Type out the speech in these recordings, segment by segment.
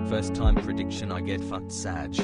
First time prediction, I get fucked, Sadge.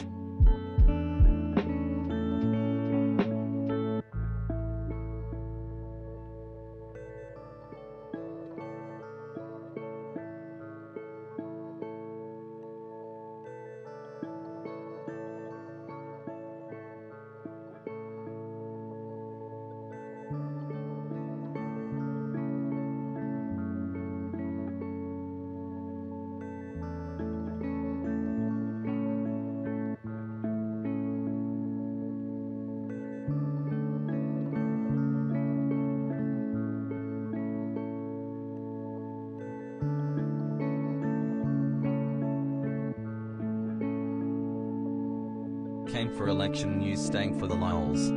Came for election news, staying for the lulz.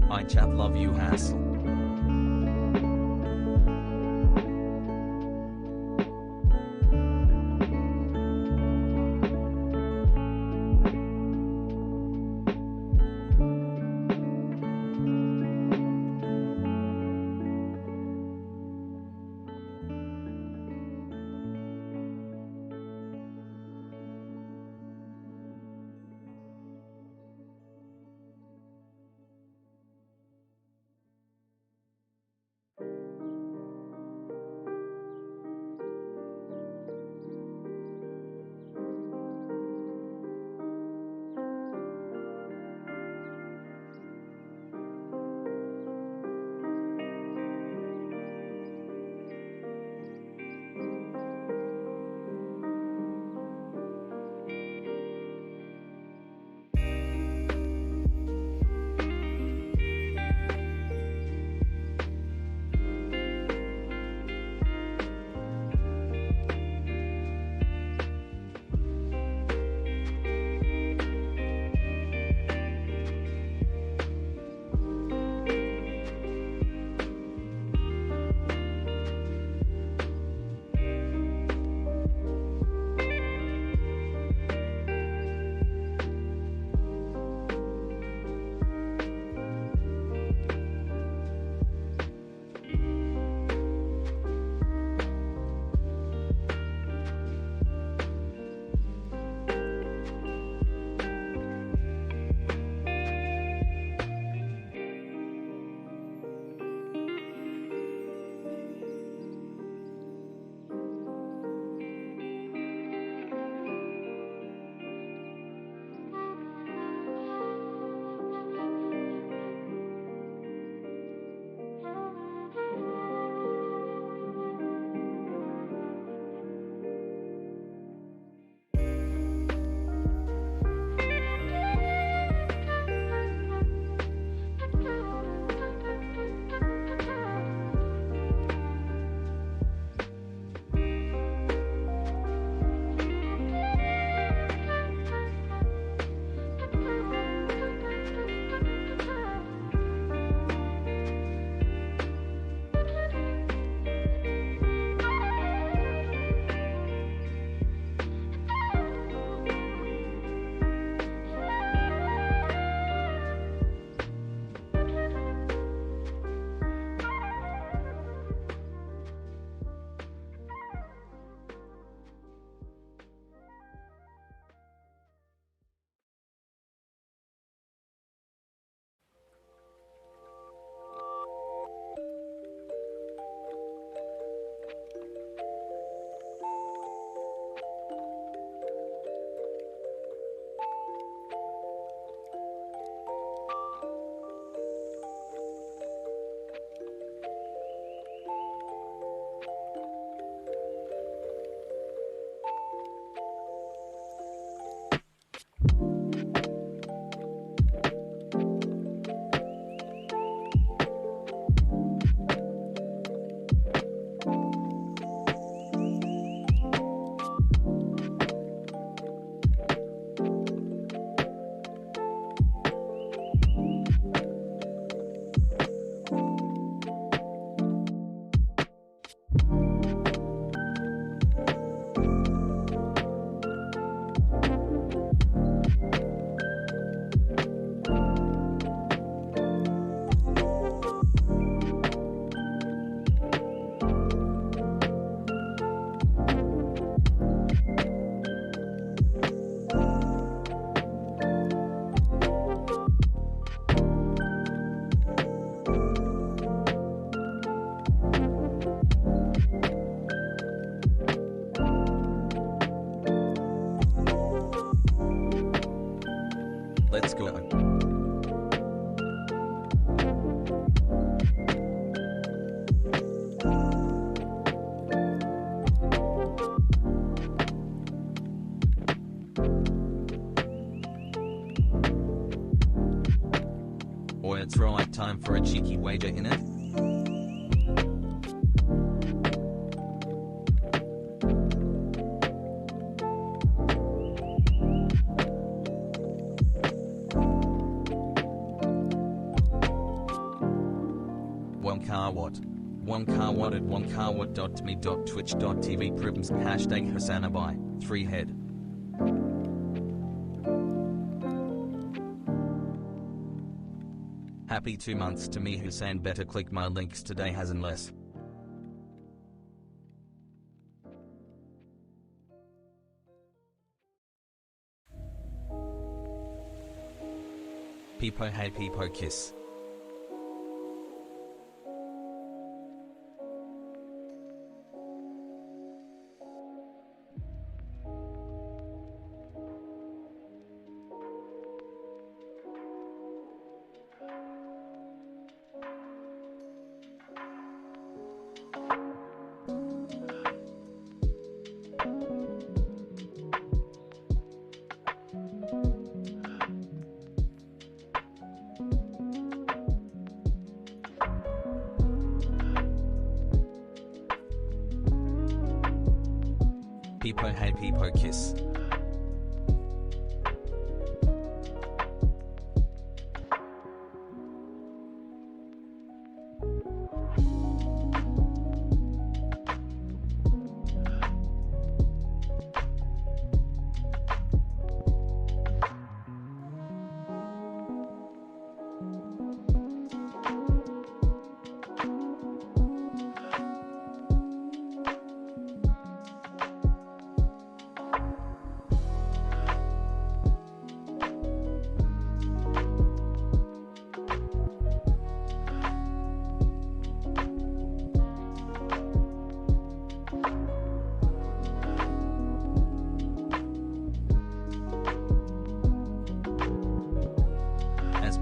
I chat love you, Hasan. it's right time for a cheeky wager in it. One car what at onecawhat.me.twitch.tv prims hashtag HasanAbi 3 head. Happy 2 months to me Hasan, better click my links today Hasan less. Peepo hey peepo kiss. Peepo hey peepo kiss.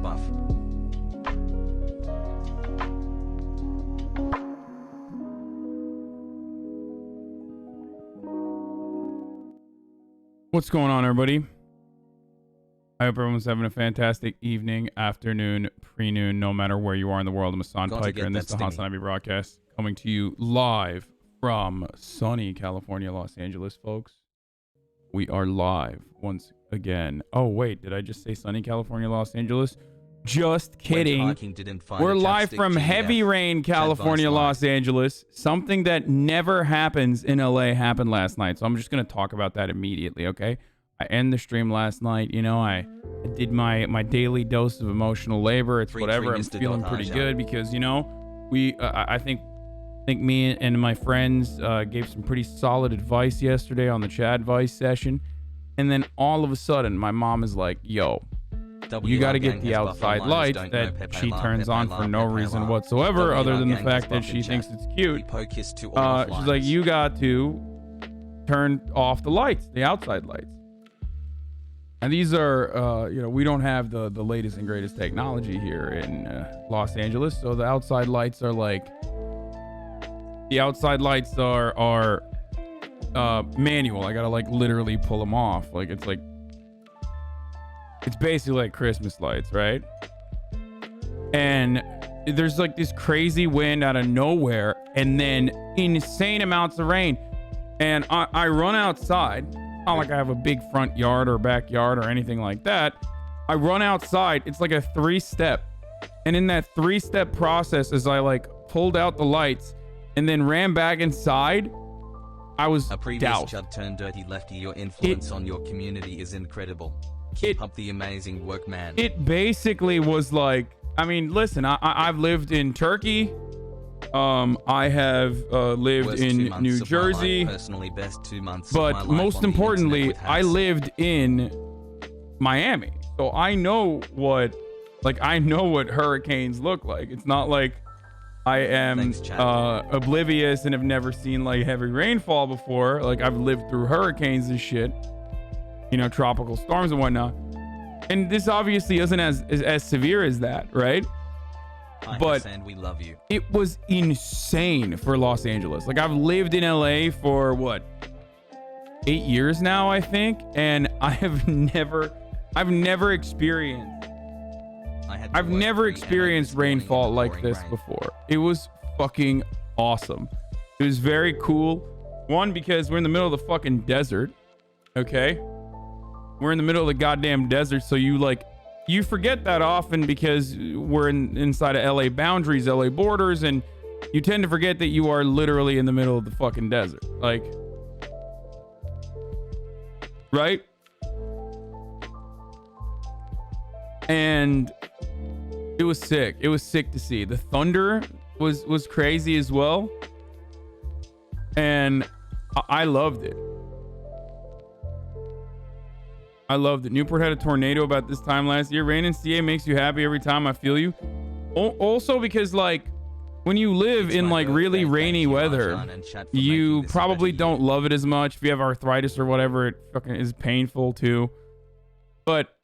Buff. What's going on, everybody? I hope everyone's having a fantastic evening, afternoon, pre-noon, no matter where you are in the world. I'm Hassan Piker, and this is the HasanAbi broadcast coming to you live from sunny California, Los Angeles, folks. We are live once again. Oh, wait, did I just say sunny California, Los Angeles? Just kidding. We're live from heavy rain, California, Los Angeles. Something that never happens in LA happened last night. So I'm just going to talk about that immediately, okay? I end the stream last night. You know, I did my daily dose of emotional labor. It's whatever. I'm feeling pretty good because, you know, I think me and my friends gave some pretty solid advice yesterday on the chat advice session. And then all of a sudden, my mom is like, yo, you got to get the outside lights that she turns on for no reason whatsoever other than the fact that she thinks it's cute. She's like, you got to turn off the lights, the outside lights. And these are, you know, we don't have the latest and greatest technology here in Los Angeles. So the outside lights are like, manual. I got to like literally pull them off. Like, it's basically like Christmas lights, right? And there's like this crazy wind out of nowhere and then insane amounts of rain. And I run outside. Not like I have a big front yard or backyard or anything like that. I run outside. It's like a 3-step. And in that 3-step process, as I like pulled out the lights and then ran back inside, I was a previous doused. Chud turned dirty lefty. Your influence on your community is incredible. Keep up the amazing work, man. It basically was like, I mean, listen, I've lived in Turkey. I have lived in New Jersey. Personally, best 2 months. But most importantly, I lived in Miami. So I know what hurricanes look like. It's not like I am oblivious and have never seen like heavy rainfall before. Like, I've lived through hurricanes and shit. You know, tropical storms and whatnot. And this obviously isn't as severe as that, right? But we love you. It was insane for Los Angeles. Like, I've lived in LA for what, 8 years now, I think, and I've never experienced I've never experienced rainfall like this before. It was fucking awesome. It was very cool. One, because we're in the middle of the fucking desert. Okay? We're in the middle of the goddamn desert, so you forget that often because we're inside of LA boundaries, LA borders, and you tend to forget that you are literally in the middle of the fucking desert. Like, right? And it was sick. It was sick to see. The thunder was crazy as well. And I loved it. I loved it. Newport had a tornado about this time last year. Rain in CA makes you happy every time. I feel you. Also because, like, when you live in, like, really rainy weather, you probably don't love it as much. If you have arthritis or whatever, it fucking is painful too. But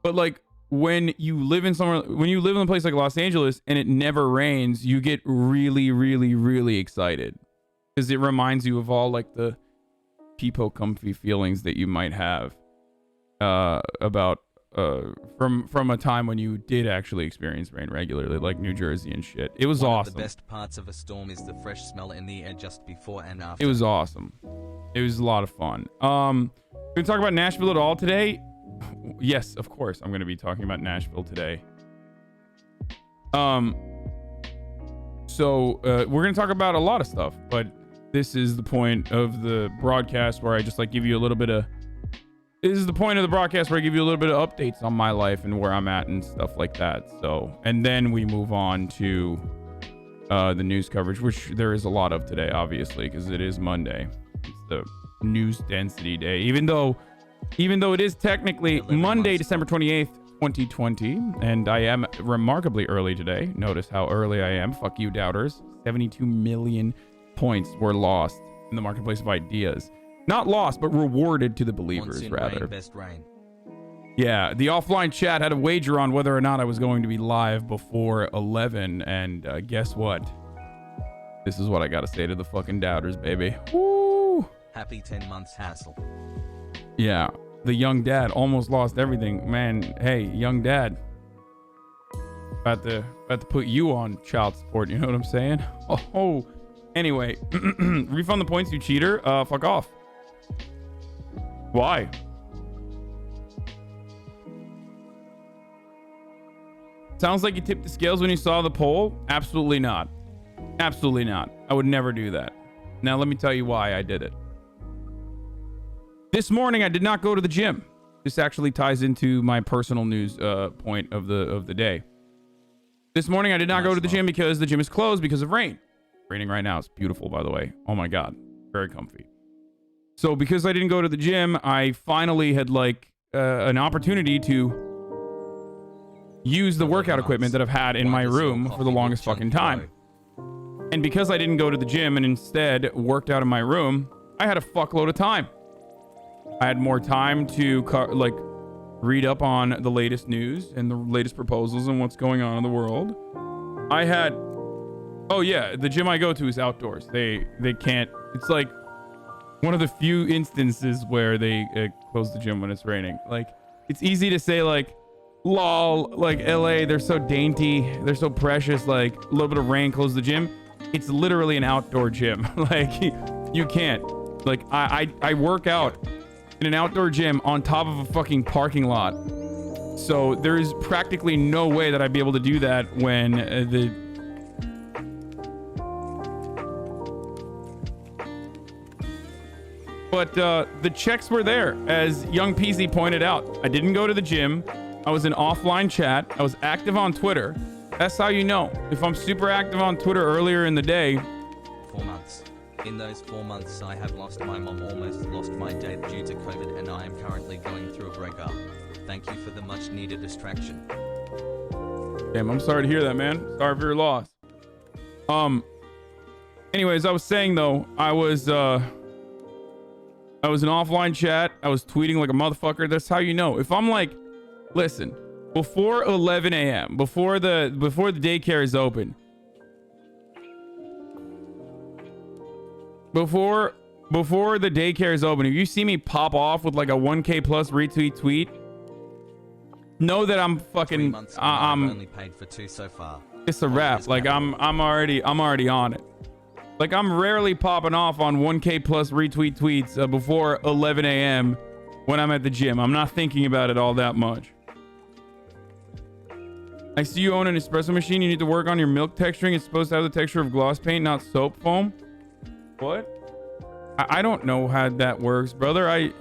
like, when you live in a place like Los Angeles and it never rains, you get really, really, really excited because it reminds you of all, like, the peepo comfy feelings that you might have about from a time when you did actually experience rain regularly, like New Jersey and shit. It was awesome. The best parts of a storm is the fresh smell in the air just before and after. It was awesome. It was a lot of fun. We're gonna talk about Nashville at all today. Yes, of course I'm gonna be talking about Nashville today. So we're gonna talk about a lot of stuff, but this is the point of the broadcast where I just, like, give you a little bit of... This is the point of the broadcast where I give you a little bit of updates on my life and where I'm at and stuff like that. So, and then we move on to the news coverage, which there is a lot of today, obviously, because it is Monday. It's the news density day. Even though it is technically Monday, December 28th, 2020, and I am remarkably early today. Notice how early I am. Fuck you, doubters. 72 million points were lost in the marketplace of ideas. Not lost, but rewarded to the believers, rather. Rain, best rain. Yeah, the offline chat had a wager on whether or not I was going to be live before 11, and guess what? This is what I gotta say to the fucking doubters, baby. Woo! Happy 10 months hassle. Yeah, the young dad almost lost everything. Man, hey, young dad. About to put you on child support, you know what I'm saying? Oh. Anyway, refund the points, you cheater. Fuck off. Why? Sounds like you tipped the scales when you saw the poll. Absolutely not. Absolutely not. I would never do that. Now let me tell you why I did it. This morning I did not go to the gym. This actually ties into my personal news point of the day. This morning I did not go to the gym because the gym is closed because of rain. Raining right now. It's beautiful, by the way. Oh my god, very comfy. So because I didn't go to the gym, I finally had, like, an opportunity to use the workout equipment that I've had in my room for the longest fucking time. And because I didn't go to the gym and instead worked out in my room, I had a fuckload of time. I had more time to read up on the latest news and the latest proposals and what's going on in the world. I had... Oh yeah, the gym I go to is outdoors. They can't... It's like one of the few instances where they close the gym when it's raining. Like, it's easy to say, like, lol, like, LA, they're so dainty, they're so precious, like, a little bit of rain, close the gym. It's literally an outdoor gym. Like, you can't. Like, I work out in an outdoor gym on top of a fucking parking lot. So there is practically no way that I'd be able to do that when But the checks were there, as Young Peasy pointed out. I didn't go to the gym. I was in offline chat. I was active on Twitter. That's how you know. If I'm super active on Twitter earlier in the day... 4 months. In those 4 months, I have lost my mom, almost lost my dad due to COVID, and I am currently going through a breakup. Thank you for the much-needed distraction. Damn, I'm sorry to hear that, man. Sorry for your loss. Anyways, I was saying, though, I was in offline chat. I was tweeting like a motherfucker. That's how you know. If I'm like, listen, before 11 a.m., before the daycare is open, before the daycare is open, if you see me pop off with like a 1K plus retweet tweet, know that I'm 3 fucking months and I've only paid for 2 so far. it's a wrap. Like I'm already on it. Like I'm rarely popping off on 1K plus retweet tweets before 11 a.m. when I'm at the gym. I'm not thinking about it all that much. I see you own an espresso machine. You need to work on your milk texturing. It's supposed to have the texture of gloss paint, not soap foam. What? I don't know how that works, brother.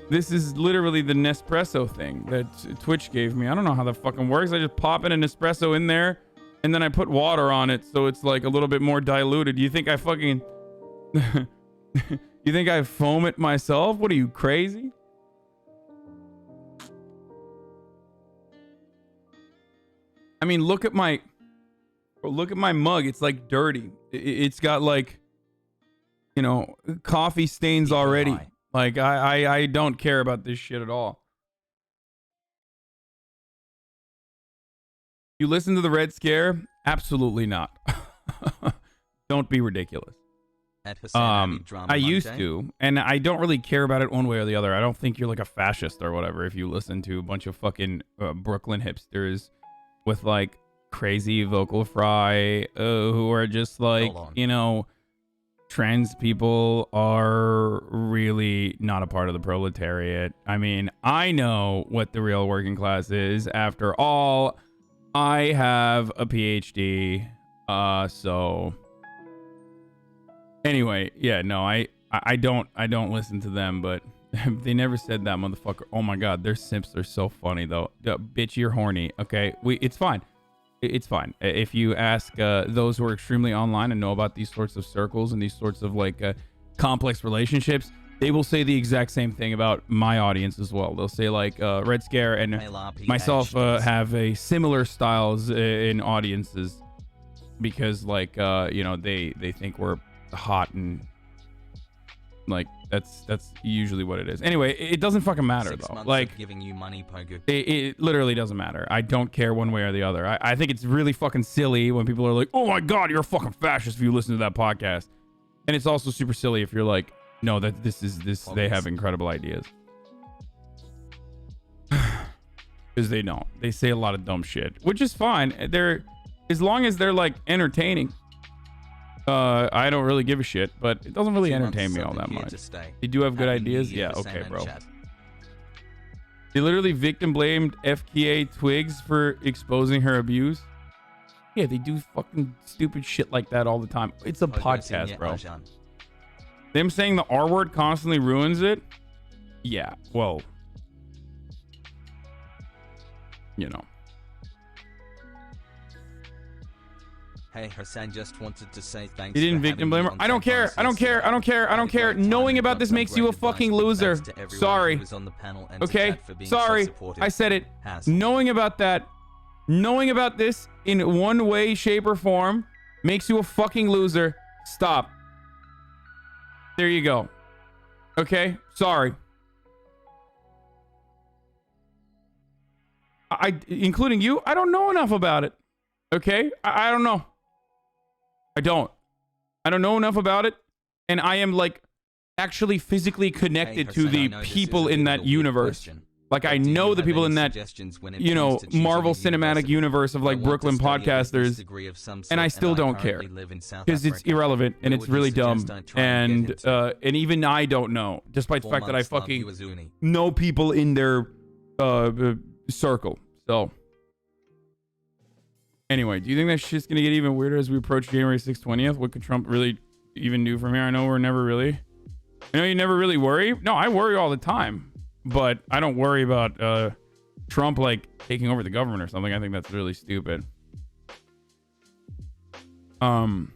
This is literally the Nespresso thing that Twitch gave me. I don't know how that fucking works. I just pop in an espresso in there, and then I put water on it, so it's like a little bit more diluted. You think I fucking... You think I foam it myself? What are you, crazy? I mean, look at my mug. It's like dirty. It's got like, you know, coffee stains already. Like I don't care about this shit at all. You listen to the Red Scare? Absolutely not. Don't be ridiculous. I used to, and I don't really care about it one way or the other. I don't think you're like a fascist or whatever if you listen to a bunch of fucking Brooklyn hipsters with like crazy vocal fry who are just like, you know, trans people are really not a part of the proletariat. I mean, I know what the real working class is. After all, I have a PhD. So anyway, yeah, no, I don't listen to them, but they never said that, motherfucker. Oh my god, their simps are so funny though. Bitch, you're horny. Okay, it's fine. It's fine. If you ask those who are extremely online and know about these sorts of circles and these sorts of like complex relationships, they will say the exact same thing about my audience as well. They'll say like Red Scare and myself have a similar styles in audiences because like you know, they think we're hot and like that's usually what it is. Anyway, it doesn't fucking matter though. Like giving you money, Pogo. It literally doesn't matter. I don't care one way or the other. I think it's really fucking silly when people are like, oh my god, you're a fucking fascist if you listen to that podcast. And it's also super silly if you're like, no, that this they have incredible ideas. Because they don't. They say a lot of dumb shit, which is fine. As long as they're like entertaining. I don't really give a shit, but it doesn't really entertain me all that much. They do have good ideas. Yeah, okay, bro. They literally victim blamed FKA Twigs for exposing her abuse. Yeah, they do fucking stupid shit like that all the time. It's a podcast, bro. Them saying the R word constantly ruins it. Yeah, well, you know. Hey, Hasan just wanted to say thanks. He didn't victim blame her. I don't care. I don't care. I don't care. I don't care. Knowing about this makes you a fucking loser. Sorry. Okay. Sorry. I said it. Knowing about that, knowing about this in one way, shape, or form makes you a fucking loser. Stop. There you go. Okay. Sorry. Including you, I don't know enough about it. Okay. I don't know. I don't know enough about it, and I am like actually physically connected to the people in that universe. Like I know the people in that, you know, Marvel Cinematic Universe of like Brooklyn podcasters, and I still don't care because it's irrelevant and it's really dumb. And even I don't know, despite the fact that I fucking know people in their circle. So. Anyway, do you think that shit's gonna get even weirder as we approach January 6th, 20th? What could Trump really even do from here? I know we're never really... I know you never really worry. No, I worry all the time. But I don't worry about Trump, like, taking over the government or something. I think that's really stupid. Did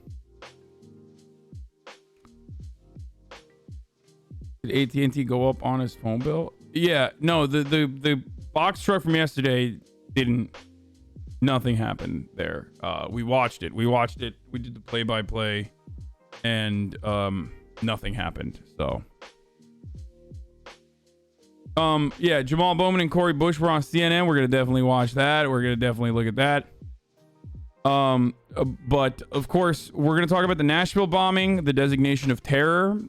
AT&T go up on his phone bill? Yeah, no, the box truck from yesterday didn't... Nothing happened there. We watched it. We did the play-by-play, and nothing happened. So, yeah, Jamal Bowman and Corey Bush were on CNN. We're gonna definitely watch that. We're gonna definitely look at that. But of course, we're gonna talk about the Nashville bombing, the designation of terror.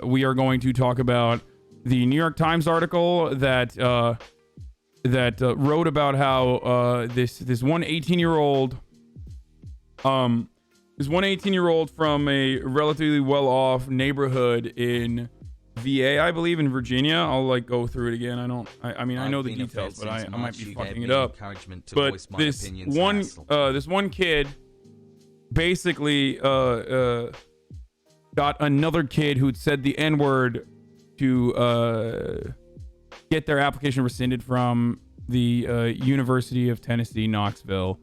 We are going to talk about the New York Times article that that wrote about how this one 18-year-old from a relatively well-off neighborhood in VA, I believe, in Virginia. I'll like go through it again. I mean I know the details, but I might be fucking it up. But this one kid basically got another kid who'd said the N-word to get their application rescinded from the University of Tennessee, Knoxville,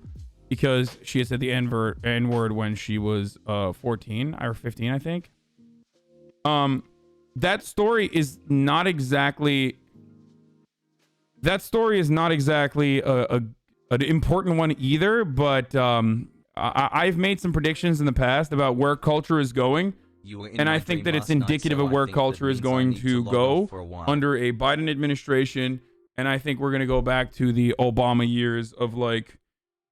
because she had said the N-word when she was 14 or 15, I think. That story is not exactly an important one either, but I've made some predictions in the past about where culture is going, and I think that it's indicative of where culture is going to go under a Biden administration, and I think we're going to go back to the Obama years of like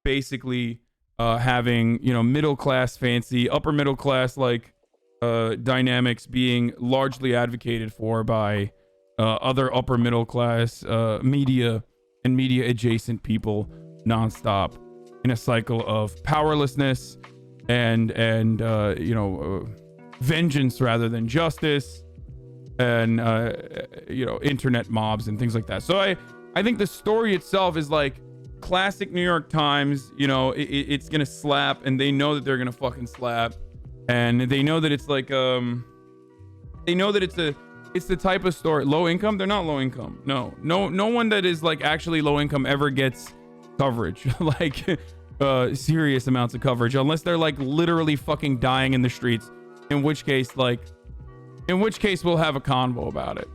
basically having, you know, middle class fancy, upper middle class like dynamics being largely advocated for by other upper middle class media and media adjacent people nonstop in a cycle of powerlessness and vengeance rather than justice, and internet mobs and things like that. So I think the story itself is like classic New York Times. You know, it's gonna slap, and they know that they're gonna fucking slap, and they know that it's like they know that it's the type of story. Low income? They're not low income. No one that is like actually low income ever gets coverage, like serious amounts of coverage, unless they're like literally fucking dying in the streets, in which case we'll have a convo about it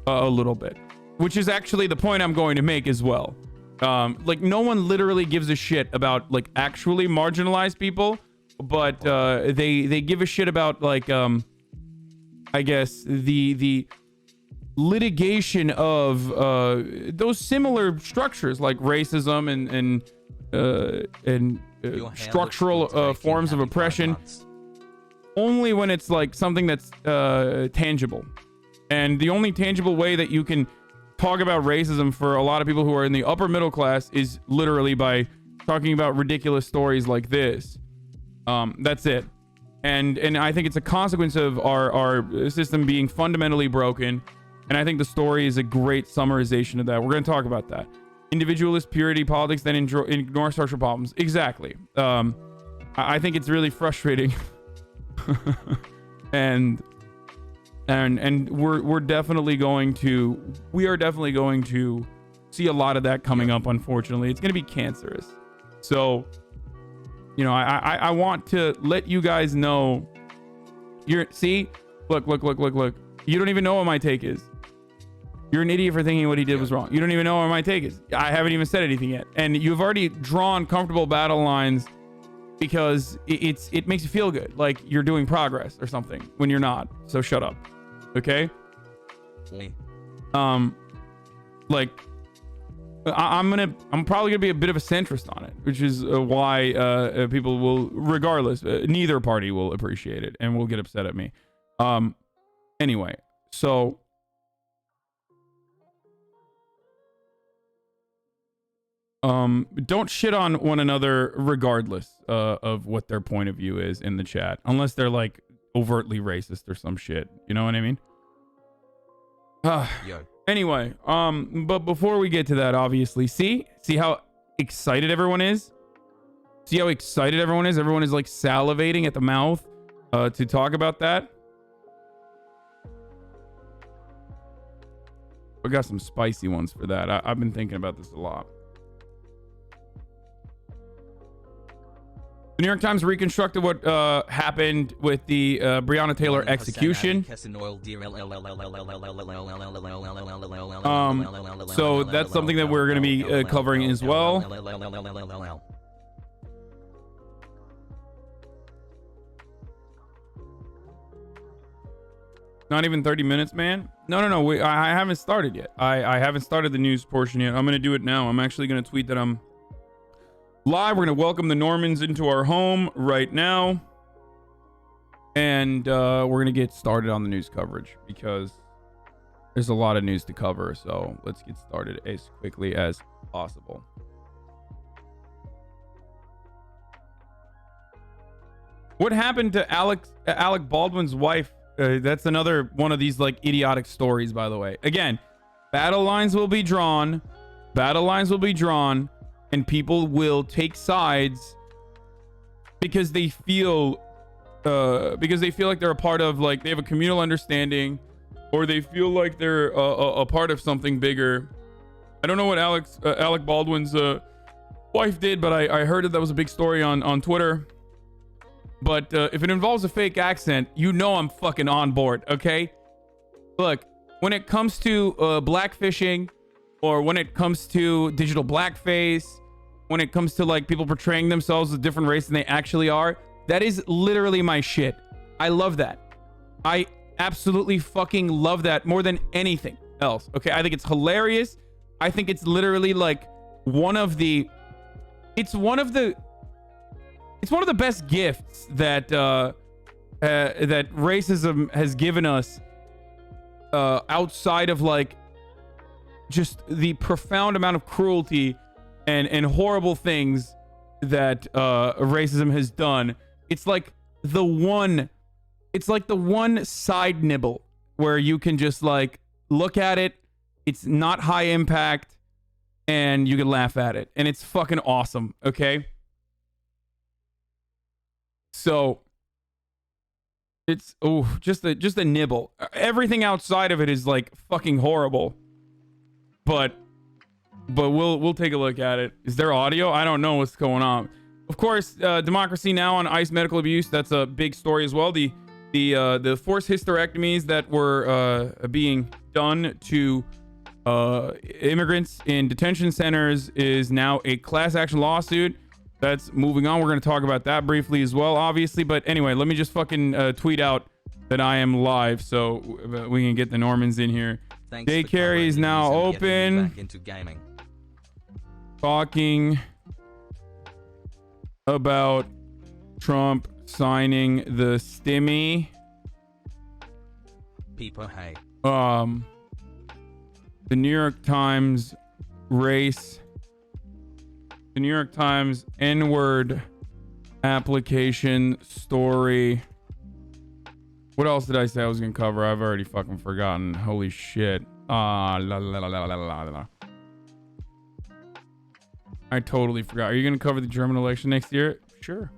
a little bit, which is actually the point I'm going to make as well. Like no one literally gives a shit about like actually marginalized people, but they give a shit about like I guess the litigation of those similar structures like racism and structural forms of oppression, only when it's like something that's tangible. And the only tangible way that you can talk about racism for a lot of people who are in the upper middle class is literally by talking about ridiculous stories like this. That's it. And I think it's a consequence of our system being fundamentally broken. And I think the story is a great summarization of that. We're going to talk about that. Individualist purity politics that ignore social problems. Exactly. I think it's really frustrating. and we're definitely going to see a lot of that coming up. Unfortunately, it's going to be cancerous. So, you know, I want to let you guys know. Look. You don't even know what my take is. You're an idiot for thinking what he did was wrong. You don't even know what my take is. I haven't even said anything yet, and you've already drawn comfortable battle lines because it makes you feel good, like you're doing progress or something when you're not. So shut up, okay? Like I'm probably gonna be a bit of a centrist on it, which is why people will, regardless, neither party will appreciate it and will get upset at me. Anyway, so don't shit on one another regardless of what their point of view is in the chat, unless they're like overtly racist or some shit. You know what I mean? Anyway, but before we get to that, obviously, see how excited everyone is? See how excited everyone is? Everyone is like salivating at the mouth to talk about that. We got some spicy ones for that. I've been thinking about this a lot. The New York Times reconstructed what happened with the Breonna Taylor execution. So that's something that we're going to be covering as well. Not even 30 minutes, man. No. I haven't started yet. I haven't started the news portion yet. I'm going to do it now. I'm actually going to tweet that I'm live. We're going to welcome the Normans into our home right now. And we're going to get started on the news coverage because there's a lot of news to cover, so let's get started as quickly as possible. What happened to Alec Baldwin's wife? That's another one of these like idiotic stories, by the way. Again, battle lines will be drawn. Battle lines will be drawn, and people will take sides because they feel like they're a part of, like, they have a communal understanding, or they feel like they're a part of something bigger. I don't know what Alec Baldwin's wife did, but I heard that was a big story on Twitter. But if it involves a fake accent, you know I'm fucking on board, okay? Look, when it comes to blackfishing, or when it comes to digital blackface, when it comes to like people portraying themselves as a different race than they actually are, that is literally my shit. I love that. I absolutely fucking love that more than anything else, okay? I think it's hilarious. I think it's literally like one of the best gifts that that racism has given us, outside of like just the profound amount of cruelty and horrible things that racism has done. It's like the one side nibble where you can just like look at it. It's not high impact and you can laugh at it, and it's fucking awesome, okay? So it's just a nibble. Everything outside of it is like fucking horrible. But we'll take a look at it. Is there audio? I don't know what's going on. Of course, Democracy Now! On ICE medical abuse. That's a big story as well. The forced hysterectomies that were being done to immigrants in detention centers is now a class action lawsuit. That's moving on. We're going to talk about that briefly as well, obviously. But anyway, let me just fucking tweet out that I am live so we can get the Normans in here. Daycare is now open. Back into gaming. Talking about Trump signing the STIMMY. People, hey. The New York Times race. The New York Times N-word application story. What else did I say I was gonna cover? I've already fucking forgotten. Holy shit. I totally forgot. Are you gonna cover the German election next year? Sure.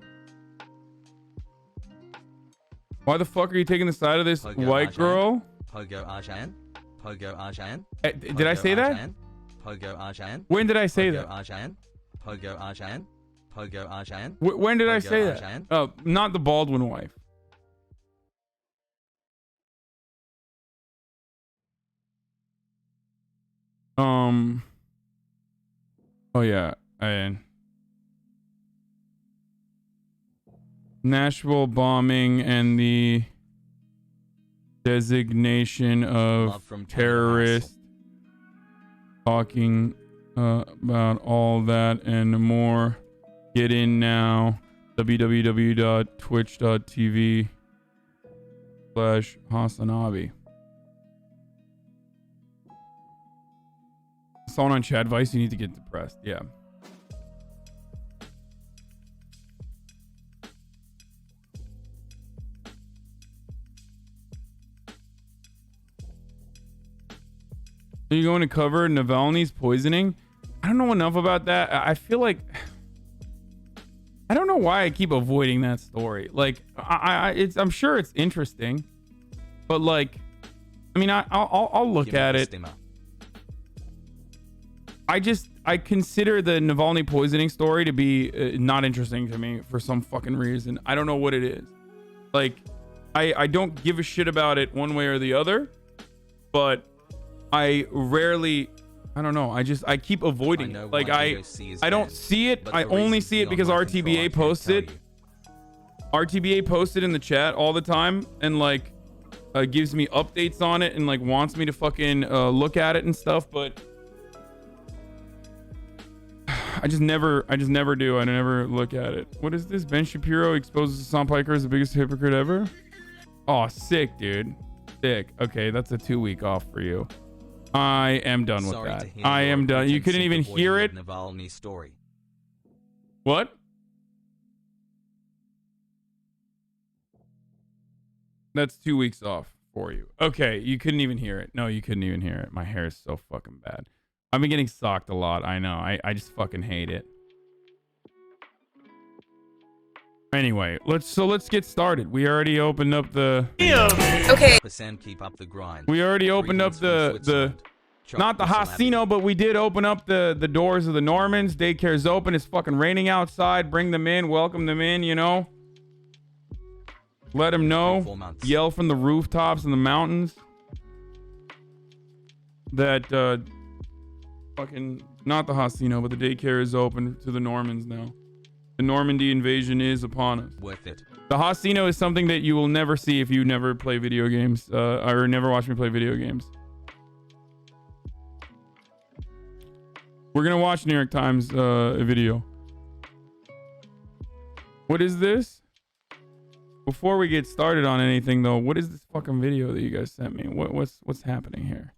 Why the fuck are you taking the side of this Pogo white Arjan. girl? Pogo Arjan. Pogo Arjan. Did I say that? Pogo Arjan. When did I say that? Arjan. Pogo Arjan. Pogo Arjan. When did I Pogo say that? Arjan. Oh, not the Baldwin wife. Oh yeah, Nashville bombing and the designation of terrorist. Talking about all that and more. Get in now. www.twitch.tv/HasanAbi. Someone on chat advice, you need to get depressed. Yeah. Are you going to cover Navalny's poisoning? I don't know enough about that. I feel like I don't know why I keep avoiding that story. Like I'm sure it's interesting, but like, I mean, I'll look at it. I consider the Navalny poisoning story to be not interesting to me for some fucking reason. I don't know what it is. Like, I don't give a shit about it one way or the other, but I rarely, I don't know. I keep avoiding it. Like I don't see it. I only see it because RTBA posts it. RTBA posted in the chat all the time and like gives me updates on it and like wants me to fucking look at it and stuff, but I just never do. I never look at it. What is this? Ben Shapiro exposes Hassan Piker as the biggest hypocrite ever. Oh, sick, dude. Sick. Okay, that's a 2-week off for you. I am done with that. To hear I am done. You couldn't even hear it. Navalny story. What? That's 2 weeks off for you. Okay, you couldn't even hear it. No, you couldn't even hear it. My hair is so fucking bad. I've been getting socked a lot. I know. I just fucking hate it. Anyway, let's get started. We already opened up the Okay. Keep up the grind. We already opened up the not the Hasino, but we did open up the doors of the Normans. Daycare's open. It's fucking raining outside. Bring them in. Welcome them in, you know. Let them know. Yell from the rooftops in the mountains that fucking not the Hasino, but the daycare is open to the Normans now. The Normandy invasion is upon us. Worth it. The Hasino is something that you will never see if you never play video games or never watch me play video games. We're gonna watch New York Times video. What is this? Before we get started on anything though, what is this fucking video that you guys sent me? What's happening here?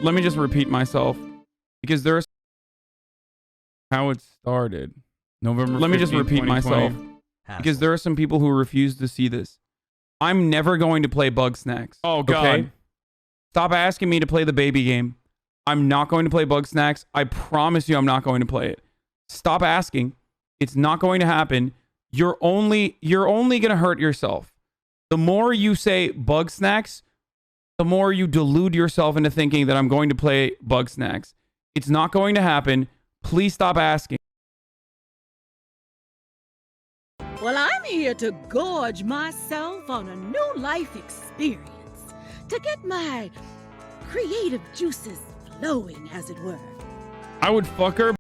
Let me just repeat myself because there's how it started. November 15th, let me just repeat myself because there are some people who refuse to see this. I'm never going to play Bug Snacks. Oh god. Okay? Stop asking me to play the baby game. I'm not going to play Bug Snacks. I promise you I'm not going to play it. Stop asking. It's not going to happen. You're only going to hurt yourself. The more you say Bug Snacks, the more you delude yourself into thinking that I'm going to play Bug Snacks. It's not going to happen. Please stop asking. Well, I'm here to gorge myself on a new life experience. To get my creative juices flowing, as it were. I would fuck her.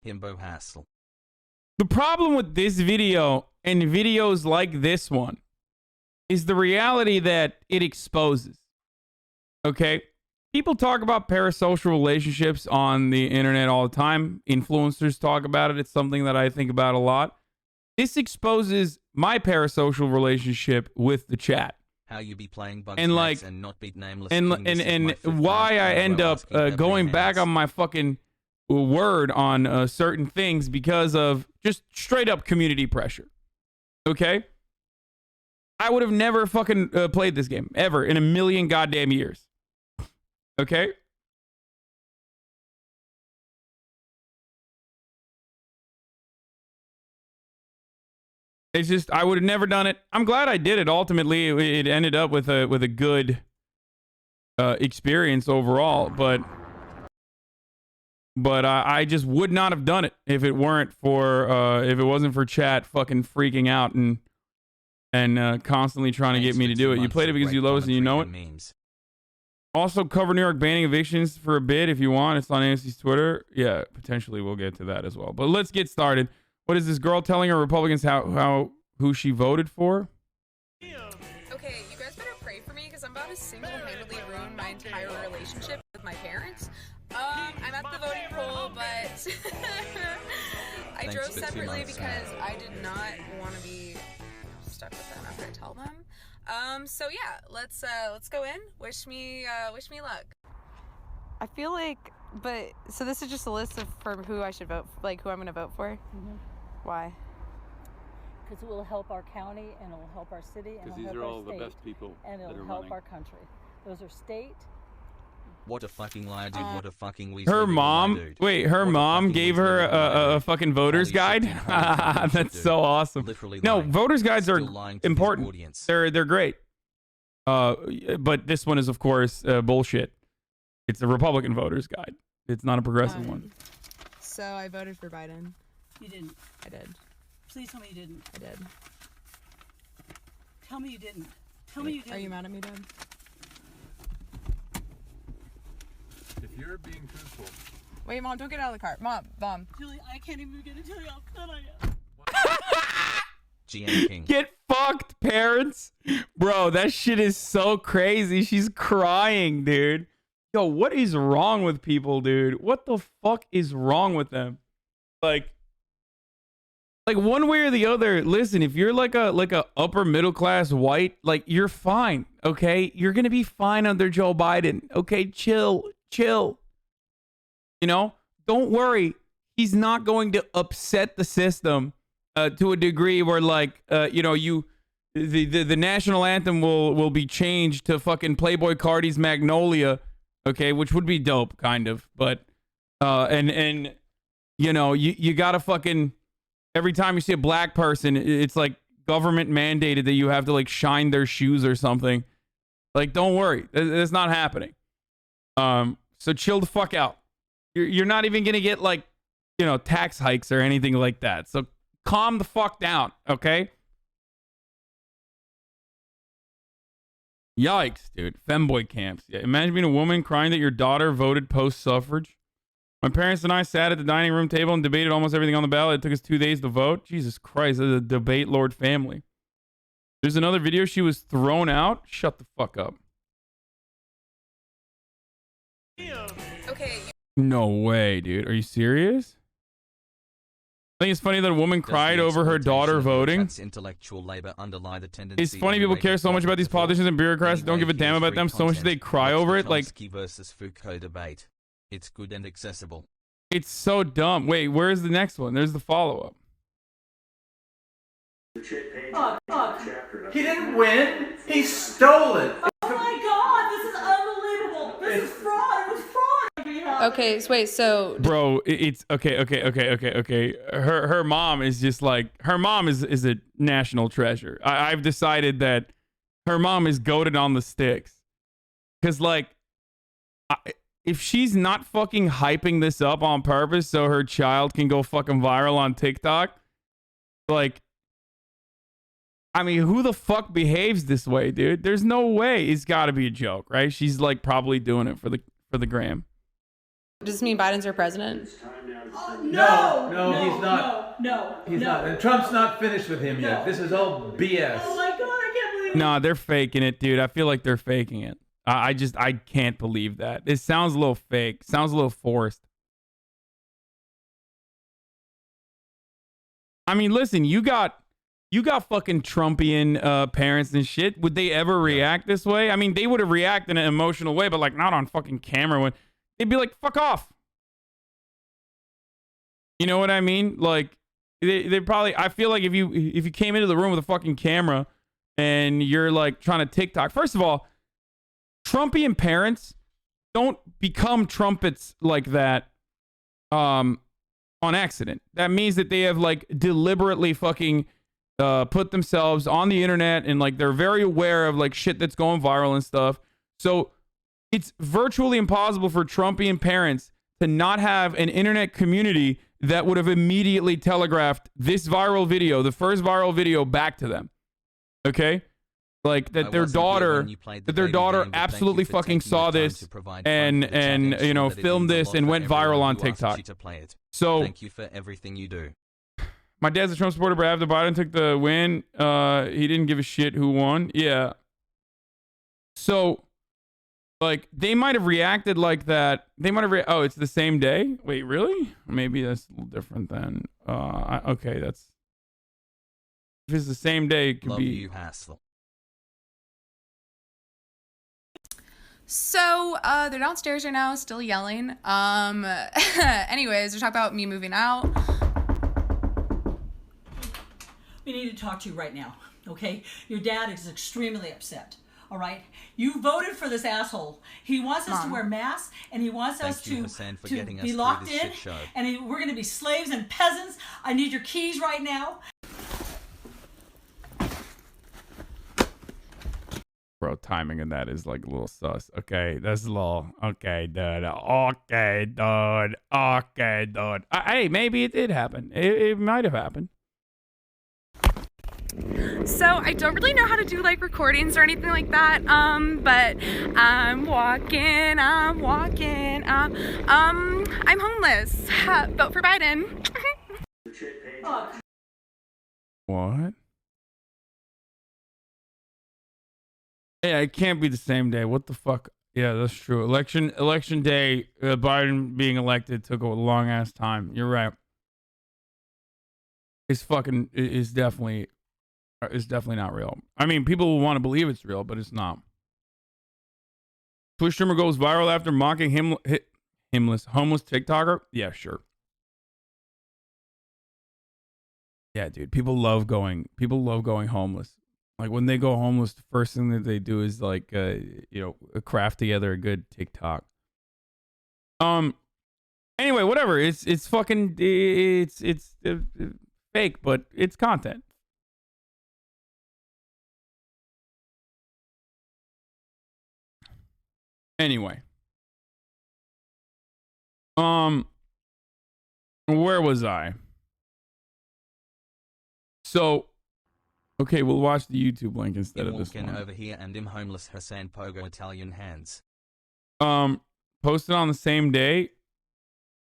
Himbo hassle. The problem with this video and videos like this one is the reality that it exposes. Okay? People talk about parasocial relationships on the internet all the time. Influencers talk about it. It's something that I think about a lot. This exposes my parasocial relationship with the chat. How you be playing Bug and like and not be nameless. And why I end up going back on my fucking word on certain things because of just straight up community pressure. Okay? I would have never fucking played this game ever in a million goddamn years. Okay? It's just I would have never done it. I'm glad I did it. Ultimately, it ended up with a good experience overall, but I just would not have done it if it wasn't for chat fucking freaking out and constantly trying to get me to do it. You played it because you love us and you know it. Also, cover New York banning evictions for a bit if you want. It's on AMC's Twitter. Yeah, potentially we'll get to that as well. But let's get started. What is this girl telling her Republicans who she voted for? Okay, you guys better pray for me because I'm about to single-handedly ruin my entire relationship with my parents. I'm at the voting poll, but I drove separately because I did not want to be stuck with them after I tell them. So yeah, let's go in. Wish me luck. I feel like, so this is just a list for who I should vote, like who I'm gonna vote for. Mm-hmm. Why? Because it will help our county and it will help our city and it will help our state. Because these are all the best people and it'll help our country. Those are state. What a fucking liar, dude. What a fucking weasel. Her mom, her mom gave her a fucking voter's guide. That's so awesome. No, voter's guides are important. They're great. But this one is, of course, bullshit. It's a Republican voter's guide. It's not a progressive one. So I voted for Biden. You didn't. I did. Please tell me you didn't. I did. Tell me you didn't. Tell me you didn't. Are you mad at me, Dad? If you're being truthful. Wait, Mom, don't get out of the car. Mom. Julie, I can't even begin to tell you how upset I am. GM King. Get fucked, parents. Bro, that shit is so crazy. She's crying, dude. Yo, what is wrong with people, dude? What the fuck is wrong with them? Like one way or the other, listen, if you're like a upper middle class white, like you're fine, okay? You're gonna be fine under Joe Biden. Okay, chill. You know, don't worry. He's not going to upset the system to a degree where like you know, the national anthem will be changed to fucking Playboy Cardi's Magnolia, okay, which would be dope, kind of. But and you know, you gotta fucking, every time you see a black person, it's like government mandated that you have to like shine their shoes or something. Like, don't worry, it's not happening. So chill the fuck out. You're not even gonna get like, you know, tax hikes or anything like that. So calm the fuck down, okay? Yikes, dude. Femboy camps. Yeah, imagine being a woman crying that your daughter voted post-suffrage. My parents and I sat at the dining room table and debated almost everything on the ballot. It took us 2 days to vote. Jesus Christ, this is a debate lord family. There's another video. She was thrown out. Shut the fuck up. Okay. No way, dude. Are you serious? I think it's funny that a woman cried over her daughter voting. Intellectual labor underlie the tendency. It's funny people care so much about these politicians and bureaucrats, don't give a damn about them so much that they cry over it. Like, versus Foucault debate. It's good and accessible. It's so dumb. Wait, where's the next one? There's the follow-up. He didn't win. He stole it. Oh my God, this is unbelievable. This is fraud. It was fraud. Okay, so wait, so Bro, it's okay. Her mom is just like, her mom is a national treasure. I've decided that her mom is goated on the sticks. Cause like, if she's not fucking hyping this up on purpose so her child can go fucking viral on TikTok, like, I mean, who the fuck behaves this way, dude? There's no way. It's got to be a joke, right? She's like probably doing it for the gram. does this mean Biden's our president? No, he's not. No, he's not. And Trump's not finished with him yet. This is all BS. Oh my God, I can't believe it. Nah, they're faking it, dude. I feel like they're faking it. I can't believe that. It sounds a little fake. Sounds a little forced. I mean, listen, you got fucking Trumpian parents and shit. Would they ever react this way? I mean, they would have reacted in an emotional way, but like not on fucking camera. When they'd be like, "Fuck off." You know what I mean? Like they probably. I feel like if you came into the room with a fucking camera and you're like trying to TikTok. First of all, Trumpian parents don't become trumpets like that on accident. That means that they have like deliberately fucking put themselves on the internet and like they're very aware of like shit that's going viral and stuff. So it's virtually impossible for Trumpian parents to not have an internet community that would have immediately telegraphed this viral video, the first viral video, back to them. Okay? Like that their daughter absolutely fucking saw this and you know, filmed this and went viral on TikTok. So thank you for everything you do. My dad's a Trump supporter, but after Biden took the win, he didn't give a shit who won. Yeah. So like they might have reacted like that. They might have oh, it's the same day? Wait, really? Maybe that's a little different then. Okay, that's if it's the same day, it could be you, Hassel. So, they're downstairs right now, still yelling. Anyways, they're talking about me moving out. We need to talk to you right now, okay? Your dad is extremely upset, all right? You voted for this asshole. He wants us to wear masks, and he wants us to be locked in, and we're going to be slaves and peasants. I need your keys right now. Bro, timing in that is like a little sus. Okay, that's a little. Okay, dude. Okay, dude. Okay, dude. Hey, maybe it did happen. It might have happened. So I don't really know how to do like recordings or anything like that. But I'm walking. I'm homeless. Vote for Biden. What? Yeah, it can't be the same day. What the fuck? Yeah, that's true. Election day, Biden being elected took a long ass time. You're right. It's definitely not real. I mean, people will want to believe it's real, but it's not. Twitch streamer goes viral after mocking homeless TikToker. Yeah, sure. Yeah, dude. People love going homeless. Like when they go homeless, the first thing that they do is like, craft together a good TikTok. Anyway, whatever. It's fake, but it's content. Anyway. Where was I? So, okay, we'll watch the YouTube link instead of this one. Over here and homeless Hasan Pogo Italian hands. Posted on the same day.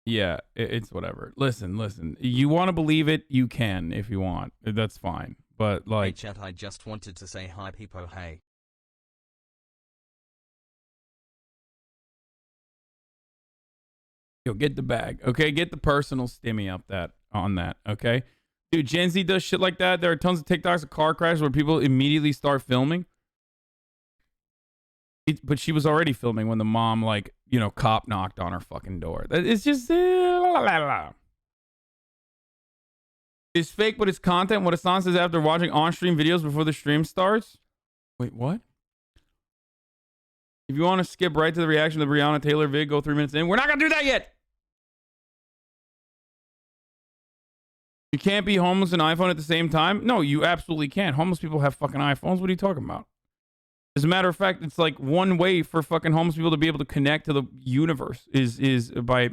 Yeah, it's whatever. Listen. You want to believe it, you can if you want. That's fine. But like, hey chat, I just wanted to say hi people, hey. Yo, get the bag, okay? Get the personal stimmy up on that, okay? Dude, Gen Z does shit like that. There are tons of TikToks of car crashes where people immediately start filming. But she was already filming when the mom, cop knocked on her fucking door. It's just... It's fake, but it's content. What Hasan says after watching on-stream videos before the stream starts. Wait, what? If you want to skip right to the reaction to the Breonna Taylor vid, go 3 minutes in. We're not going to do that yet. You can't be homeless and iPhone at the same time? No, you absolutely can't. Homeless people have fucking iPhones. What are you talking about? As a matter of fact, it's like one way for fucking homeless people to be able to connect to the universe is by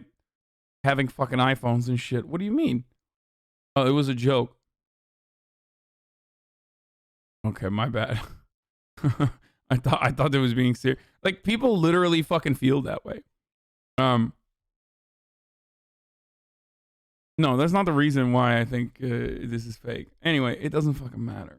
having fucking iPhones and shit. What do you mean? Oh, it was a joke. Okay, my bad. I thought it was being serious. Like, people literally fucking feel that way. No, that's not the reason why I think this is fake. Anyway, it doesn't fucking matter.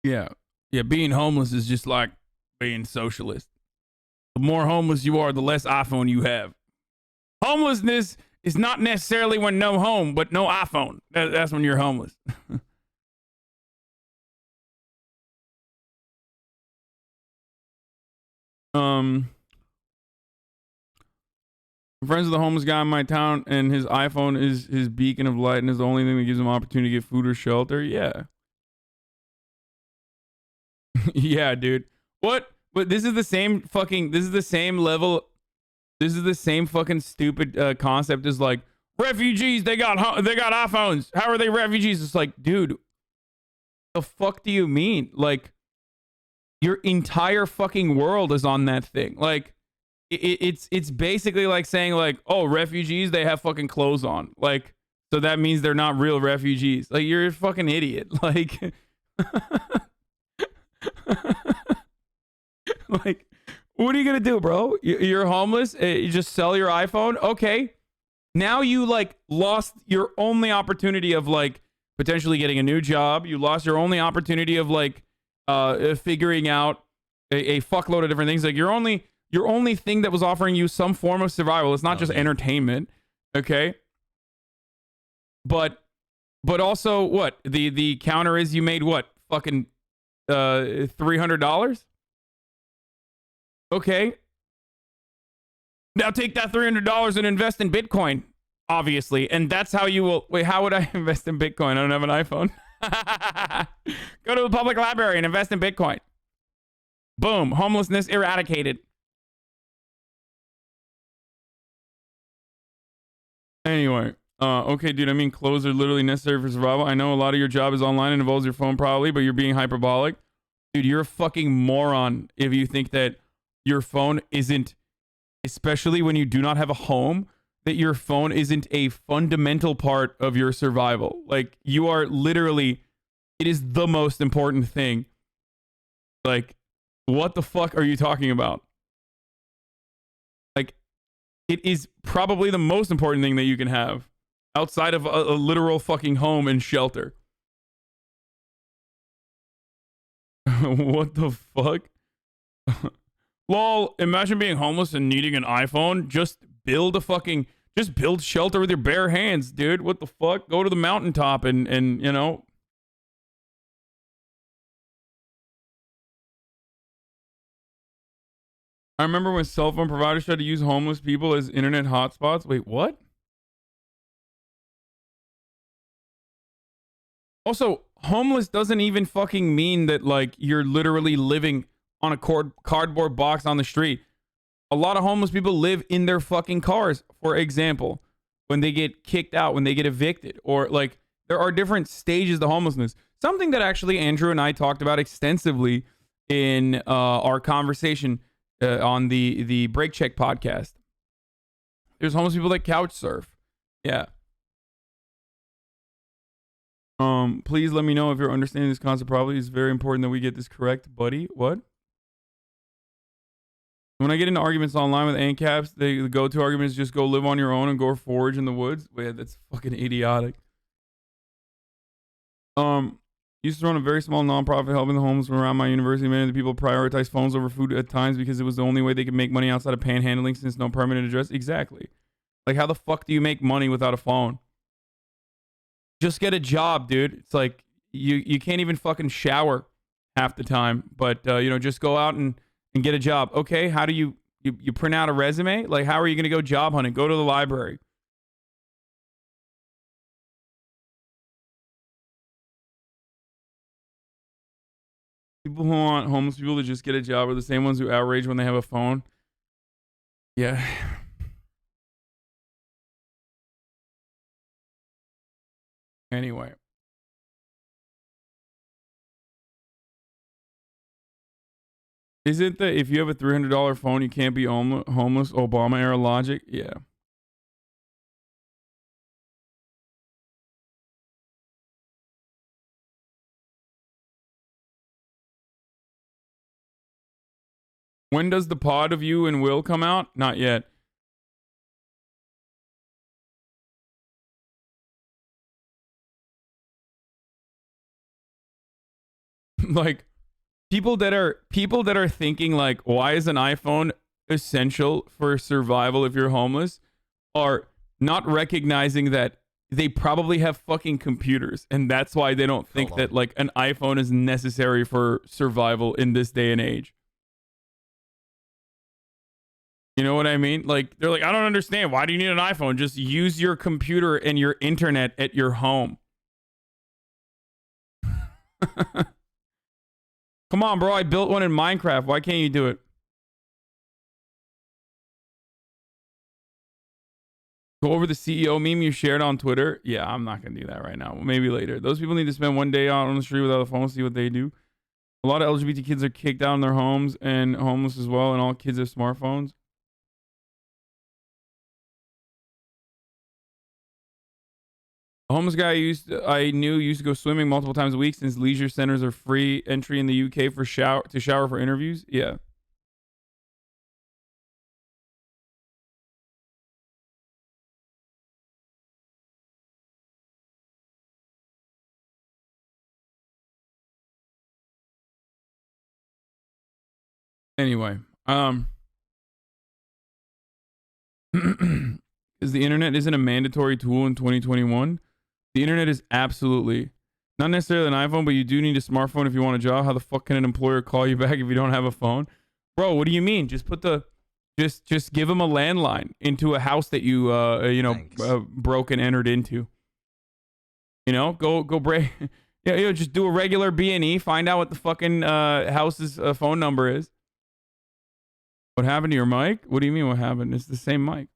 Yeah, being homeless is just like being socialist. The more homeless you are, the less iPhone you have. Homelessness is not necessarily when no home, but no iPhone. That's when you're homeless. Friends with a homeless guy in my town, and his iPhone is his beacon of light and is the only thing that gives him opportunity to get food or shelter. Yeah. Yeah, dude. What? But this is the same fucking, this is the same level. This is the same fucking stupid concept as like, refugees, they got iPhones. How are they refugees? It's like, dude, the fuck do you mean? Like, your entire fucking world is on that thing. Like, it's basically like saying like, oh, refugees, they have fucking clothes on. Like, so that means they're not real refugees. Like, you're a fucking idiot. Like, like, what are you gonna do, bro? You're homeless. You just sell your iPhone. Okay. Now you like lost your only opportunity of like potentially getting a new job. You lost your only opportunity of like figuring out a fuckload of different things. Like your only thing that was offering you some form of survival. It's not just entertainment. Okay. But also what? The counter is you made what? Fucking $300? Okay. Now take that $300 and invest in Bitcoin, obviously. And that's how you will... Wait, how would I invest in Bitcoin? I don't have an iPhone. Go to a public library and invest in Bitcoin. Boom. Homelessness eradicated. Anyway. Okay, dude, I mean, clothes are literally necessary for survival. I know a lot of your job is online and involves your phone probably, but you're being hyperbolic. Dude, you're a fucking moron if you think that your phone isn't, especially when you do not have a home, that your phone isn't a fundamental part of your survival. Like, you are literally, it is the most important thing. Like, What the fuck are you talking about? Like, it is probably the most important thing that you can have outside of a literal fucking home and shelter. What the fuck? Lol, imagine being homeless and needing an iPhone. Just build shelter with your bare hands, dude. What the fuck? Go to the mountaintop and you know. I remember when cell phone providers tried to use homeless people as internet hotspots. Wait, what? Also, homeless doesn't even fucking mean that, like, you're literally living on a cardboard box on the street. A lot of homeless people live in their fucking cars, for example, when they get kicked out, when they get evicted, or, like, there are different stages of homelessness. Something that actually Andrew and I talked about extensively in our conversation on the Break Check podcast. There's homeless people that couch surf. Yeah. Please let me know if you're understanding this concept properly. It's very important that we get this correct, buddy. What? When I get into arguments online with ANCAPs, the go-to argument is just go live on your own and go forage in the woods. Wait, that's fucking idiotic. Used to run a very small nonprofit helping the homeless from around my university. Many of the people prioritize phones over food at times because it was the only way they could make money outside of panhandling since no permanent address. Exactly. Like, how the fuck do you make money without a phone? Just get a job, dude. It's like you can't even fucking shower half the time, but you know, just go out and get a job. Okay, how do you print out a resume? Like, how are you going to go job hunting? Go to the library. People who want homeless people to just get a job are the same ones who outrage when they have a phone. Yeah. Anyway. Isn't that if you have a $300 phone, you can't be homeless? Obama era logic? Yeah. When does the pod of you and Will come out? Not yet. Like, people that are thinking like, why is an iPhone essential for survival if you're homeless, are not recognizing that they probably have fucking computers, and that's why they don't think that like an iPhone is necessary for survival in this day and age. You know what I mean? Like, they're like, I don't understand. Why do you need an iPhone? Just use your computer and your internet at your home. Come on, bro. I built one in Minecraft. Why can't you do it? Go over the CEO meme you shared on Twitter. Yeah, I'm not going to do that right now. Maybe later. Those people need to spend one day out on the street without a phone, see what they do. A lot of LGBT kids are kicked out in their homes and homeless as well, and all kids have smartphones. A homeless guy I knew used to go swimming multiple times a week since leisure centers are free entry in the UK for to shower for interviews. Yeah. Anyway, is the internet isn't a mandatory tool in 2021? The internet is absolutely not necessarily an iPhone, but you do need a smartphone if you want a job. How the fuck can an employer call you back if you don't have a phone? Bro, what do you mean? Just put the just give them a landline into a house that you broke and entered into. You know, go break. Yeah, just do a regular B&E. Find out what the fucking house's phone number is. What happened to your mic? What do you mean what happened? It's the same mic.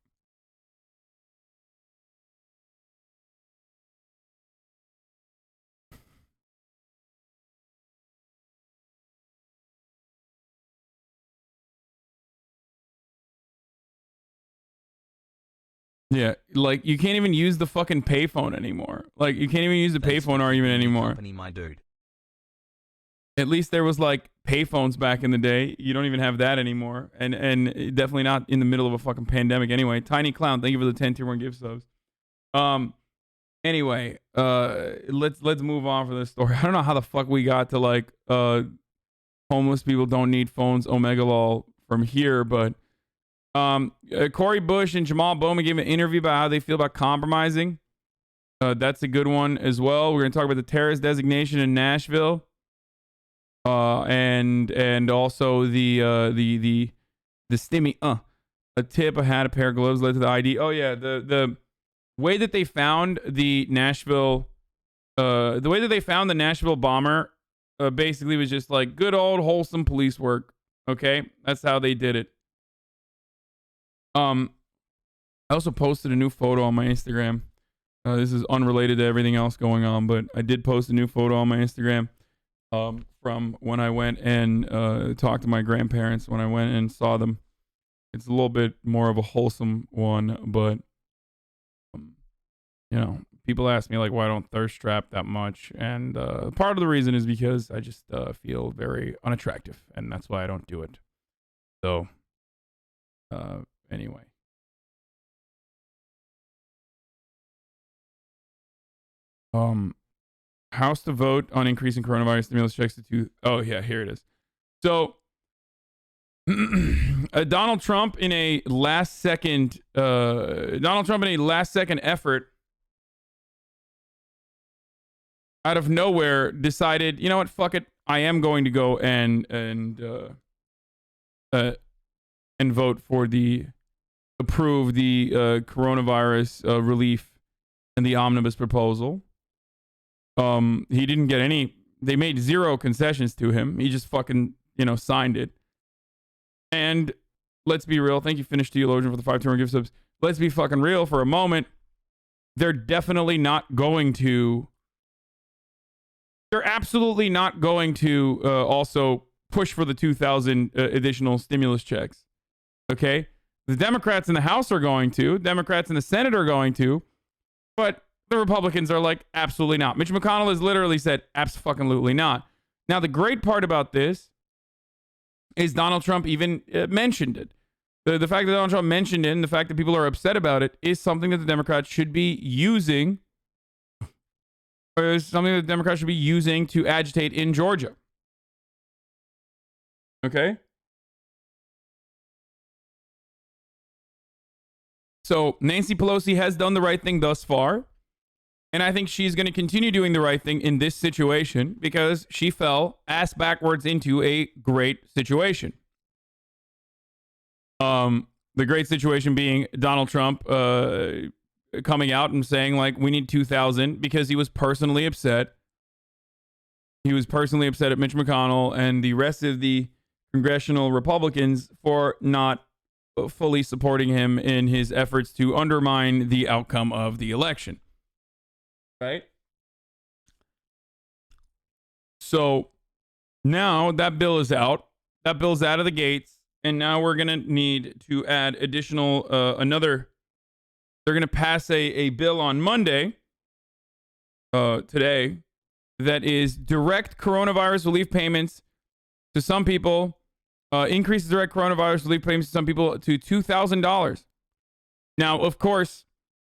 Yeah, like you can't even use the fucking payphone anymore. Like you can't even use the payphone argument anymore. Company, my dude. At least there was like payphones back in the day. You don't even have that anymore, and definitely not in the middle of a fucking pandemic. Anyway, Tiny Clown, thank you for the 10 tier 1 gift subs. Anyway, let's move on for this story. I don't know how the fuck we got to like homeless people don't need phones Omega lol from here, but Corey Bush and Jamal Bowman gave an interview about how they feel about compromising. That's a good one as well. We're gonna talk about the terrorist designation in Nashville. And also the STIMMY a tip I had a pair of gloves led to the ID. Oh yeah, the way that they found the Nashville bomber basically was just like good old wholesome police work. Okay, that's how they did it. I also posted a new photo on my Instagram. This is unrelated to everything else going on, but I did post a new photo on my Instagram. From when I went and talked to my grandparents when I went and saw them. It's a little bit more of a wholesome one, but you know, people ask me like why I don't thirst trap that much, and part of the reason is because I just feel very unattractive, and that's why I don't do it. So anyway. House to vote on increasing coronavirus stimulus checks to 2. Oh yeah, here it is. So Donald Trump in a last second effort out of nowhere decided, you know what, fuck it, I am going to go and vote for approve the coronavirus relief and the omnibus proposal. He didn't get any, they made 0 concessions to him. He just fucking, signed it. And let's be real. Thank you, Finish Theologian, for the 5 gift subs. Let's be fucking real for a moment. They're absolutely not going to also push for the 2,000 additional stimulus checks. Okay? The Democrats in the House are going to. Democrats in the Senate are going to. But the Republicans are like, absolutely not. Mitch McConnell has literally said, abso-fucking-lutely not. Now, the great part about this is Donald Trump even mentioned it. The fact that Donald Trump mentioned it and the fact that people are upset about it is something that the Democrats should be using, or is something that the Democrats should be using to agitate in Georgia. Okay? So Nancy Pelosi has done the right thing thus far. And I think she's going to continue doing the right thing in this situation because she fell ass backwards into a great situation. The great situation being Donald Trump coming out and saying, like, we need 2,000 because he was personally upset. He was personally upset at Mitch McConnell and the rest of the congressional Republicans for not fully supporting him in his efforts to undermine the outcome of the election. Right? So now that bill is out. That bill's out of the gates. And now we're going to need to add additional, they're going to pass a bill on Monday, today, that is direct coronavirus relief payments to some people, increases direct coronavirus relief payments to some people to $2,000. Now, of course,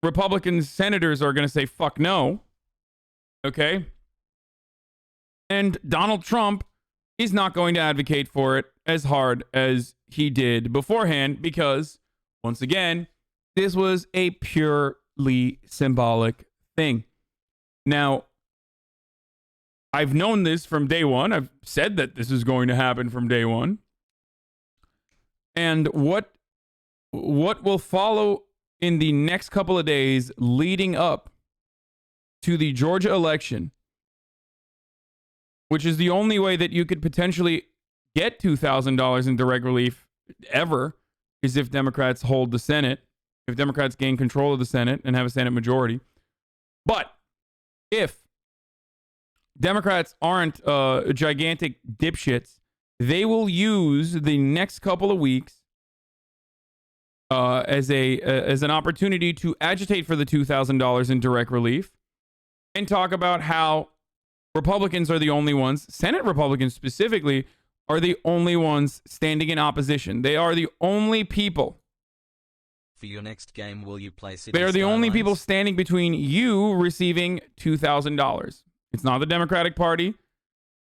Republican senators are going to say, fuck no. Okay? And Donald Trump is not going to advocate for it as hard as he did beforehand because, once again, this was a purely symbolic thing. Now, I've known this from day one. I've said that this is going to happen from day one. And what will follow in the next couple of days leading up to the Georgia election, which is the only way that you could potentially get $2,000 in direct relief ever, is if Democrats hold the Senate, if Democrats gain control of the Senate and have a Senate majority. But if Democrats aren't gigantic dipshits, they will use the next couple of weeks as an opportunity to agitate for the $2,000 in direct relief and talk about how Republicans are the only ones, Senate Republicans specifically, are the only ones standing in opposition. They are the only people. For your next game, will you play City They are the only Skylines? people standing between you receiving $2,000. It's not the Democratic Party.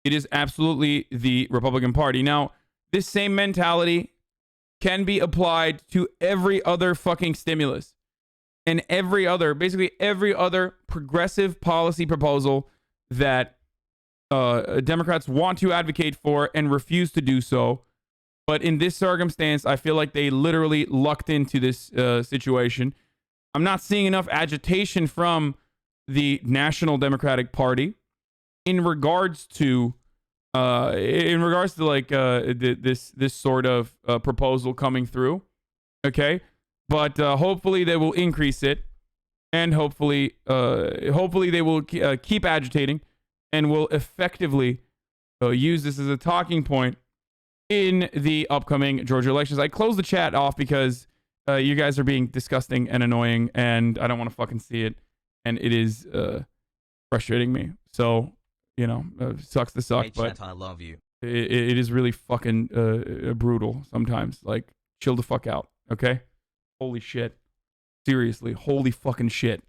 It is absolutely the Republican Party. Now, this same mentality can be applied to every other fucking stimulus and basically every other progressive policy proposal that Democrats want to advocate for and refuse to do so. But in this circumstance, I feel like they literally lucked into this situation. I'm not seeing enough agitation from the National Democratic Party in regards to like this sort of proposal coming through. Okay, but hopefully they will increase it, and hopefully they will keep agitating and will effectively use this as a talking point in the upcoming Georgia elections. I closed the chat off because you guys are being disgusting and annoying, and I don't want to fucking see it, and it is frustrating me. So, you know, sucks to suck, hey, but chat, I love you. It is really fucking brutal sometimes. Like, chill the fuck out, okay? Holy shit. Seriously, holy fucking shit.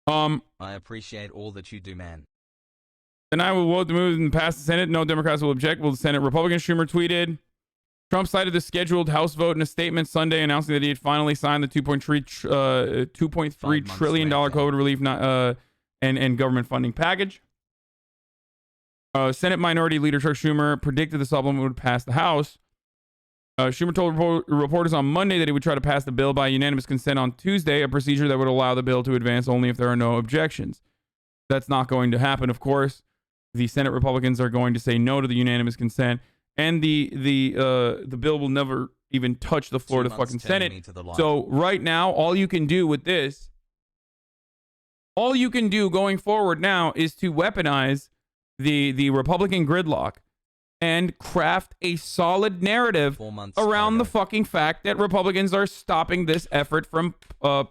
I appreciate all that you do, man. Tonight we'll vote to move and pass the Senate. No Democrats will object. Will the Senate? Republican Schumer tweeted. Trump cited the scheduled House vote in a statement Sunday announcing that he had finally signed the $2.3 trillion COVID relief and government funding package. Senate Minority Leader Chuck Schumer predicted the supplement would pass the House. Schumer told reporters on Monday that he would try to pass the bill by unanimous consent on Tuesday, a procedure that would allow the bill to advance only if there are no objections. That's not going to happen, of course. The Senate Republicans are going to say no to the unanimous consent, and the bill will never even touch the floor of the fucking Senate. So right now, all you can do with this, all you can do going forward now is to weaponize the Republican gridlock and craft a solid narrative around the fucking fact that Republicans are stopping this effort from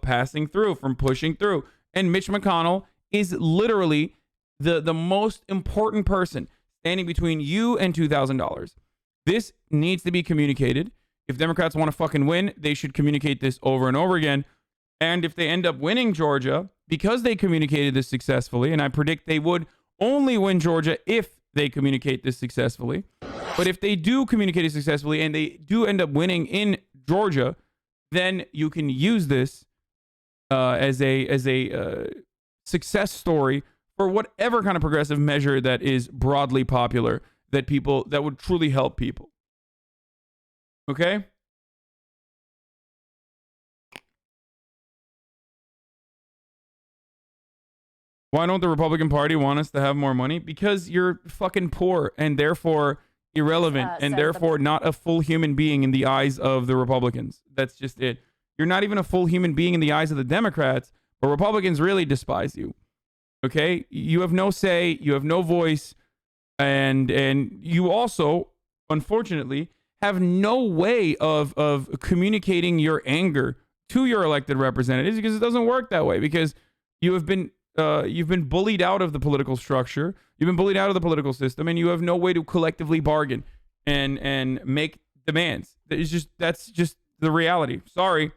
passing through, from pushing through. And Mitch McConnell is literally the most important person standing between you and $2,000. This needs to be communicated. If Democrats want to fucking win, they should communicate this over and over again. And if they end up winning Georgia, because they communicated this successfully, and I predict they would only win Georgia if they communicate this successfully. But if they do communicate it successfully and they do end up winning in Georgia, then you can use this as a success story for whatever kind of progressive measure that is broadly popular, that would truly help people. Okay? Why don't the Republican Party want us to have more money? Because you're fucking poor and therefore irrelevant and therefore not a full human being in the eyes of the Republicans. That's just it. You're not even a full human being in the eyes of the Democrats, but Republicans really despise you. Okay? You have no say, you have no voice, and you also, unfortunately, have no way of communicating your anger to your elected representatives, because it doesn't work that way, because you've been bullied out of the political structure. You've been bullied out of the political system, and you have no way to collectively bargain and make demands. That's just the reality. Sorry.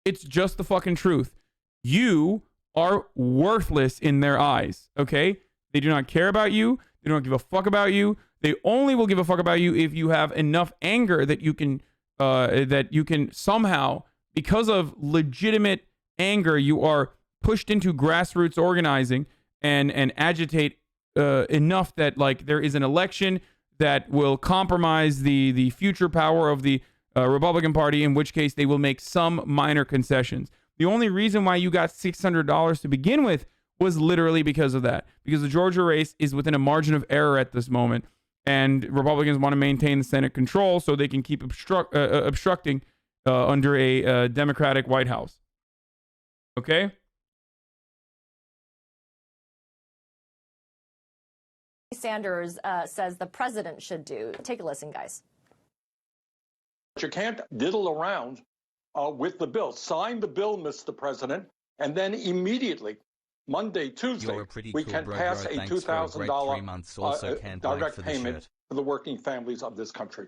It's just the fucking truth. You are worthless in their eyes, okay? They do not care about you. They don't give a fuck about you. They only will give a fuck about you if you have enough anger that you can somehow, because of legitimate anger, you are pushed into grassroots organizing and agitate enough that, like, there is an election that will compromise the future power of the Republican Party, in which case they will make some minor concessions. The only reason why you got $600 to begin with was literally because of that, because the Georgia race is within a margin of error at this moment, and Republicans want to maintain the Senate control so they can keep obstructing under a Democratic White House. Okay? Sanders says the president should do. Take a listen, guys. You can't diddle around with the bill. Sign the bill, Mr. President, and then immediately Monday, Tuesday, we can pass a $2,000 direct payment for the working families of this country.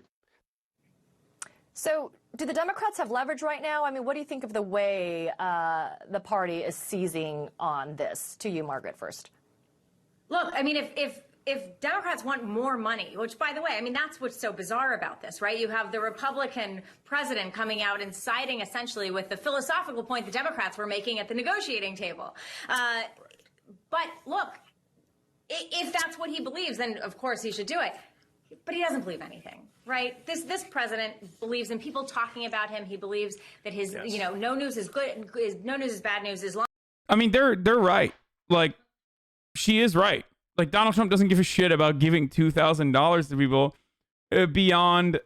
So do the Democrats have leverage right now? I mean, what do you think of the way the party is seizing on this? To you, Margaret, first. Look, I mean, if Democrats want more money, which, by the way, I mean, that's what's so bizarre about this, right? You have the Republican president coming out and siding essentially with the philosophical point the Democrats were making at the negotiating table. But look, if that's what he believes, then of course he should do it. But he doesn't believe anything, right? This president believes in people talking about him. He believes that his, you know, no news is good, no news is bad news. As long. I mean, they're right. Like, she is right. Like, Donald Trump doesn't give a shit about giving $2,000 to people beyond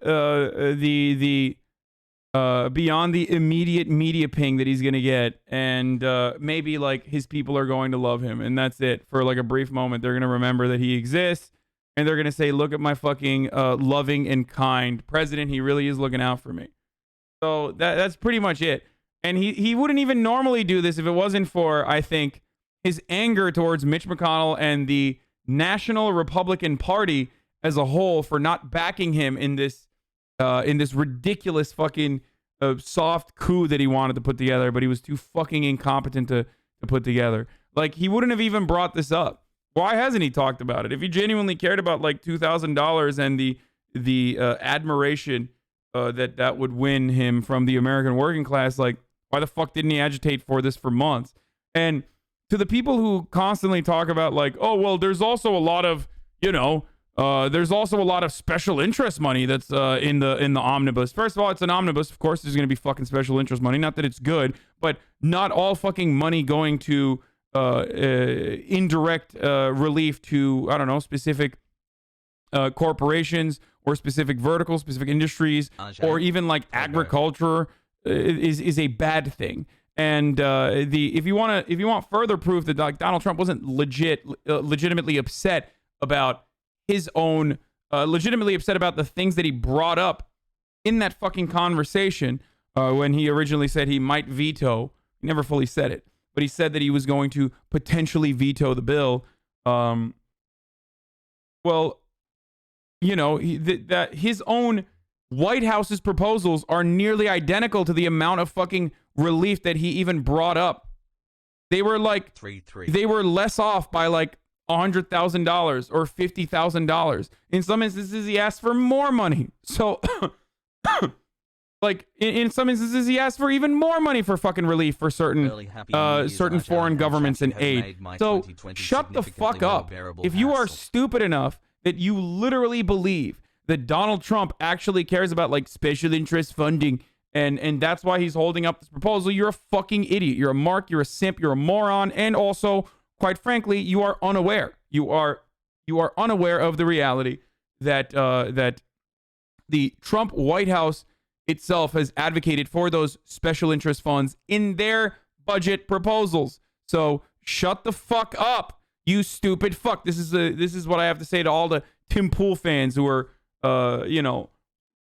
beyond the immediate media ping that he's gonna get, and maybe like his people are going to love him, and that's it. For like a brief moment, they're gonna remember that he exists, and they're gonna say, "Look at my fucking loving and kind president. He really is looking out for me." So that's pretty much it. And he wouldn't even normally do this if it wasn't for, I think, his anger towards Mitch McConnell and the National Republican Party as a whole for not backing him in this ridiculous fucking soft coup that he wanted to put together, but he was too fucking incompetent to put together. Like, he wouldn't have even brought this up. Why hasn't he talked about it? If he genuinely cared about like $2,000 and the admiration that would win him from the American working class, like, why the fuck didn't he agitate for this for months? And to the people who constantly talk about like, oh, well, there's also a lot of, you know, there's also a lot of special interest money that's in the omnibus. First of all, it's an omnibus. Of course, there's going to be fucking special interest money. Not that it's good, but not all fucking money going to indirect relief to, I don't know, specific corporations or specific verticals, specific industries, or even like agriculture is a bad thing. And if you want further proof that like Donald Trump wasn't legitimately upset about his own, legitimately upset about the things that he brought up in that fucking conversation when he originally said he might veto. He never fully said it, but he said that he was going to potentially veto the bill. Well, you know, that his own White House's proposals are nearly identical to the amount of fucking relief that he even brought up. They were like 3-3. They were less off by like $100,000 or $50,000. In some instances, he asked for more money. So, like in some instances, he asked for even more money for fucking relief for certain foreign governments and aid. So shut the fuck up. If you are stupid enough that you literally believe that Donald Trump actually cares about like special interest funding, and that's why he's holding up this proposal, you're a fucking idiot. You're a mark, you're a simp, you're a moron, and also, quite frankly, you are unaware. You are unaware of the reality that that the Trump White House itself has advocated for those special interest funds in their budget proposals. So shut the fuck up, you stupid fuck. This is what I have to say to all the Tim Pool fans who are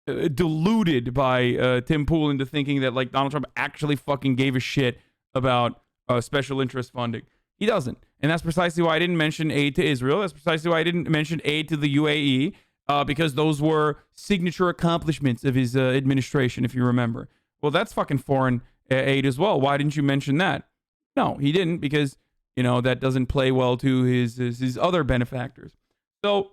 deluded by Tim Pool into thinking that like Donald Trump actually fucking gave a shit about special interest funding. He doesn't. And that's precisely why I didn't mention aid to Israel. That's precisely why I didn't mention aid to the UAE, because those were signature accomplishments of his administration, if you remember. Well, that's fucking foreign aid as well. Why didn't you mention that? No, he didn't, because, you know, that doesn't play well to his other benefactors. So,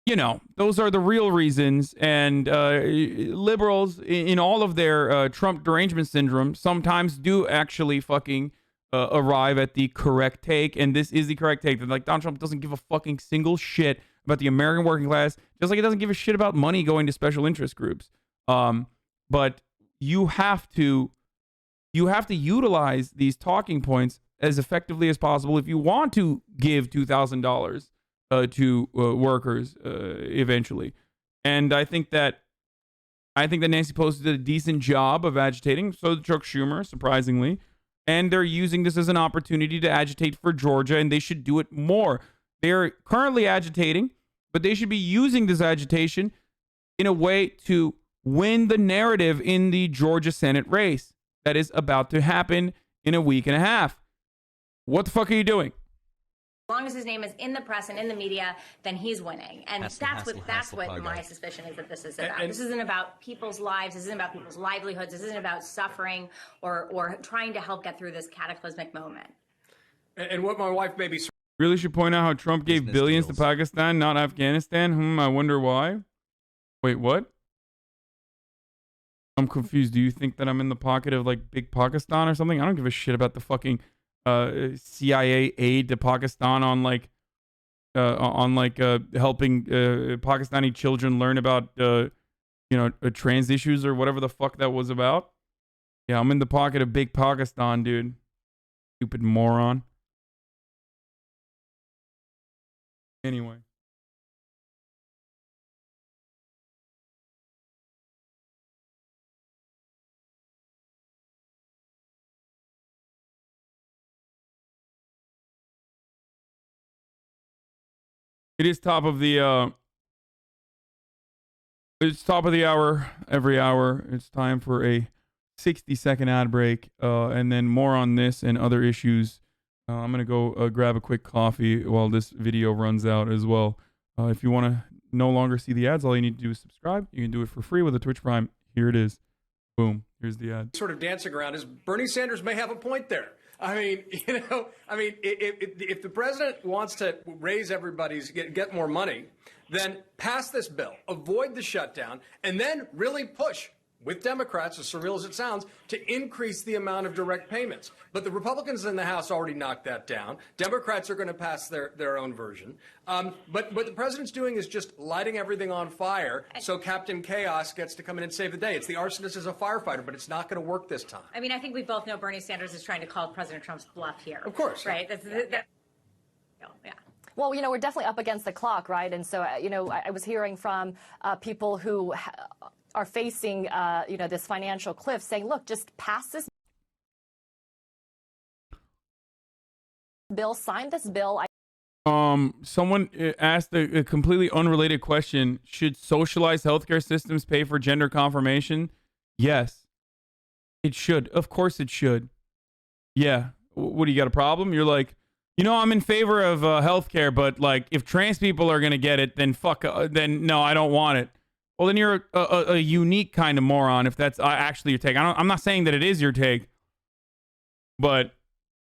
you know, those are the real reasons. And liberals, in all of their Trump derangement syndrome, sometimes do actually fucking arrive at the correct take. And this is the correct take. That like Donald Trump doesn't give a fucking single shit about the American working class, just like he doesn't give a shit about money going to special interest groups. But you have to utilize these talking points as effectively as possible if you want to give $2,000 to workers eventually. And I think that Nancy Pelosi did a decent job of agitating. So did Chuck Schumer, surprisingly. And they're using this as an opportunity to agitate for Georgia, and they should do it more. They're currently agitating, but they should be using this agitation in a way to win the narrative in the Georgia Senate race that is about to happen in a week and a half. What the fuck are you doing? As long as his name is in the press and in the media, then he's winning. And that's what my suspicion is that this is about. This isn't about people's lives. This isn't about people's livelihoods. This isn't about suffering or trying to help get through this cataclysmic moment. And what my wife may be... Really should point out how Trump gave billions to Pakistan, not Afghanistan. I wonder why. Wait, what? I'm confused. Do you think that I'm in the pocket of like big Pakistan or something? I don't give a shit about the fucking CIA aid to Pakistan on helping Pakistani children learn about trans issues or whatever the fuck that was about. Yeah, I'm in the pocket of big Pakistan, dude. Stupid moron. Anyway. It is top of the hour every hour. It's time for a 60-second ad break, and then more on this and other issues. I'm gonna go grab a quick coffee while this video runs out as well. If you want to no longer see the ads, all you need to do is subscribe. You can do it for free with a Twitch Prime. Here it is. Boom. Here's the ad. Sort of dancing around is Bernie Sanders may have a point there. I mean, if the president wants to raise everybody's, get more money, then pass this bill, avoid the shutdown, and then really push with Democrats, as surreal as it sounds, to increase the amount of direct payments. But the Republicans in the House already knocked that down. Democrats are going to pass their own version. But what the president's doing is just lighting everything on fire so Captain Chaos gets to come in and save the day. It's the arsonist as a firefighter, but it's not going to work this time. I mean, I think we both know Bernie Sanders is trying to call President Trump's bluff here. Of course. Right? Yeah. Well, we're definitely up against the clock, right? And so, I was hearing from people who are facing, this financial cliff saying, look, just pass this bill, sign this bill. Someone asked a completely unrelated question. Should socialized healthcare systems pay for gender confirmation? Yes, it should. Of course it should. Yeah. What, do you got a problem? You're like, I'm in favor of healthcare, but like if trans people are going to get it, then then no, I don't want it. Well, then you're a unique kind of moron if that's actually your take. I'm not saying that it is your take, but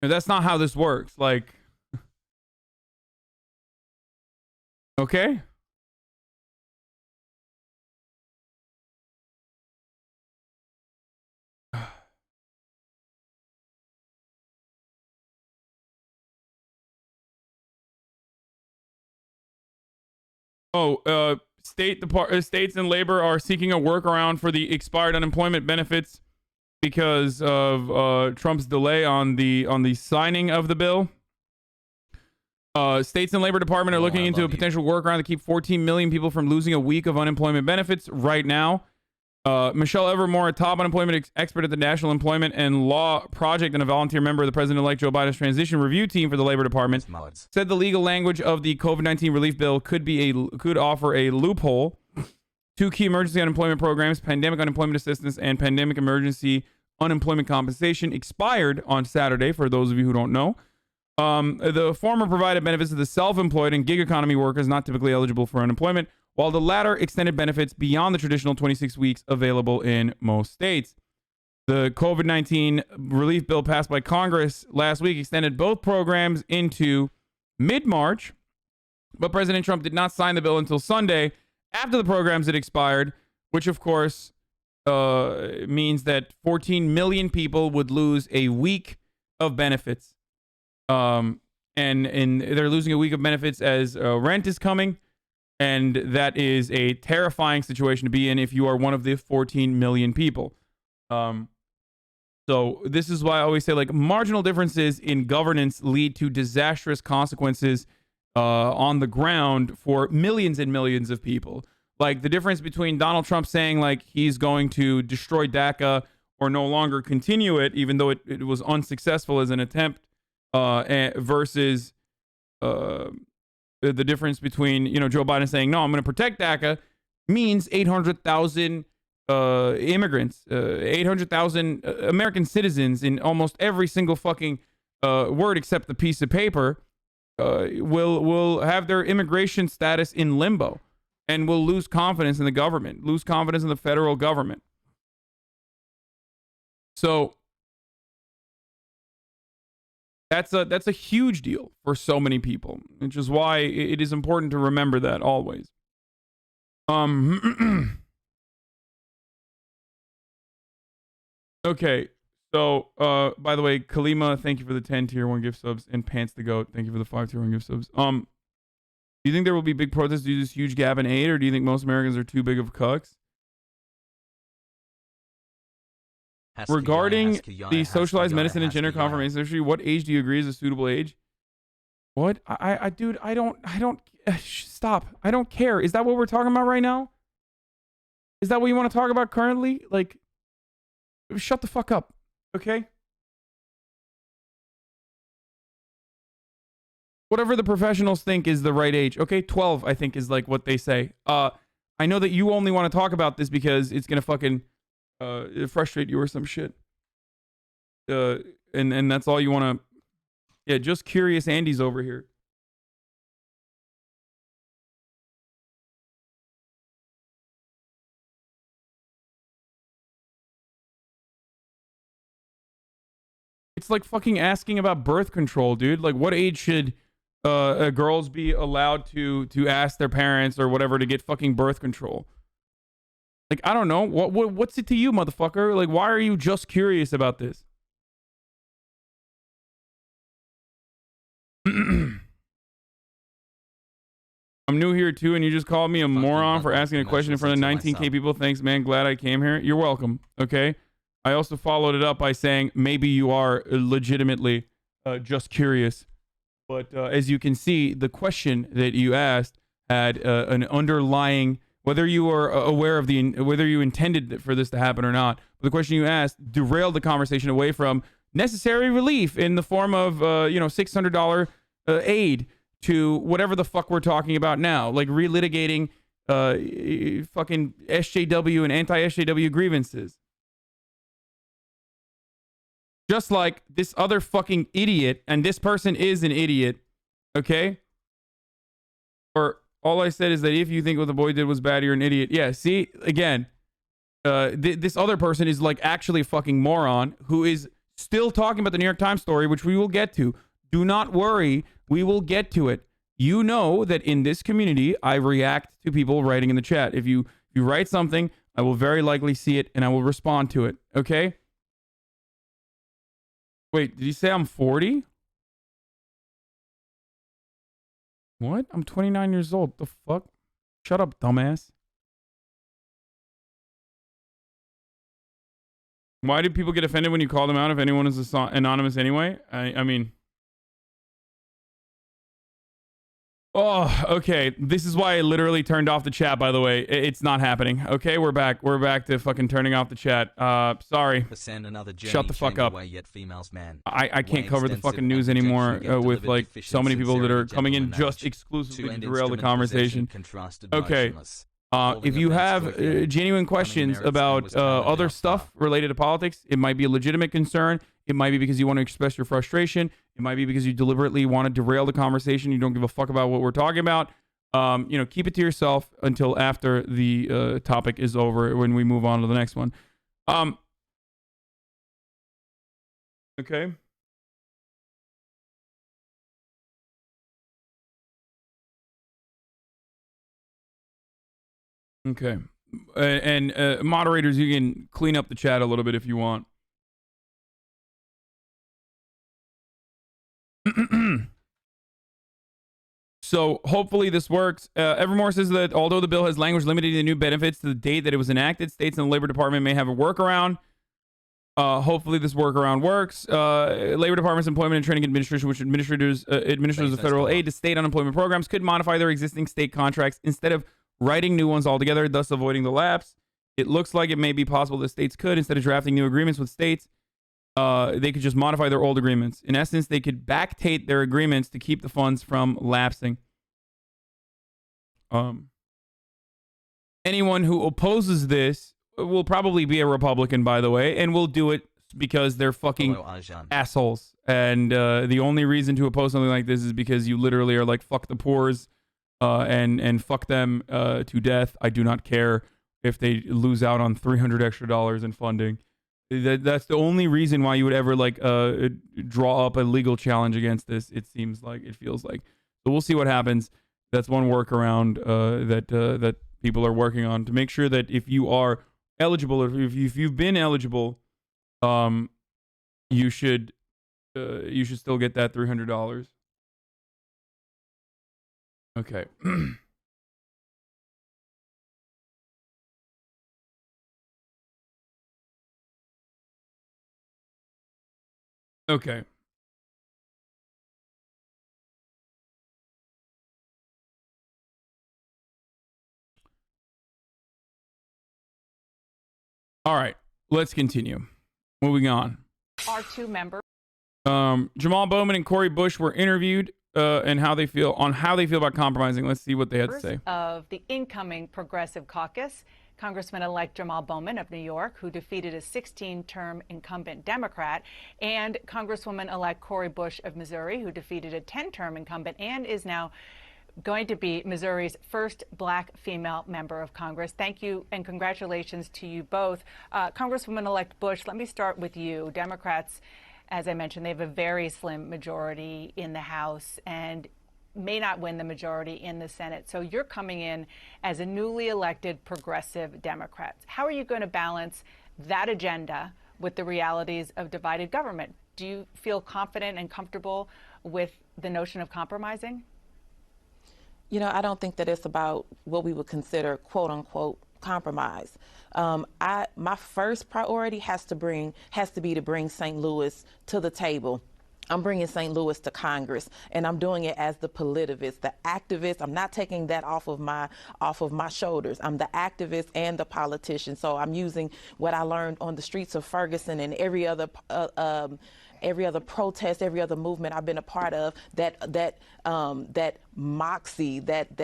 that's not how this works. Like, okay? States and labor are seeking a workaround for the expired unemployment benefits because of Trump's delay on the signing of the bill. States and labor department are looking into a potential workaround to keep 14 million people from losing a week of unemployment benefits right now. Michelle Evermore, a top unemployment expert at the National Employment and Law Project and a volunteer member of the President-elect Joe Biden's transition review team for the Labor Department, said the legal language of the COVID-19 relief bill could offer a loophole. Two key emergency unemployment programs, pandemic unemployment assistance and pandemic emergency unemployment compensation, expired on Saturday, for those of you who don't know. The former provided benefits to the self-employed and gig economy workers not typically eligible for unemployment, while the latter extended benefits beyond the traditional 26 weeks available in most states. The COVID-19 relief bill passed by Congress last week extended both programs into mid-March, but President Trump did not sign the bill until Sunday after the programs had expired, which of course means that 14 million people would lose a week of benefits. And they're losing a week of benefits as rent is coming. And that is a terrifying situation to be in if you are one of the 14 million people. So this is why I always say, like, marginal differences in governance lead to disastrous consequences on the ground for millions and millions of people. Like the difference between Donald Trump saying like he's going to destroy DACA or no longer continue it, even though it was unsuccessful as an attempt, versus the difference between, Joe Biden saying, no, I'm going to protect DACA, means 800,000 immigrants, 800,000 American citizens in almost every single fucking word except the piece of paper will have their immigration status in limbo and will lose confidence in the government, lose confidence in the federal government. So that's a huge deal for so many people, which is why it is important to remember that always. Okay, so by the way, Kalima, thank you for the 10 tier 1 gift subs, and Pants the Goat, thank you for the 5 tier 1 gift subs. Do you think there will be big protests due to this huge gap in aid, or do you think most Americans are too big of cucks? Regarding the socialized medicine and gender confirmation surgery, what age do you agree is a suitable age? What? Dude, I don't, stop. I don't care. Is that what we're talking about right now? Is that what you want to talk about currently? Like, shut the fuck up, okay? Whatever the professionals think is the right age. Okay, 12, I think, is like what they say. I know that you only want to talk about this because it's gonna fucking frustrate you or some shit. And that's all you want to... Yeah, just curious Andy's over here. It's like fucking asking about birth control, dude. Like, what age should girls be allowed to ask their parents or whatever to get fucking birth control? Like, I don't know. What's it to you, motherfucker? Like, why are you just curious about this? I'm new here too, and you just called me a moron for asking a question in front of 19K people. Thanks, man. Glad I came here. You're welcome. Okay. I also followed it up by saying maybe you are legitimately just curious. But as you can see, the question that you asked had an underlying, whether you are aware of whether you intended for this to happen or not, but the question you asked derailed the conversation away from necessary relief in the form of, $600 aid to whatever the fuck we're talking about now, like relitigating fucking SJW and anti-SJW grievances. Just like this other fucking idiot, and this person is an idiot, okay? Or all I said is that if you think what the boy did was bad, you're an idiot. Yeah, see, again, this other person is like actually a fucking moron who is still talking about the New York Times story, which we will get to. Do not worry, we will get to it. You know that in this community, I react to people writing in the chat. If you write something, I will very likely see it and I will respond to it, okay? Wait, did you say I'm 40? What? I'm 29 years old. The fuck? Shut up, dumbass. Why do people get offended when you call them out if anyone is anonymous anyway? I mean... Oh, okay. This is why I literally turned off the chat, by the way. It's not happening. Okay, we're back. We're back to fucking turning off the chat. Sorry. Shut the fuck up. I can't cover the fucking news anymore with like so many people that are coming in just exclusively to derail the conversation. Okay. If you have genuine questions about other stuff related to politics, it might be a legitimate concern. It might be because you want to express your frustration. It might be because you deliberately want to derail the conversation. You don't give a fuck about what we're talking about. Keep it to yourself until after the topic is over when we move on to the next one. Okay. Okay. And moderators, you can clean up the chat a little bit if you want. So hopefully this works. Evermore says that although the bill has language limiting the new benefits to the date that it was enacted, states and the Labor Department may have a workaround. Hopefully this workaround works. Labor Department's Employment and Training Administration, which administers the federal aid to state unemployment programs, could modify their existing state contracts instead of writing new ones altogether, thus avoiding the lapse. It looks like it may be possible that states could, instead of drafting new agreements with states, they could just modify their old agreements. In essence, they could backdate their agreements to keep the funds from lapsing. Anyone who opposes this will probably be a Republican, by the way, and will do it because they're fucking assholes. And the only reason to oppose something like this is because you literally are like, fuck the poors, and fuck them to death. I do not care if they lose out on $300 extra in funding. That's the only reason why you would ever like draw up a legal challenge against this. It feels like. So we'll see what happens. That's one workaround that people are working on to make sure that if you are eligible, or if you've been eligible, you should still get that $300. Okay. Okay. All right, let's continue. Moving on. Our two members. Jamal Bowman and Cori Bush were interviewed and how they feel about compromising. Let's see what they had to say. Of the incoming Progressive Caucus, Congressman-elect Jamal Bowman of New York, who defeated a 16-term incumbent Democrat, and Congresswoman-elect Cori Bush of Missouri, who defeated a 10-term incumbent and is now going to be Missouri's first black female member of Congress. Thank you and congratulations to you both. Congresswoman-elect Bush, let me start with you. Democrats, as I mentioned, they have a very slim majority in the House and may not win the majority in the Senate. So you're coming in as a newly elected progressive Democrat. How are you going to balance that agenda with the realities of divided government? Do you feel confident and comfortable with the notion of compromising? You know, I don't think that it's about what we would consider quote unquote compromise. My first priority has to be to bring St. Louis to the table. I'm bringing St. Louis to Congress, and I'm doing it as the politivist, the activist. I'm not taking that off of my shoulders. I'm the activist and the politician. So I'm using what I learned on the streets of Ferguson and every other protest, every other movement I've been a part of, that moxie, that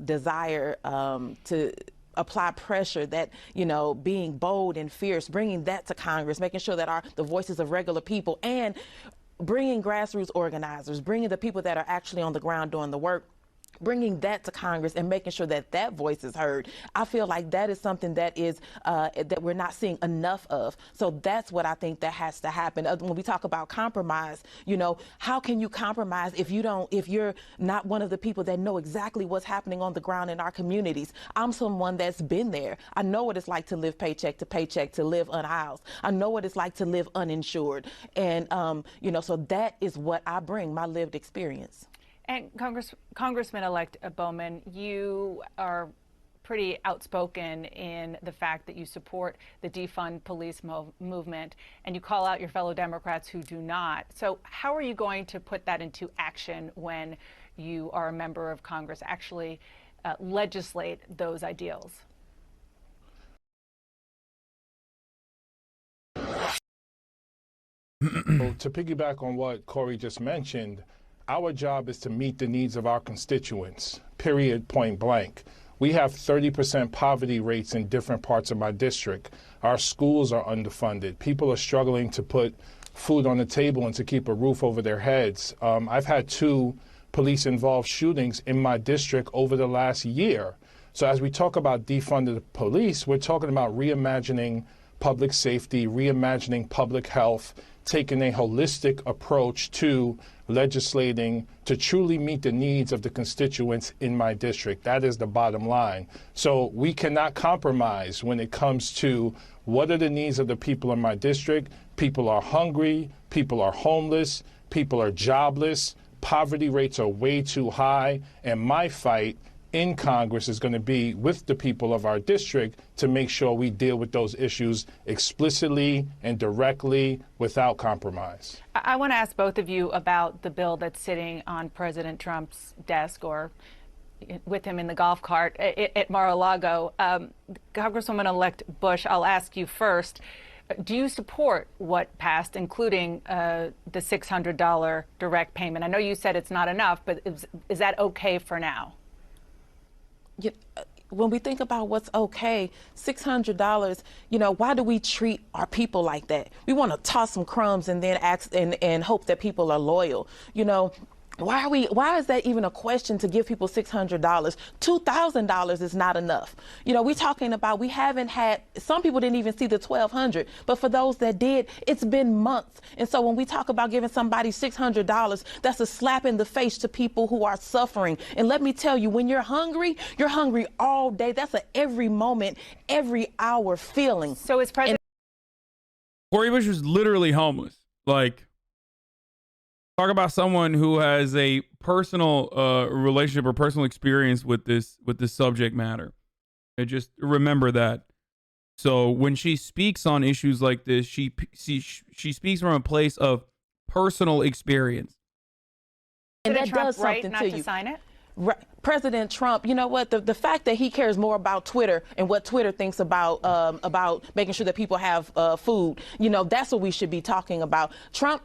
desire to apply pressure, that, you know, being bold and fierce, bringing that to Congress, making sure that the voices of regular people, and bringing grassroots organizers, bringing the people that are actually on the ground doing the work, bringing that to Congress and making sure that that voice is heard. I feel like that is something that is that we're not seeing enough of. So that's what I think that has to happen. When we talk about compromise, you know, how can you compromise if you're not one of the people that know exactly what's happening on the ground in our communities? I'm someone that's been there. I know what it's like to live paycheck to paycheck, to live unhoused. I know what it's like to live uninsured. And, you know, so that is what I bring, my lived experience. And Congressman-elect Bowman, you are pretty outspoken in the fact that you support the defund police movement, and you call out your fellow Democrats who do not. So how are you going to put that into action when you are a member of Congress, actually legislate those ideals? So to piggyback on what Cori just mentioned, our job is to meet the needs of our constituents, period, point blank. We have 30% poverty rates in different parts of my district. Our schools are underfunded. People are struggling to put food on the table and to keep a roof over their heads. I've had 2 police-involved shootings in my district over the last year. So as we talk about defunding the police, we're talking about reimagining public safety, reimagining public health, taking a holistic approach to legislating to truly meet the needs of the constituents in my district. That is the bottom line. So we cannot compromise when it comes to what are the needs of the people in my district. People are hungry, people are homeless, people are jobless, poverty rates are way too high, and my fight in Congress is going to be with the people of our district to make sure we deal with those issues explicitly and directly without compromise. I want to ask both of you about the bill that's sitting on President Trump's desk, or with him in the golf cart at Mar-a-Lago. Congresswoman-elect Bush, I'll ask you first. Do you support what passed, including the $600 direct payment? I know you said it's not enough, but is that okay for now? when we think about what's okay, $600, you know, why do we treat our people like that? We want to toss some crumbs and then ask and hope that people are loyal. You know, why is that even a question to give people $600? $2,000 is not enough. You know, we're talking about, we haven't had, some people didn't even see the $1,200, but for those that did, it's been months. And so when we talk about giving somebody $600, that's a slap in the face to people who are suffering. And let me tell you, when you're hungry all day. That's a every moment, every hour feeling. So it's President Cori Bush was literally homeless. Like, talk about someone who has a personal relationship or personal experience with this subject matter. And just remember that. So when she speaks on issues like this, she speaks from a place of personal experience. And that Trump does something not to to you. sign it? President Trump, you know what? The fact that he cares more about Twitter and what Twitter thinks about making sure that people have food, you know, that's what we should be talking about. Trump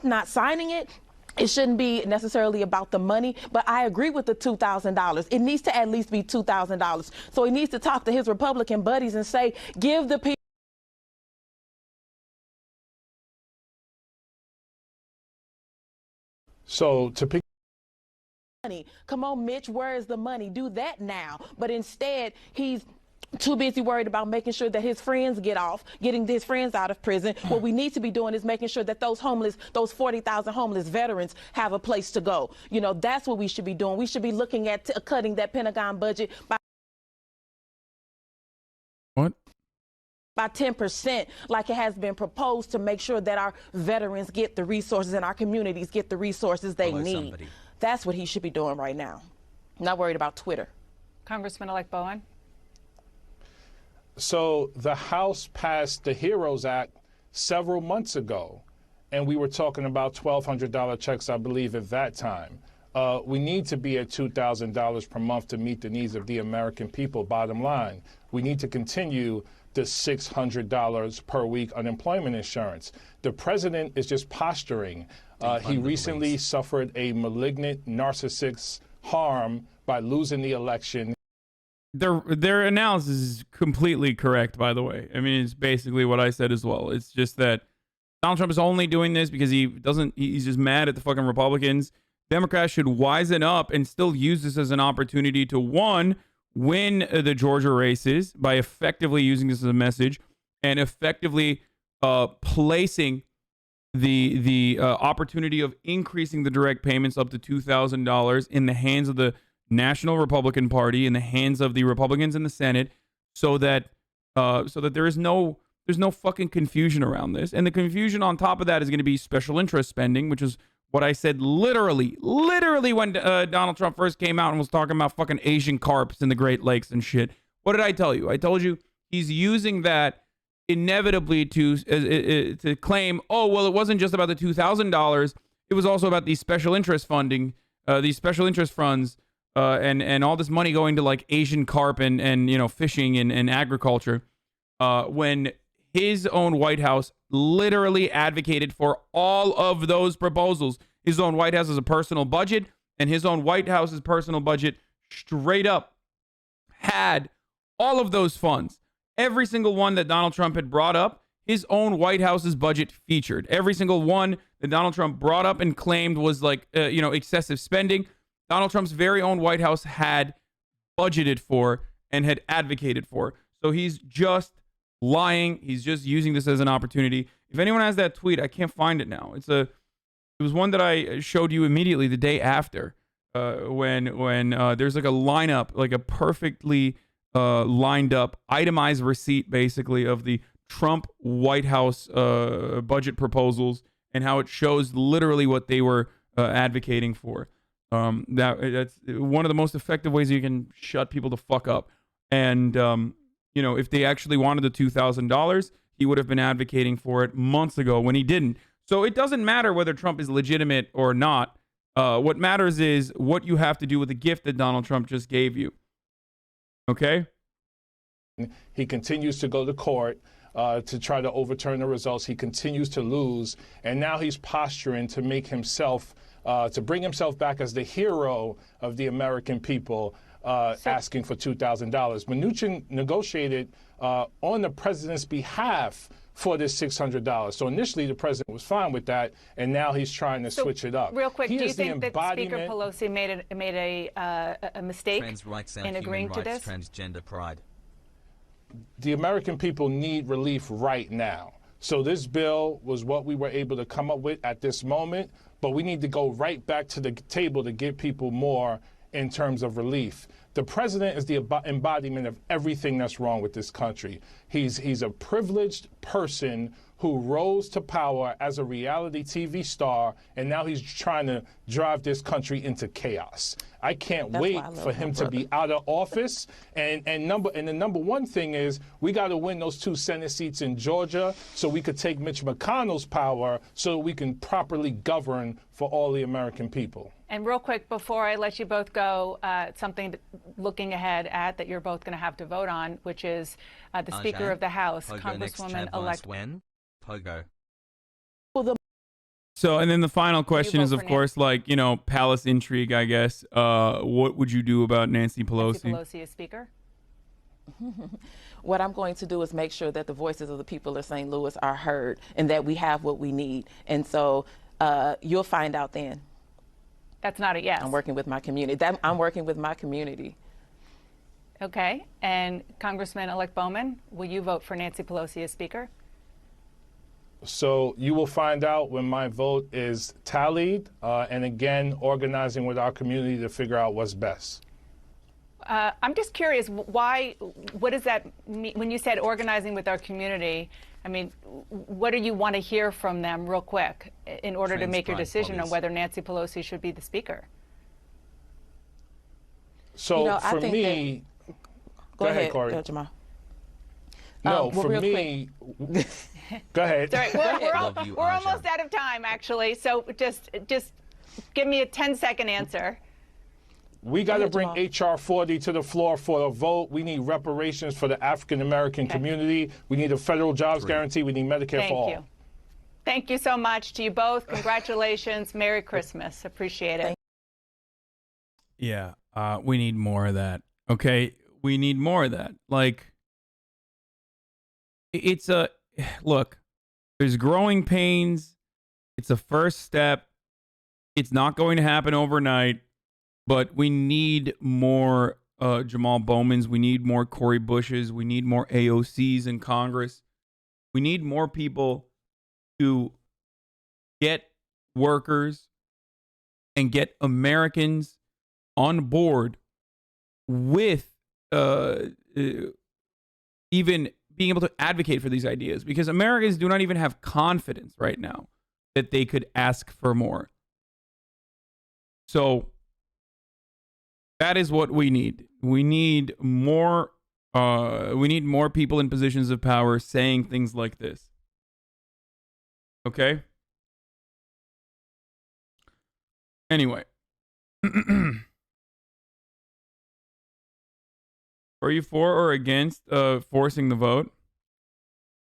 not signing it. It shouldn't be necessarily about the money, but I agree with the $2,000. It needs to at least be $2,000. So he needs to talk to his Republican buddies and say, give the people. So to pick Money. Come on, Mitch, where is the money? Do that now. But instead, he's too busy worried about making sure that his friends get off, getting his friends out of prison. What we need to be doing is making sure that those 40,000 homeless veterans have a place to go. You know, that's what we should be doing. We should be looking at cutting that Pentagon budget by 10%, like it has been proposed, to make sure that our veterans get the resources and our communities get the resources they need. That's what he should be doing right now. Not worried about Twitter. Congressman-elect Bowen. So the House passed the HEROES Act several months ago, and we were talking about $1,200 checks, I believe, at that time. We need to be at $2,000 per month to meet the needs of the American people, bottom line. We need to continue the $600 per week unemployment insurance. The president is just posturing. He recently suffered a malignant narcissist harm by losing the election. Their analysis is completely correct, by the way. I mean, it's basically what I said as well. It's just that Donald Trump is only doing this because he's just mad at the fucking Republicans. Democrats should wisen up and still use this as an opportunity to, one, win the Georgia races by effectively using this as a message and effectively placing the opportunity of increasing the direct payments up to $2,000 in the hands of the National Republican Party, in the hands of the Republicans in the Senate, so that there's no fucking confusion around this. And the confusion on top of that is going to be special interest spending, which is what I said literally when Donald Trump first came out and was talking about fucking Asian carps in the Great Lakes and shit. What did I tell you? I told you he's using that inevitably to claim, oh, well, it wasn't just about the $2,000. It was also about these special interest funding, these special interest funds, and all this money going to like Asian carp and you know, fishing and agriculture, when his own White House literally advocated for all of those proposals. His own White House has a personal budget, and his own White House's personal budget straight up had all of those funds. Every single one that Donald Trump had brought up, his own White House's budget featured. Every single one that Donald Trump brought up and claimed was like, you know, excessive spending, Donald Trump's very own White House had budgeted for and had advocated for. So he's just lying. He's just using this as an opportunity. If anyone has that tweet, I can't find it now. It was one that I showed you immediately the day after, when there's like a lineup, like a perfectly lined up itemized receipt, basically, of the Trump White House budget proposals and how it shows literally what they were advocating for. That's one of the most effective ways you can shut people the fuck up. And you know, if they actually wanted the $2,000, he would have been advocating for it months ago when he didn't. So it doesn't matter whether Trump is legitimate or not. What matters is what you have to do with the gift that Donald Trump just gave you. Okay? He continues to go to court to try to overturn the results. He continues to lose. And now he's posturing to make himself, to bring himself back as the hero of the American people. asking for $2,000. Mnuchin negotiated on the president's behalf for this $600. So initially the president was fine with that, and now he's trying to switch it up. Real quick, He do you is the think that Speaker embodiment- Pelosi made a mistake Trans rights and in agreeing human to rights, this? transgender pride. The American people need relief right now. So this bill was what we were able to come up with at this moment, but we need to go right back to the table to give people more in terms of relief. The president is the embodiment of everything that's wrong with this country. He's a privileged person who rose to power as a reality TV star, and now he's trying to drive this country into chaos. I can't wait for him to be out of office. And the number one thing is we got to win those 2 Senate seats in Georgia so we could take Mitch McConnell's power so we can properly govern for all the American people. And real quick, before I let you both go, something looking ahead at that you're both going to have to vote on, which is the Speaker of the House, Congresswoman-elect. When? Pogo. So, and then the final question is, of course, like, you know, palace intrigue, I guess. What would you do about Nancy Pelosi? Nancy Pelosi as Speaker? What I'm going to do is make sure that the voices of the people of St. Louis are heard and that we have what we need. And so you'll find out then. That's not a yes. I'm working with my community. I'm working with my community. Okay. And Congressman-elect Bowman, will you vote for Nancy Pelosi as Speaker? So you will find out when my vote is tallied, and again, organizing with our community to figure out what's best. I'm just curious, what does that mean? When you said organizing with our community, I mean, what do you want to hear from them real quick in order to make your decision on whether Nancy Pelosi should be the Speaker? So You know, for me, go ahead, Corey. Jamal. No, well, for real me, go ahead. Sorry, we're almost out of time, actually. So just give me a 10-second answer. We got to bring HR 40 to the floor for a vote. We need reparations for the African-American community. We need a federal jobs guarantee. We need Medicare for all. Thank you. Thank you so much to you both. Congratulations. Merry Christmas. Appreciate it. Yeah, we need more of that. Okay, we need more of that. Like, it's a look. There's growing pains. It's a first step. It's not going to happen overnight, but we need more Jamal Bowmans. We need more Cori Bushes. We need more AOCs in Congress. We need more people to get workers and get Americans on board with even being able to advocate for these ideas, because Americans do not even have confidence right now that they could ask for more. So that is what we need. We need more people in positions of power saying things like this. Okay? Anyway. Are you for or against forcing the vote?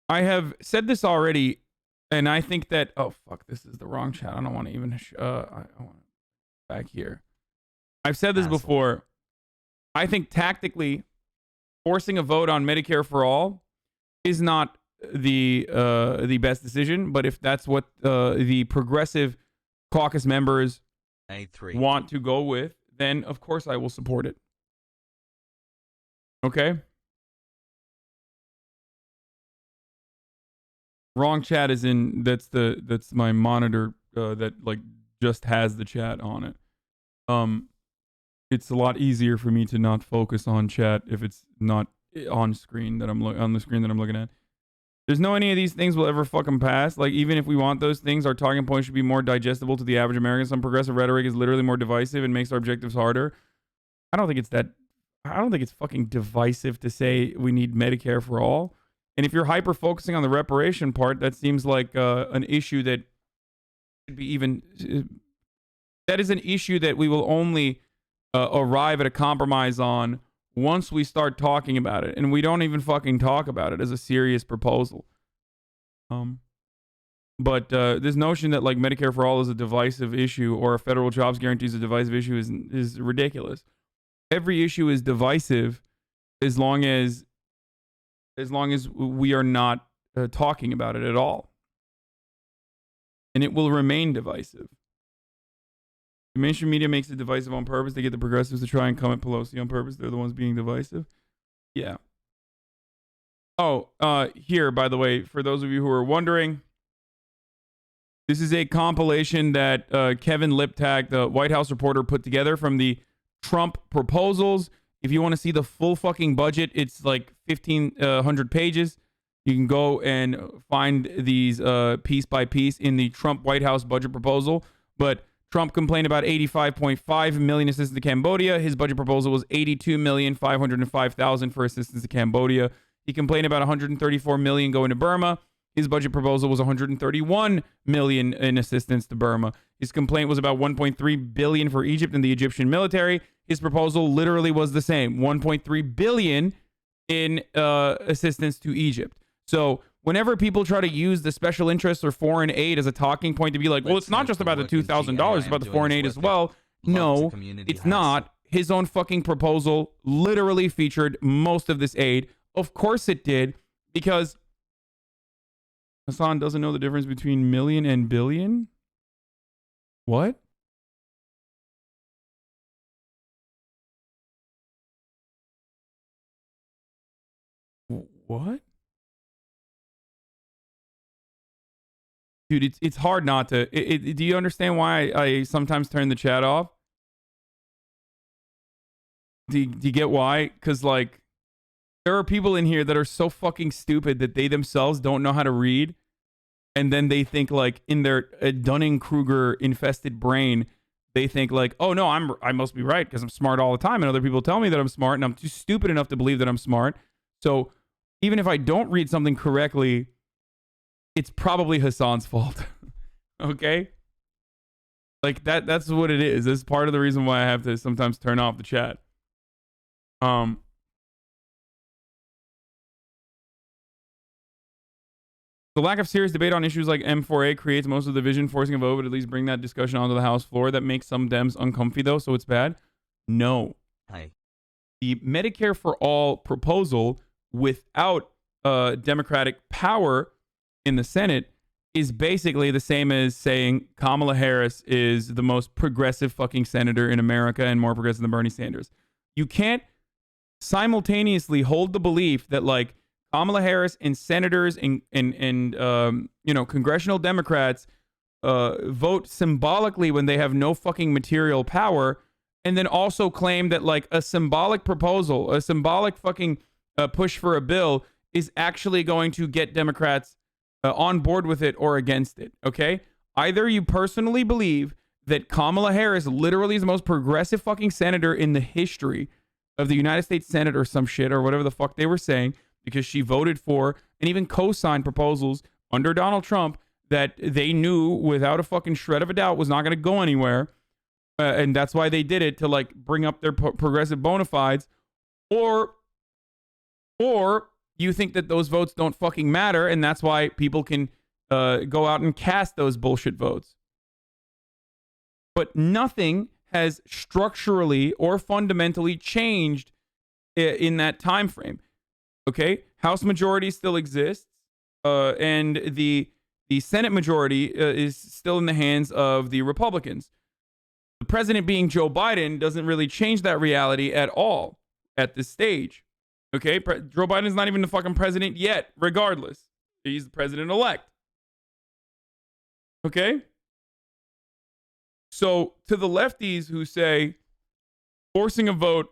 I have said this already, and I think that... Oh, fuck, this is the wrong chat. I don't want to even... I want back here. I've said this before. I think tactically, forcing a vote on Medicare for all is not the best decision, but if that's what the progressive caucus members want to go with, then of course I will support it. Okay. Wrong chat is in. That's my monitor that like just has the chat on it. It's a lot easier for me to not focus on chat if it's not on screen that on the screen that I'm looking at. There's no any of these things will ever fucking pass. Like, even if we want those things, our talking points should be more digestible to the average American. Some progressive rhetoric is literally more divisive and makes our objectives harder. I don't think it's fucking divisive to say we need Medicare for all. And if you're hyper focusing on the reparation part, that seems like an issue that should be even. That is an issue that we will only arrive at a compromise on once we start talking about it. And we don't even fucking talk about it as a serious proposal. But this notion that like Medicare for all is a divisive issue or a federal jobs guarantee is a divisive issue is ridiculous. every issue is divisive as long as we are not talking about it at all. And it will remain divisive. The mainstream media makes it divisive on purpose. They get the progressives to try and come at Pelosi on purpose. They're the ones being divisive. Yeah. Oh, here, by the way, for those of you who are wondering, this is a compilation that Kevin Liptak, the White House reporter, put together from the Trump proposals. If you want to see the full fucking budget, it's like 1,500 pages. You can go and find these piece by piece in the Trump White House budget proposal. But Trump complained about 85.5 million assistance to Cambodia. His budget proposal was 82,505,000 for assistance to Cambodia. He complained about 134 million going to Burma. His budget proposal was 131 million in assistance to Burma. His complaint was about 1.3 billion for Egypt and the Egyptian military. His proposal literally was the same, 1.3 billion in assistance to Egypt. So whenever people try to use the special interests or foreign aid as a talking point to be like, well, it's not just about the $2,000, it's about the foreign aid as well. No, it's not. His own fucking proposal literally featured most of this aid. Of course it did, because Hasan doesn't know the difference between million and billion. What? What? Dude, it's hard not to. Do you understand why I sometimes turn the chat off? Do you get why? Because, like, there are people in here that are so fucking stupid that they themselves don't know how to read. And then they think, like, in their Dunning-Kruger infested brain, they think, like, oh, no, I must be right because I'm smart all the time. And other people tell me that I'm smart, and I'm too stupid enough to believe that I'm smart. So even if I don't read something correctly, it's probably Hasan's fault. Okay? Like, that's what it is. That's part of the reason why I have to sometimes turn off the chat. The lack of serious debate on issues like M4A creates most of the division, forcing a vote, but at least bring that discussion onto the House floor. That makes some Dems uncomfy, though, so it's bad. No. Hi. The Medicare for All proposal without Democratic power in the Senate is basically the same as saying Kamala Harris is the most progressive fucking senator in America and more progressive than Bernie Sanders. You can't simultaneously hold the belief that, like, Kamala Harris and senators and congressional Democrats vote symbolically when they have no fucking material power, and then also claim that, like, a symbolic proposal, a symbolic fucking push for a bill is actually going to get Democrats on board with it or against it. Okay? Either you personally believe that Kamala Harris literally is the most progressive fucking senator in the history of the United States Senate or some shit or whatever the fuck they were saying, because she voted for and even co-signed proposals under Donald Trump that they knew without a fucking shred of a doubt was not going to go anywhere. And that's why they did it, to, like, bring up their progressive bona fides. Or you think that those votes don't fucking matter, and that's why people can go out and cast those bullshit votes. But nothing has structurally or fundamentally changed in that time frame. Okay, House majority still exists, and the Senate majority is still in the hands of the Republicans. The president being Joe Biden doesn't really change that reality at all at this stage. Okay, Joe Biden's not even the fucking president yet, regardless. He's the president-elect. Okay? So, to the lefties who say forcing a vote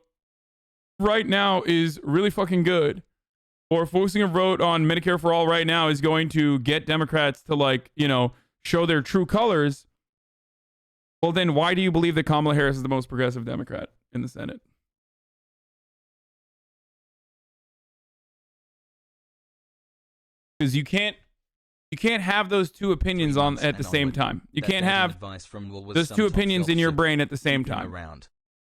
right now is really fucking good, or forcing a vote on Medicare for All right now is going to get Democrats to, like, show their true colors, well, then why do you believe that Kamala Harris is the most progressive Democrat in the Senate? Because you can't have those two opinions at the same time. You can't have those two opinions in your brain at the same time.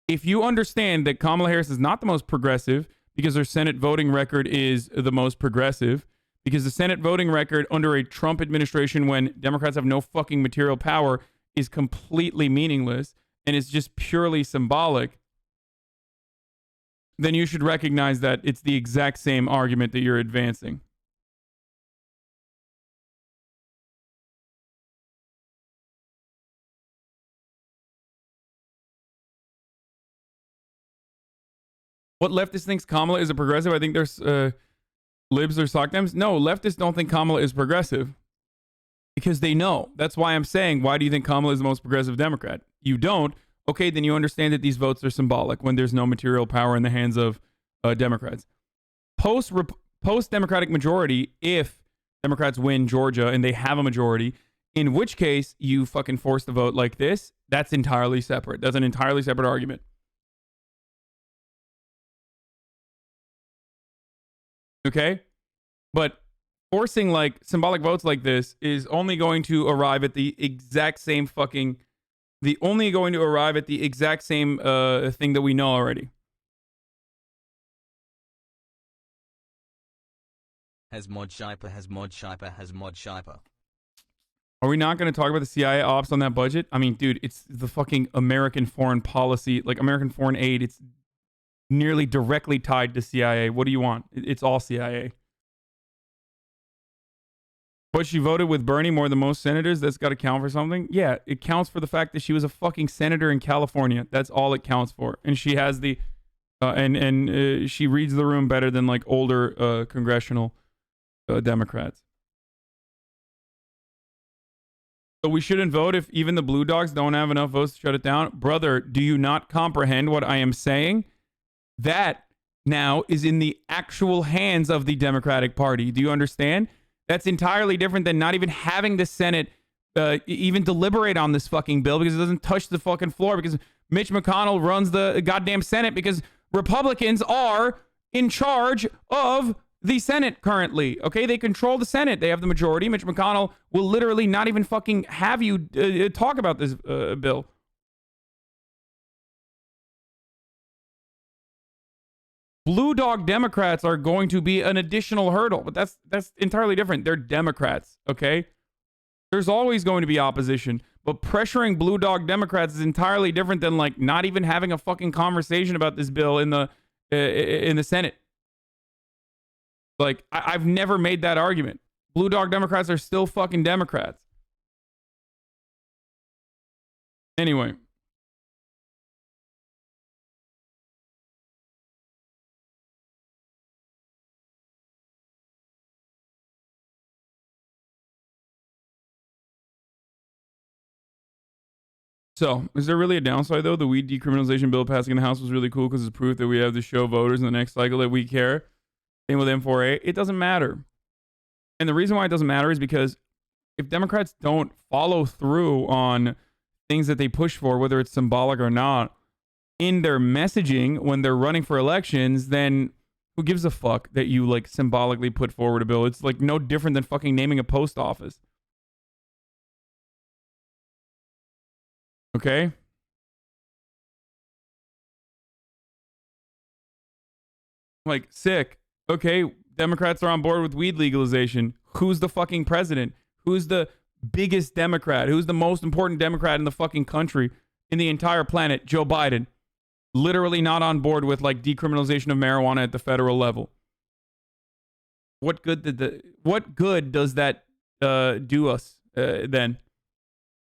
If you understand that Kamala Harris is not the most progressive because her Senate voting record is the most progressive, because the Senate voting record under a Trump administration when Democrats have no fucking material power is completely meaningless and is just purely symbolic, then you should recognize that it's the exact same argument that you're advancing. What leftist thinks Kamala is a progressive? I think there's libs or sockdems. No, leftists don't think Kamala is progressive because they know. That's why I'm saying, why do you think Kamala is the most progressive Democrat? You don't. Okay, then you understand that these votes are symbolic when there's no material power in the hands of Democrats. Post-Democratic majority, if Democrats win Georgia and they have a majority, in which case you fucking force the vote like this, that's entirely separate. That's an entirely separate argument. Okay? But forcing like symbolic votes like this is only going to arrive at the exact same fucking... going to arrive at the exact same thing that we know already. Has mod Shiper, has mod Shiper, has mod Shiper. Are we not going to talk about the CIA ops on that budget? I mean, dude, it's the fucking American foreign policy, like American foreign aid. It's nearly directly tied to CIA. What do you want? It's all CIA. But she voted with Bernie more than most senators. That's got to count for something. Yeah, it counts for the fact that she was a fucking senator in California. That's all it counts for. And she has the, she reads the room better than like older congressional Democrats. So we shouldn't vote if even the blue dogs don't have enough votes to shut it down. Brother, do you not comprehend what I am saying? That now is in the actual hands of the Democratic Party. Do you understand? That's entirely different than not even having the Senate even deliberate on this fucking bill because it doesn't touch the fucking floor because Mitch McConnell runs the goddamn Senate because Republicans are in charge of the Senate currently. Okay, they control the Senate. They have the majority. Mitch McConnell will literally not even fucking have you talk about this bill. Blue dog Democrats are going to be an additional hurdle, but that's entirely different. They're Democrats, okay? There's always going to be opposition, but pressuring blue dog Democrats is entirely different than like not even having a fucking conversation about this bill in the Senate. Like I've never made that argument. Blue dog Democrats are still fucking Democrats. Anyway. So, is there really a downside, though? The weed decriminalization bill passing in the House was really cool because it's proof that we have to show voters in the next cycle that we care. Same with M4A. It doesn't matter. And the reason why it doesn't matter is because if Democrats don't follow through on things that they push for, whether it's symbolic or not, in their messaging when they're running for elections, then who gives a fuck that you, like, symbolically put forward a bill? It's, like, no different than fucking naming a post office. Okay? Like, sick. Okay, Democrats are on board with weed legalization. Who's the fucking president? Who's the biggest Democrat? Who's the most important Democrat in the fucking country, in the entire planet? Joe Biden. Literally not on board with, like, decriminalization of marijuana at the federal level. What good does that do us then?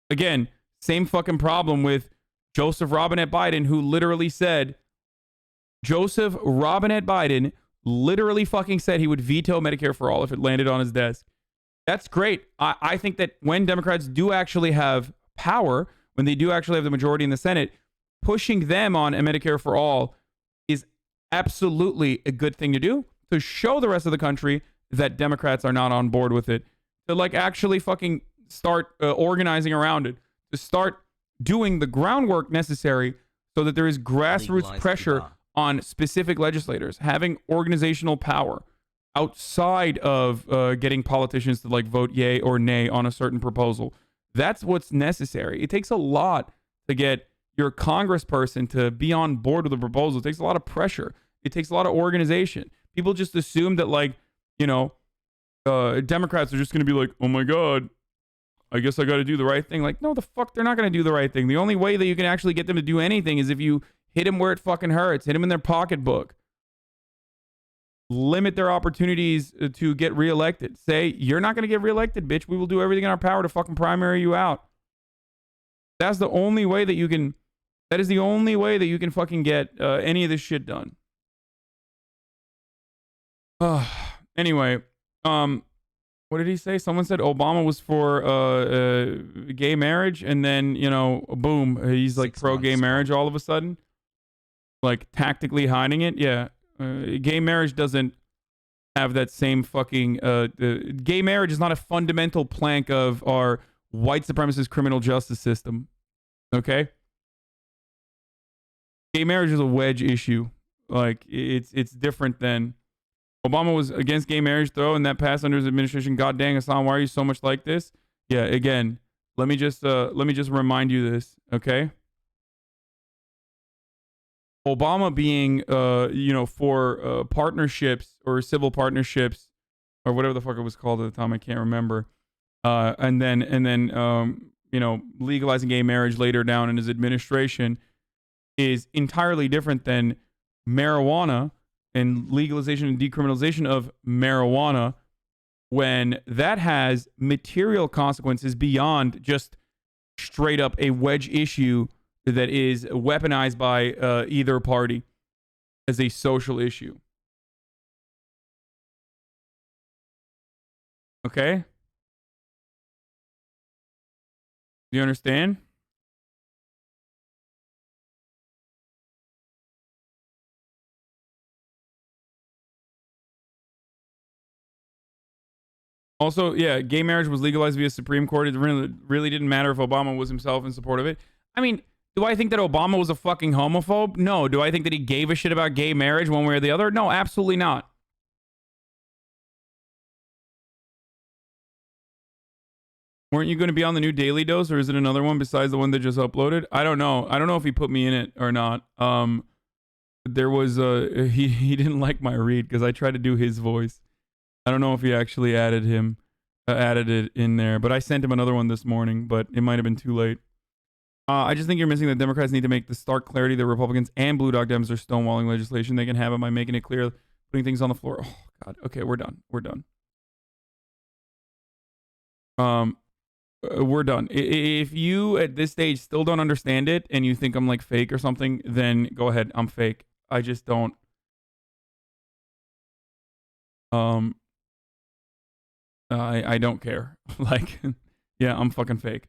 Again, same fucking problem with Joseph Robinette Biden, who literally said, Joseph Robinette Biden literally fucking said he would veto Medicare for all if it landed on his desk. That's great. I think that when Democrats do actually have power, when they do actually have the majority in the Senate, pushing them on a Medicare for all is absolutely a good thing to do to show the rest of the country that Democrats are not on board with it. To like actually fucking start organizing around it. To start doing the groundwork necessary so that there is grassroots pressure on specific legislators, having organizational power outside of getting politicians to like vote yay or nay on a certain proposal. That's what's necessary. It takes a lot to get your congressperson to be on board with a proposal. It takes a lot of pressure. It takes a lot of organization. People just assume that, like, you know, Democrats are just going to be like, oh my God, I guess I got to do the right thing. Like, no, the fuck, they're not going to do the right thing. The only way that you can actually get them to do anything is if you hit them where it fucking hurts. Hit them in their pocketbook. limit their opportunities to get reelected. Say, you're not going to get reelected, bitch. We will do everything in our power to fucking primary you out. That's the only way that you can, that is the only way that you can fucking get any of this shit done. Anyway, what did he say? Someone said Obama was for gay marriage, and then, you know, boom, he's like pro-gay marriage all of a sudden. Like tactically hiding it. Yeah. Gay marriage doesn't have that same fucking... gay marriage is not a fundamental plank of our white supremacist criminal justice system. Okay? Gay marriage is a wedge issue. Like, it's different than... Obama was against gay marriage, though, and that passed under his administration. God dang, Hasan, why are you so much like this? Yeah, again, let me just remind you this, okay? Obama being, you know, for partnerships or civil partnerships or whatever the fuck it was called at the time, I can't remember. And then, you know, legalizing gay marriage later down in his administration is entirely different than marijuana and legalization and decriminalization of marijuana, when that has material consequences beyond just straight up a wedge issue that is weaponized by either party as a social issue. Okay? Do you understand? Also, yeah, gay marriage was legalized via Supreme Court. It really didn't matter if Obama was himself in support of it. I mean, do I think that Obama was a fucking homophobe? No. Do I think that he gave a shit about gay marriage one way or the other? No, absolutely not. Weren't you going to be on the new Daily Dose, or is it another one besides the one that just uploaded? I don't know. I don't know if he put me in it or not. There was he didn't like my read because I tried to do his voice. I don't know if he actually added it in there, but I sent him another one this morning, but it might have been too late. I just think you're missing that Democrats need to make the stark clarity that Republicans and Blue Dog Dems are stonewalling legislation. They can have it by making it clear, putting things on the floor. Oh, God. Okay, we're done. We're done. We're done. If you at this stage still don't understand it and you think I'm like fake or something, then go ahead. I'm fake. I just don't. I don't care. Like, yeah, I'm fucking fake.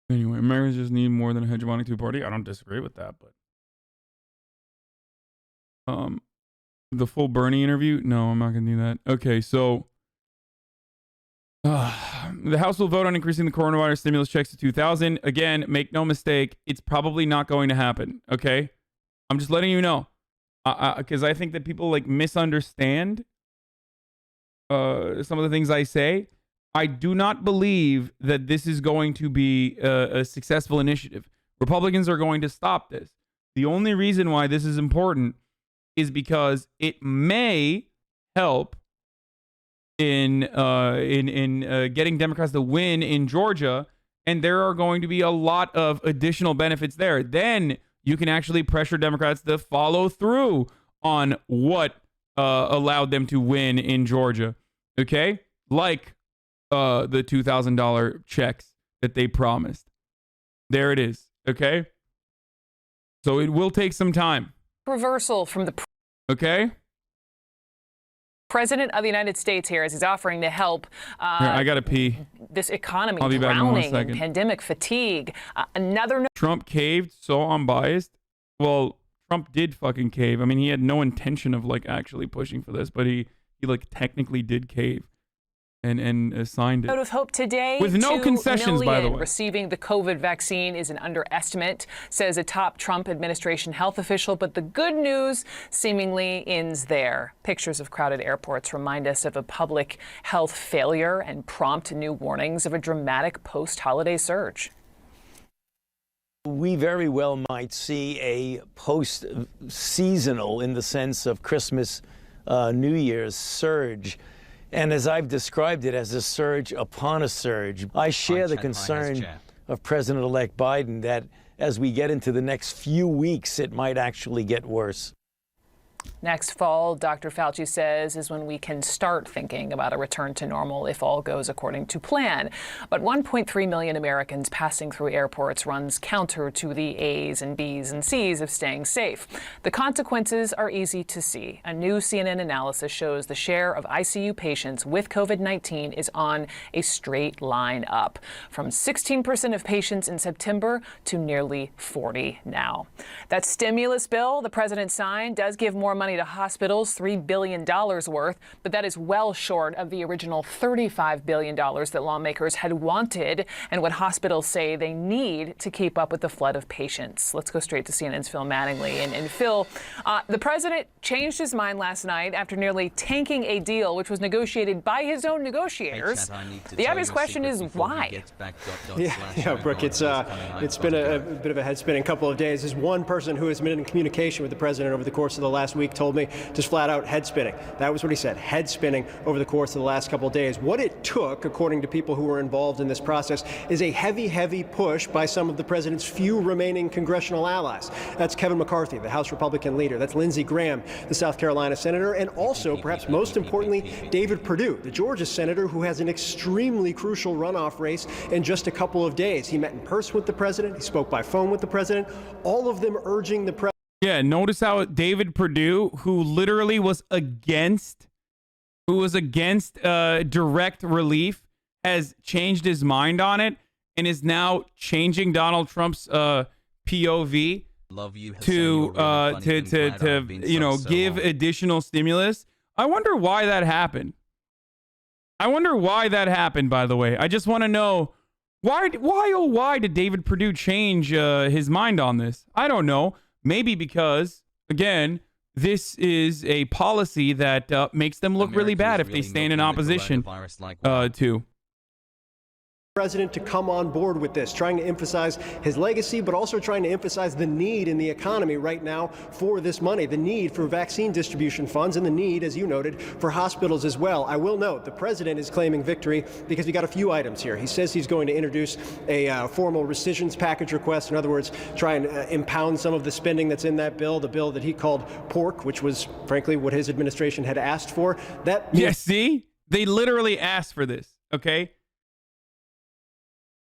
Anyway, Americans just need more than a hegemonic two-party. I don't disagree with that, but the full Bernie interview? No, I'm not gonna do that. Okay, so the House will vote on increasing the coronavirus stimulus checks to $2,000. Again, make no mistake, it's probably not going to happen. Okay, I'm just letting you know, because I think that people like misunderstand some of the things I say. I do not believe that this is going to be a successful initiative. Republicans are going to stop this. The only reason why this is important is because it may help in getting Democrats to win in Georgia, and there are going to be a lot of additional benefits there. Then you can actually pressure Democrats to follow through on what allowed them to win in Georgia. Okay? Like the $2,000 checks that they promised. There it is. Okay? So it will take some time. Reversal from the President of the United States here as he's offering to help here, I gotta pee. This economy I'll be back in 1 drowning second. in pandemic fatigue. Trump caved, so unbiased. Well, Trump did fucking cave. I mean, he had no intention of like actually pushing for this, but he like technically did cave and signed it. Note of hope today. With no concessions, by the way. Receiving the COVID vaccine is an underestimate, says a top Trump administration health official. But the good news seemingly ends there. Pictures of crowded airports remind us of a public health failure and prompt new warnings of a dramatic post-holiday surge. We very well might see a post-seasonal, in the sense of Christmas, New Year's surge. And as I've described it, as a surge upon a surge, I share the concern of President-elect Biden that as we get into the next few weeks, it might actually get worse. Next fall, Dr. Fauci says, is when we can start thinking about a return to normal if all goes according to plan. But 1.3 million Americans passing through airports runs counter to the A's and B's and C's of staying safe. The consequences are easy to see. A new CNN analysis shows the share of ICU patients with COVID-19 is on a straight line up, from 16% of patients in September to nearly 40% now. That stimulus bill the president signed does give more money to hospitals, $3 billion worth, but that is well short of the original $35 billion that lawmakers had wanted and what hospitals say they need to keep up with the flood of patients. Let's go straight to CNN's Phil Mattingly. And Phil, the president changed his mind last night after nearly tanking a deal which was negotiated by his own negotiators. The obvious question is why? Yeah, Brooke, it's been a bit of a head-spinning couple of days. There's one person who has been in communication with the president over the course of the last week told me just flat out head spinning. That was what he said, head spinning over the course of the last couple of days. What it took, according to people who were involved in this process, is a heavy push by some of the president's few remaining congressional allies. That's Kevin McCarthy, the House Republican leader. That's Lindsey Graham, the South Carolina senator, and also, perhaps most importantly, David Perdue, the Georgia senator who has an extremely crucial runoff race in just a couple of days. He met in person with the president. He spoke by phone with the president. All of them urging the president. Yeah, notice how David Perdue, who literally was against direct relief, has changed his mind on it and is now changing Donald Trump's POV to give additional stimulus. I wonder why that happened. By the way, I just want to know why did David Perdue change his mind on this? I don't know. Maybe because, again, this is a policy that makes them look really bad if they stand in opposition to. President to come on board with this, trying to emphasize his legacy, but also trying to emphasize the need in the economy right now for this money, the need for vaccine distribution funds, and the need, as you noted, for hospitals as well. I will note the president is claiming victory because we got a few items here. He says he's going to introduce a formal rescissions package request. In other words, try and impound some of the spending that's in that bill, the bill that he called pork, which was, frankly, what his administration had asked for. See? They literally asked for this, okay?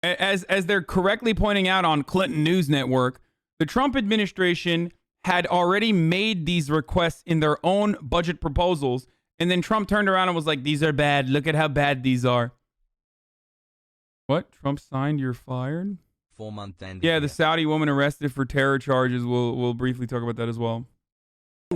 As they're correctly pointing out on Clinton News Network, the Trump administration had already made these requests in their own budget proposals, and then Trump turned around and was like, these are bad. Look at how bad these are. What? Trump signed, you're fired? 4-month end. Yeah, the Saudi woman arrested for terror charges. We'll briefly talk about that as well.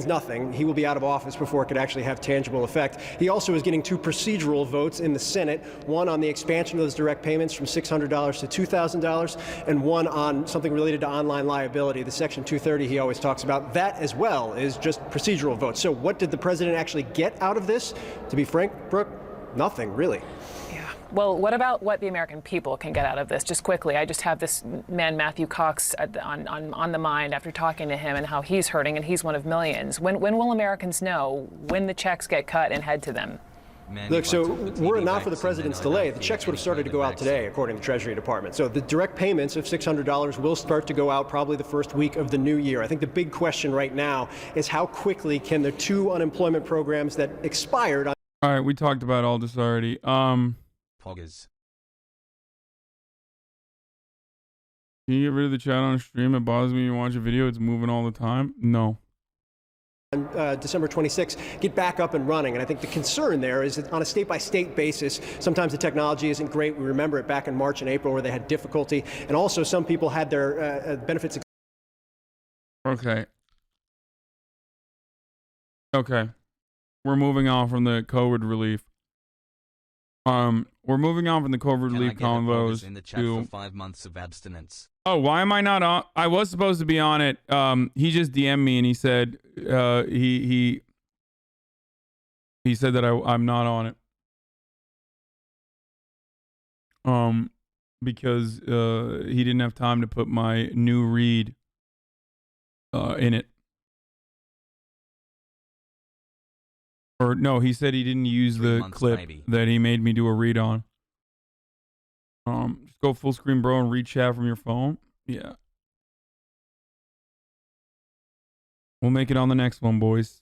Nothing. He will be out of office before it could actually have tangible effect. He also is getting 2 procedural votes in the Senate, one on the expansion of those direct payments from $600 to $2,000, and one on something related to online liability, the Section 230 he always talks about. That as well is just procedural votes. So what did the president actually get out of this? To be frank, Brooke, nothing really. Well, what about what the American people can get out of this? Just quickly, I just have this man, Matthew Cox, on the mind after talking to him and how he's hurting, and he's one of millions. When will Americans know when the checks get cut and head to them? Look, so were it not for the president's delay, the checks would have started to go out today, according to the Treasury Department. So the direct payments of $600 will start to go out probably the first week of the new year. I think the big question right now is how quickly can the 2 unemployment programs that expired on... All right, we talked about all this already. Poggers. Can you get rid of the chat on stream? It bothers me when you watch a video. It's moving all the time. No. On December 26th, get back up and running. And I think the concern there is that on a state-by-state basis, sometimes the technology isn't great. We remember it back in March and April where they had difficulty. And also some people had their benefits. Okay. We're moving on from the COVID relief. We're moving on from the COVID relief convos in the chat for 5 months of abstinence. Oh, why am I not on? I was supposed to be on it. He just DM'd me and he said he said that I'm not on it. Because he didn't have time to put my new read in it. Or no, he said he didn't use the clip that he made me do a read on. Just go full screen, bro, and read chat from your phone. Yeah. We'll make it on the next one, boys.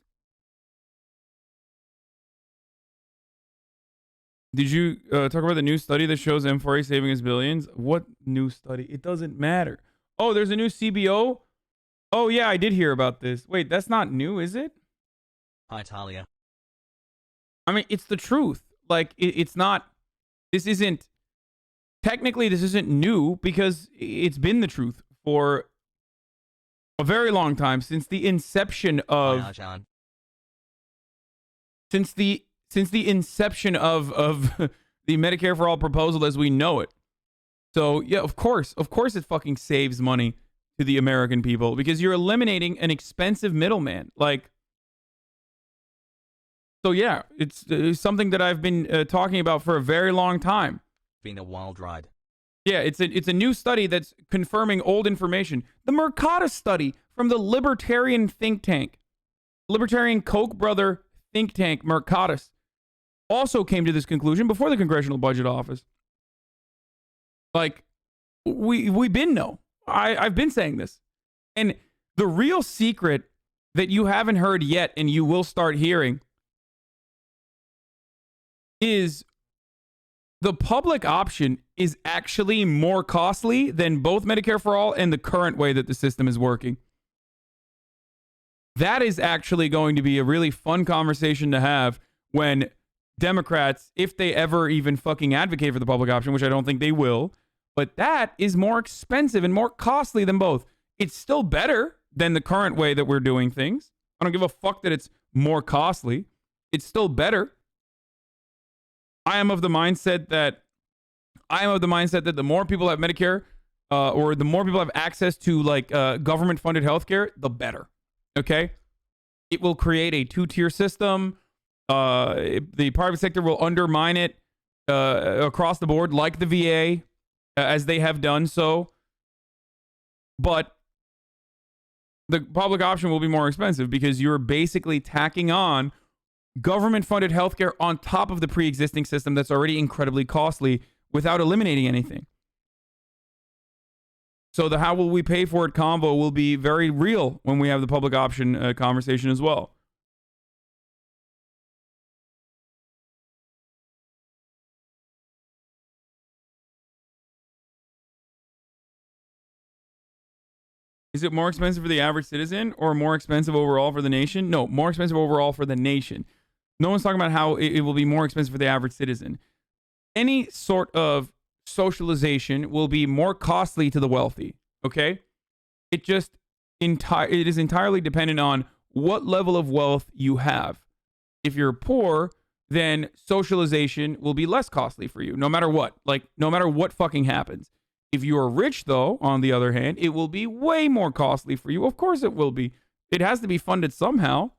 Did you talk about the new study that shows M4A saving us billions? What new study? It doesn't matter. Oh, there's a new CBO? Oh, yeah, I did hear about this. Wait, that's not new, is it? Hi, Talia. I mean, it's the truth. Like, it's not... This isn't... Technically, this isn't new because it's been the truth for a very long time, since the inception of... Hi, Hasan. Since the inception of the Medicare for All proposal as we know it. So, yeah, of course it fucking saves money to the American people because you're eliminating an expensive middleman. Like, so yeah, it's something that I've been talking about for a very long time. Been a wild ride. Yeah, it's a new study that's confirming old information. The Mercatus study from the libertarian think tank, libertarian Koch brother think tank Mercatus, also came to this conclusion before the Congressional Budget Office. Like, we been know. I've been saying this. And the real secret that you haven't heard yet and you will start hearing is the public option is actually more costly than both Medicare for All and the current way that the system is working. That is actually going to be a really fun conversation to have when Democrats, if they ever even fucking advocate for the public option, which I don't think they will, but that is more expensive and more costly than both. It's still better than the current way that we're doing things. I don't give a fuck that it's more costly. It's still better. I am of the mindset that the more people have Medicare, or the more people have access to like government-funded healthcare, the better. Okay, it will create a two-tier system. The private sector will undermine it across the board, like the VA, as they have done so. But the public option will be more expensive because you're basically tacking on government-funded healthcare on top of the pre-existing system that's already incredibly costly without eliminating anything. So the how will we pay for it convo will be very real when we have the public option conversation as well. Is it more expensive for the average citizen or more expensive overall for the nation? No, more expensive overall for the nation. No one's talking about how it will be more expensive for the average citizen. Any sort of socialization will be more costly to the wealthy, okay? It is entirely dependent on what level of wealth you have. If you're poor, then socialization will be less costly for you, no matter what. Like, no matter what fucking happens. If you are rich, though, on the other hand, it will be way more costly for you. Of course it will be. It has to be funded somehow.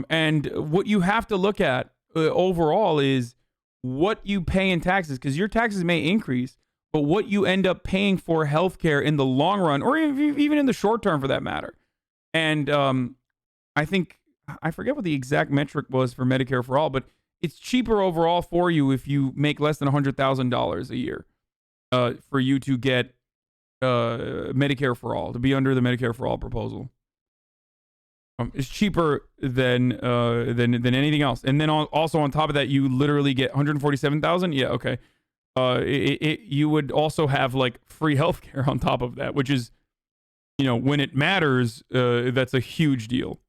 And what you have to look at overall is what you pay in taxes, because your taxes may increase, but what you end up paying for healthcare in the long run, or even in the short term for that matter. And I think, I forget what the exact metric was for Medicare for All, but it's cheaper overall for you if you make less than $100,000 a year for you to get Medicare for All, to be under the Medicare for All proposal. It's cheaper than anything else, and then also on top of that, you literally get $147,000. Yeah, okay. You would also have like free healthcare on top of that, which is, you know, when it matters, that's a huge deal.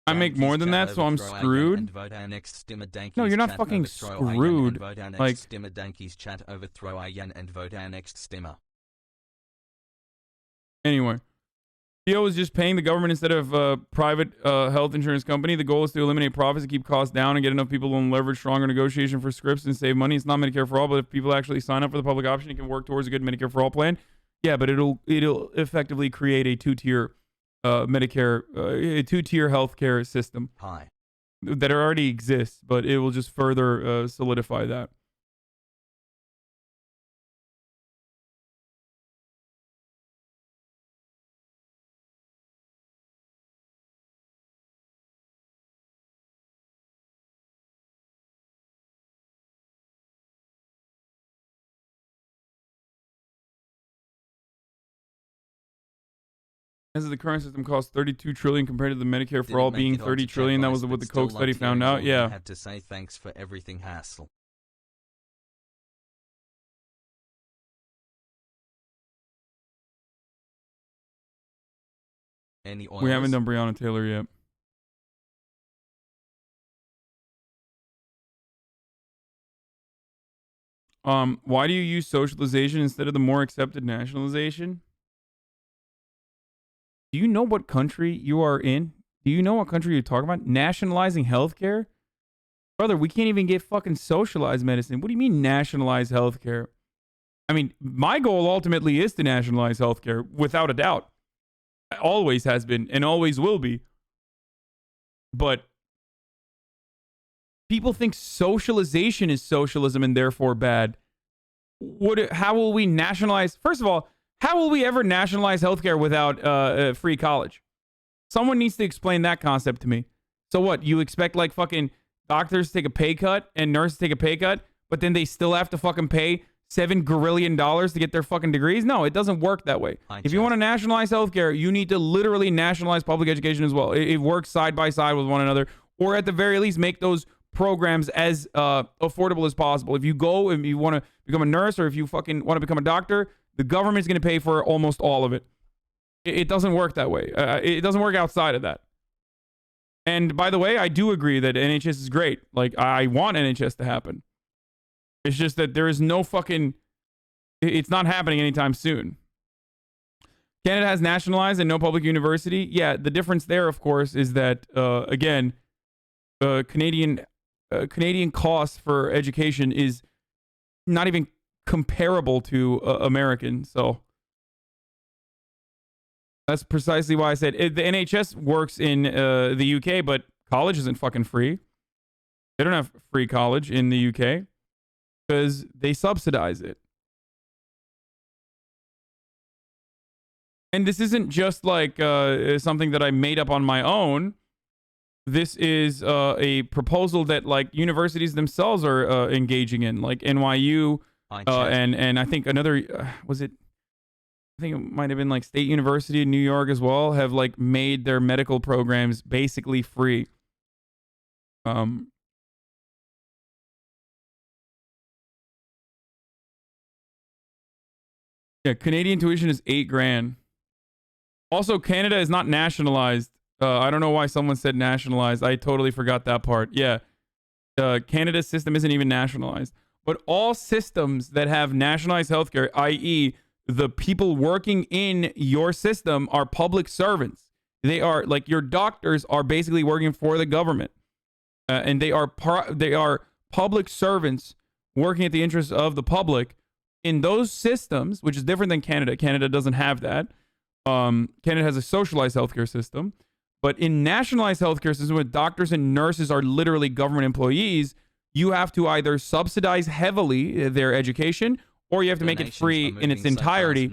I make more than that, so I'm screwed. No, you're not fucking screwed. Like, anyway, PO is just paying the government instead of a private health insurance company. The goal is to eliminate profits and keep costs down and get enough people to leverage stronger negotiation for scripts and save money. It's not Medicare for All, but if people actually sign up for the public option, it can work towards a good Medicare for All plan. Yeah, but it'll effectively create a two-tier Medicare, a two-tier healthcare system. Hi. That already exists, but it will just further solidify that. As the current system costs 32 trillion compared to the Medicare for all being 30 trillion. That was what the Koch study found out. Yeah. Had to say thanks for everything, hassle. Any oils? We haven't done Breonna Taylor yet. Why do you use socialization instead of the more accepted nationalization? Do you know what country you are in? Do you know what country you're talking about? Nationalizing healthcare? Brother, we can't even get fucking socialized medicine. What do you mean nationalize healthcare? I mean, my goal ultimately is to nationalize healthcare, without a doubt. Always has been and always will be. But people think socialization is socialism and therefore bad. How will we nationalize? First of all, how will we ever nationalize healthcare without free college? Someone needs to explain that concept to me. So what? You expect like fucking doctors to take a pay cut and nurses to take a pay cut, but then they still have to fucking pay $7 gazillion to get their fucking degrees? No, it doesn't work that way. If you want to nationalize healthcare, you need to literally nationalize public education as well. It works side by side with one another, or at the very least, make those programs as affordable as possible. If you go and you want to become a nurse, or if you fucking want to become a doctor, the government's going to pay for almost all of it. It doesn't work that way. It doesn't work outside of that. And by the way, I do agree that NHS is great. Like, I want NHS to happen. It's just that there is no fucking... It's not happening anytime soon. Canada has nationalized and no public university. Yeah, the difference there, of course, is that, again, Canadian cost for education is not even comparable to American. So that's precisely why I said the NHS works in the UK, but college isn't fucking free. They don't have free college in the UK because they subsidize it. And this isn't just like something that I made up on my own. This is a proposal that like universities themselves are engaging in, like NYU and I think another was it? I think it might have been like State University in New York as well, have like made their medical programs basically free. Yeah, Canadian tuition is $8 grand. Also, Canada is not nationalized. I don't know why someone said nationalized. I totally forgot that part. Yeah. Canada's system isn't even nationalized. But all systems that have nationalized healthcare, i.e., the people working in your system are public servants. They are, like, your doctors are basically working for the government. And they are public servants working at the interests of the public. In those systems, which is different than Canada. Canada doesn't have that. Canada has a socialized healthcare system. But in nationalized healthcare systems, where doctors and nurses are literally government employees, you have to either subsidize heavily their education, or you have to make it free in its entirety.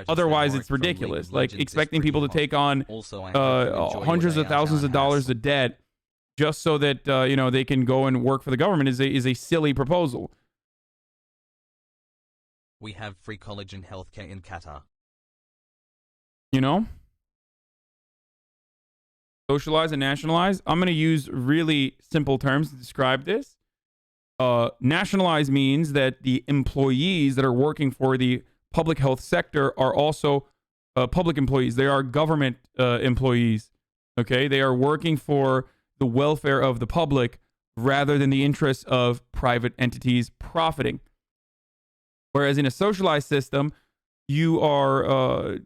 Otherwise, it's ridiculous. Like expecting people to take on hundreds of thousands of dollars of debt just so that they can go and work for the government is a silly proposal. We have free college and healthcare in Qatar. You know? Socialize and nationalize. I'm going to use really simple terms to describe this. Nationalize means that the employees that are working for the public health sector are also public employees. They are government employees. Okay? They are working for the welfare of the public rather than the interests of private entities profiting. Whereas in a socialized system, you are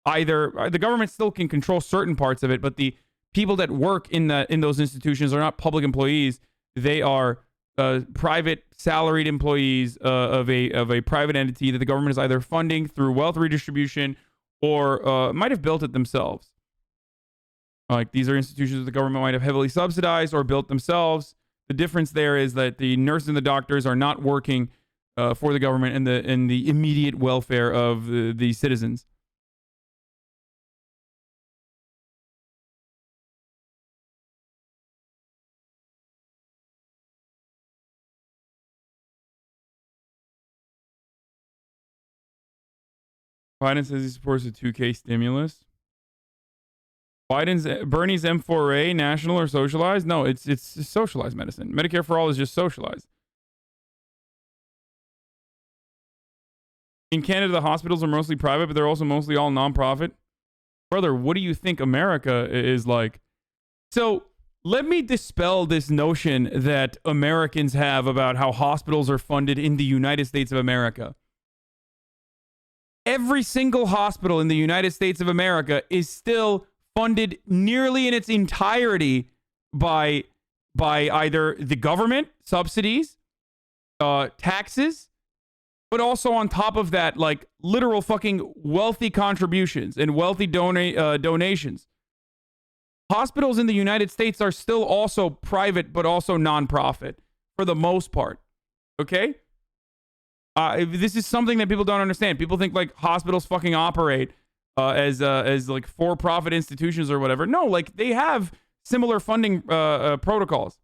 either the government still can control certain parts of it, but the people that work in those institutions are not public employees. They are private salaried employees of a private entity that the government is either funding through wealth redistribution or might have built it themselves. Like these are institutions that the government might have heavily subsidized or built themselves. The difference there is that the nurses and the doctors are not working for the government and the immediate welfare of the citizens. Biden says he supports the 2K stimulus. Bernie's M4A, national or socialized? No, it's socialized medicine. Medicare for all is just socialized. In Canada, the hospitals are mostly private, but they're also mostly all nonprofit. Brother, what do you think America is like? So let me dispel this notion that Americans have about how hospitals are funded in the United States of America. Every single hospital in the United States of America is still funded nearly in its entirety by either the government, subsidies, taxes, but also on top of that, like literal fucking wealthy contributions and wealthy donations. Hospitals in the United States are still also private, but also nonprofit for the most part. Okay? This is something that people don't understand. People think like hospitals fucking operate as like for-profit institutions or whatever. No, like they have similar funding protocols.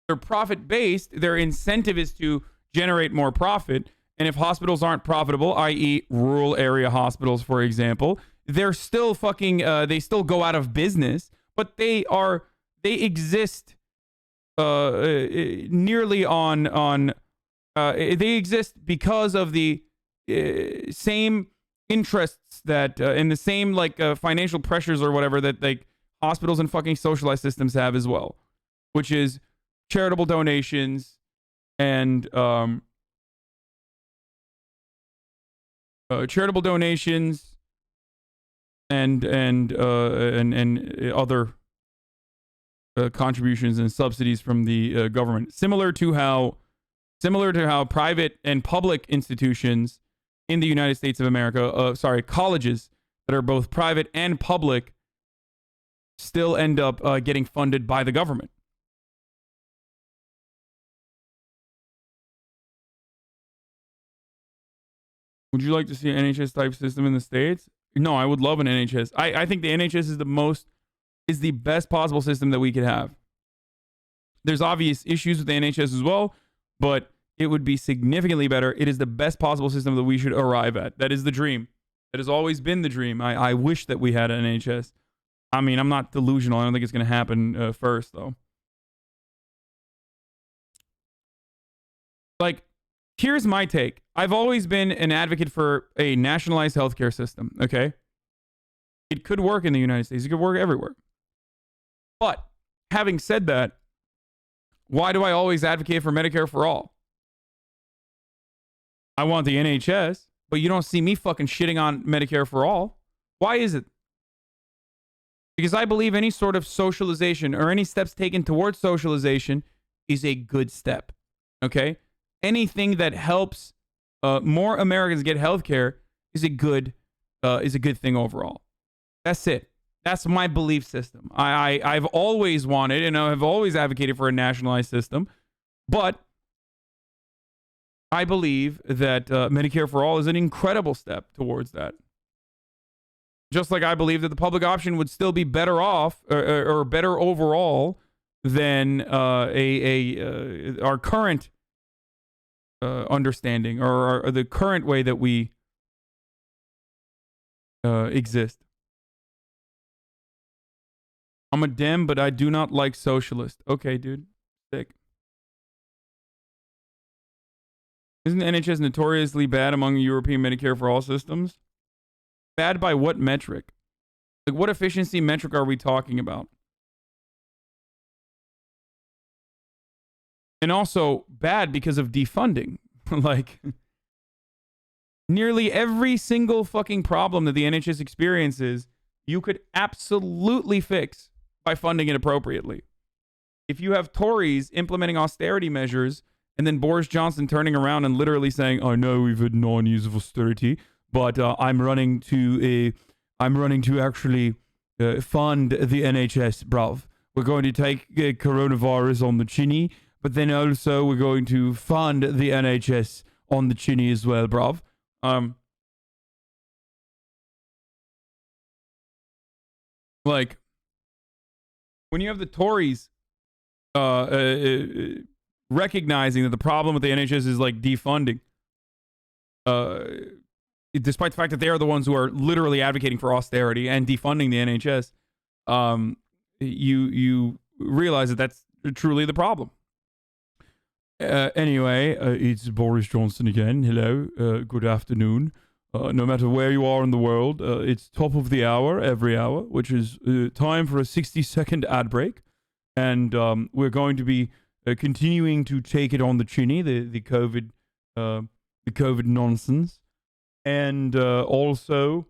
They're profit-based. Their incentive is to generate more profit. And if hospitals aren't profitable, i.e. rural area hospitals, for example, they're still fucking, they still go out of business, but they exist nearly on they exist because of the same interests that, and the same like financial pressures or whatever that like hospitals and fucking socialized systems have as well, which is charitable donations and charitable donations and other contributions and subsidies from the government, similar to how private and public institutions in the United States of America, colleges that are both private and public, still end up getting funded by the government. Would you like to see an NHS type system in the States? No, I would love an NHS. I think the NHS is the best possible system that we could have. There's obvious issues with the NHS as well, but it would be significantly better. It is the best possible system that we should arrive at. That is the dream. That has always been the dream. I wish that we had an NHS. I mean, I'm not delusional. I don't think it's going to happen first, though. Like, here's my take. I've always been an advocate for a nationalized healthcare system, okay? It could work in the United States. It could work everywhere. But having said that, why do I always advocate for Medicare for all? I want the NHS, but you don't see me fucking shitting on Medicare for all. Why is it? Because I believe any sort of socialization or any steps taken towards socialization is a good step, okay? Anything that helps more Americans get healthcare is a good thing overall. That's it. That's my belief system. I've always wanted and I've always advocated for a nationalized system, but I believe that Medicare for all is an incredible step towards that. Just like I believe that the public option would still be better off or better overall than our current understanding or the current way that we exist. I'm a Dem, but I do not like socialist. Okay, dude. Sick. Isn't the NHS notoriously bad among European Medicare for all systems? Bad by what metric? Like, what efficiency metric are we talking about? And also bad because of defunding. Like, nearly every single fucking problem that the NHS experiences, you could absolutely fix by funding it appropriately. If you have Tories implementing austerity measures and then Boris Johnson turning around and literally saying, "I know we've had non-use of austerity, but I'm running to actually fund the NHS, bruv. We're going to take coronavirus on the chinny, but then also we're going to fund the NHS on the chinny as well, bruv." Like, when you have the Tories recognizing that the problem with the NHS is like defunding, despite the fact that they are the ones who are literally advocating for austerity and defunding the NHS, you realize that that's truly the problem. Anyway, it's Boris Johnson again. Hello, good afternoon. No matter where you are in the world, it's top of the hour every hour, which is time for a 60-second ad break. And we're going to be continuing to take it on the chinny, the COVID nonsense. And also,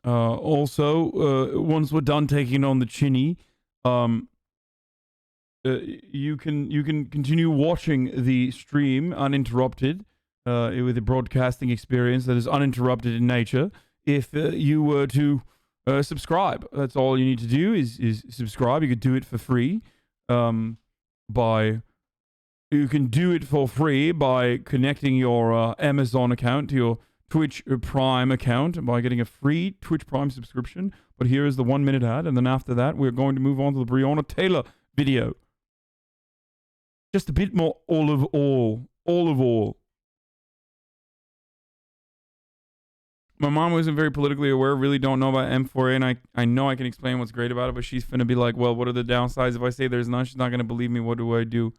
once we're done taking it on the chinny, you can continue watching the stream uninterrupted, with a broadcasting experience that is uninterrupted in nature. If you were to subscribe, that's all you need to do is subscribe. You could do it for free You can do it for free by connecting your Amazon account to your Twitch Prime account by getting a free Twitch Prime subscription. But here is the 1-minute ad, and then after that, we're going to move on to the Breonna Taylor video. Just a bit more olive oil. My mom wasn't very politically aware, really don't know about M4A, and I know I can explain what's great about it, but she's finna be like, well, what are the downsides? If I say there's none, she's not gonna believe me. What do I do?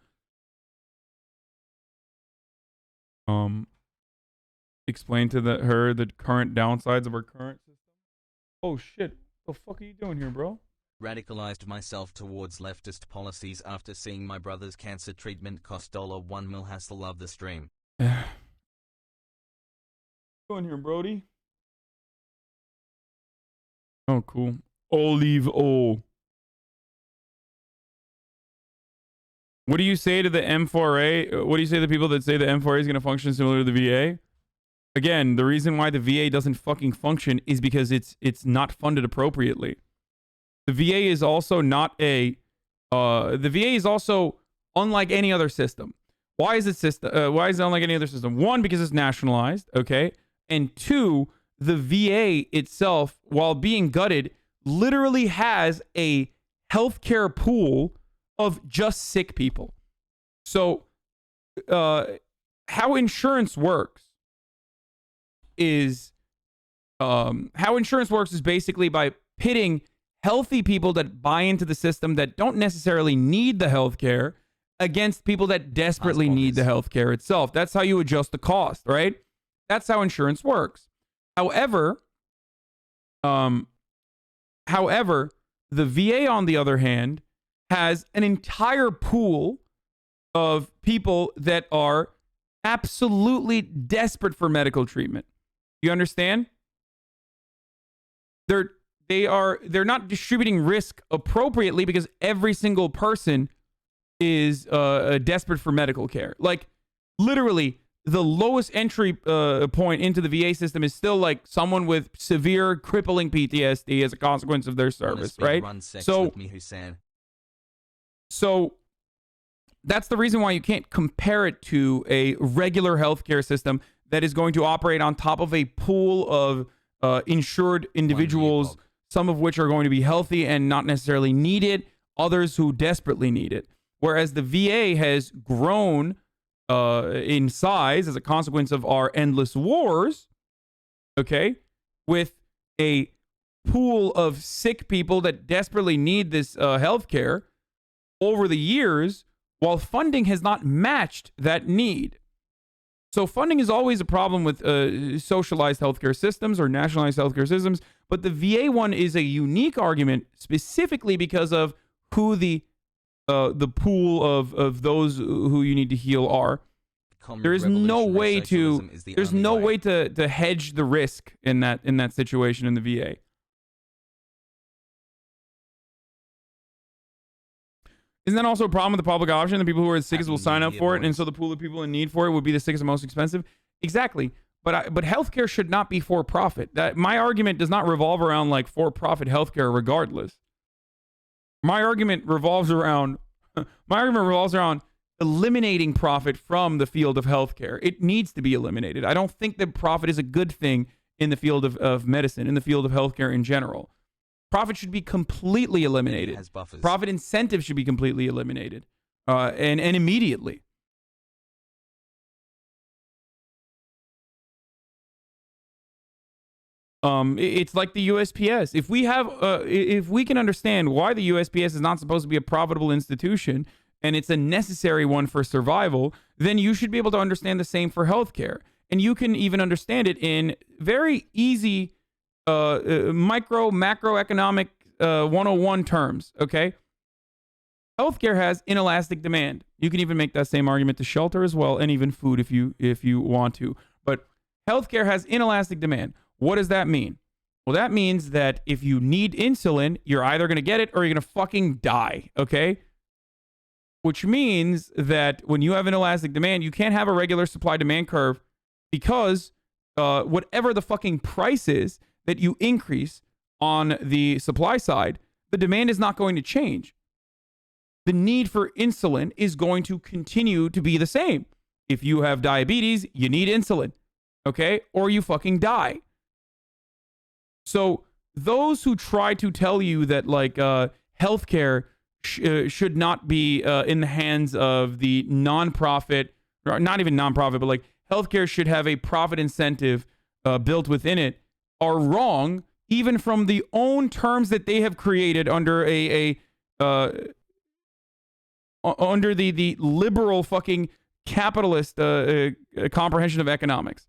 Explain to her the current downsides of our current system. Oh shit, what the fuck are you doing here, bro? Radicalized myself towards leftist policies after seeing my brother's cancer treatment cost $1 mil. Hassle, love the stream. Going here, Brody. Oh, cool. Olive oil. What do you say to the M4A? What do you say to the people that say the M4A is going to function similar to the VA? Again, the reason why the VA doesn't fucking function is because it's not funded appropriately. The VA is also not the VA is also unlike any other system. Why is it unlike any other system? One, because it's nationalized, okay? And two, the VA itself, while being gutted, literally has a healthcare pool of just sick people. So, how insurance works is basically by pitting healthy people that buy into the system that don't necessarily need the healthcare against people that desperately need the healthcare itself. That's how you adjust the cost, right? That's how insurance works. However, the VA, on the other hand, has an entire pool of people that are absolutely desperate for medical treatment. You understand? They're not distributing risk appropriately because every single person is desperate for medical care. Like, literally, the lowest entry point into the VA system is still like someone with severe crippling PTSD as a consequence of their service, right? So that's the reason why you can't compare it to a regular healthcare system that is going to operate on top of a pool of insured individuals, some of which are going to be healthy and not necessarily need it, others who desperately need it. Whereas the VA has grown in size as a consequence of our endless wars, okay, with a pool of sick people that desperately need this healthcare over the years, while funding has not matched that need. So funding is always a problem with socialized healthcare systems or nationalized healthcare systems, but the VA one is a unique argument specifically because of who the pool of those who you need to heal are. There is no way to hedge the risk in that situation in the VA. Isn't that also a problem with the public option? The people who are the sickest will sign up for it, and so the pool of people in need for it would be the sickest and most expensive. Exactly, but healthcare should not be for profit. That my argument does not revolve around like for profit healthcare, regardless. My argument revolves around eliminating profit from the field of healthcare. It needs to be eliminated. I don't think that profit is a good thing in the field of medicine, in the field of healthcare in general. Profit should be completely eliminated. Profit incentives should be completely eliminated, and immediately. It's like the USPS. If we can understand why the USPS is not supposed to be a profitable institution and it's a necessary one for survival, then you should be able to understand the same for healthcare. And you can even understand it in very easy macroeconomic 101 terms, okay? Healthcare has inelastic demand. You can even make that same argument to shelter as well, and even food if you want to. But healthcare has inelastic demand. What does that mean? Well, that means that if you need insulin, you're either going to get it or you're going to fucking die, okay? Which means that when you have inelastic demand, you can't have a regular supply-demand curve because whatever the fucking price is that you increase on the supply side, the demand is not going to change. The need for insulin is going to continue to be the same. If you have diabetes, you need insulin, okay? Or you fucking die. So those who try to tell you that like healthcare should not be in the hands of the nonprofit, or not even nonprofit, but like healthcare should have a profit incentive built within it, are wrong, even from the own terms that they have created under under the liberal fucking capitalist comprehension of economics.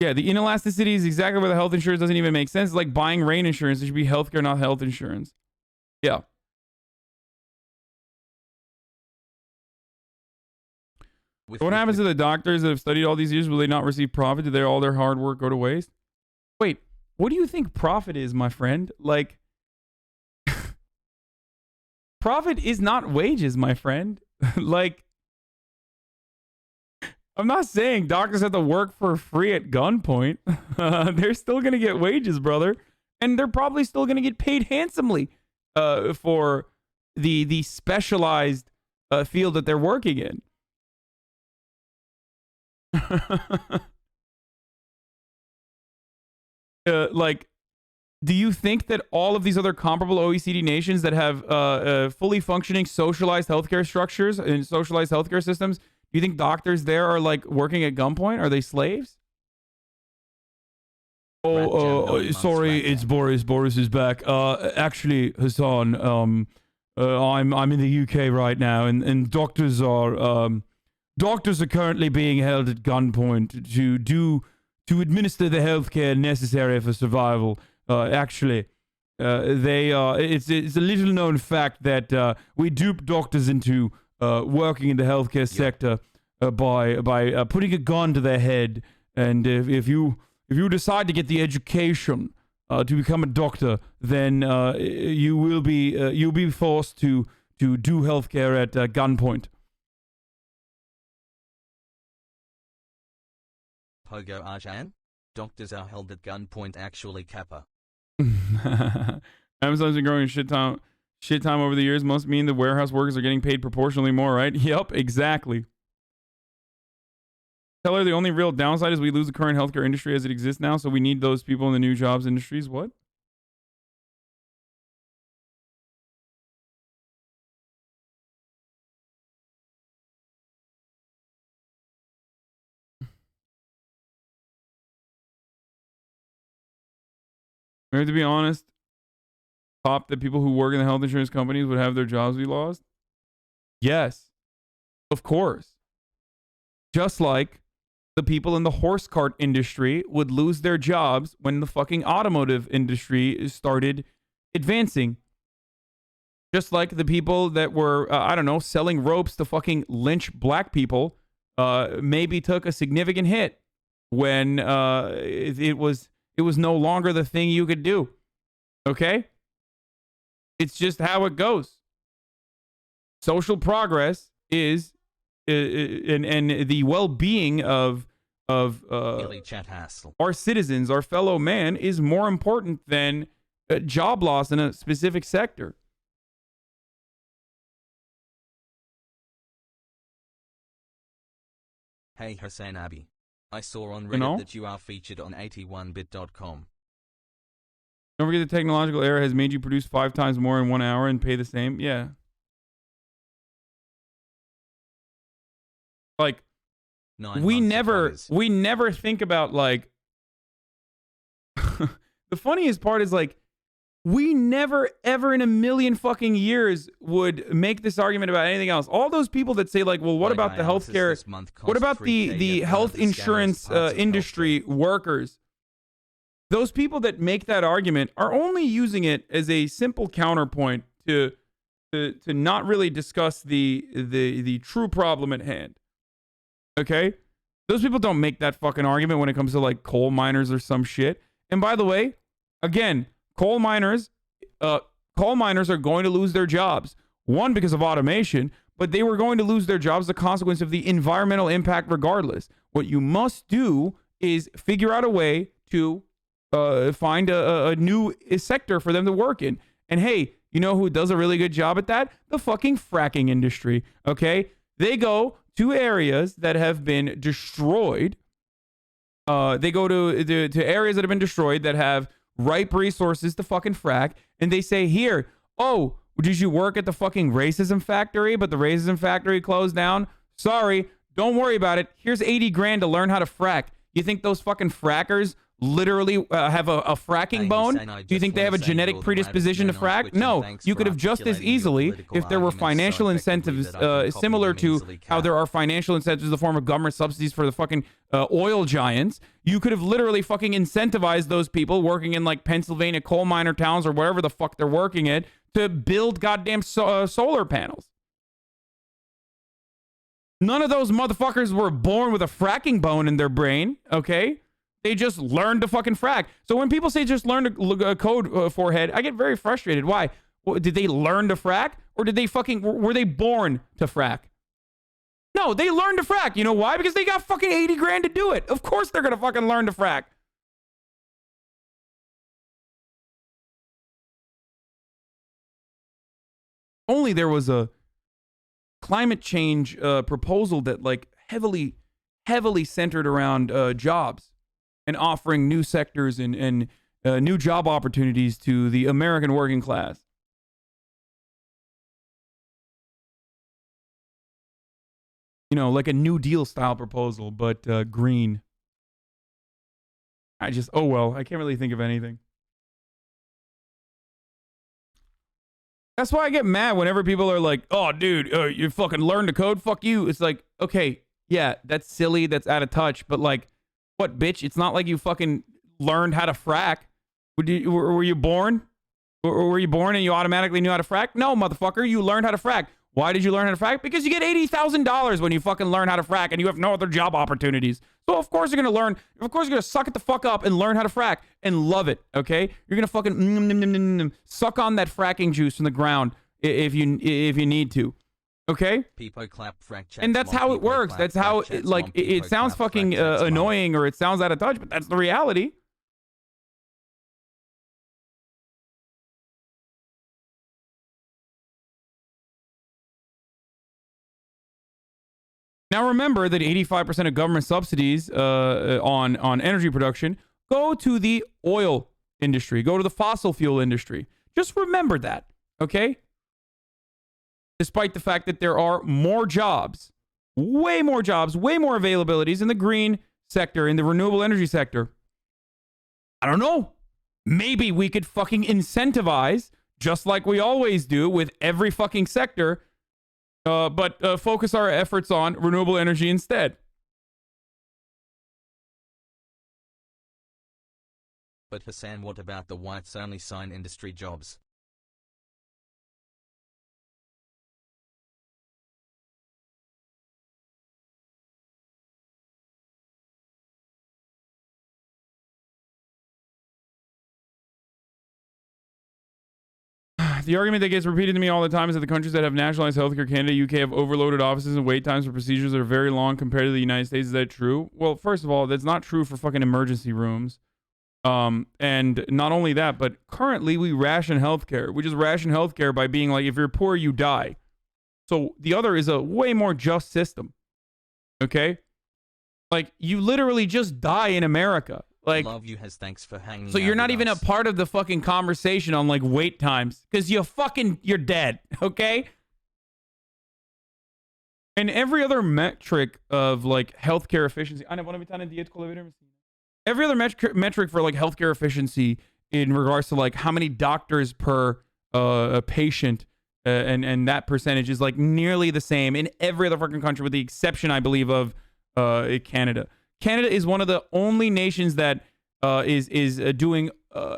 Yeah, the inelasticity is exactly where the health insurance doesn't even make sense. It's like buying rain insurance. It should be healthcare, not health insurance. Yeah. What happens to the doctors that have studied all these years? Will they not receive profit? Did all their hard work go to waste? Wait, what do you think profit is, my friend? Like, profit is not wages, my friend. Like, I'm not saying doctors have to work for free at gunpoint. They're still going to get wages, brother. And they're probably still going to get paid handsomely for the specialized field that they're working in. Like, do you think that all of these other comparable OECD nations that have fully functioning socialized healthcare structures and socialized healthcare systems, do you think doctors there are like working at gunpoint? Are they slaves? Sorry, it's Boris. Boris is back. Actually, Hasan, I'm in the UK right now, and doctors are currently being held at gunpoint to administer the healthcare necessary for survival. Actually, it's a little known fact that we dupe doctors into working in the healthcare sector by putting a gun to their head, and if you decide to get the education to become a doctor, then you'll be forced to do healthcare at gunpoint. Pogo Arjan? Doctors are held at gunpoint, actually, Kappa. Amazon's been growing shit time over the years. Must mean the warehouse workers are getting paid proportionally more, right? Yep, exactly. Tell her the only real downside is we lose the current healthcare industry as it exists now, so we need those people in the new jobs industries. What? We have to be honest. Top that people who work in the health insurance companies would have their jobs be lost? Yes. Of course. Just like the people in the horse cart industry would lose their jobs when the fucking automotive industry started advancing. Just like the people that were, I don't know, selling ropes to fucking lynch black people maybe took a significant hit when it was no longer the thing you could do. Okay? It's just how it goes. Social progress is and the well-being of our citizens, our fellow man, is more important than job loss in a specific sector. Hey HasanAbi. I saw on Reddit that you are featured on 81bit.com. Don't forget the technological era has made you produce 5 times more in 1 hour and pay the same. Yeah. Like, we never think about like the funniest part is like we never ever in a million fucking years would make this argument about anything else. All those people that say like, well, what about the healthcare? What about the health insurance industry workers? Those people that make that argument are only using it as a simple counterpoint to not really discuss the true problem at hand. Okay? Those people don't make that fucking argument when it comes to like coal miners or some shit. And by the way, again, coal miners are going to lose their jobs. One, because of automation, but they were going to lose their jobs as a consequence of the environmental impact regardless. What you must do is figure out a way to find a new sector for them to work in. And hey, you know who does a really good job at that? The fucking fracking industry, okay? They go to areas that have been destroyed. They go to areas that have been destroyed that have ripe resources to fucking frack, and they say, here, oh, did you work at the fucking racism factory, but the racism factory closed down? Sorry, don't worry about it. Here's 80 grand to learn how to frack. You think those fucking frackers literally have a fracking bone? Do you think they have a genetic predisposition to frack? No, you could have just as easily, if there were financial incentives similar to how there are financial incentives in the form of government subsidies for the fucking oil giants, you could have literally fucking incentivized those people working in like Pennsylvania coal miner towns or wherever the fuck they're working at to build goddamn solar panels. None of those motherfuckers were born with a fracking bone in their brain, okay? They just learned to fucking frack. So when people say just learn to code forehead, I get very frustrated. Why? Well, did they learn to frack? Or did they fucking, were they born to frack? No, they learned to frack. You know why? Because they got fucking 80 grand to do it. Of course they're going to fucking learn to frack. Only there was a climate change proposal that like heavily centered around jobs and offering new sectors and new job opportunities to the American working class. You know, like a New Deal style proposal, but green. Oh well, I can't really think of anything. That's why I get mad whenever people are like, oh, dude, you fucking learn to code? Fuck you. It's like, okay, yeah, that's silly. That's out of touch. But like, what, bitch? It's not like you fucking learned how to frack. Were you born? Were you born and you automatically knew how to frack? No, motherfucker. You learned how to frack. Why did you learn how to frack? Because you get $80,000 when you fucking learn how to frack and you have no other job opportunities. So of course you're going to learn. Of course you're going to suck it the fuck up and learn how to frack and love it, okay? You're going to fucking suck on that fracking juice from the ground if you need to. Okay? People clap, frack, and that's how it works. That's how, it sounds fucking annoying or it sounds out of touch, but that's the reality. Now remember that 85% of government subsidies on energy production go to the oil industry, go to the fossil fuel industry. Just remember that, okay? Despite the fact that there are more jobs, way more availabilities in the green sector, in the renewable energy sector. I don't know. Maybe we could fucking incentivize, just like we always do with every fucking sector, but focus our efforts on renewable energy instead. But Hasan, what about the whites-only sign industry jobs? The argument that gets repeated to me all the time is that the countries that have nationalized healthcare, Canada, UK, have overloaded offices and wait times for procedures that are very long compared to the United States. Is that true? Well, first of all, that's not true for fucking emergency rooms. And not only that, but currently we ration healthcare. We just ration healthcare by being like, if you're poor, you die. So the other is a way more just system. Okay? Like, you literally just die in America. Like, love you, Has. Thanks for hanging so out you're not with even us. a part of the fucking conversation on like wait times because you're dead, okay? And every other metric of like healthcare efficiency, every other metric for like healthcare efficiency in regards to like how many doctors per a patient and that percentage is like nearly the same in every other fucking country with the exception, I believe, of Canada. Canada is one of the only nations that is doing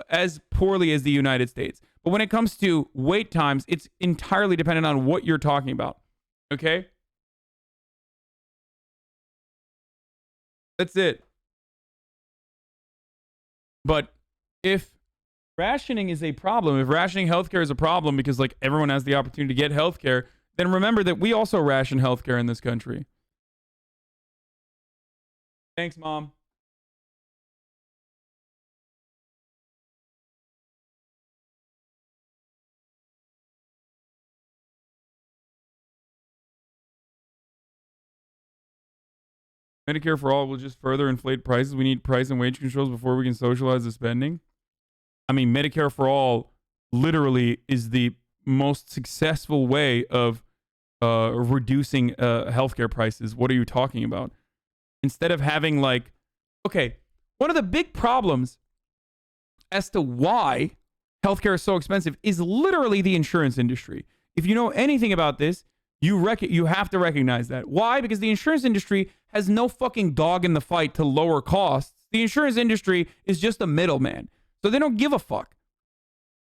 as poorly as the United States. But when it comes to wait times, it's entirely dependent on what you're talking about. Okay? That's it. But if rationing is a problem, if rationing healthcare is a problem because like everyone has the opportunity to get healthcare, then remember that we also ration healthcare in this country. Thanks, Mom. Medicare for all will just further inflate prices. We need price and wage controls before we can socialize the spending. I mean, Medicare for all literally is the most successful way of reducing healthcare prices. What are you talking about? Instead of having like, okay, one of the big problems as to why healthcare is so expensive is literally the insurance industry. If you know anything about this, you have to recognize that. Why? Because the insurance industry has no fucking dog in the fight to lower costs. The insurance industry is just a middleman. So they don't give a fuck.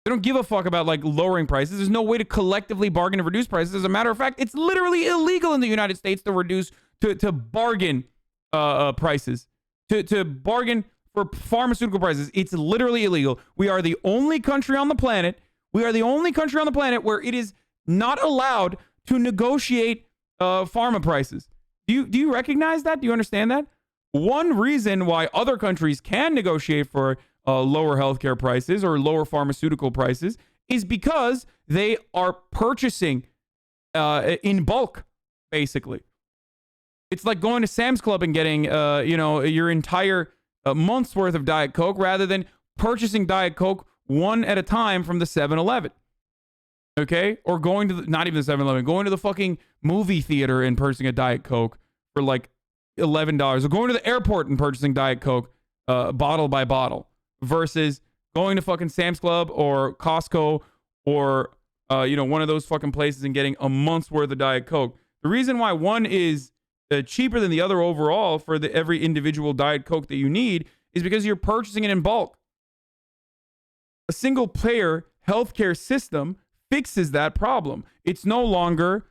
They don't give a fuck about like lowering prices. There's no way to collectively bargain to reduce prices. As a matter of fact, it's literally illegal in the United States to reduce, to bargain prices, to bargain for pharmaceutical prices. It's literally illegal. We are the only country on the planet. We are the only country on the planet where it is not allowed to negotiate pharma prices. Do you recognize that? Do you understand that? One reason why other countries can negotiate for lower healthcare prices or lower pharmaceutical prices is because they are purchasing in bulk, basically. It's like going to Sam's Club and getting, your entire month's worth of Diet Coke rather than purchasing Diet Coke one at a time from the 7-Eleven. Okay? Or going to not even the 7-Eleven, going to the fucking movie theater and purchasing a Diet Coke for like $11. Or going to the airport and purchasing Diet Coke bottle by bottle versus going to fucking Sam's Club or Costco or, one of those fucking places and getting a month's worth of Diet Coke. The reason why one is cheaper than the other overall for every individual Diet Coke that you need is because you're purchasing it in bulk. A single payer healthcare system fixes that problem. It's no longer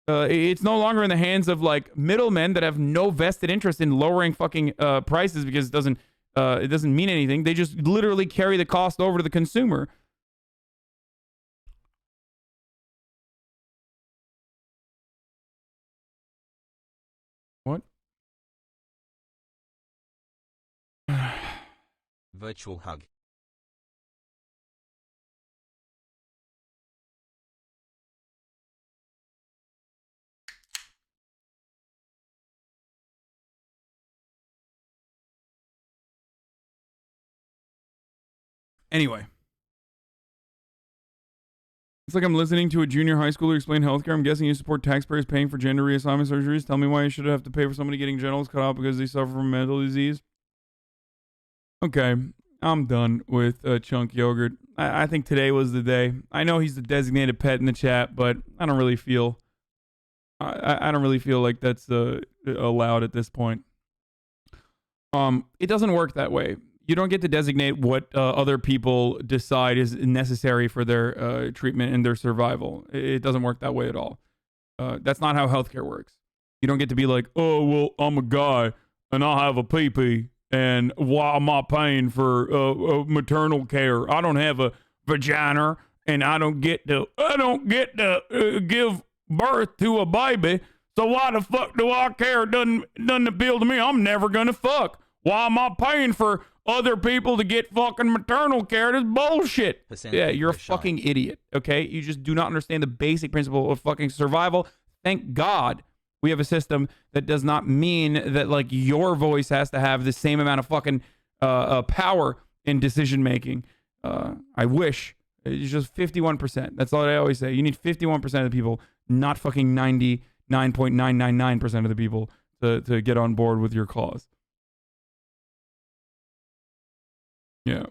in the hands of like middlemen that have no vested interest in lowering fucking prices because it doesn't mean anything. They just literally carry the cost over to the consumer. What? Virtual hug. Anyway. It's like I'm listening to a junior high schooler explain healthcare. I'm guessing you support taxpayers paying for gender reassignment surgeries. Tell me why you should have to pay for somebody getting genitals cut out because they suffer from mental disease. Okay, I'm done with Chunk Yogurt. I think today was the day. I know he's the designated pet in the chat, but I don't really feel... I don't really feel like that's allowed at this point. It doesn't work that way. You don't get to designate what other people decide is necessary for their treatment and their survival. It doesn't work that way at all. That's not how healthcare works. You don't get to be like, oh, well, I'm a guy and I have a pee-pee and why am I paying for maternal care? I don't have a vagina and I don't get to give birth to a baby. So why the fuck do I care? It doesn't appeal to me. I'm never gonna fuck. Why am I paying for other people to get fucking maternal care? That's bullshit. Yeah, you're a fucking idiot, okay? You just do not understand the basic principle of fucking survival. Thank God we have a system that does not mean that, like, your voice has to have the same amount of fucking power in decision-making. I wish. It's just 51%. That's all I always say. You need 51% of the people, not fucking 90, 99.999% of the people to get on board with your cause. Yeah.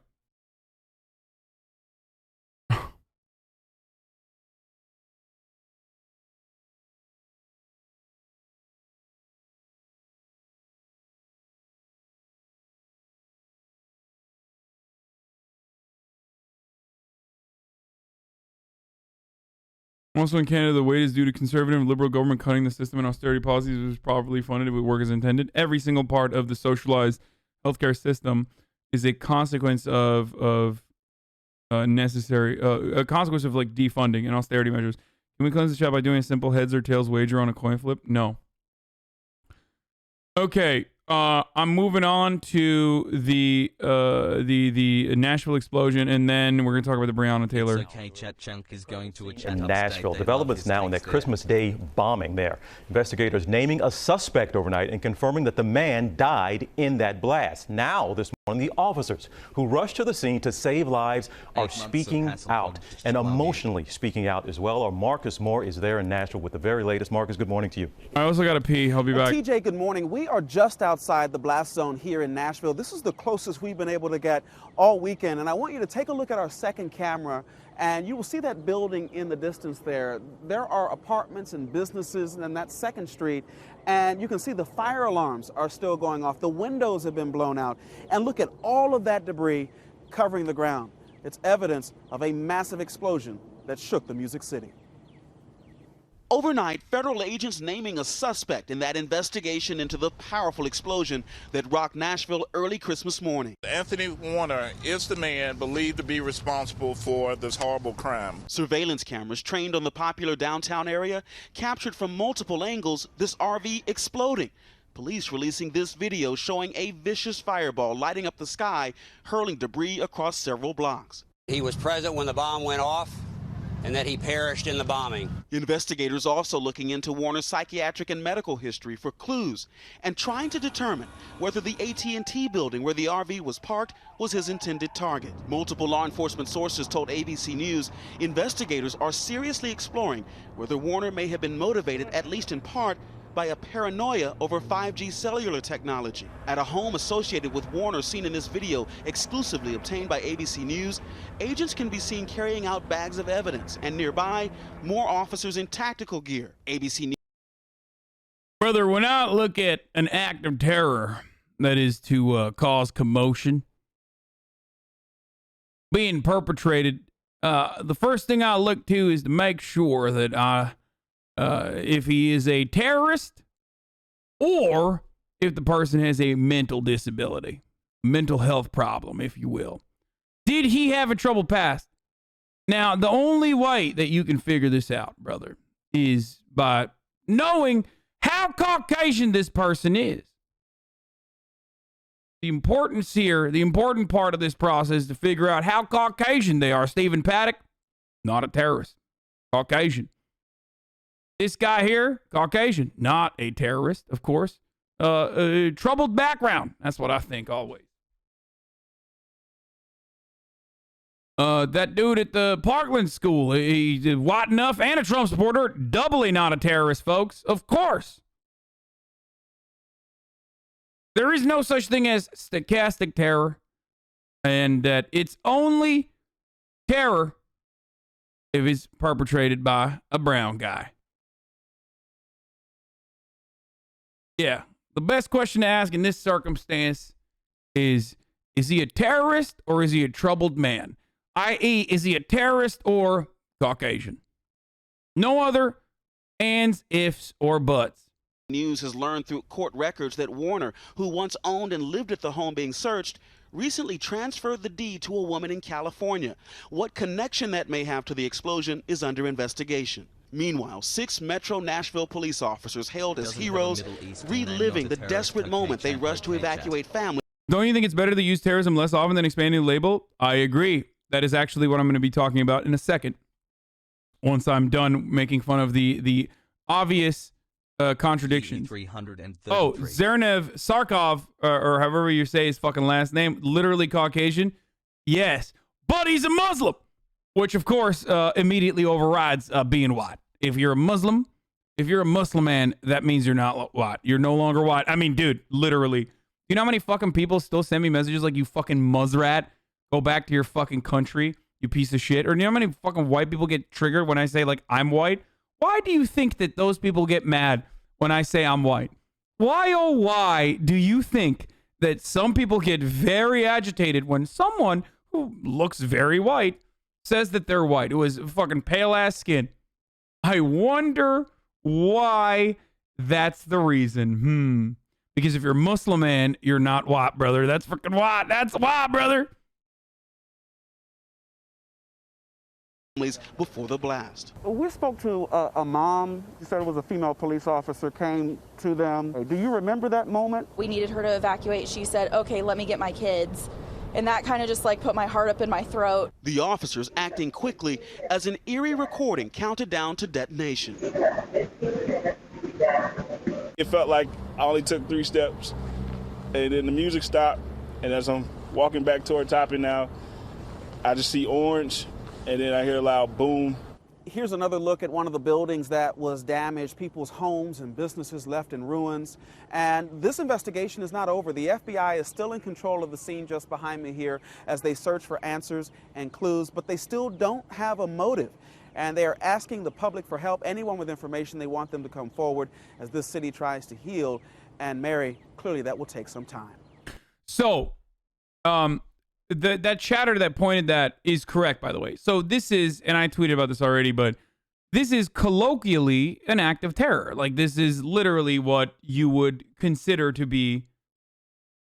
Also in Canada, the wait is due to conservative and liberal government cutting the system and austerity policies which was properly funded. It would work as intended. Every single part of the socialized healthcare system is a consequence of necessary, a consequence of like defunding and austerity measures. Can we cleanse the chat by doing a simple heads or tails wager on a coin flip? No. Okay. I'm moving on to the Nashville explosion, and then we're gonna talk about the Breonna Taylor. It's okay, Chat Chunk is going to a chat In upstate. Nashville, They developments love now in his that Christmas Day bombing there. Investigators naming a suspect overnight and confirming that the man died in that blast. Now, this morning, the officers who rushed to the scene to save lives are speaking out and emotionally speaking out as well. Our Marcus Moore is there in Nashville with the very latest. Marcus, good morning to you. I also got to pee. I'll be back. TJ, good morning. We are just outside the blast zone here in Nashville. This is the closest we've been able to get all weekend. And I want you to take a look at our second camera, and you will see that building in the distance there. There are apartments and businesses in that second street, and you can see the fire alarms are still going off. The windows have been blown out. And look at all of that debris covering the ground. It's evidence of a massive explosion that shook the Music City. Overnight, federal agents naming a suspect in that investigation into the powerful explosion that rocked Nashville early Christmas morning. Anthony Warner is the man believed to be responsible for this horrible crime. Surveillance cameras trained on the popular downtown area captured from multiple angles this RV exploding. Police releasing this video showing a vicious fireball lighting up the sky, hurling debris across several blocks. He was present when the bomb went off, and that he perished in the bombing. Investigators also looking into Warner's psychiatric and medical history for clues and trying to determine whether the AT&T building where the RV was parked was his intended target. Multiple law enforcement sources told ABC News investigators are seriously exploring whether Warner may have been motivated, at least in part, by a paranoia over 5G cellular technology. At a home associated with Warner seen in this video, exclusively obtained by ABC News, agents can be seen carrying out bags of evidence, and nearby, more officers in tactical gear. ABC News. Brother, when I look at an act of terror that is to cause commotion being perpetrated, the first thing I look to is to make sure that if he is a terrorist or if the person has a mental disability, mental health problem, if you will. Did he have a troubled past? Now, the only way that you can figure this out, brother, is by knowing how Caucasian this person is. The importance here, the important part of this process is to figure out how Caucasian they are. Stephen Paddock, not a terrorist, Caucasian. This guy here, Caucasian, not a terrorist, of course. Troubled background. That's what I think always. That dude at the Parkland school, he's white enough and a Trump supporter, doubly not a terrorist, folks. Of course. There is no such thing as stochastic terror, and that it's only terror if it's perpetrated by a brown guy. Yeah, the best question to ask in this circumstance is he a terrorist or is he a troubled man? I.e., is he a terrorist or Caucasian? No other ands, ifs, or buts. News has learned through court records that Warner, who once owned and lived at the home being searched, recently transferred the deed to a woman in California. What connection that may have to the explosion is under investigation. Meanwhile, 6 Metro Nashville police officers hailed as heroes, reliving the desperate moment they rushed to evacuate families. Don't you think it's better to use terrorism less often than expanding the label? I agree. That is actually what I'm going to be talking about in a second. Once I'm done making fun of the obvious contradictions. Oh, Zernev Sarkov, or however you say his fucking last name, literally Caucasian? Yes. But he's a Muslim, which of course immediately overrides being white. If you're a Muslim, If you're a Muslim man, that means you're not white. You're no longer white. I mean, dude, literally. You know how many fucking people still send me messages like, you fucking muzzrat, go back to your fucking country, you piece of shit? Or you know how many fucking white people get triggered when I say, like, I'm white? Why do you think that those people get mad when I say I'm white? Why, oh, why do you think that some people get very agitated when someone who looks very white says that they're white, who has fucking pale-ass skin? I wonder why that's the reason. Because if you're a Muslim man, you're not white, brother. That's freaking white. That's white, brother. Before the blast. We spoke to a mom. She said it was a female police officer came to them. Do you remember that moment? We needed her to evacuate. She said, okay, let me get my kids. And that kind of just like put my heart up in my throat. The officers acting quickly as an eerie recording counted down to detonation. It felt like I only took 3 steps, and then the music stopped, and as I'm walking back toward Topping now, I just see orange, and then I hear a loud boom. Here's another look at one of the buildings that was damaged, people's homes and businesses left in ruins. And this investigation is not over. The FBI is still in control of the scene just behind me here as they search for answers and clues, but they still don't have a motive. And they are asking the public for help. Anyone with information, they want them to come forward as this city tries to heal. And Mary, clearly that will take some time. So, that chatter that pointed that is correct, by the way. So this is, and I tweeted about this already, but this is colloquially an act of terror. Like, this is literally what you would consider to be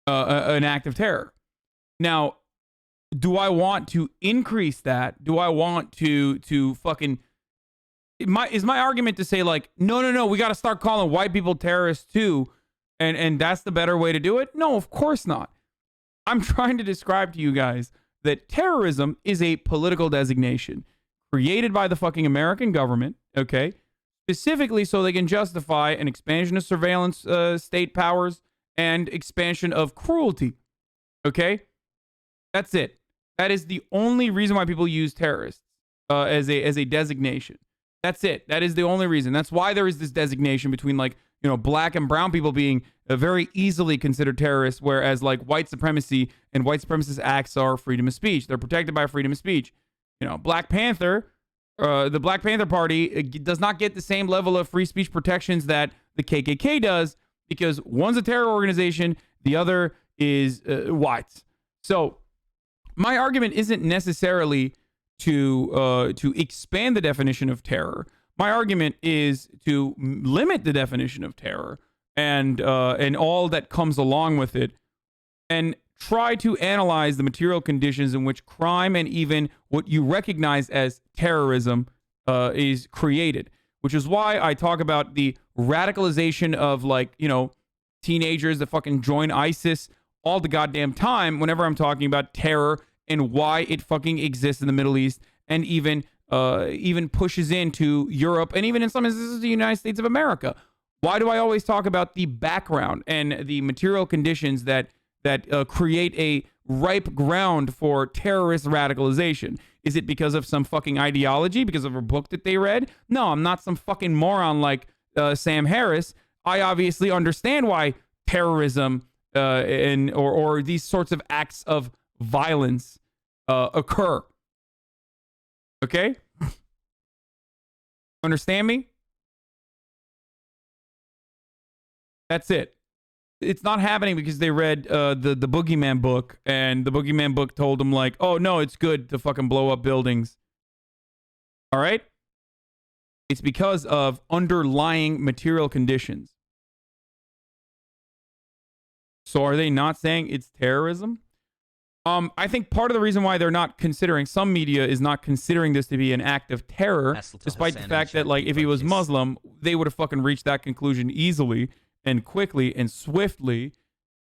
an act of terror. Now, do I want to increase that? Do I want to fucking... Is my argument to say, like, no, we got to start calling white people terrorists too, and that's the better way to do it? No, of course not. I'm trying to describe to you guys that terrorism is a political designation created by the fucking American government, okay? Specifically so they can justify an expansion of surveillance state powers and expansion of cruelty, okay? That's it. That is the only reason why people use terrorists as a designation. That's it. That is the only reason. That's why there is this designation between, like, you know, black and brown people being very easily considered terrorists, whereas like white supremacy and white supremacist acts are freedom of speech. They're protected by freedom of speech. You know, Black Panther, the Black Panther Party does not get the same level of free speech protections that the KKK does, because one's a terror organization, the other is whites. So my argument isn't necessarily to expand the definition of terror. My argument is to limit the definition of terror and all that comes along with it, and try to analyze the material conditions in which crime and even what you recognize as terrorism is created. Which is why I talk about the radicalization of, like, you know, teenagers that fucking join ISIS all the goddamn time whenever I'm talking about terror and why it fucking exists in the Middle East, and even pushes into Europe, and even in some instances the United States of America. Why do I always talk about the background and the material conditions that create a ripe ground for terrorist radicalization? Is it because of some fucking ideology, because of a book that they read? No, I'm not some fucking moron like Sam Harris. I obviously understand why terrorism or these sorts of acts of violence occur. Okay? Understand me? That's it. It's not happening because they read the Boogeyman book, and the Boogeyman book told them, like, oh, no, it's good to fucking blow up buildings. All right? It's because of underlying material conditions. So are they not saying it's terrorism? I think part of the reason why they're not considering, some media is not considering this to be an act of terror, despite the fact that, like, if he was Muslim, they would have fucking reached that conclusion easily and quickly and swiftly.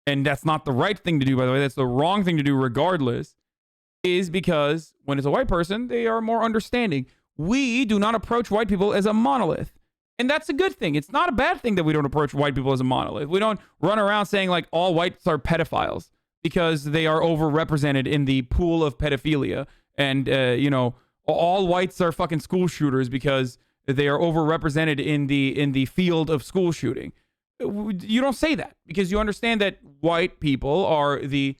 And that's not the right thing to do, by the way. That's the wrong thing to do regardless, is because when it's a white person, they are more understanding. We do not approach white people as a monolith. And that's a good thing. It's not a bad thing that we don't approach white people as a monolith. We don't run around saying, like, all whites are pedophiles, because they are overrepresented in the pool of pedophilia. And, you know, all whites are fucking school shooters because they are overrepresented in the field of school shooting. You don't say that because you understand that white people are the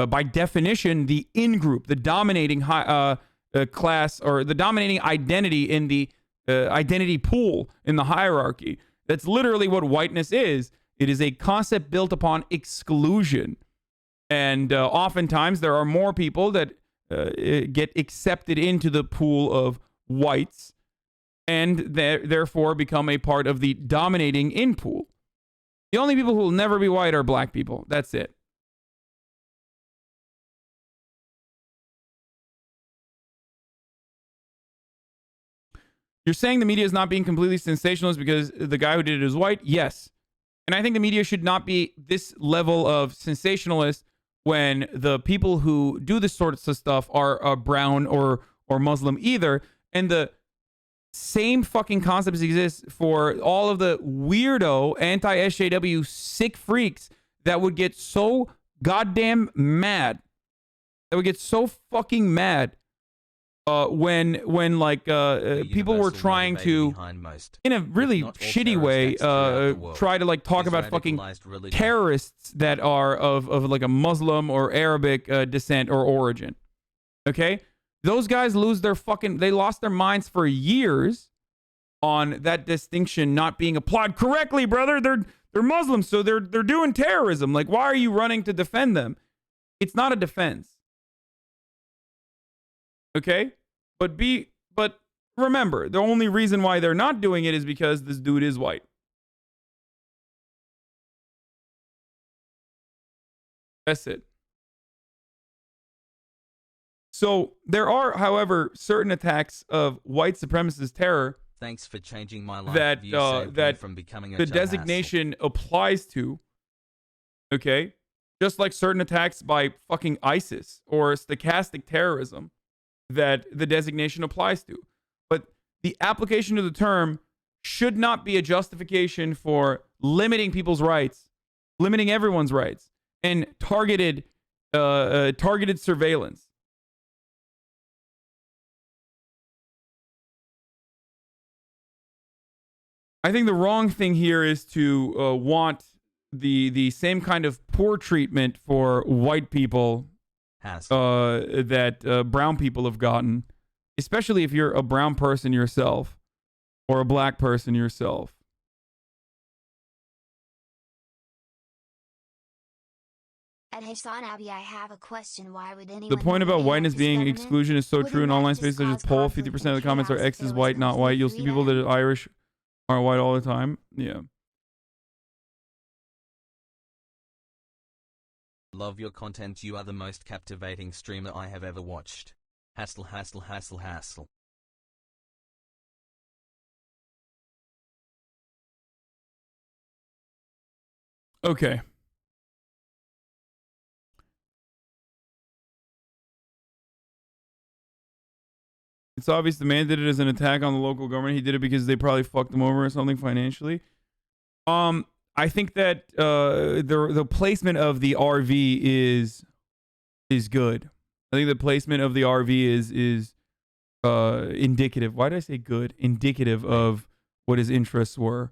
by definition the in group, the dominating class, or the dominating identity in the identity pool in the hierarchy. That's literally what whiteness is. It is a concept built upon exclusion. And oftentimes there are more people that get accepted into the pool of whites and therefore become a part of the dominating in pool. The only people who will never be white are black people. That's it. You're saying the media is not being completely sensationalist because the guy who did it is white? Yes. And I think the media should not be this level of sensationalist when the people who do this sort of stuff are brown or Muslim either. And the same fucking concepts exist for all of the weirdo anti-SJW sick freaks that would get so goddamn mad. That would get so fucking mad when people were trying to, in a really shitty way, try to like talk about fucking terrorists that are of like a Muslim or Arabic descent or origin. Okay, those guys they lost their minds for years on that distinction not being applied correctly, brother. They're Muslims, so they're doing terrorism. Like, why are you running to defend them? It's not a defense. Okay? But remember, the only reason why they're not doing it is because this dude is white. That's it. So there are, however, certain attacks of white supremacist terror. Thanks for changing my life. That from becoming a the designation applies to. Okay? Just like certain attacks by fucking ISIS or stochastic terrorism that the designation applies to. But the application of the term should not be a justification for limiting people's rights, limiting everyone's rights, and targeted surveillance. I think the wrong thing here is to want the same kind of poor treatment for white people that brown people have gotten, especially if you're a brown person yourself or a black person yourself. At HasanAbi, I have a question. Why would anyone... The point about whiteness being exclusion is so true in online spaces such as poll. 50% of the comments are X is white, not white. You'll see people that are Irish are white all the time. Yeah. Love your content. You are the most captivating streamer I have ever watched. Hassle, hassle, hassle, hassle. Okay. It's obvious the man did it as an attack on the local government. He did it because they probably fucked him over or something financially. I think that the placement of the RV is good. I think the placement of the RV is indicative. Why did I say good? Indicative of what his interests were.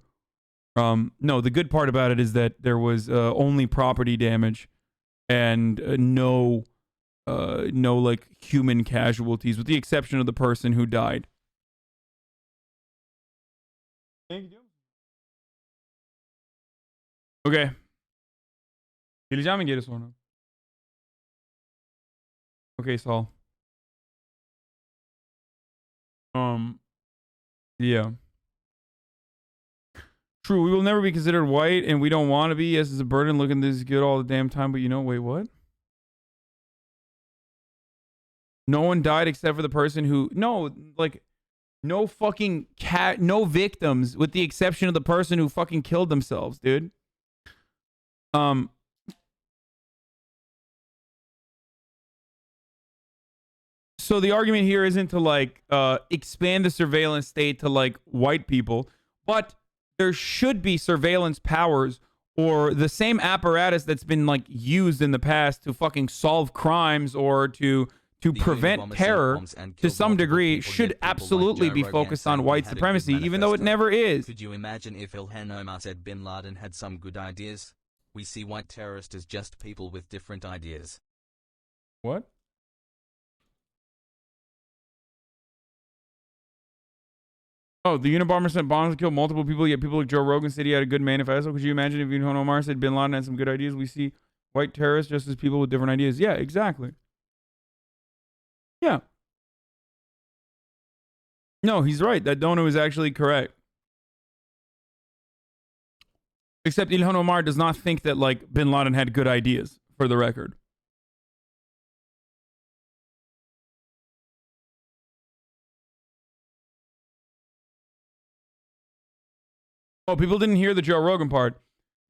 No, the good part about it is that there was only property damage and no like human casualties, with the exception of the person who died. Okay. Geleceğim geri sonra. Okay, Saul. Yeah. True, we will never be considered white, and we don't want to be. Yes, it's a burden looking this good all the damn time, but you know, wait, what? No one died except for the person who... No, like, no fucking no victims, with the exception of the person who fucking killed themselves, dude. So the argument here isn't to like expand the surveillance state to like white people, but there should be surveillance powers or the same apparatus that's been like used in the past to fucking solve crimes or to to prevent terror to some degree should absolutely be focused on white supremacy, even though it never is. Could you imagine if Ilhan Omar said Bin Laden had some good ideas? We see white terrorists as just people with different ideas. What? Oh, the Unabomber sent bombs to kill multiple people, yet people like Joe Rogan said he had a good manifesto. Could you imagine if Ilhan Omar said Bin Laden had some good ideas? We see white terrorists just as people with different ideas. Yeah, exactly. Yeah. No, he's right. That Dono is actually correct. Except Ilhan Omar does not think that, like, Bin Laden had good ideas, for the record. Oh, people didn't hear the Joe Rogan part.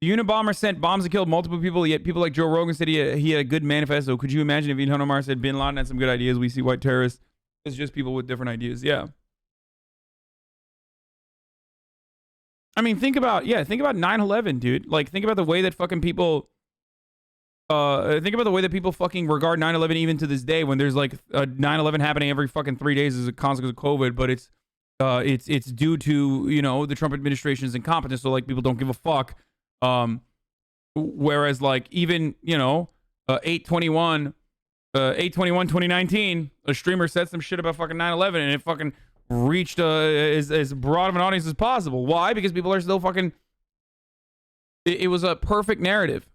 The Unabomber sent bombs that killed multiple people, yet people like Joe Rogan said he had a good manifesto. Could you imagine if Ilhan Omar said Bin Laden had some good ideas? We see white terrorists as just people with different ideas. Yeah. I mean, think about 9/11, dude. Like, think about the way that fucking people, think about the way that people fucking regard 9/11 even to this day, when there's like 9/11 happening every fucking 3 days as a consequence of COVID, but it's due to, you know, the Trump administration's incompetence. So like, people don't give a fuck. Whereas like, even, you know, 8/21/2019, a streamer said some shit about fucking 9/11 and it fucking reached as broad of an audience as possible. Why? Because people are still fucking, it was a perfect narrative.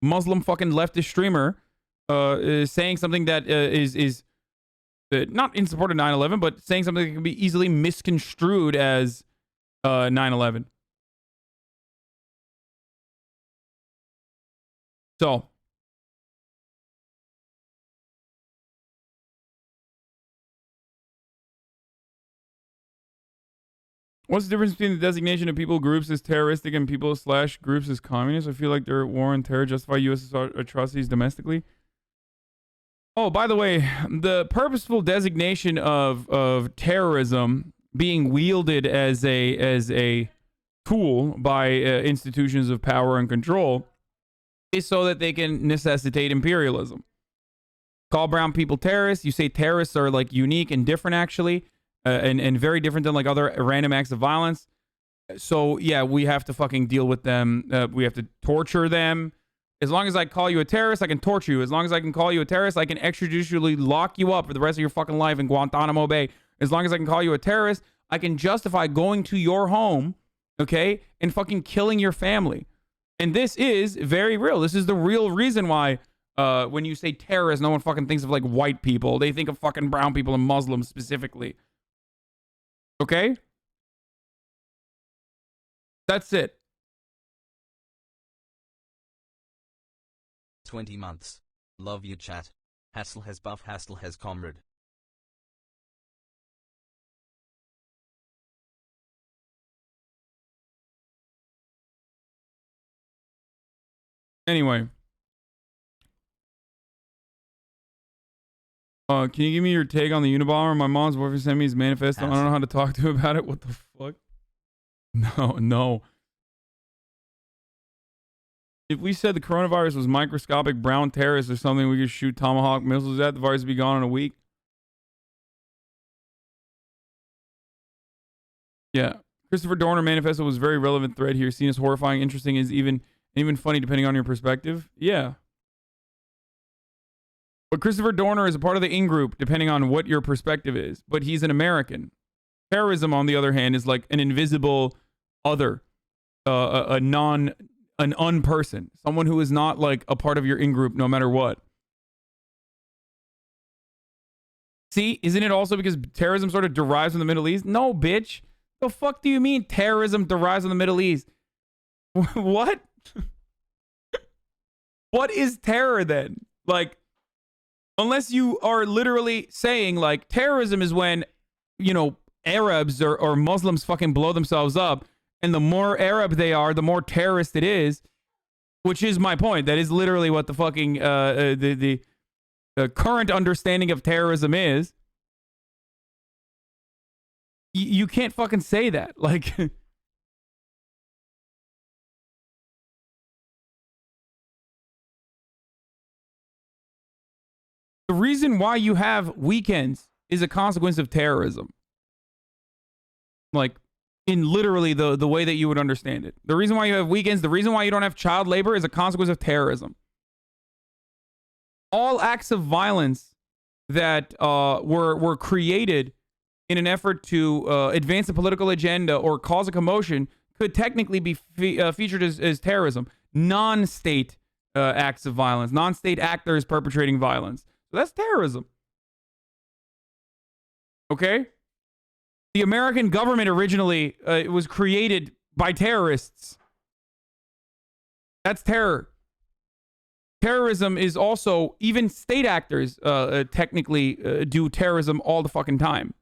Muslim fucking leftist streamer saying something that is not in support of 9/11, but saying something that can be easily misconstrued as 9/11. So, what's the difference between the designation of people groups as terroristic and people / groups as communists? I feel like their war on terror justify U.S. atrocities domestically. Oh, by the way, the purposeful designation of terrorism being wielded as a tool by institutions of power and control is so that they can necessitate imperialism. Call brown people terrorists. You say terrorists are like unique and different, actually, and very different than like other random acts of violence. So yeah, we have to fucking deal with them. We have to torture them. As long as I call you a terrorist, I can torture you. As long as I can call you a terrorist, I can extrajudicially lock you up for the rest of your fucking life in Guantanamo Bay. As long as I can call you a terrorist, I can justify going to your home, okay, and fucking killing your family. And this is very real. This is the real reason why when you say terrorist, no one fucking thinks of like white people. They think of fucking brown people and Muslims specifically. Okay? That's it. 20 months. Love you, chat. Hassel has buff, Hassel has comrade. Anyway. Can you give me your take on the Unabomber? My mom's boyfriend sent me his manifesto. I don't know how to talk to him about it. What the fuck? No. If we said the coronavirus was microscopic brown terrorists or something we could shoot Tomahawk missiles at, the virus would be gone in a week. Yeah. Christopher Dorner manifesto was a very relevant thread here. Seen as horrifying, interesting, is even funny depending on your perspective. Yeah. But Christopher Dorner is a part of the in-group, depending on what your perspective is. But he's an American. Terrorism, on the other hand, is like an invisible other, an unperson, someone who is not like a part of your in-group, no matter what. See, isn't it also because terrorism sort of derives from the Middle East? No, bitch. The fuck do you mean terrorism derives from the Middle East? What? What is terror then? Like, unless you are literally saying like terrorism is when, you know, Arabs or Muslims fucking blow themselves up, and the more Arab they are, the more terrorist it is, which is my point. That is literally what the fucking the current understanding of terrorism is. You can't fucking say that. Like, The reason why you have weekends is a consequence of terrorism. Like, in literally the way that you would understand it. The reason why you have weekends, the reason why you don't have child labor is a consequence of terrorism. All acts of violence that were created in an effort to advance a political agenda or cause a commotion could technically be featured as terrorism. Non-state acts of violence, non-state actors perpetrating violence. So that's terrorism. Okay? The American government originally was created by terrorists. That's terror. Terrorism is also, even state actors technically do terrorism all the fucking time.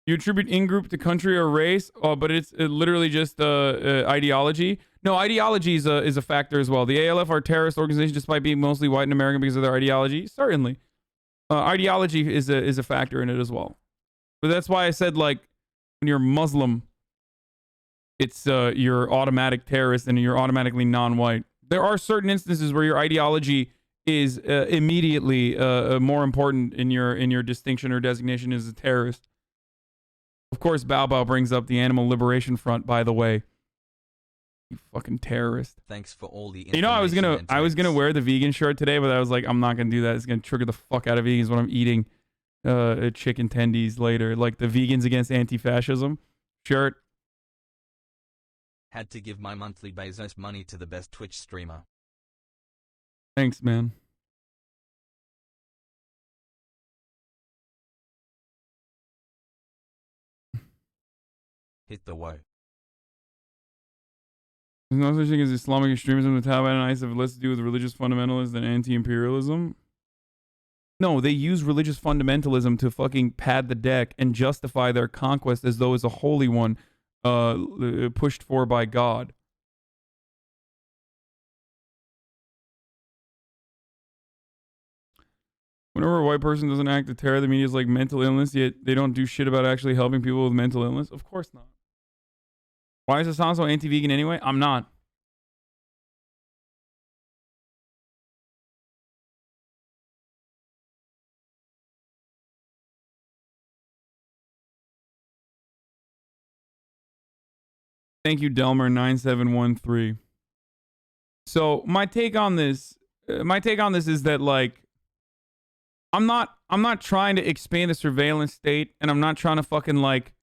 You attribute in-group to country or race, but it's literally just ideology. No, ideology is a factor as well. The ALF are a terrorist organization despite being mostly white and American because of their ideology. Certainly. Ideology is a factor in it as well. But that's why I said, like, when you're Muslim, it's you're automatic terrorist and you're automatically non-white. There are certain instances where your ideology is immediately more important in your distinction or designation as a terrorist. Of course, Bao Bao brings up the Animal Liberation Front, by the way. You fucking terrorist. Thanks for all the I was gonna wear the vegan shirt today, but I was like, I'm not gonna do that. It's gonna trigger the fuck out of vegans when I'm eating chicken tendies later. Like the Vegans Against Anti-Fascism shirt. Had to give my monthly Bezos money to the best Twitch streamer. Thanks, man. Hit the way. There's no such thing as Islamic extremism. The Taliban and ISIS have less to do with religious fundamentalists than anti-imperialism. No, they use religious fundamentalism to fucking pad the deck and justify their conquest as though it's a holy one pushed for by God. Whenever a white person doesn't act to terror, the media is like mental illness, yet they don't do shit about actually helping people with mental illness. Of course not. Why is Hasan so anti-vegan anyway? I'm not. Thank you, Delmer9713. So my take on this is that, like, I'm not trying to expand the surveillance state, and I'm not trying to fucking, like,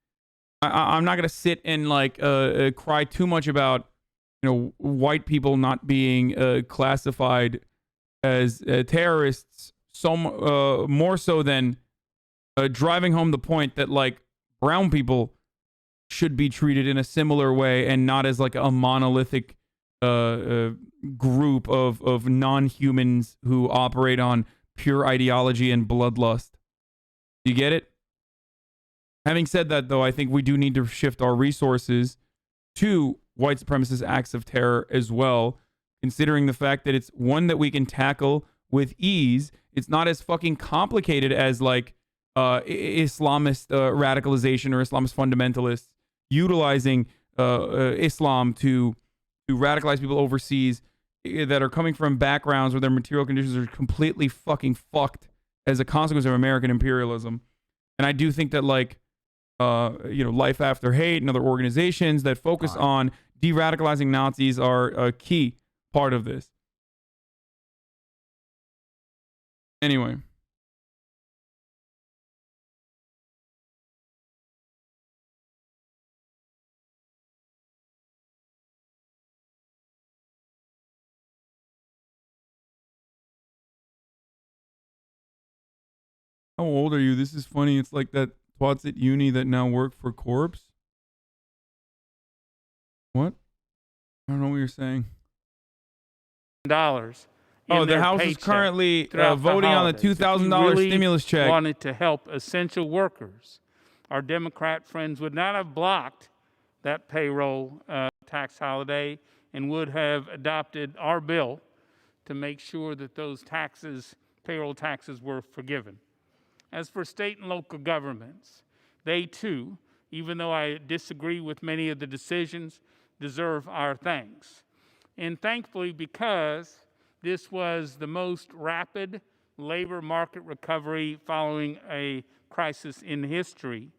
I'm not gonna sit and like cry too much about, you know, white people not being classified as terrorists so more so than driving home the point that, like, brown people should be treated in a similar way and not as like a monolithic group of non-humans who operate on pure ideology and bloodlust. You get it? Having said that, though, I think we do need to shift our resources to white supremacist acts of terror as well, considering the fact that it's one that we can tackle with ease. It's not as fucking complicated as, like, Islamist radicalization or Islamist fundamentalists utilizing Islam to radicalize people overseas that are coming from backgrounds where their material conditions are completely fucking fucked as a consequence of American imperialism. And I do think that, like, you know, Life After Hate and other organizations that focus on de-radicalizing Nazis are a key part of this. Anyway. How old are you? This is funny. It's like that twats at uni that now work for Corpse. What? I don't know what you're saying. Oh, the House is currently voting on the $2,000 stimulus check. Wanted to help essential workers. Our Democrat friends would not have blocked that payroll tax holiday and would have adopted our bill to make sure that those taxes, payroll taxes, were forgiven. As for state and local governments, they too, even though I disagree with many of the decisions, deserve our thanks. And thankfully, because this was the most rapid labor market recovery following a crisis in history,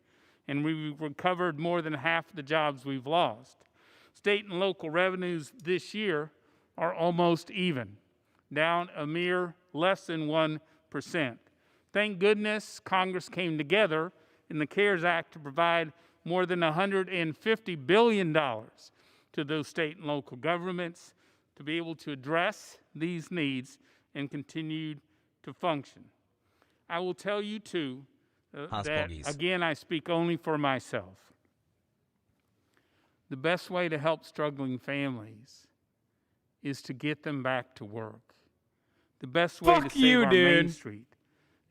and we've recovered more than half the jobs we've lost. State and local revenues this year are almost even, down a mere less than 1%. Thank goodness Congress came together in the CARES Act to provide more than $150 billion to those state and local governments to be able to address these needs and continue to function. I will tell you, too, that, again, I speak only for myself. The best way to help struggling families is to get them back to work. The best way to save our Main Street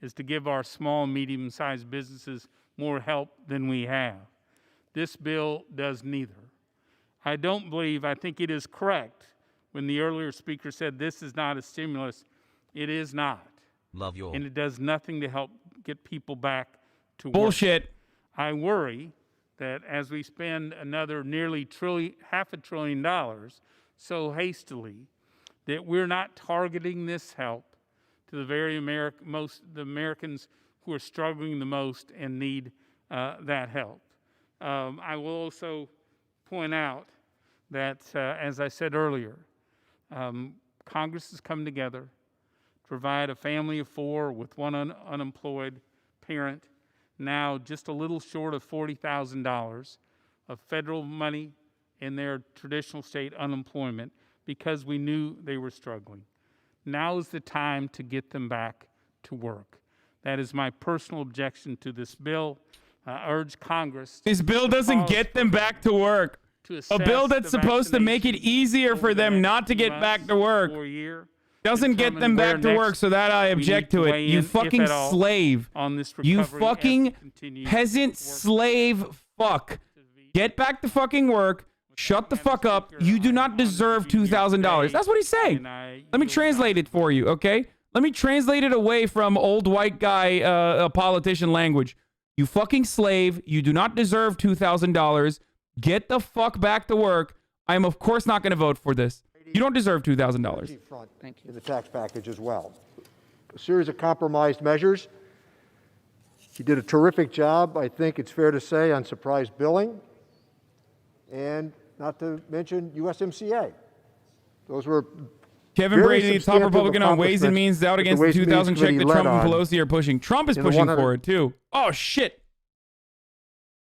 is to give our small, medium-sized businesses more help than we have. This bill does neither. I think it is correct when the earlier speaker said this is not a stimulus. It is not. Love you all. And it does nothing to help get people back to work. Bullshit. I worry that as we spend another nearly $500 billion so hastily, that we're not targeting this help to the very the Americans who are struggling the most and need that help. I will also point out that, as I said earlier, Congress has come together to provide a family of 4 with one unemployed parent now just a little short of $40,000 of federal money in their traditional state unemployment because we knew they were struggling. Now is the time to get them back to work. That is my personal objection to this bill. I urge Congress. This bill doesn't get them back to work. A bill that's supposed to make it easier for them not to get back to work doesn't get them back to work, so that I object to it. You fucking slave. You fucking peasant slave fuck. Get back to fucking work. Shut the fuck up. You do not deserve $2,000. That's what he's saying. Let me translate it for you, okay? Let me translate it away from old white guy politician language. You fucking slave. You do not deserve $2,000. Get the fuck back to work. I am, of course, not going to vote for this. You don't deserve $2,000. Thank you. In the tax package as well. A series of compromised measures. He did a terrific job, I think it's fair to say, on surprise billing. And not to mention USMCA. Those were Kevin Brady, top Republican on Ways and Means, out against the 2,000 check that Trump and Pelosi are pushing. Trump is pushing for it, too. Oh, shit.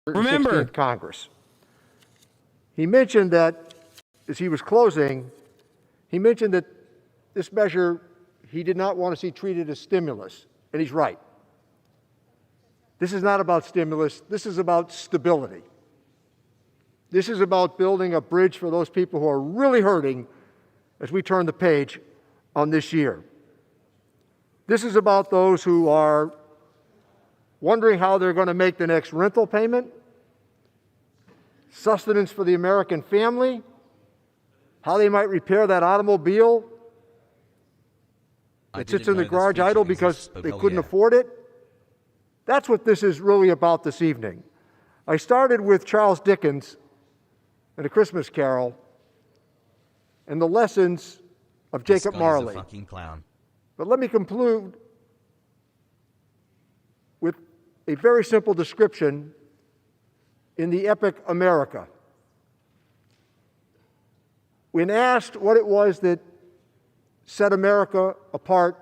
Remember. Congress. He mentioned that, as he was closing, he mentioned that this measure he did not want to see treated as stimulus, and he's right. This is not about stimulus. This is about stability. This is about building a bridge for those people who are really hurting as we turn the page on this year. This is about those who are wondering how they're going to make the next rental payment, sustenance for the American family, how they might repair that automobile that sits in the garage idle because they couldn't afford it. That's what this is really about this evening. I started with Charles Dickens and A Christmas Carol and the lessons of Jacob Marley. A fucking clown. But let me conclude with a very simple description in the epic America. When asked what it was that set America apart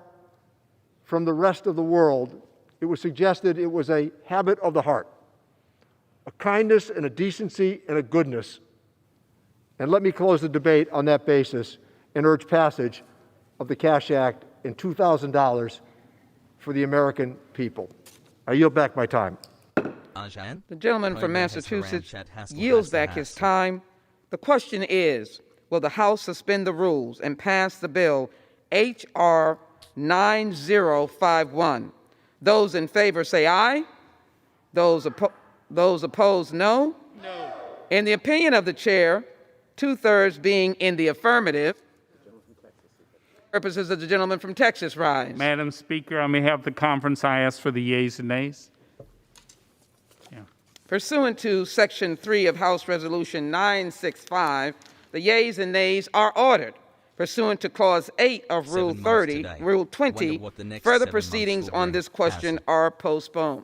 from the rest of the world, it was suggested it was a habit of the heart, a kindness and a decency and a goodness. And let me close the debate on that basis and urge passage of the Cash Act and $2,000 for the American people. I yield back my time. The gentleman from Massachusetts yields back his time. The question is, will the House suspend the rules and pass the bill H.R. 9051? Those in favor say aye. Those opposed, no. No. In the opinion of the chair, 2/3 being in the affirmative, purposes of the gentleman from Texas rise. Madam Speaker, on behalf of the conference, I ask for the yeas and nays. Pursuant to Section 3 of House Resolution 965, the yeas and nays are ordered. Pursuant to Clause 8 of Rule 30, Rule 20, further proceedings on this question are postponed.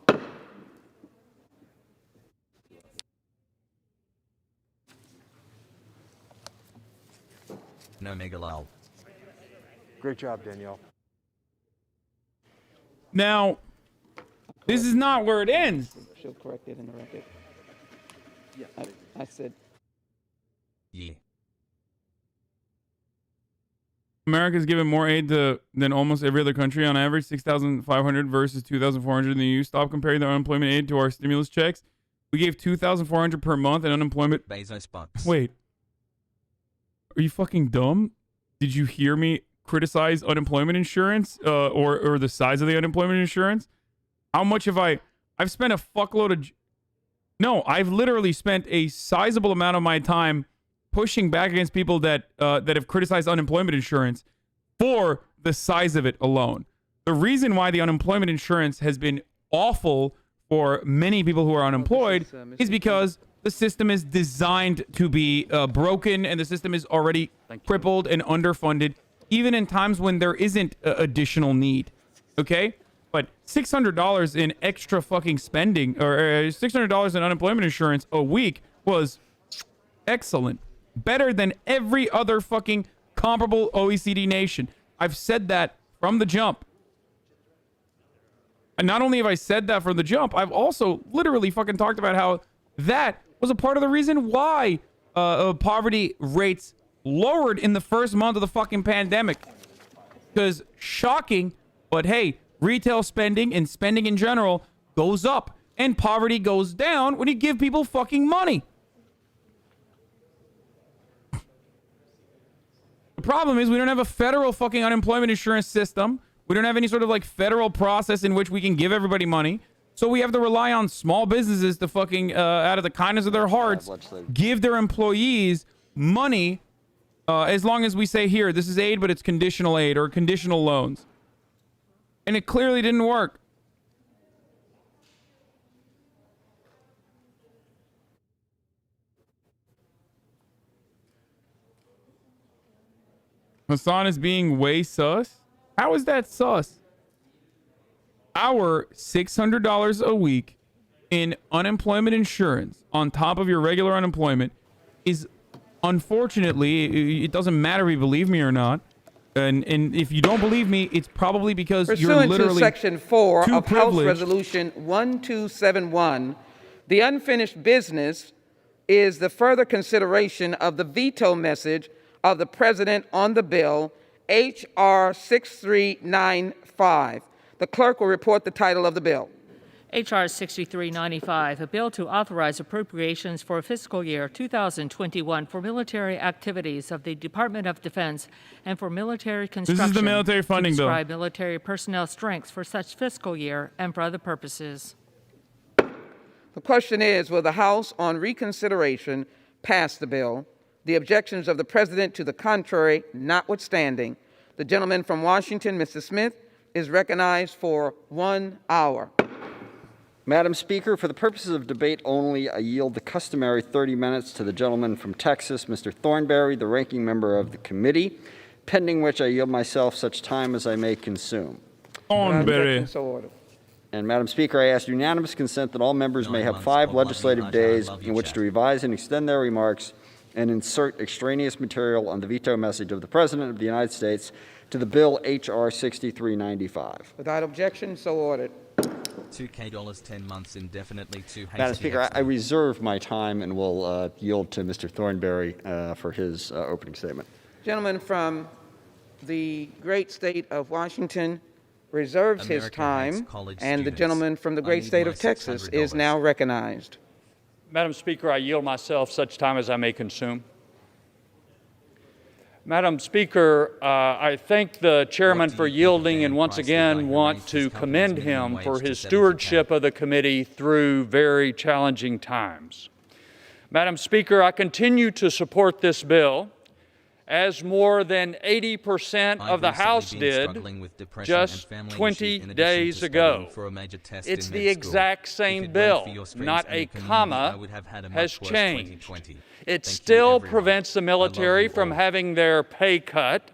No Megalal. Great job, Danielle. Now, this is not where it ends. She'll correct it in the record. Yeah. I said. Yeah. America's given more aid than almost every other country on average, 6,500 versus 2,400 in the EU. Stop comparing the unemployment aid to our stimulus checks. We gave 2,400 per month in unemployment. Bezos bucks. Wait. Are you fucking dumb? Did you hear me criticize unemployment insurance or the size of the unemployment insurance? How much have I've spent a fuckload of... No, I've literally spent a sizable amount of my time pushing back against people that have criticized unemployment insurance for the size of it alone. The reason why the unemployment insurance has been awful for many people who are unemployed is because the system is designed to be broken, and the system is already crippled and underfunded, even in times when there isn't additional need. Okay? But $600 in extra fucking spending, or $600 in unemployment insurance a week was excellent. Better than every other fucking comparable OECD nation. I've said that from the jump. And not only have I said that from the jump, I've also literally fucking talked about how that was a part of the reason why poverty rates lowered in the first month of the fucking pandemic. Because shocking, but hey, retail spending and spending in general goes up, and poverty goes down when you give people fucking money. The problem is we don't have a federal fucking unemployment insurance system. We don't have any sort of like federal process in which we can give everybody money. So we have to rely on small businesses to fucking, out of the kindness of their hearts, give their employees money as long as we say, here, this is aid, but it's conditional aid or conditional loans. And it clearly didn't work. Hasan is being way sus? How is that sus? Our $600 a week in unemployment insurance on top of your regular unemployment is, unfortunately, it doesn't matter if you believe me or not. And if you don't believe me, it's probably because you're literally Pursuant to Section 4 too of House privileged. Resolution 1271, the unfinished business is the further consideration of the veto message of the President on the bill, H.R. 6395. The clerk will report the title of the bill. H.R. 6395, a bill to authorize appropriations for fiscal year 2021 for military activities of the Department of Defense and for military construction. This is the military funding bill. To describe military personnel strengths for such fiscal year and for other purposes. The question is, will the House on reconsideration pass the bill? The objections of the President to the contrary notwithstanding, the gentleman from Washington, Mr. Smith, is recognized for 1 hour. Madam Speaker, for the purposes of debate only, I yield the customary 30 minutes to the gentleman from Texas, Mr. Thornberry, the ranking member of the committee, pending which I yield myself such time as I may consume. Thornberry. And Madam Speaker, I ask unanimous consent that all members may have 5 legislative days in which to revise and extend their remarks and insert extraneous material on the veto message of the President of the United States to the bill H.R. 6395. Without objection, so ordered. $2K 10 months indefinitely to Madam Speaker, I reserve my time and will yield to Mr. Thornberry for his opening statement. Gentleman from the great state of Washington reserves his time, and the gentleman from the great state of Texas is now recognized. Madam Speaker, I yield myself such time as I may consume. Madam Speaker, I thank the chairman for yielding and once again want to commend him for his stewardship of the committee through very challenging times. Madam Speaker, I continue to support this bill as more than 80% of the House did just 20 days ago. It's the exact same bill. Not a comma has changed. It still prevents the military from having their pay cut.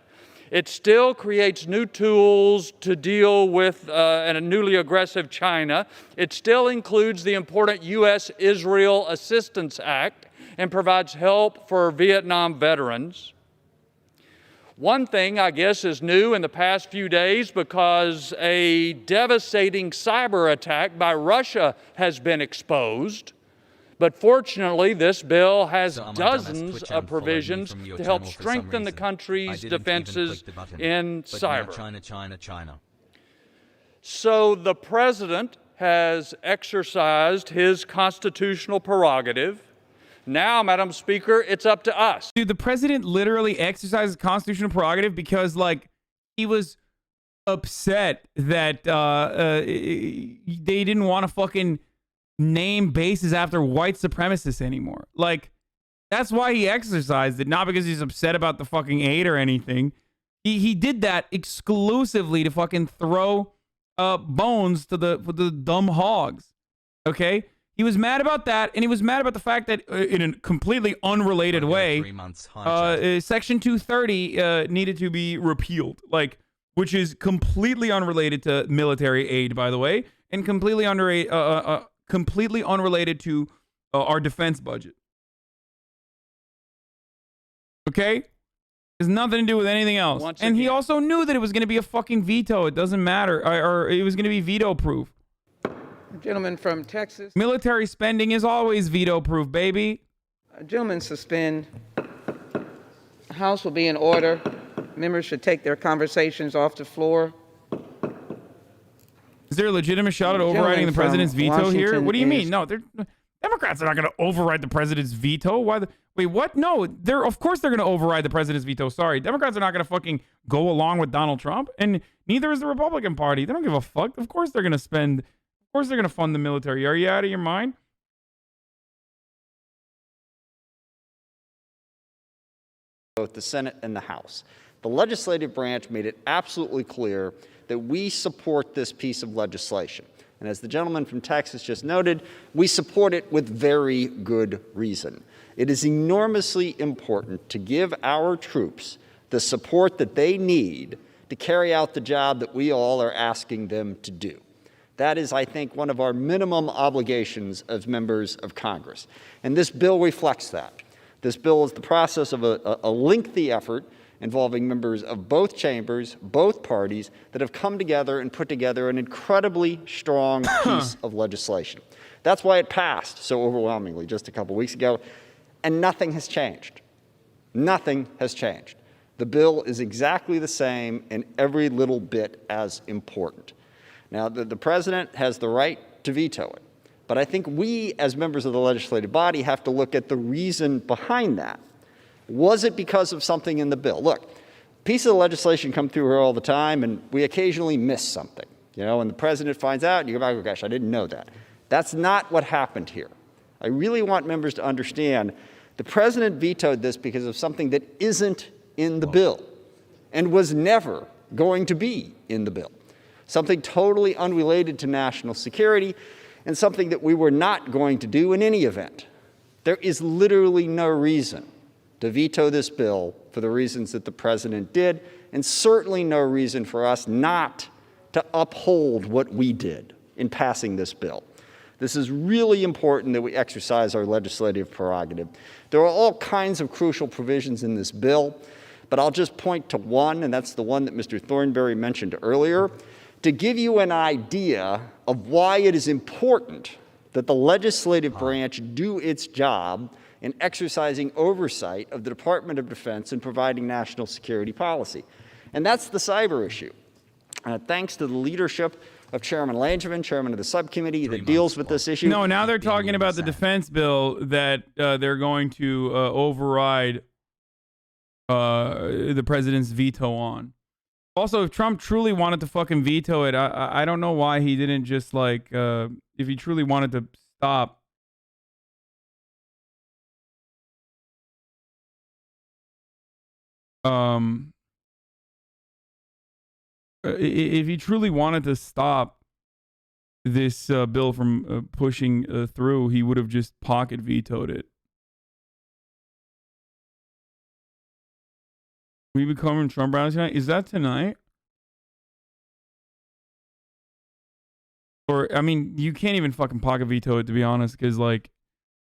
It still creates new tools to deal with a newly aggressive China. It still includes the important U.S.-Israel Assistance Act and provides help for Vietnam veterans. One thing, I guess, is new in the past few days because a devastating cyber attack by Russia has been exposed. But fortunately, this bill has dozens of provisions to help strengthen the country's defenses in cyber. So the president has exercised his constitutional prerogative. Now, Madam Speaker, it's up to us. Dude, the president literally exercised constitutional prerogative because, like, he was upset that they didn't want to fucking name bases after white supremacists anymore. Like, that's why he exercised it, not because he's upset about the fucking aid or anything. He did that exclusively to fucking throw bones to the dumb hogs. Okay? He was mad about that, and he was mad about the fact that, in a completely unrelated way, Section 230 needed to be repealed, like, which is completely unrelated to military aid, by the way, and completely unrelated to our defense budget. Okay? Has nothing to do with anything else. And he also knew that it was going to be a fucking veto. It doesn't matter, or it was going to be veto-proof. Gentleman from Texas. Military spending is always veto-proof, baby. Gentlemen, suspend. House will be in order. Members should take their conversations off the floor. Is there a legitimate shot at overriding the president's veto here? What do you mean? No, Democrats are not going to override the president's veto. Wait, what? No, of course they're going to override the president's veto. Sorry, Democrats are not going to fucking go along with Donald Trump, and neither is the Republican Party. They don't give a fuck. Of course they're going to spend. Of course they're going to fund the military. Are you out of your mind? Both the Senate and the House. The legislative branch made it absolutely clear that we support this piece of legislation. And as the gentleman from Texas just noted, we support it with very good reason. It is enormously important to give our troops the support that they need to carry out the job that we all are asking them to do. That is, I think, one of our minimum obligations as members of Congress. And this bill reflects that. This bill is the process of a lengthy effort involving members of both chambers, both parties, that have come together and put together an incredibly strong piece of legislation. That's why it passed so overwhelmingly just a couple weeks ago, and nothing has changed. Nothing has changed. The bill is exactly the same and every little bit as important. Now, the president has the right to veto it, but I think we, as members of the legislative body, have to look at the reason behind that. Was it because of something in the bill? Look, pieces of legislation come through here all the time, and we occasionally miss something. You know, and the president finds out, and you go back, oh gosh, I didn't know that. That's not what happened here. I really want members to understand the president vetoed this because of something that isn't in the bill and was never going to be in the bill. Something totally unrelated to national security and something that we were not going to do in any event. There is literally no reason to veto this bill for the reasons that the president did, and certainly no reason for us not to uphold what we did in passing this bill. This is really important that we exercise our legislative prerogative. There are all kinds of crucial provisions in this bill, but I'll just point to one, and that's the one that Mr. Thornberry mentioned earlier, to give you an idea of why it is important that the legislative branch do its job in exercising oversight of the Department of Defense and providing national security policy. And that's the cyber issue. Thanks to the leadership of Chairman Langevin, chairman of the subcommittee that deals with this issue. No, now they're talking about the defense bill that they're going to override the president's veto on. Also, if Trump truly wanted to fucking veto it, I don't know why he didn't just, like, if he truly wanted to stop if he truly wanted to stop this bill from pushing through, he would have just pocket vetoed it. We be covering Trump rallies tonight? Is that tonight? Or, I mean, you can't even fucking pocket veto it, to be honest, because, like,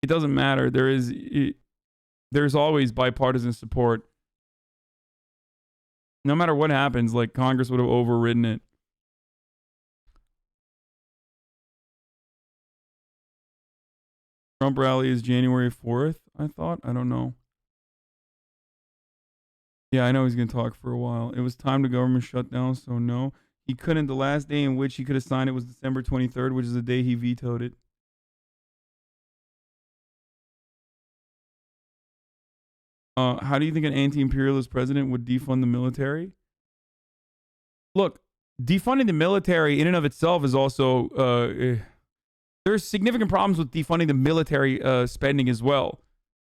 it doesn't matter. There's always bipartisan support. No matter what happens, like, Congress would have overridden it. Trump rally is January 4th, I thought. I don't know. Yeah, I know he's going to talk for a while. It was time to government shutdown, so no. He couldn't. The last day in which he could have signed it was December 23rd, which is the day he vetoed it. How do you think an anti-imperialist president would defund the military? Look, defunding the military in and of itself is also... there's significant problems with defunding the military spending as well.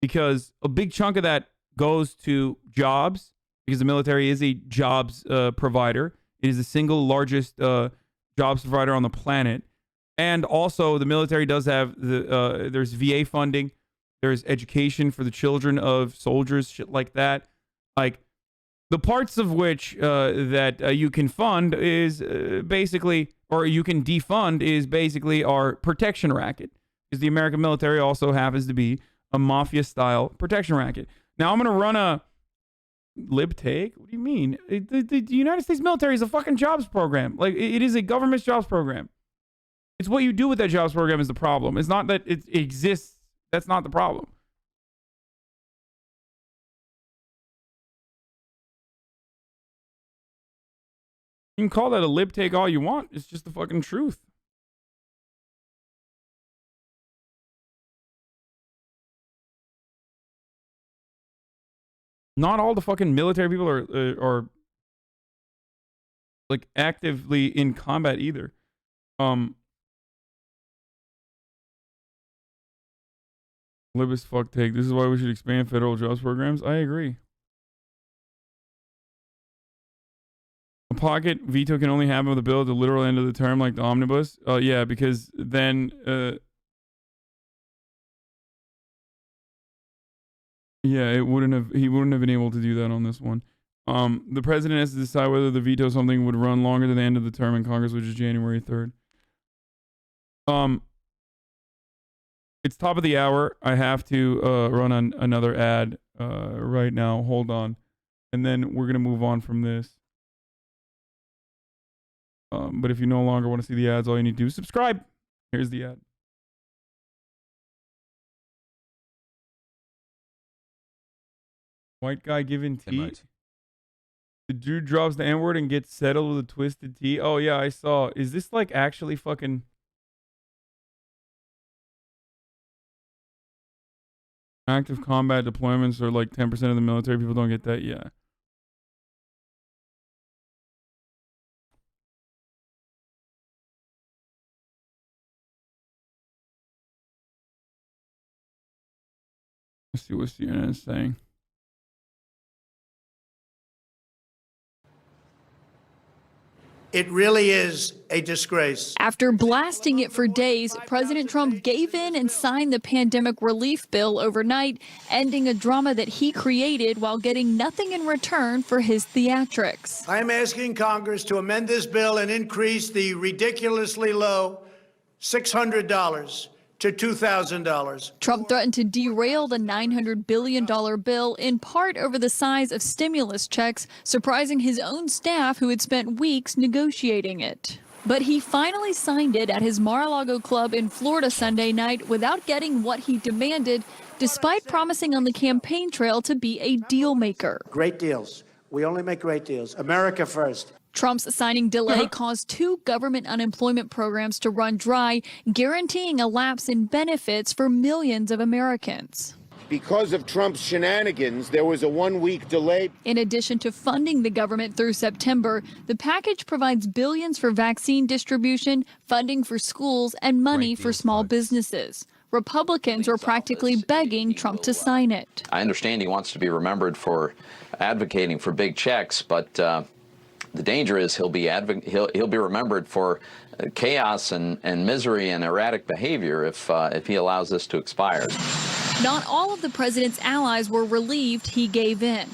Because a big chunk of that goes to jobs, because the military is a jobs provider. It is the single largest jobs provider on the planet. And also, the military does have there's VA funding. There's education for the children of soldiers, shit like that. Like, the parts of which that you can fund is basically, or you can defund, is basically our protection racket. Because the American military also happens to be a mafia-style protection racket. Now, I'm going to run a libtake? What do you mean? The United States military is a fucking jobs program. Like, it is a government jobs program. It's what you do with that jobs program is the problem. It's not that it exists. That's not the problem. You can call that a libtake all you want. It's just the fucking truth. Not all the fucking military people are like actively in combat either. Lib as fuck take. This is why we should expand federal jobs programs. I agree. A pocket veto can only happen with a bill at the literal end of the term, like the omnibus. Yeah, because then yeah, he wouldn't have been able to do that on this one. The president has to decide whether the veto something would run longer than the end of the term in Congress, which is January 3rd. It's top of the hour. I have to run on another ad right now. Hold on. And then we're going to move on from this. But if you no longer want to see the ads, all you need to do is subscribe. Here's the ad. White guy giving tea. The dude drops the N-word and gets settled with a twisted T. Oh, yeah, I saw. Is this like actually fucking... Active combat deployments are like 10% of the military. People don't get that. Yeah. Let's see what CNN is saying. It really is a disgrace. After blasting it for days, President Trump gave in and signed the pandemic relief bill overnight, ending a drama that he created while getting nothing in return for his theatrics. I am asking Congress to amend this bill and increase the ridiculously low $600 to $2,000. Trump threatened to derail the $900 billion bill, in part over the size of stimulus checks, surprising his own staff who had spent weeks negotiating it. But he finally signed it at his Mar-a-Lago club in Florida Sunday night without getting what he demanded, despite promising on the campaign trail to be a deal maker. Great deals. We only make great deals. America first. Trump's signing delay caused 2 government unemployment programs to run dry, guaranteeing a lapse in benefits for millions of Americans. Because of Trump's shenanigans, there was a 1-week delay. In addition to funding the government through September, the package provides billions for vaccine distribution, funding for schools, and money for small businesses. Republicans were practically begging Trump to sign it. I understand he wants to be remembered for advocating for big checks, but the danger is he'll be remembered for chaos and misery and erratic behavior if he allows this to expire. Not all of the president's allies were relieved he gave in.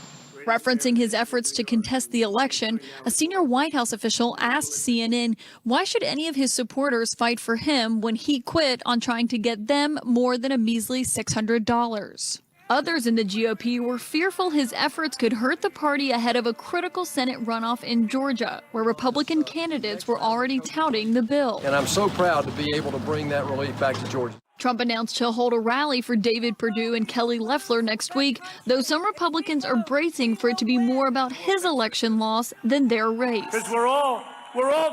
Referencing his efforts to contest the election, a senior White House official asked CNN why should any of his supporters fight for him when he quit on trying to get them more than a measly $600. Others in the GOP were fearful his efforts could hurt the party ahead of a critical Senate runoff in Georgia, where Republican candidates were already touting the bill. And I'm so proud to be able to bring that relief back to Georgia. Trump announced he'll hold a rally for David Perdue and Kelly Loeffler next week, though some Republicans are bracing for it to be more about his election loss than their race. Because we're all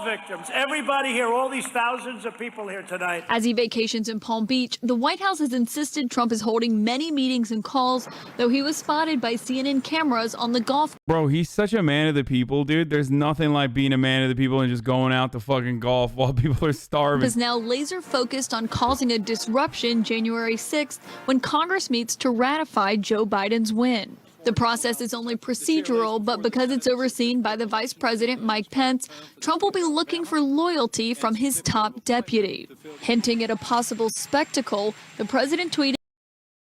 victims. Everybody here, all these thousands of people here tonight. As he vacations in Palm Beach, the White House has insisted Trump is holding many meetings and calls, though he was spotted by CNN cameras on the golf. Bro, he's such a man of the people, dude. There's nothing like being a man of the people and just going out to fucking golf while people are starving. Is now laser focused on causing a disruption January 6th when Congress meets to ratify Joe Biden's win. The process is only procedural, but because it's overseen by the Vice President Mike Pence, Trump will be looking for loyalty from his top deputy. Hinting at a possible spectacle, the president tweeted,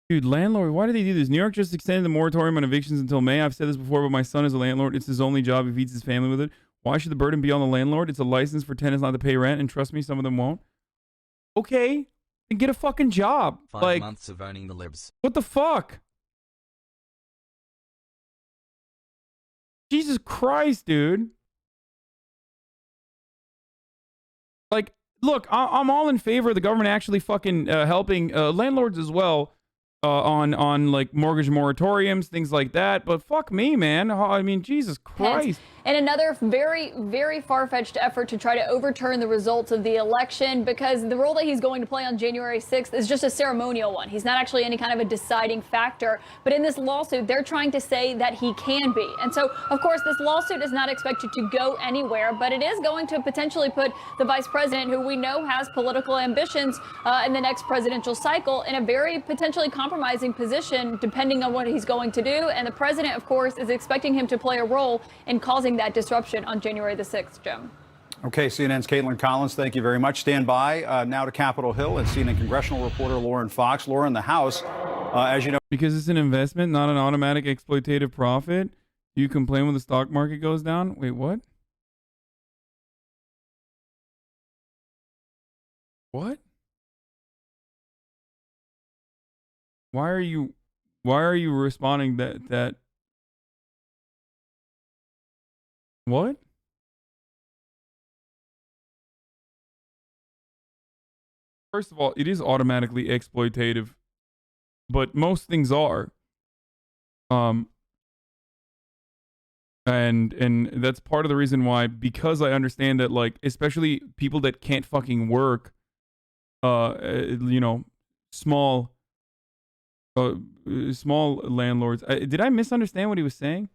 Dude, landlord, why do they do this? New York just extended the moratorium on evictions until May. I've said this before, but my son is a landlord. It's his only job. He feeds his family with it. Why should the burden be on the landlord? It's a license for tenants not to pay rent, and trust me, some of them won't. Okay, then get a fucking job. 5 months of owning the libs. What the fuck? Jesus Christ, dude. Like, look, I'm all in favor of the government actually fucking helping landlords as well on like mortgage moratoriums, things like that. But fuck me, man. I mean, Jesus Christ. In another very, very far-fetched effort to try to overturn the results of the election, because the role that he's going to play on January 6th is just a ceremonial one. He's not actually any kind of a deciding factor. But in this lawsuit, they're trying to say that he can be. And so, of course, this lawsuit is not expected to go anywhere, but it is going to potentially put the vice president, who we know has political ambitions in the next presidential cycle, in a very potentially compromising position, depending on what he's going to do. And the president, of course, is expecting him to play a role in causing that disruption on January the 6th, Jim. Okay, CNN's Caitlin Collins, thank you very much. Stand by now to Capitol Hill and CNN congressional reporter Lauren Fox. Lauren, the House, as you know. Because it's an investment, not an automatic exploitative profit. You complain when the stock market goes down? Wait, what? What? Why are you responding that what? First of all, it is automatically exploitative, but most things are. And that's part of the reason why, because I understand that, like, especially people that can't fucking work, you know, small landlords. Did I misunderstand what he was saying?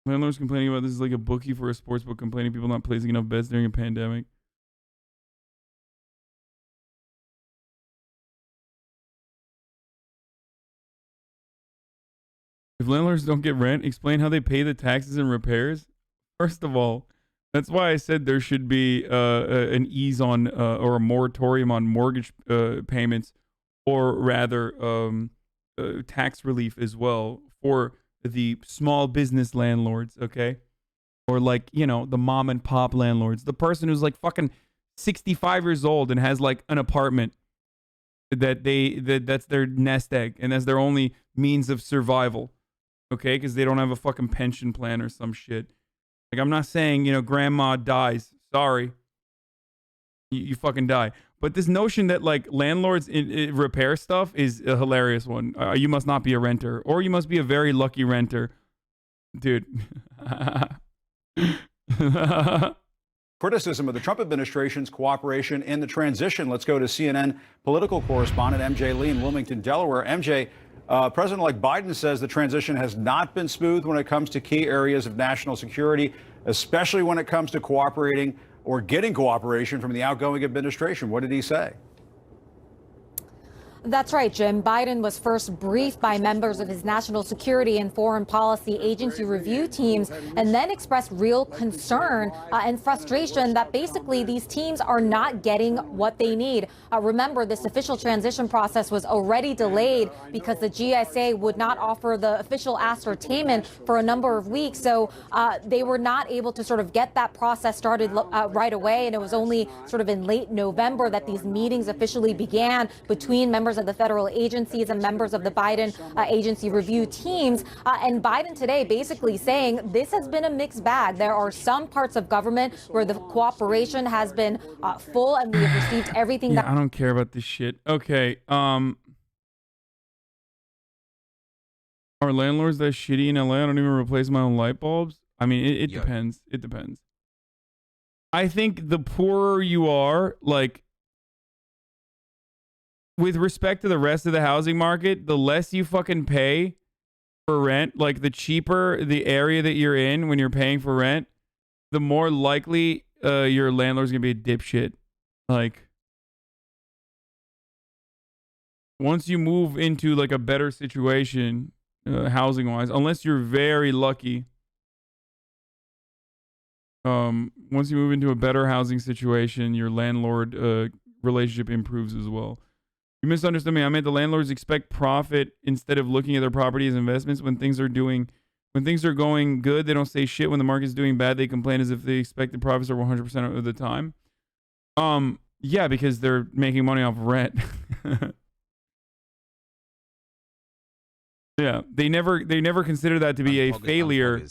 Landlords complaining about this is like a bookie for a sports book, complaining people not placing enough beds during a pandemic. If landlords don't get rent, explain how they pay the taxes and repairs. First of all, that's why I said there should be an ease on or a moratorium on mortgage payments, or rather tax relief as well for the small business landlords, okay? Or like, you know, the mom and pop landlords. The person who's like fucking 65 years old and has like an apartment that's their nest egg and that's their only means of survival, okay? Because they don't have a fucking pension plan or some shit. Like, I'm not saying, you know, grandma dies. Sorry. You fucking die. But this notion that, like, landlords repair stuff is a hilarious one. You must not be a renter. Or you must be a very lucky renter. Dude. Criticism of the Trump administration's cooperation in the transition. Let's go to CNN political correspondent MJ Lee in Wilmington, Delaware. MJ, President-elect Biden says the transition has not been smooth when it comes to key areas of national security, especially when it comes to cooperating or getting cooperation from the outgoing administration. What did he say? That's right, Jim. Biden was first briefed by members of his national security and foreign policy agency review teams and then expressed real concern and frustration that basically these teams are not getting what they need. Remember, this official transition process was already delayed because the GSA would not offer the official ascertainment for a number of weeks. So they were not able to sort of get that process started right away. And it was only sort of in late November that these meetings officially began between members of the federal agencies and members of the Biden agency review teams. And Biden today basically saying this has been a mixed bag. There are some parts of government where the cooperation has been full and we have received everything. Yeah, I don't care about this shit. Okay. Are landlords that shitty in LA? I don't even replace my own light bulbs. I mean, it depends. It depends. I think the poorer you are, like, with respect to the rest of the housing market, the less you fucking pay for rent, like the cheaper the area that you're in when you're paying for rent, the more likely your landlord's gonna be a dipshit. Like, once you move into like a better situation, housing wise, unless you're very lucky, once you move into a better housing situation, your landlord relationship improves as well. You misunderstood me. I meant the landlords expect profit instead of looking at their property as investments. When things are going good, they don't say shit. When the market's doing bad, they complain as if they expect the profits are 100% of the time. Yeah, because they're making money off rent. Yeah, they never consider that to be a failure.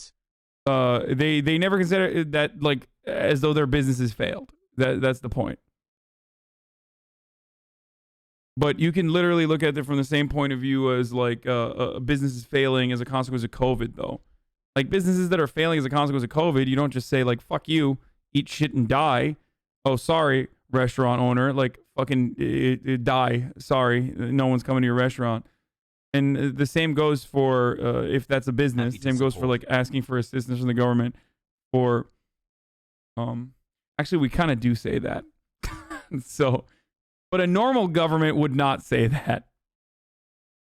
They never consider that like as though their business has failed. That's the point. But you can literally look at it from the same point of view as like a business is failing as a consequence of COVID, though. Like businesses that are failing as a consequence of COVID, you don't just say like, fuck you, eat shit and die. Oh, sorry, restaurant owner, like fucking die. Sorry, no one's coming to your restaurant. And the same goes for if that's a business. Same goes for like asking for assistance from the government for, actually we kind of do say that. So, but a normal government would not say that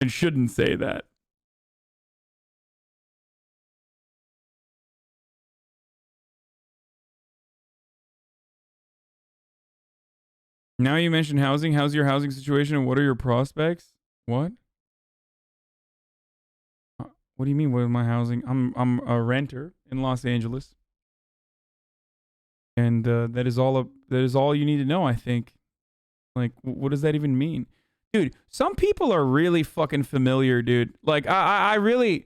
and shouldn't say that. Now you mentioned housing. How's your housing situation and what are your prospects? What? What do you mean with my housing? I'm a renter in Los Angeles. And that is all you need to know, I think. Like, what does that even mean? Dude, some people are really fucking familiar, dude. Like, I really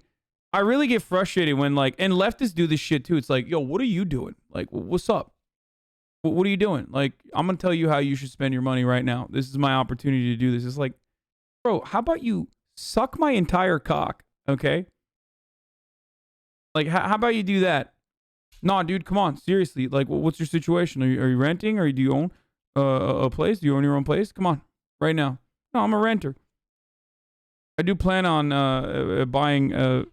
get frustrated when, like, and leftists do this shit too. It's like, yo, what are you doing? Like, what's up? What are you doing? Like, I'm going to tell you how you should spend your money right now. This is my opportunity to do this. It's like, bro, how about you suck my entire cock, okay? Like, how about you do that? Nah, dude, come on. Seriously. Like, what's your situation? Are you renting or do you own a place? Do you own your own place? Come on, right now. No, I'm a renter. I do plan on buying a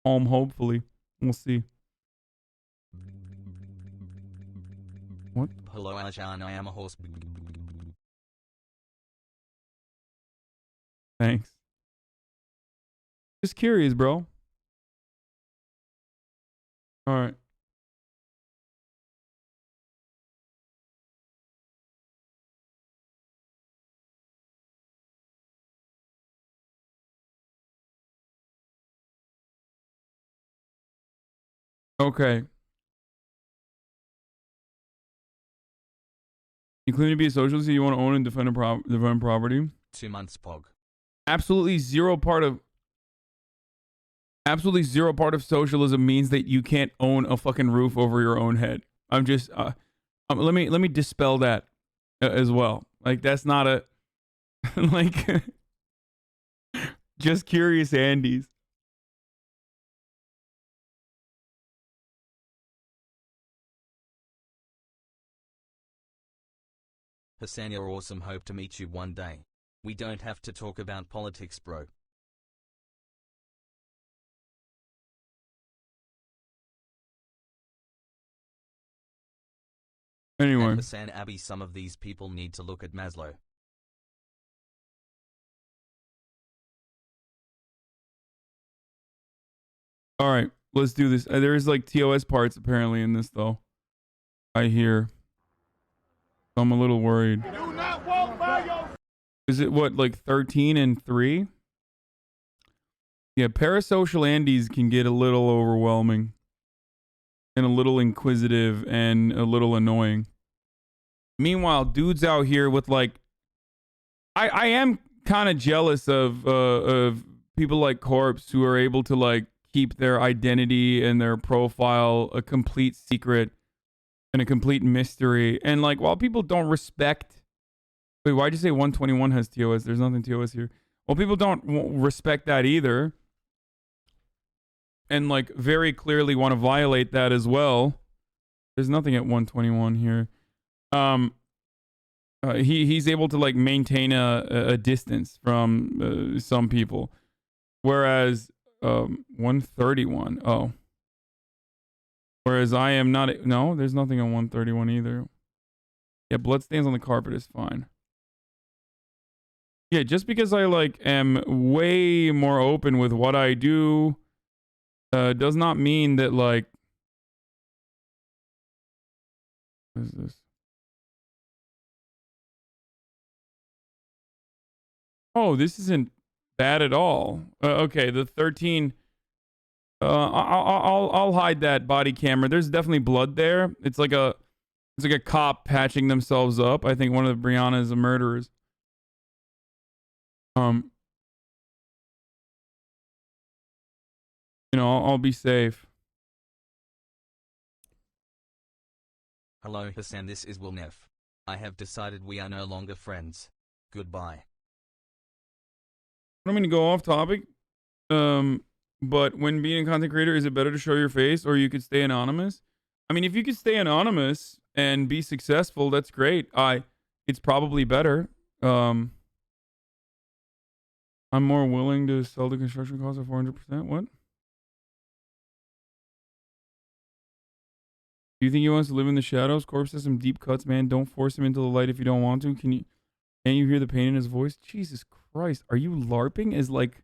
home, hopefully. We'll see. What? Hello, Hasan. I am a horse. Thanks. Just curious, bro. All right. Okay. You claim to be a socialist, so you want to own and defend property? 2 months, Pog. Absolutely zero part of socialism means that you can't own a fucking roof over your own head. I'm just let me dispel that as well. Like, that's not a like just curious Andy's. Hasan, you're awesome. Hope to meet you one day. We don't have to talk about politics, bro. Anyway. HasanAbi, some of these people need to look at Maslow. All right, let's do this. There is like TOS parts apparently in this though. I hear. So I'm a little worried. Is it what, like 13 and 3? Yeah, parasocial Andys can get a little overwhelming and a little inquisitive and a little annoying. Meanwhile, dudes out here with like, I am kind of jealous of people like Corpse who are able to like keep their identity and their profile a complete secret and a complete mystery. And like, while people don't respect, wait, why'd you say 121 has TOS? There's nothing TOS here. Well, people don't respect that either. And like very clearly want to violate that as well. There's nothing at 121 here. He's able to like maintain a distance from some people. Whereas 131, oh. Whereas I am not, no, there's nothing on 131 either. Yeah, bloodstains on the carpet is fine. Yeah, just because I like am way more open with what I do does not mean that like, what is this? Oh, this isn't bad at all. Okay, the 13. I'll hide that body camera. There's definitely blood there. It's like a cop patching themselves up. I think one of the Breonna is a murderers. You know, I'll be safe. Hello Hasan, this is Wilnef. I have decided we are no longer friends. Goodbye. I don't mean to go off topic, but when being a content creator, is it better to show your face or you could stay anonymous? I mean, if you could stay anonymous and be successful, that's great. It's probably better. I'm more willing to sell the construction cost at 400%. What? Do you think he wants to live in the shadows? Corpse has some deep cuts, man. Don't force him into the light if you don't want to. Can't you hear the pain in his voice? Jesus Christ. Are you LARPing? Is like,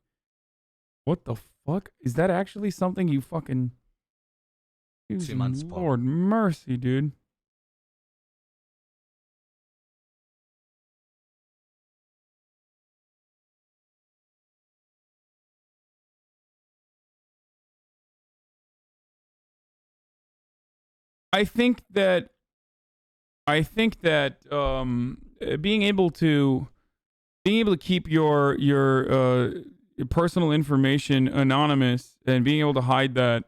what the fuck? Is that actually something you fucking... 2 months, Lord mercy, dude. I think that being able to keep your personal information anonymous and being able to hide that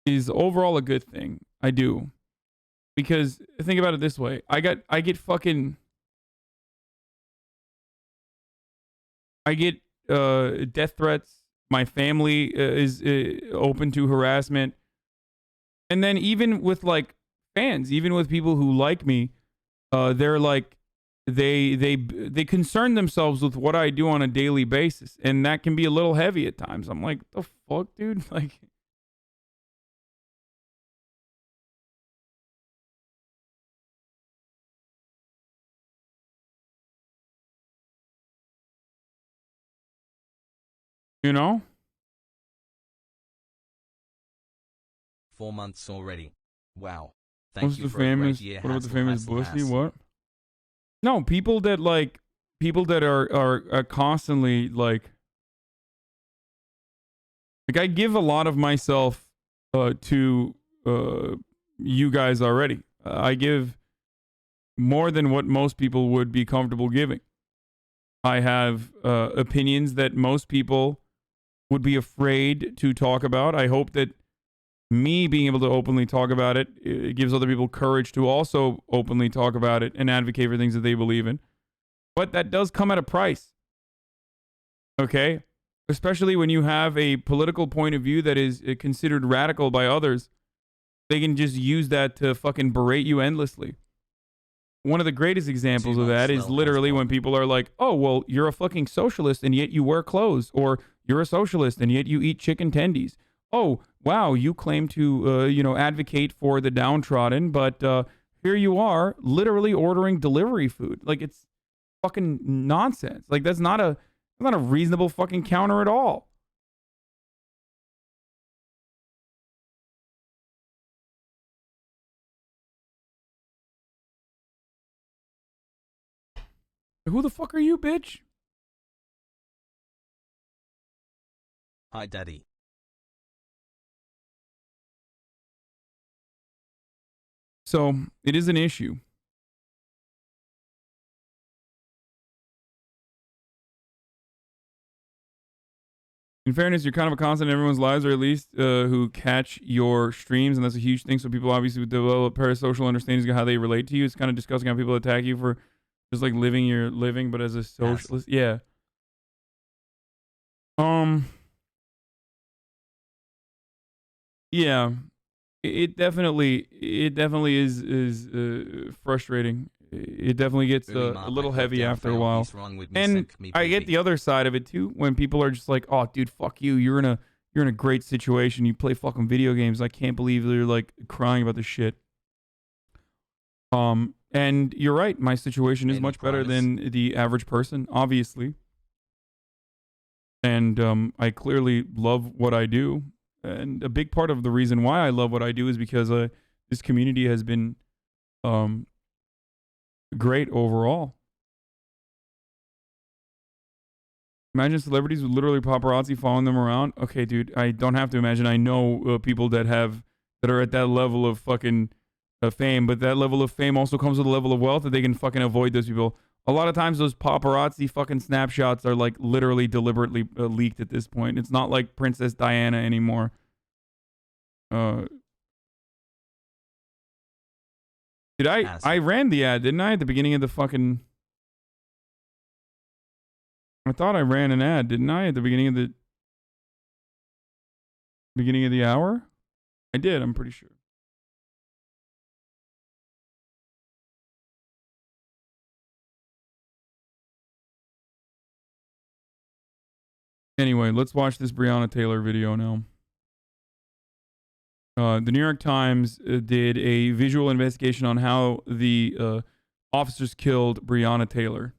is overall a good thing. I do. Because think about it this way. I get death threats. My family is open to harassment. And then even with like fans, even with people who like me, they're like, they concern themselves with what I do on a daily basis. And that can be a little heavy at times. I'm like, the fuck, dude? Like, you know? 4 months already. Wow. Thank you the for a great famous, year. what about the famous bussy? Hasan. What? No, people that are constantly like I give a lot of myself to you guys already. I give more than what most people would be comfortable giving. I have opinions that most people would be afraid to talk about. I hope that me being able to openly talk about it, it gives other people courage to also openly talk about it and advocate for things that they believe in. But that does come at a price. Okay? Especially when you have a political point of view that is considered radical by others. They can just use that to fucking berate you endlessly. One of the greatest examples of that is literally when people are like, oh, well, you're a fucking socialist and yet you wear clothes. Or you're a socialist and yet you eat chicken tendies. Oh, wow, you claim to, advocate for the downtrodden, but here you are literally ordering delivery food. Like, it's fucking nonsense. Like, that's not a reasonable fucking counter at all. Who the fuck are you, bitch? Hi, Daddy. So, it is an issue. In fairness, you're kind of a constant in everyone's lives, or at least who catch your streams, and that's a huge thing. So people obviously develop parasocial understandings of how they relate to you. It's kind of disgusting how people attack you for just like living your living, but as a socialist, yeah. Yeah, it definitely is frustrating. It definitely gets a little heavy after a while. And I get the other side of it too, when people are just like, "Oh, dude, fuck you. You're in a great situation. You play fucking video games. I can't believe you're like crying about this shit." And you're right. My situation is much better than the average person, obviously. And I clearly love what I do. And a big part of the reason why I love what I do is because this community has been great overall. Imagine celebrities with literally paparazzi following them around. Okay, dude, I don't have to imagine. I know people that are at that level of fucking fame, but that level of fame also comes with a level of wealth that they can fucking avoid those people. A lot of times those paparazzi fucking snapshots are like literally deliberately leaked at this point. It's not like Princess Diana anymore. I ran the ad, didn't I? At the beginning of the fucking... I thought I ran an ad, didn't I? At the beginning of the hour? I did, I'm pretty sure. Anyway, let's watch this Breonna Taylor video now. The New York Times did a visual investigation on how the officers killed Breonna Taylor.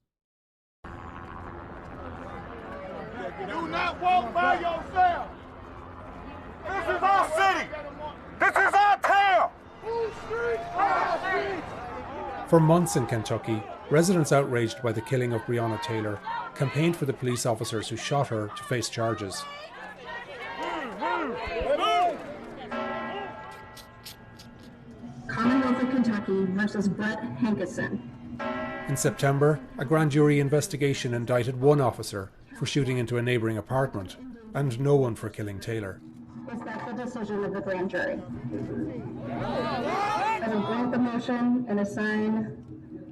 Do not walk by yourself. This is our city. This is our town. For months in Kentucky, residents outraged by the killing of Breonna Taylor campaigned for the police officers who shot her to face charges. Commonwealth of Kentucky versus Brett Hankison. In September, a grand jury investigation indicted one officer for shooting into a neighboring apartment, and no one for killing Taylor. Is that the decision of the grand jury? I will grant the motion and assign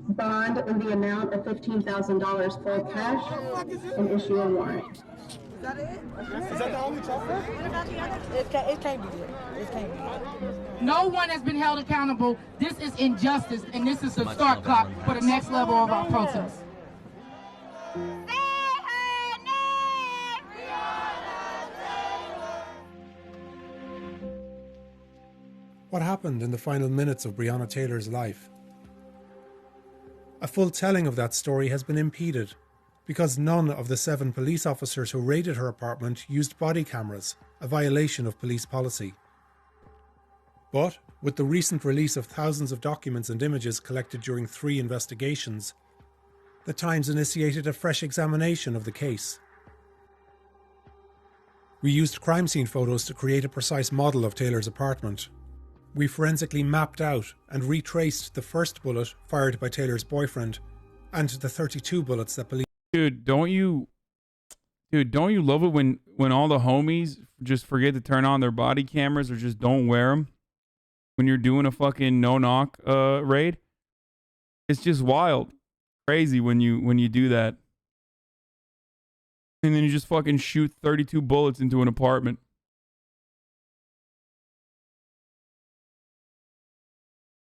bond in the amount of $15,000 full cash and issue a warrant. Is that it? Is that the only chocolate? What about the other? It can't be good. It can't be good. No one has been held accountable. This is injustice, and this is a start clock for the next level of our protest. What happened in the final minutes of Breonna Taylor's life? A full telling of that story has been impeded because none of the 7 police officers who raided her apartment used body cameras, a violation of police policy. But with the recent release of thousands of documents and images collected during 3 investigations, the Times initiated a fresh examination of the case. We used crime scene photos to create a precise model of Taylor's apartment. We forensically mapped out and retraced the first bullet fired by Taylor's boyfriend and the 32 bullets that police... Dude, don't you love it when all the homies just forget to turn on their body cameras or just don't wear them when you're doing a fucking no-knock raid? It's just wild. Crazy when you do that. And then you just fucking shoot 32 bullets into an apartment.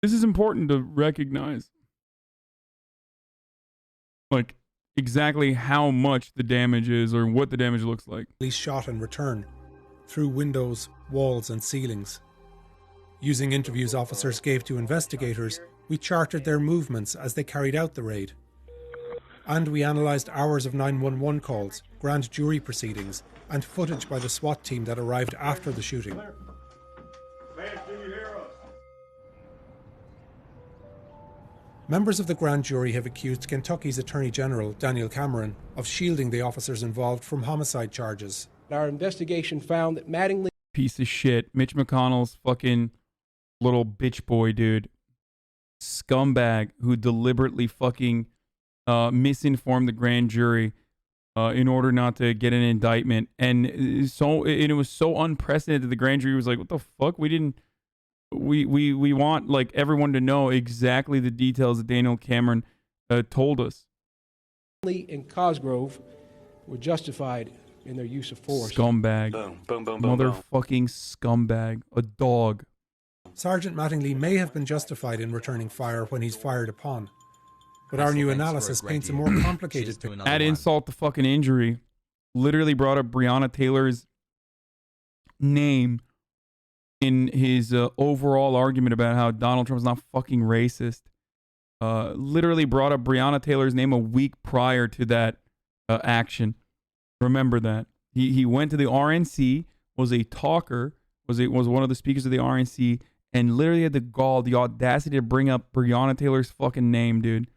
This is important to recognize. Like, exactly how much the damage is or what the damage looks like. Police shot in return, through windows, walls and ceilings. Using interviews officers gave to investigators, We charted their movements as they carried out the raid. And we analysed hours of 911 calls, grand jury proceedings, and footage by the SWAT team that arrived after the shooting. Members of the grand jury have accused Kentucky's Attorney General, Daniel Cameron, of shielding the officers involved from homicide charges. Our investigation found that Mattingly... Piece of shit. Mitch McConnell's fucking little bitch boy, dude. Scumbag who deliberately fucking misinformed the grand jury in order not to get an indictment. And it was so unprecedented. The grand jury was like, what the fuck? We want like everyone to know exactly the details that Daniel Cameron told us. And Cosgrove were justified in their use of force. Scumbag. Boom, boom, boom, boom, motherfucking scumbag. A dog. Sergeant Mattingly may have been justified in returning fire when he's fired upon, but our new analysis paints a more complicated picture. Add insult to fucking injury. Literally brought up Breonna Taylor's name in his overall argument about how Donald Trump's not fucking racist. Literally brought up Breonna Taylor's name a week prior to that action. Remember that. He went to the RNC, was a talker, was one of the speakers of the RNC, and literally had the gall, the audacity to bring up Breonna Taylor's fucking name, dude.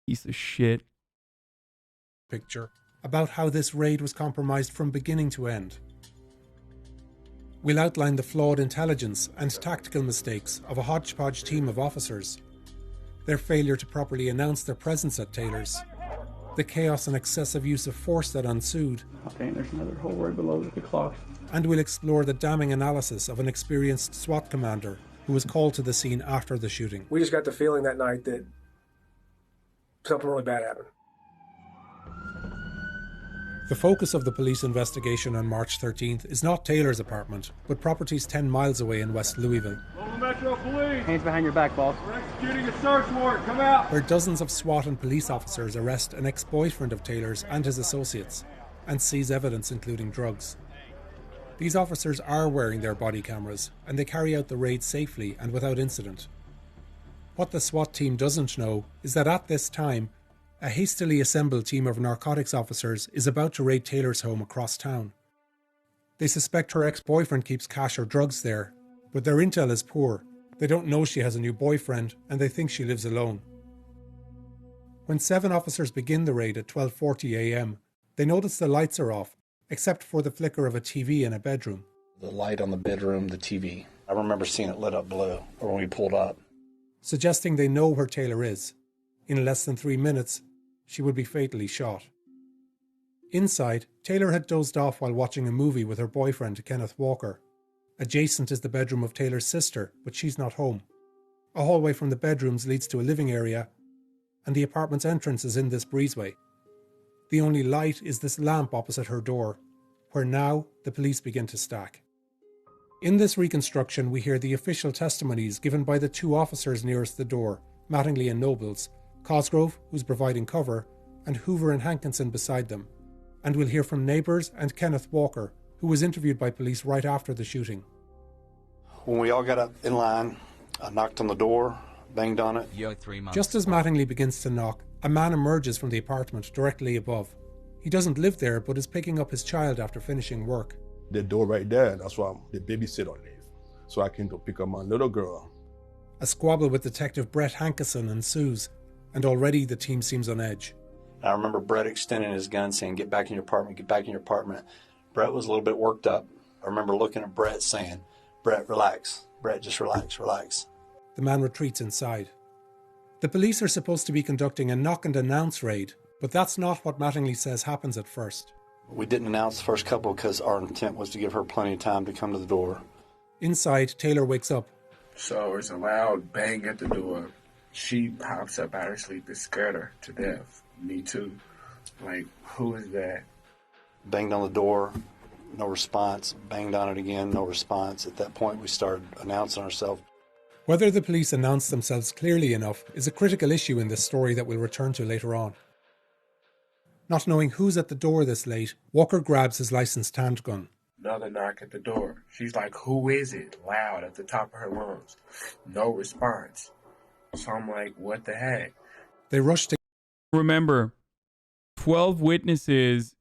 Piece of shit. Picture about how this raid was compromised from beginning to end. We'll outline the flawed intelligence and tactical mistakes of a hodgepodge team of officers, their failure to properly announce their presence at Taylor's, the chaos and excessive use of force that ensued. Okay, there's another hole right below the clock. And we'll explore the damning analysis of an experienced SWAT commander who was called to the scene after the shooting. We just got the feeling that night that something really bad happened. The focus of the police investigation on March 13th is not Taylor's apartment, but properties 10 miles away in West Louisville. Metro Police! Hands behind your back, boss. We're executing a search warrant. Come out! Where dozens of SWAT and police officers arrest an ex-boyfriend of Taylor's and his associates, and seize evidence including drugs. These officers are wearing their body cameras, and they carry out the raid safely and without incident. What the SWAT team doesn't know is that at this time, a hastily assembled team of narcotics officers is about to raid Taylor's home across town. They suspect her ex-boyfriend keeps cash or drugs there, but their intel is poor. They don't know she has a new boyfriend, and they think she lives alone. When 7 officers begin the raid at 12:40 a.m., they notice the lights are off, except for the flicker of a TV in a bedroom. The light on the bedroom, the TV. I remember seeing it lit up blue, or when we pulled up. Suggesting they know where Taylor is. In less than 3 minutes, she would be fatally shot. Inside, Taylor had dozed off while watching a movie with her boyfriend, Kenneth Walker. Adjacent is the bedroom of Taylor's sister, but she's not home. A hallway from the bedrooms leads to a living area, and the apartment's entrance is in this breezeway. The only light is this lamp opposite her door, where now the police begin to stack. In this reconstruction, we hear the official testimonies given by the 2 officers nearest the door, Mattingly and Nobles, Cosgrove, who's providing cover, and Hoover and Hankinson beside them. And we'll hear from neighbours and Kenneth Walker, who was interviewed by police right after the shooting. When we all got up in line, I knocked on the door, banged on it. Just as Mattingly begins to knock, a man emerges from the apartment directly above. He doesn't live there, but is picking up his child after finishing work. The door right there, that's why the babysitter live. So I came to pick up my little girl. A squabble with Detective Brett Hankinson ensues, and already the team seems on edge. I remember Brett extending his gun saying, "Get back in your apartment, get back in your apartment." Brett was a little bit worked up. I remember looking at Brett saying, "Brett, relax. Brett, just relax, relax." The man retreats inside. The police are supposed to be conducting a knock and announce raid, but that's not what Mattingly says happens at first. We didn't announce the first couple because our intent was to give her plenty of time to come to the door. Inside, Taylor wakes up. So it's a loud bang at the door. She pops up out of her sleep. It scared her to death. Me too. Like, who is that? Banged on the door, no response. Banged on it again, no response. At that point, we started announcing ourselves. Whether the police announce themselves clearly enough is a critical issue in this story that we'll return to later on. Not knowing who's at the door this late, Walker grabs his licensed handgun. Another knock at the door. She's like, "Who is it?" Loud at the top of her lungs. No response. So I'm like, what the heck? They rushed to. Remember, 12 witnesses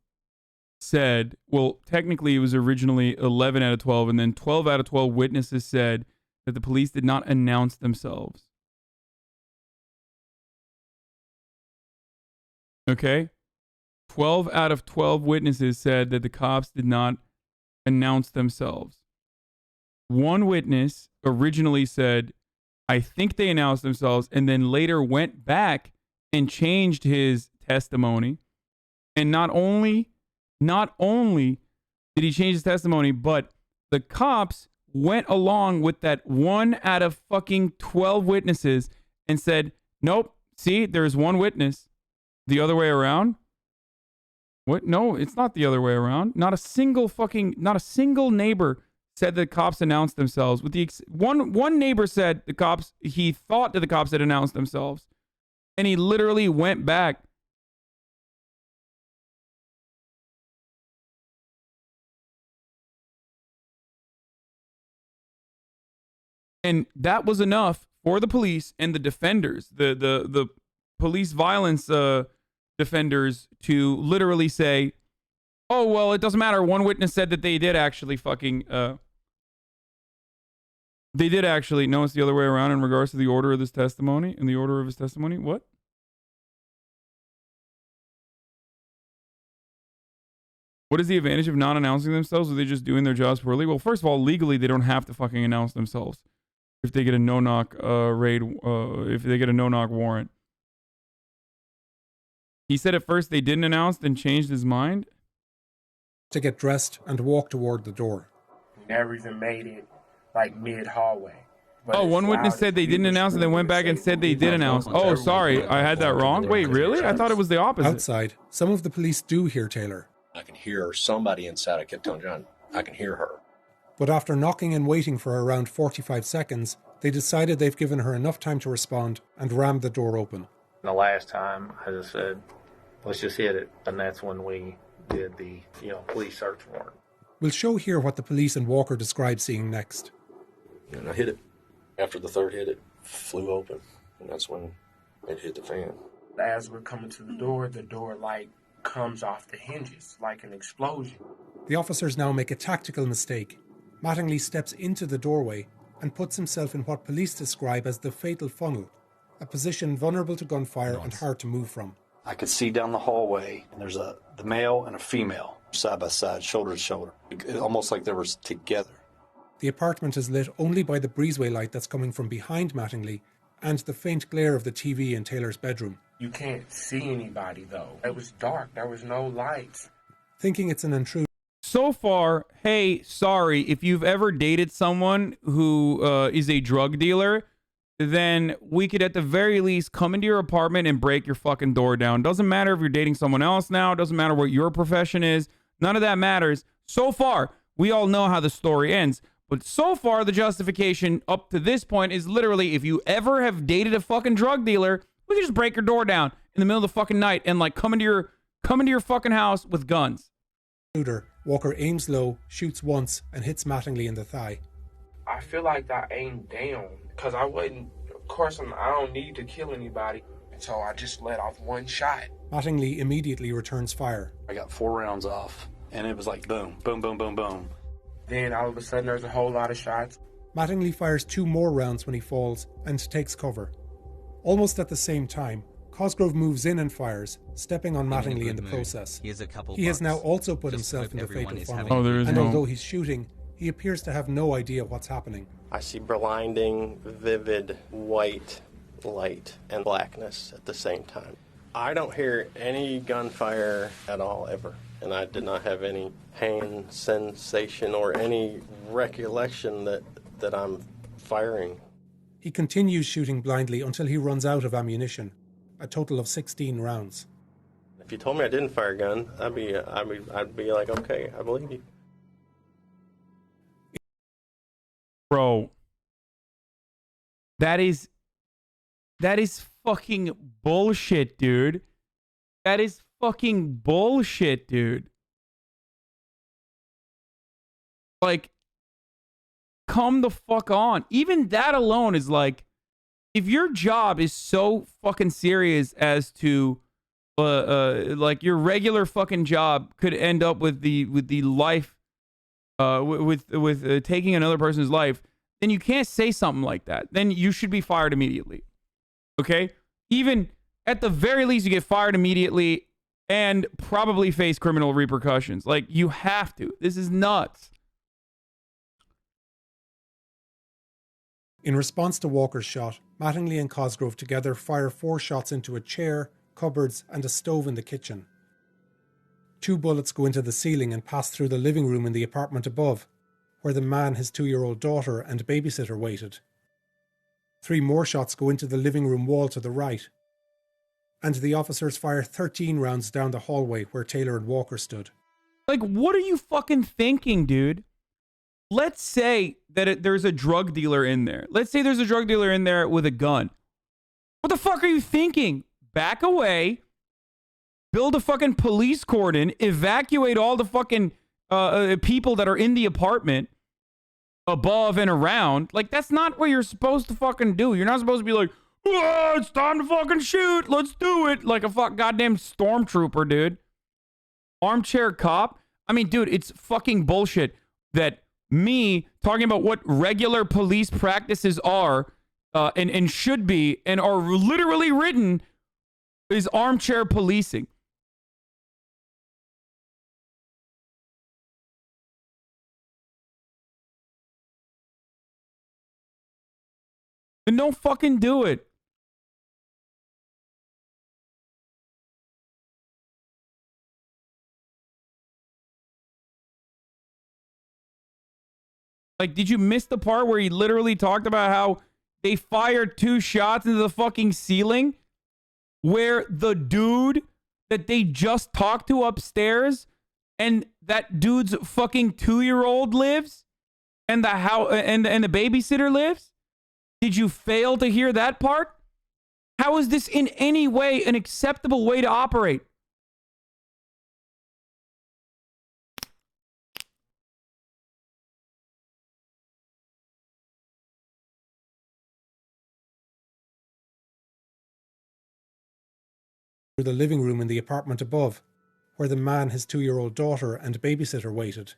said, well, technically it was originally 11 out of 12, and then 12 out of 12 witnesses said that the police did not announce themselves. Okay? 12 out of 12 witnesses said that the cops did not announce themselves. One witness originally said, I think they announced themselves, and then later went back and changed his testimony. And not only did he change his testimony, but the cops went along with that 1 out of fucking 12 witnesses and said, nope, see, there's one witness. The other way around? What? No, it's not the other way around. Not a single neighbor said the cops announced themselves. With the one neighbor said he thought that the cops had announced themselves. And he literally went back. And that was enough for the police and the defenders, the police violence defenders, to literally say, oh, well, it doesn't matter. One witness said that they did actually fucking, no, it's the other way around in regards to the order of this testimony. In the order of his testimony, what? What is the advantage of not announcing themselves? Are they just doing their jobs poorly? Well, first of all, legally, they don't have to fucking announce themselves if they get a no-knock raid, if they get a no-knock warrant. He said at first they didn't announce, then changed his mind. To get dressed and walk toward the door. Never even made it like mid-hallway. Oh, one witness said they didn't announce and then went back and said they did announce. Oh, sorry, I had that wrong. Wait, really? I thought it was the opposite. Outside, some of the police do hear Taylor. I can hear somebody inside. I kept telling John, I can hear her. But after knocking and waiting for around 45 seconds, they decided they've given her enough time to respond and rammed the door open. The last time, I just said, let's just hit it. And that's when we did the, police search warrant. We'll show here what the police and Walker described seeing next. And I hit it. After the third hit, it flew open. And that's when it hit the fan. As we're coming to the door comes off the hinges like an explosion. The officers now make a tactical mistake. Mattingly steps into the doorway and puts himself in what police describe as the fatal funnel, a position vulnerable to gunfire and hard to move from. I could see down the hallway, and there's the male and a female, side by side, shoulder to shoulder, almost like they were together. The apartment is lit only by the breezeway light that's coming from behind Mattingly and the faint glare of the TV in Taylor's bedroom. You can't see anybody, though. It was dark. There was no lights. Thinking it's an intruder. So far, hey, sorry, if you've ever dated someone who is a drug dealer, then we could at the very least come into your apartment and break your fucking door down. Doesn't matter if you're dating someone else now. Doesn't matter what your profession is. None of that matters. So far, we all know how the story ends. But so far, the justification up to this point is literally, if you ever have dated a fucking drug dealer, we can just break your door down in the middle of the fucking night and come into your fucking house with guns. Walker aims low, shoots once, and hits Mattingly in the thigh. I feel like I aimed down because I don't need to kill anybody. So I just let off one shot. Mattingly immediately returns fire. I got 4 rounds off, and it was like boom, boom, boom, boom, boom. Then all of a sudden there's a whole lot of shots. Mattingly fires 2 more rounds when he falls and takes cover. Almost at the same time, Cosgrove moves in and fires, stepping on Mattingly in the process. He has now also put himself in the fatal funnel, and although he's shooting, he appears to have no idea what's happening. I see blinding, vivid white light and blackness at the same time. I don't hear any gunfire at all, ever. And I did not have any pain sensation or any recollection that I'm firing. He continues shooting blindly until he runs out of ammunition, a total of 16 rounds. If you told me I didn't fire a gun, I'd be like, okay, I believe you. Bro, that is fucking bullshit, dude. That is fucking bullshit, dude. Like, come the fuck on. Even that alone is like, if your job is so fucking serious as to like your regular fucking job could end up with the life with taking another person's life, then you can't say something like that. Then you should be fired immediately. Okay? Even at the very least, you get fired immediately and probably face criminal repercussions. Like, you have to. This is nuts. In response to Walker's shot, Mattingly and Cosgrove together fire 4 shots into a chair, cupboards, and a stove in the kitchen. 2 bullets go into the ceiling and pass through the living room in the apartment above, where the man, his 2-year-old daughter, and babysitter waited. 3 more shots go into the living room wall to the right. And the officers fire 13 rounds down the hallway where Taylor and Walker stood. Like, what are you fucking thinking, dude? Let's say that there's a drug dealer in there. Let's say there's a drug dealer in there with a gun. What the fuck are you thinking? Back away, build a fucking police cordon, evacuate all the fucking people that are in the apartment above and around. Like, that's not what you're supposed to fucking do. You're not supposed to be like, oh, it's time to fucking shoot. Let's do it. Like a goddamn stormtrooper, dude. Armchair cop. I mean, dude, it's fucking bullshit that me talking about what regular police practices are and should be and are literally written is armchair policing. Then don't fucking do it. Like, did you miss the part where he literally talked about how they fired 2 shots into the fucking ceiling where the dude that they just talked to upstairs and that dude's fucking 2-year-old lives and the and the babysitter lives? Did you fail to hear that part? How is this in any way an acceptable way to operate? The living room in the apartment above, where the man, his 2-year-old daughter, and babysitter waited.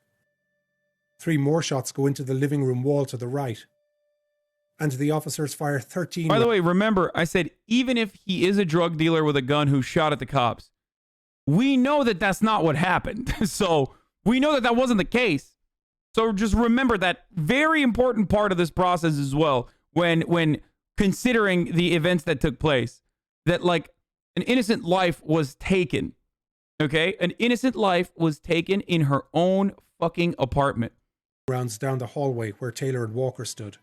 3 more shots go into the living room wall to the right. And the officers fire 13... By the way, remember, I said even if he is a drug dealer with a gun who shot at the cops, we know that that's not what happened. So we know that that wasn't the case. So just remember that very important part of this process as well when considering the events that took place. That, like, an innocent life was taken. Okay? An innocent life was taken in her own fucking apartment. Rounds down the hallway where Taylor and Walker stood.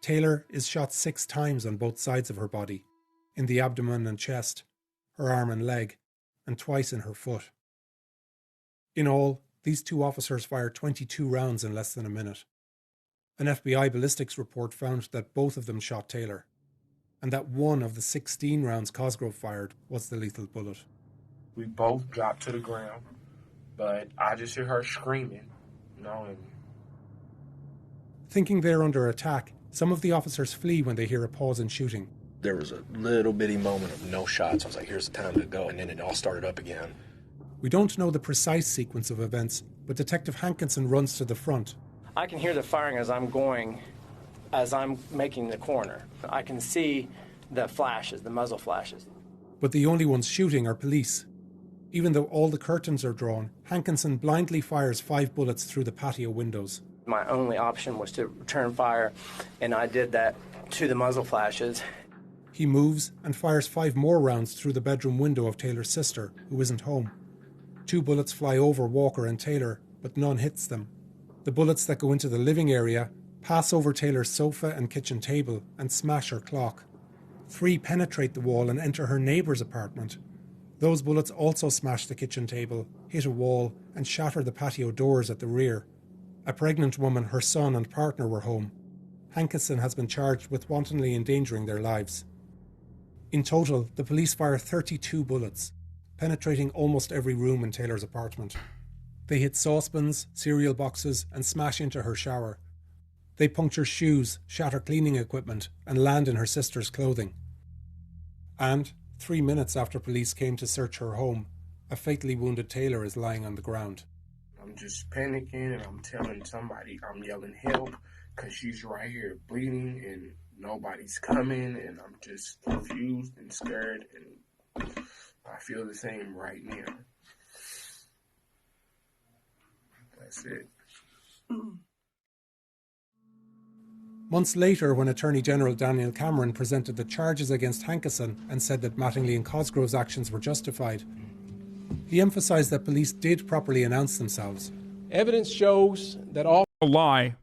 Taylor is shot 6 times on both sides of her body, in the abdomen and chest, her arm and leg, and twice in her foot. In all, these 2 officers fired 22 rounds in less than a minute. An FBI ballistics report found that both of them shot Taylor, and that one of the 16 rounds Cosgrove fired was the lethal bullet. We both dropped to the ground, but I just hear her screaming, you know, and... Thinking they're under attack, some of the officers flee when they hear a pause in shooting. There was a little bitty moment of no shots. I was like, here's the time to go, and then it all started up again. We don't know the precise sequence of events, but Detective Hankinson runs to the front. I can hear the firing as I'm making the corner. I can see the flashes, the muzzle flashes. But the only ones shooting are police. Even though all the curtains are drawn, Hankinson blindly fires 5 bullets through the patio windows. My only option was to return fire, and I did that to the muzzle flashes. He moves and fires 5 more rounds through the bedroom window of Taylor's sister, who isn't home. 2 bullets fly over Walker and Taylor, but none hits them. The bullets that go into the living area pass over Taylor's sofa and kitchen table and smash her clock. 3 penetrate the wall and enter her neighbour's apartment. Those bullets also smash the kitchen table, hit a wall, and shatter the patio doors at the rear. A pregnant woman, her son and partner were home. Hankinson has been charged with wantonly endangering their lives. In total, the police fire 32 bullets, penetrating almost every room in Taylor's apartment. They hit saucepans, cereal boxes, and smash into her shower. They puncture shoes, shatter cleaning equipment, and land in her sister's clothing. And 3 minutes after police came to search her home, a fatally wounded tailor is lying on the ground. I'm just panicking and I'm telling somebody, I'm yelling help because she's right here bleeding and nobody's coming, and I'm just confused and scared, and I feel the same right now. That's it. Months later, when Attorney General Daniel Cameron presented the charges against Hasan and said that Mattingly and Cosgrove's actions were justified, he emphasised that police did properly announce themselves. Evidence shows that all a lie.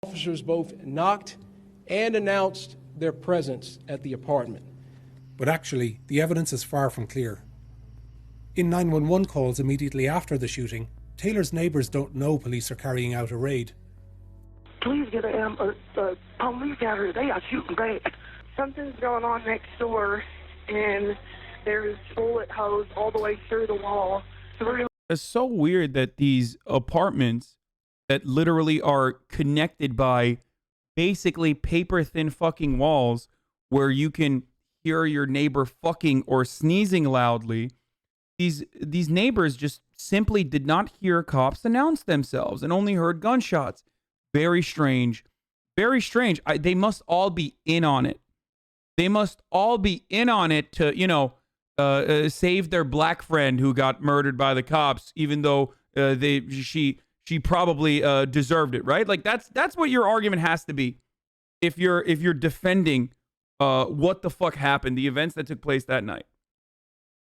Officers both knocked and announced their presence at the apartment. But actually, the evidence is far from clear. In 911 calls immediately after the shooting, Taylor's neighbours don't know police are carrying out a raid. Please get a police out here. They are shooting bad. Something's going on next door, and there's bullet holes all the way through the wall. It's so weird that these apartments that literally are connected by basically paper-thin fucking walls where you can hear your neighbor fucking or sneezing loudly, these neighbors just simply did not hear cops announce themselves and only heard gunshots. Very strange. Very strange. They must all be in on it. They must all be in on it to, you know, save their black friend who got murdered by the cops, even though she probably deserved it, right? Like that's what your argument has to be if you're defending what the fuck happened, the events that took place that night.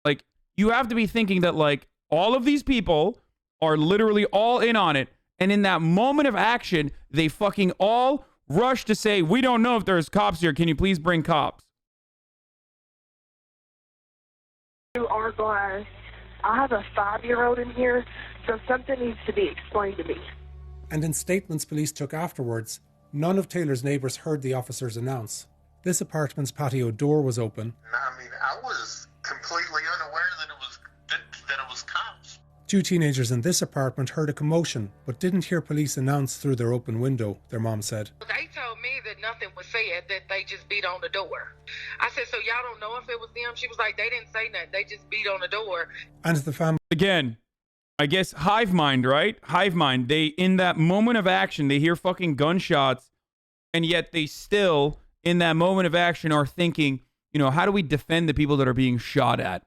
Like, you have to be thinking that, like, all of these people are literally all in on it, and in that moment of action, they fucking all rush to say, we don't know if there's cops here. Can you please bring cops? Our glass. I have a 5-year-old in here, so something needs to be explained to me. And in statements police took afterwards, none of Taylor's neighbours heard the officers announce. This apartment's patio door was open. I mean, I was completely unaware that it was cops. 2 teenagers in this apartment heard a commotion, but didn't hear police announce through their open window, their mom said. They told me that nothing was said, that they just beat on the door. I said, so y'all don't know if it was them? She was like, they didn't say nothing. They just beat on the door. And the family... Again, I guess hive mind, right? Hive mind. They, in that moment of action, they hear fucking gunshots, and yet they still, in that moment of action, are thinking, you know, how do we defend the people that are being shot at?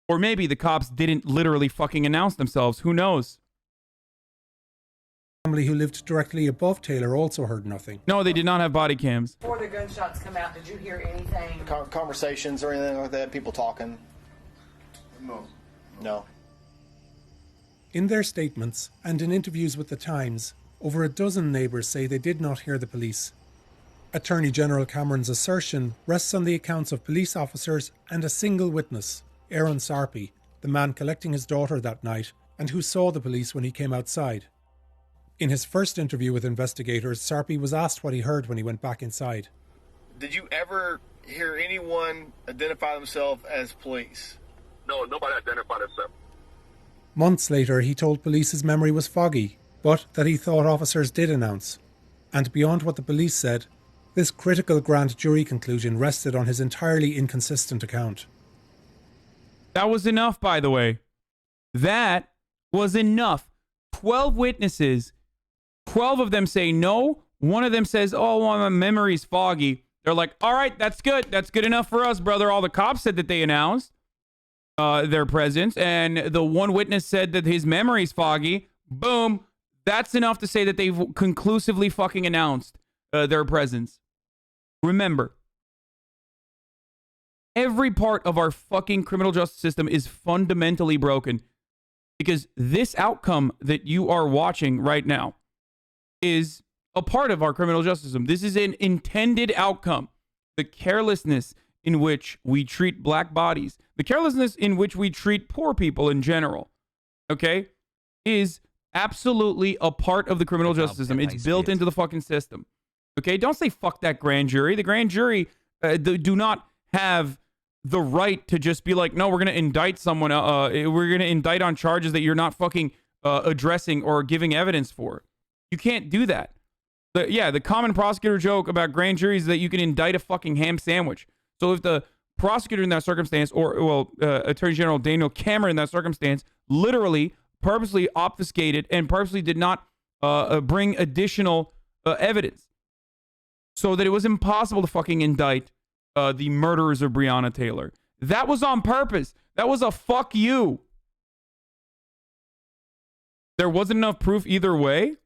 Or maybe the cops didn't literally fucking announce themselves. Who knows? The family who lived directly above Taylor also heard nothing. No, they did not have body cams. Before the gunshots come out, did you hear anything? Conversations or anything like that? People talking? No. In their statements and in interviews with The Times, over a dozen neighbours say they did not hear the police. Attorney General Cameron's assertion rests on the accounts of police officers and a single witness, Aaron Sarpy, the man collecting his daughter that night and who saw the police when he came outside. In his first interview with investigators, Sarpy was asked what he heard when he went back inside. Did you ever hear anyone identify themselves as police? No, nobody identified themselves. Months later, he told police his memory was foggy, but that he thought officers did announce. And beyond what the police said, this critical grand jury conclusion rested on his entirely inconsistent account. That was enough, by the way. That was enough. 12 witnesses. 12 of them say no. One of them says, oh, well, my memory's foggy. They're like, all right, that's good. That's good enough for us, brother. All the cops said that they announced their presence. And the one witness said that his memory's foggy. Boom. That's enough to say that they've conclusively fucking announced their presence. Remember, every part of our fucking criminal justice system is fundamentally broken because this outcome that you are watching right now is a part of our criminal justice system. This is an intended outcome. The carelessness in which we treat black bodies, the carelessness in which we treat poor people in general, okay, is absolutely a part of the criminal justice system. It's built into the fucking system. Okay, don't say fuck that grand jury. The grand jury do not have the right to just be like, no, we're going to indict someone. We're going to indict on charges that you're not fucking addressing or giving evidence for. You can't do that. The common prosecutor joke about grand juries is that you can indict a fucking ham sandwich. So if the prosecutor in that circumstance, or, well, Attorney General Daniel Cameron in that circumstance, literally purposely obfuscated and purposely did not bring additional evidence, so that it was impossible to fucking indict the murderers of Breonna Taylor. That was on purpose. That was a fuck you. There wasn't enough proof either way?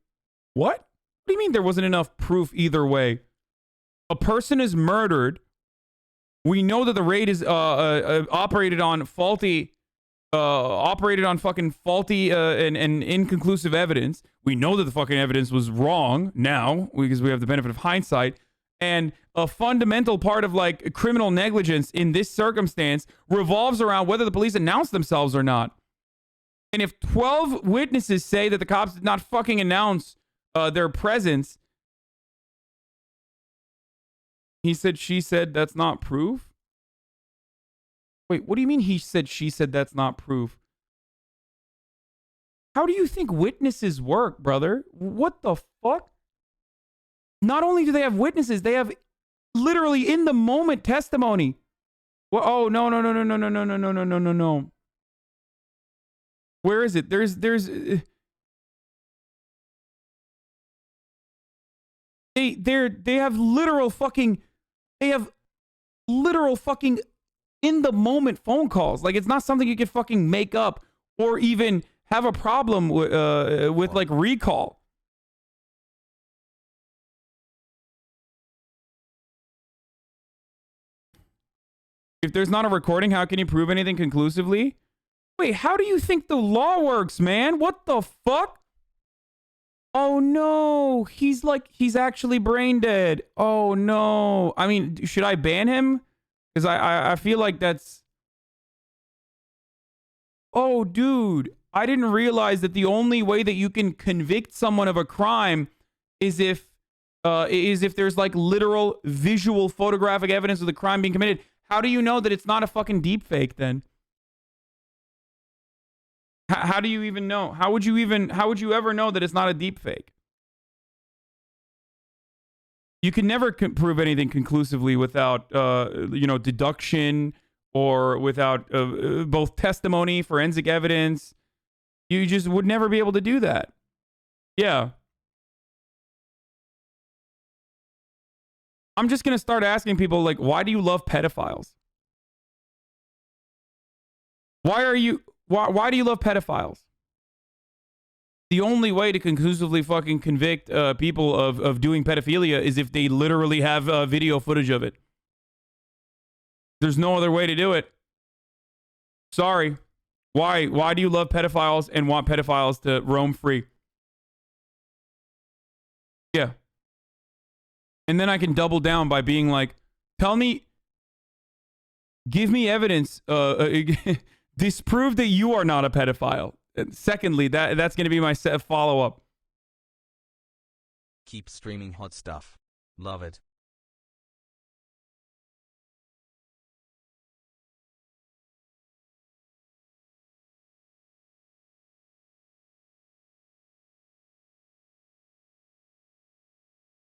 What? What do you mean there wasn't enough proof either way? A person is murdered. We know that the raid is operated on faulty, fucking faulty and inconclusive evidence. We know that the fucking evidence was wrong now because we have the benefit of hindsight. And a fundamental part of like criminal negligence in this circumstance revolves around whether the police announce themselves or not. And if 12 witnesses say that the cops did not fucking announce their presence, he said, she said, that's not proof? Wait, what do you mean he said, she said, that's not proof? How do you think witnesses work, brother? What the fuck? Not only do they have witnesses, they have literally in the moment testimony. Well, oh, no. Where is it? They have literal fucking in the moment phone calls. Like, it's not something you can fucking make up or even have a problem with like recall. If there's not a recording, how can you prove anything conclusively? Wait, how do you think the law works, man? What the fuck? Oh no, he's actually brain dead. Oh no. I mean, should I ban him? Because I feel like that's... Oh, dude, I didn't realize that the only way that you can convict someone of a crime is if there's like literal visual photographic evidence of the crime being committed. How do you know that it's not a fucking deep fake then? How do you even know? How would you ever know that it's not a deep fake? You can never prove anything conclusively without, deduction or without both testimony, forensic evidence. You just would never be able to do that. Yeah. I'm just going to start asking people, like, why do you love pedophiles? Why do you love pedophiles? The only way to conclusively fucking convict people of doing pedophilia is if they literally have video footage of it. There's no other way to do it. Sorry. Why do you love pedophiles and want pedophiles to roam free? Yeah. And then I can double down by being like, give me evidence, disprove that you are not a pedophile. And secondly, that's going to be my follow-up. Keep streaming hot stuff. Love it.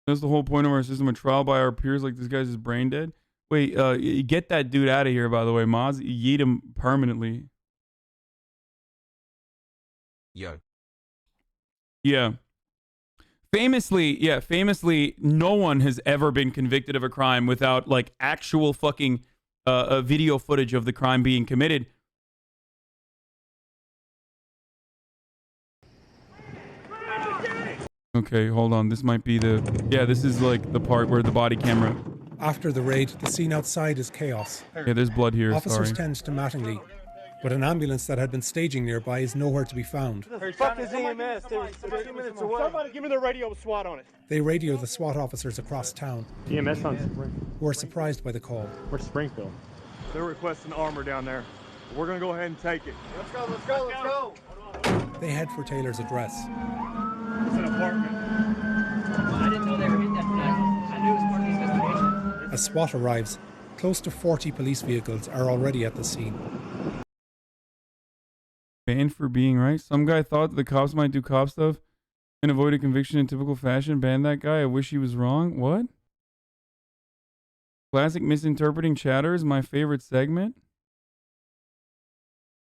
That's the whole point of our system, a trial by our peers like this guy's just brain dead. Wait, get that dude out of here, by the way, Moz. Yeet him permanently. Yo. Yeah. Famously, no one has ever been convicted of a crime without, like, actual fucking video footage of the crime being committed. Okay, hold on. This might be the... Yeah, this is, like, the part where the body camera... After the raid, the scene outside is chaos. Yeah, there's blood here, Officers sorry. tend to Mattingly, but an ambulance that had been staging nearby is nowhere to be found. Fuck is EMS? They're 2 minutes away. Somebody give me the radio with SWAT on it. They radio the SWAT officers across town, EMS on Spring. who are surprised by the call. Where's Springfield? They're requesting armor down there. We're gonna go ahead and take it. Let's go, let's go, let's go. They head for Taylor's address. It's an apartment. I didn't know they were in that tonight. I knew it was part of the investigation. As SWAT arrives, close to 40 police vehicles are already at the scene. Banned for being right. Some guy thought the cops might do cop stuff. And avoid a conviction in typical fashion. Ban that guy. I wish he was wrong. What? Classic misinterpreting chatter is my favorite segment.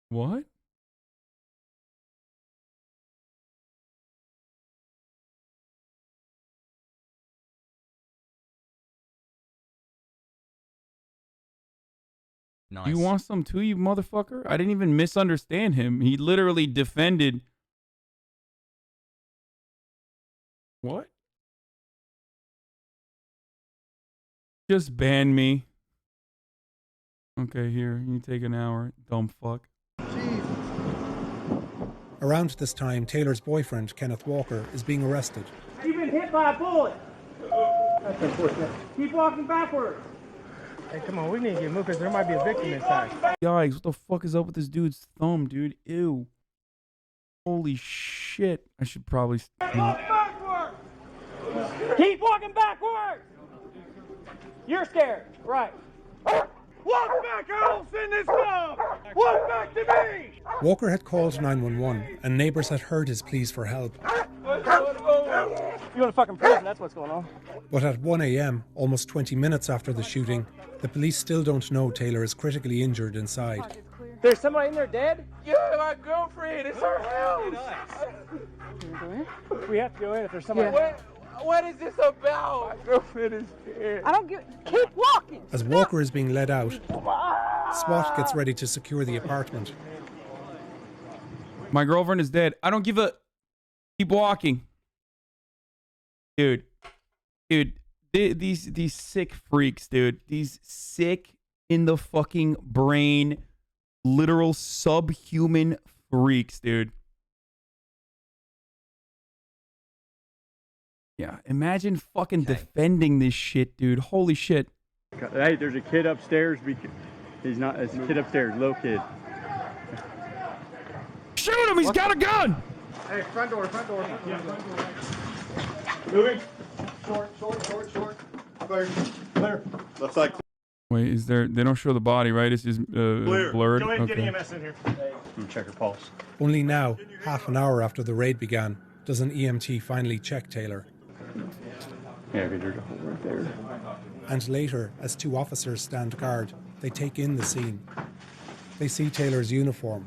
What? Nice. You want some too, you motherfucker? I didn't even misunderstand him. He literally defended. What? Just ban me. Okay, here. You take an hour. Dumb fuck. Around this time, Taylor's boyfriend, Kenneth Walker, is being arrested. You've been hit by a bullet. That's unfortunate. Keep walking backwards. Hey, come on, we need to get moved because there might be a victim inside. Yikes, what the fuck is up with this dude's thumb, dude? Ew. Holy shit. I should probably... Walk backwards! Keep walking backwards! You're scared, right? Walk back, I don't send this stuff! Walk back to me! Walker had called 911 and neighbors had heard his pleas for help. You're in a fucking prison, that's what's going on. But at 1 a.m., almost 20 minutes after the shooting, the police still don't know Taylor is critically injured inside. There's somebody in there dead? Yeah, my girlfriend, it's her house! We have to go in if there's somebody. What is this about? My girlfriend is dead. I don't get. Keep walking! As Walker is being led out, SWAT gets ready to secure the apartment. My girlfriend is dead. I don't give a... Keep walking. Dude, these sick freaks, dude. These sick in the fucking brain, literal subhuman freaks, dude. Yeah, imagine fucking defending this shit, dude. Holy shit. Hey, there's a kid upstairs. He's not. It's a kid upstairs, little kid. Shoot him! He's got a gun! Hey, front door. Yeah, front door. Moving. Short. Clear. Left side. Wait, is there... They don't show the body, right? It's just blurred? Go ahead and get EMS in here. Check her pulse. Only now, half an hour after the raid began, does an EMT finally check Taylor. Yeah, there's a hole right there. And later, as two officers stand guard, they take in the scene. They see Taylor's uniform.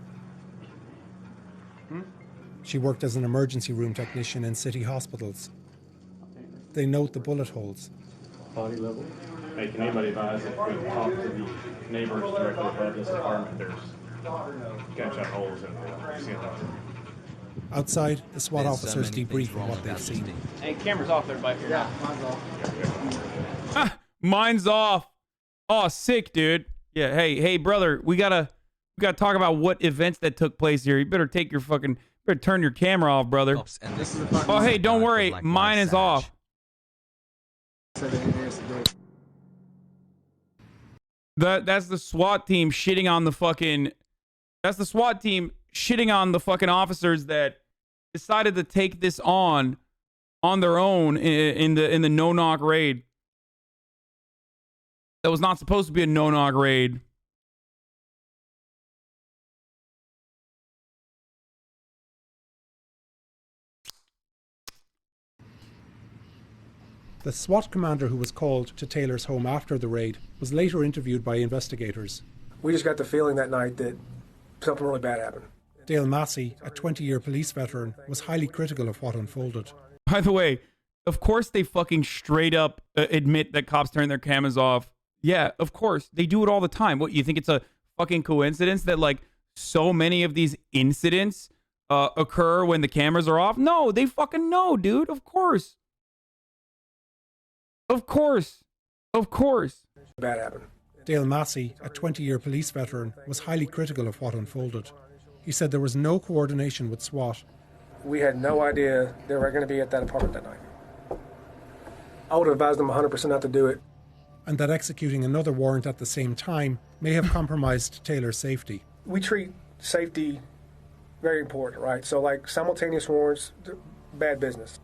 She worked as an emergency room technician in city hospitals. They note the bullet holes. Body level. Hey, can anybody advise if we talk to the neighbors directly above this apartment? There's gunshot holes in the ceiling. Outside, the SWAT officers debrief on what they've seen. Hey, camera's off there, by here. Yeah, mine's off. Mine's off. Oh, sick, dude. Yeah, hey, brother, we gotta talk about what events that took place here. You better take your fucking... Better turn your camera off, brother. Oh, hey, don't worry. Mine is off. That's the SWAT team shitting on the fucking... That's the SWAT team shitting on the fucking officers that decided to take this on their own in the no-knock raid. That was not supposed to be a no-knock raid. The SWAT commander who was called to Taylor's home after the raid was later interviewed by investigators. We just got the feeling that night that something really bad happened. Dale Massey, a 20-year police veteran, was highly critical of what unfolded. By the way, of course they fucking straight up admit that cops turn their cameras off. Yeah, of course. They do it all the time. What, you think it's a fucking coincidence that, like, so many of these incidents occur when the cameras are off? No, they fucking know, dude. Of course. Of course. Bad happened. Dale Massey, a 20-year police veteran, was highly critical of what unfolded. He said there was no coordination with SWAT. We had no idea they were going to be at that apartment that night. I would have advised them 100% not to do it. And that executing another warrant at the same time may have compromised Taylor's safety. We treat safety very important, right? So, like, simultaneous warrants, bad business.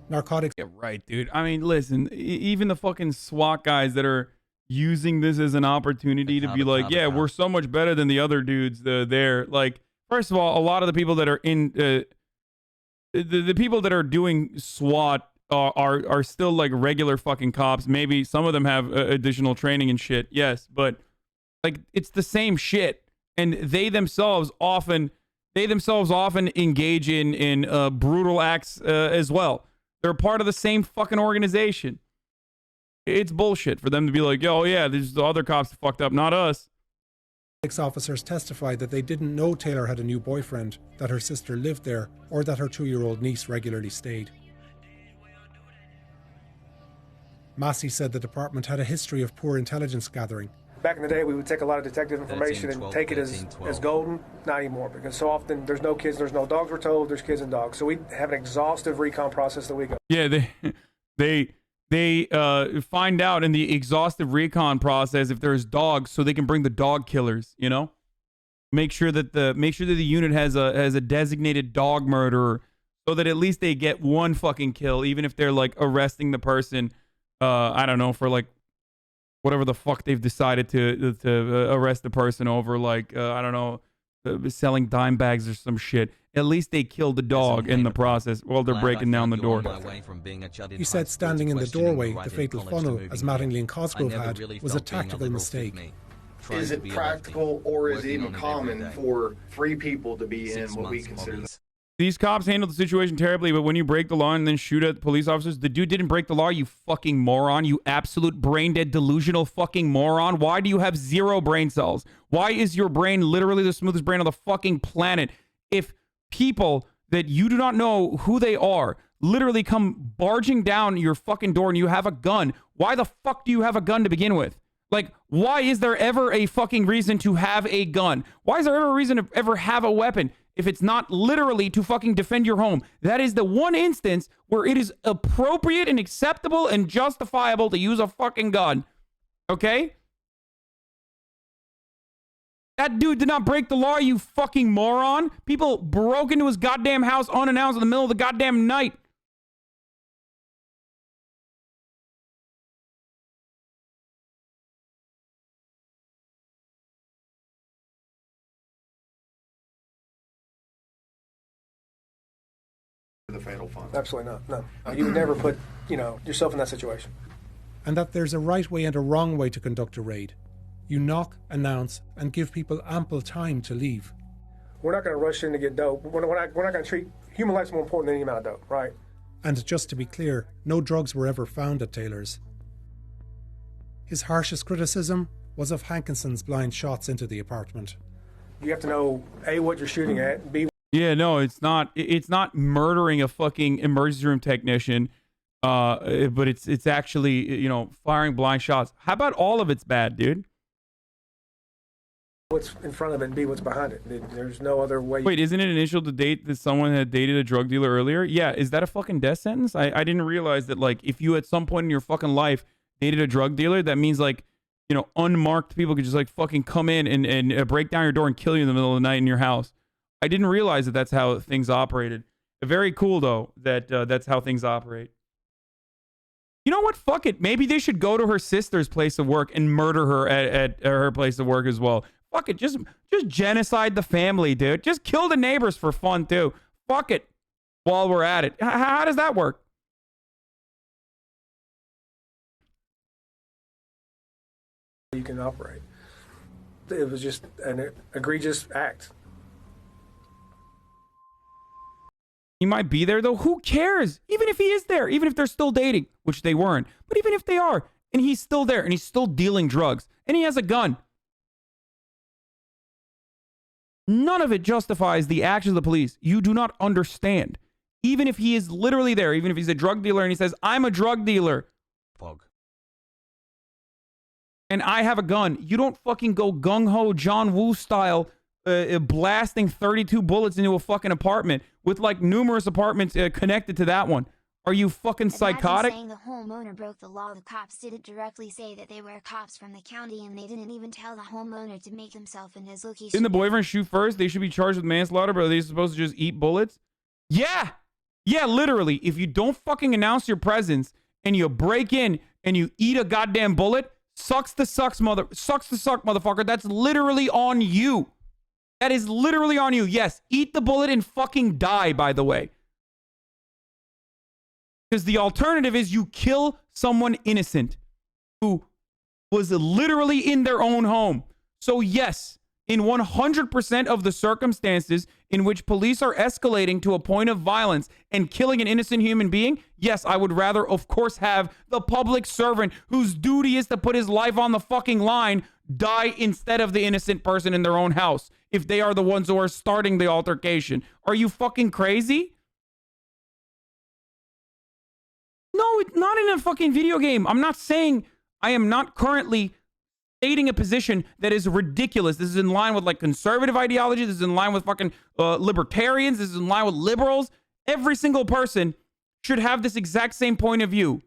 Narcotics. Yeah, right, dude. I mean, listen, even the fucking SWAT guys that are using this as an opportunity to be like, yeah, we're so much better than the other dudes there. Like, first of all, a lot of the people that are in the people that are doing SWAT are still like regular fucking cops. Maybe some of them have additional training and shit. Yes, but like it's the same shit, and they themselves often engage in brutal acts as well. They're part of the same fucking organization. It's bullshit for them to be like, oh yeah, there's the other cops that fucked up, not us. 6 officers testified that they didn't know Taylor had a new boyfriend, that her sister lived there, or that her 2-year-old niece regularly stayed. Massey said the department had a history of poor intelligence gathering. Back in the day, we would take a lot of detective information and take it as golden. Not anymore, because so often there's no kids, there's no dogs, we're told, there's kids and dogs. So we have an exhaustive recon process that we go. Yeah, they find out in the exhaustive recon process if there's dogs, so they can bring the dog killers. You know, make sure that the unit has a designated dog murderer, so that at least they get one fucking kill, even if they're like arresting the person. I don't know, for like whatever the fuck they've decided to arrest the person over, like I don't know, selling dime bags or some shit. At least they killed the dog in the process while they're breaking down the door. He said standing in the doorway, the fatal funnel, as Mattingly and Cosgrove had, was a tactical mistake. Is it practical, or is it even common for 3 people to be in what we consider? These cops handled the situation terribly, but when you break the law and then shoot at police officers, the dude didn't break the law, you fucking moron. You absolute brain-dead, delusional fucking moron. Why do you have 0 brain cells? Why is your brain literally the smoothest brain on the fucking planet? If people that you do not know who they are literally come barging down your fucking door and you have a gun, why the fuck do you have a gun to begin with? Like, why is there ever a fucking reason to have a gun? Why is there ever a reason to ever have a weapon if it's not literally to fucking defend your home? That is the one instance where it is appropriate and acceptable and justifiable to use a fucking gun. Okay? That dude did not break the law, you fucking moron. People broke into his goddamn house unannounced in the middle of the goddamn night. The fatal funnel. Absolutely not. No. You would never put, yourself in that situation. And that there's a right way and a wrong way to conduct a raid. You knock, announce, and give people ample time to leave. We're not going to rush in to get dope. We're not going to treat human life more important than any amount of dope, right? And just to be clear, no drugs were ever found at Taylor's. His harshest criticism was of Hankinson's blind shots into the apartment. You have to know, A, what you're shooting at, B... Yeah, no, it's not murdering a fucking emergency room technician, but it's actually, firing blind shots. How about all of it's bad, dude? What's in front of it and B, what's behind it. There's no other way. Wait, isn't it initial to date that someone had dated a drug dealer earlier? Yeah, is that a fucking death sentence? I didn't realize that, like, if you at some point in your fucking life dated a drug dealer, that means, like, unmarked people could just, like, fucking come in and break down your door and kill you in the middle of the night in your house. I didn't realize that that's how things operated. Very cool, though, that that's how things operate. You know what? Fuck it. Maybe they should go to her sister's place of work and murder her at her place of work as well. Fuck it. Just genocide the family, dude. Just kill the neighbors for fun, too. Fuck it. While we're at it. How does that work? You can operate. It was just an egregious act. He might be there, though. Who cares? Even if he is there, even if they're still dating, which they weren't. But even if they are, and he's still there, and he's still dealing drugs, and he has a gun. None of it justifies the actions of the police. You do not understand. Even if he is literally there, even if he's a drug dealer and he says, I'm a drug dealer. Pog. And I have a gun. You don't fucking go gung-ho John Woo style blasting 32 bullets into a fucking apartment with like numerous apartments connected to that one. Are you fucking psychotic? Saying the homeowner broke the law. The cops didn't directly say that they were cops from the county, and they didn't even tell the homeowner to make himself and his location. Didn't the boyfriend shoot first? They should be charged with manslaughter, but are they supposed to just eat bullets? Yeah! Yeah, literally. If you don't fucking announce your presence and you break in and you eat a goddamn bullet, sucks to suck, motherfucker. That's literally on you. That is literally on you. Yes, eat the bullet and fucking die, by the way. Because the alternative is you kill someone innocent who was literally in their own home. So yes, in 100% of the circumstances in which police are escalating to a point of violence and killing an innocent human being, yes, I would rather, of course, have the public servant whose duty is to put his life on the fucking line die instead of the innocent person in their own house if they are the ones who are starting the altercation. Are you fucking crazy? No, it's not in a fucking video game. I'm not saying I am not currently stating a position that is ridiculous. This is in line with like conservative ideology. This is in line with fucking libertarians. This is in line with liberals. Every single person should have this exact same point of view.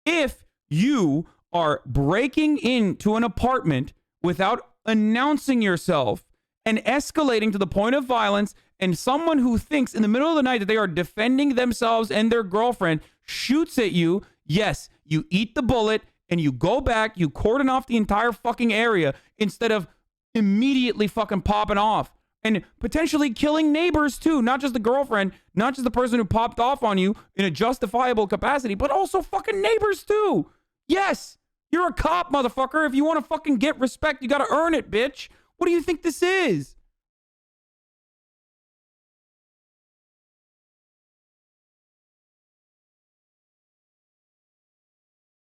If you are breaking into an apartment without announcing yourself and escalating to the point of violence, and someone who thinks in the middle of the night that they are defending themselves and their girlfriend shoots at you, yes, you eat the bullet and you go back, you cordon off the entire fucking area instead of immediately fucking popping off and potentially killing neighbors too, not just the girlfriend, not just the person who popped off on you in a justifiable capacity, but also fucking neighbors too. Yes, you're a cop, motherfucker. If you want to fucking get respect, you got to earn it, bitch. What do you think this is?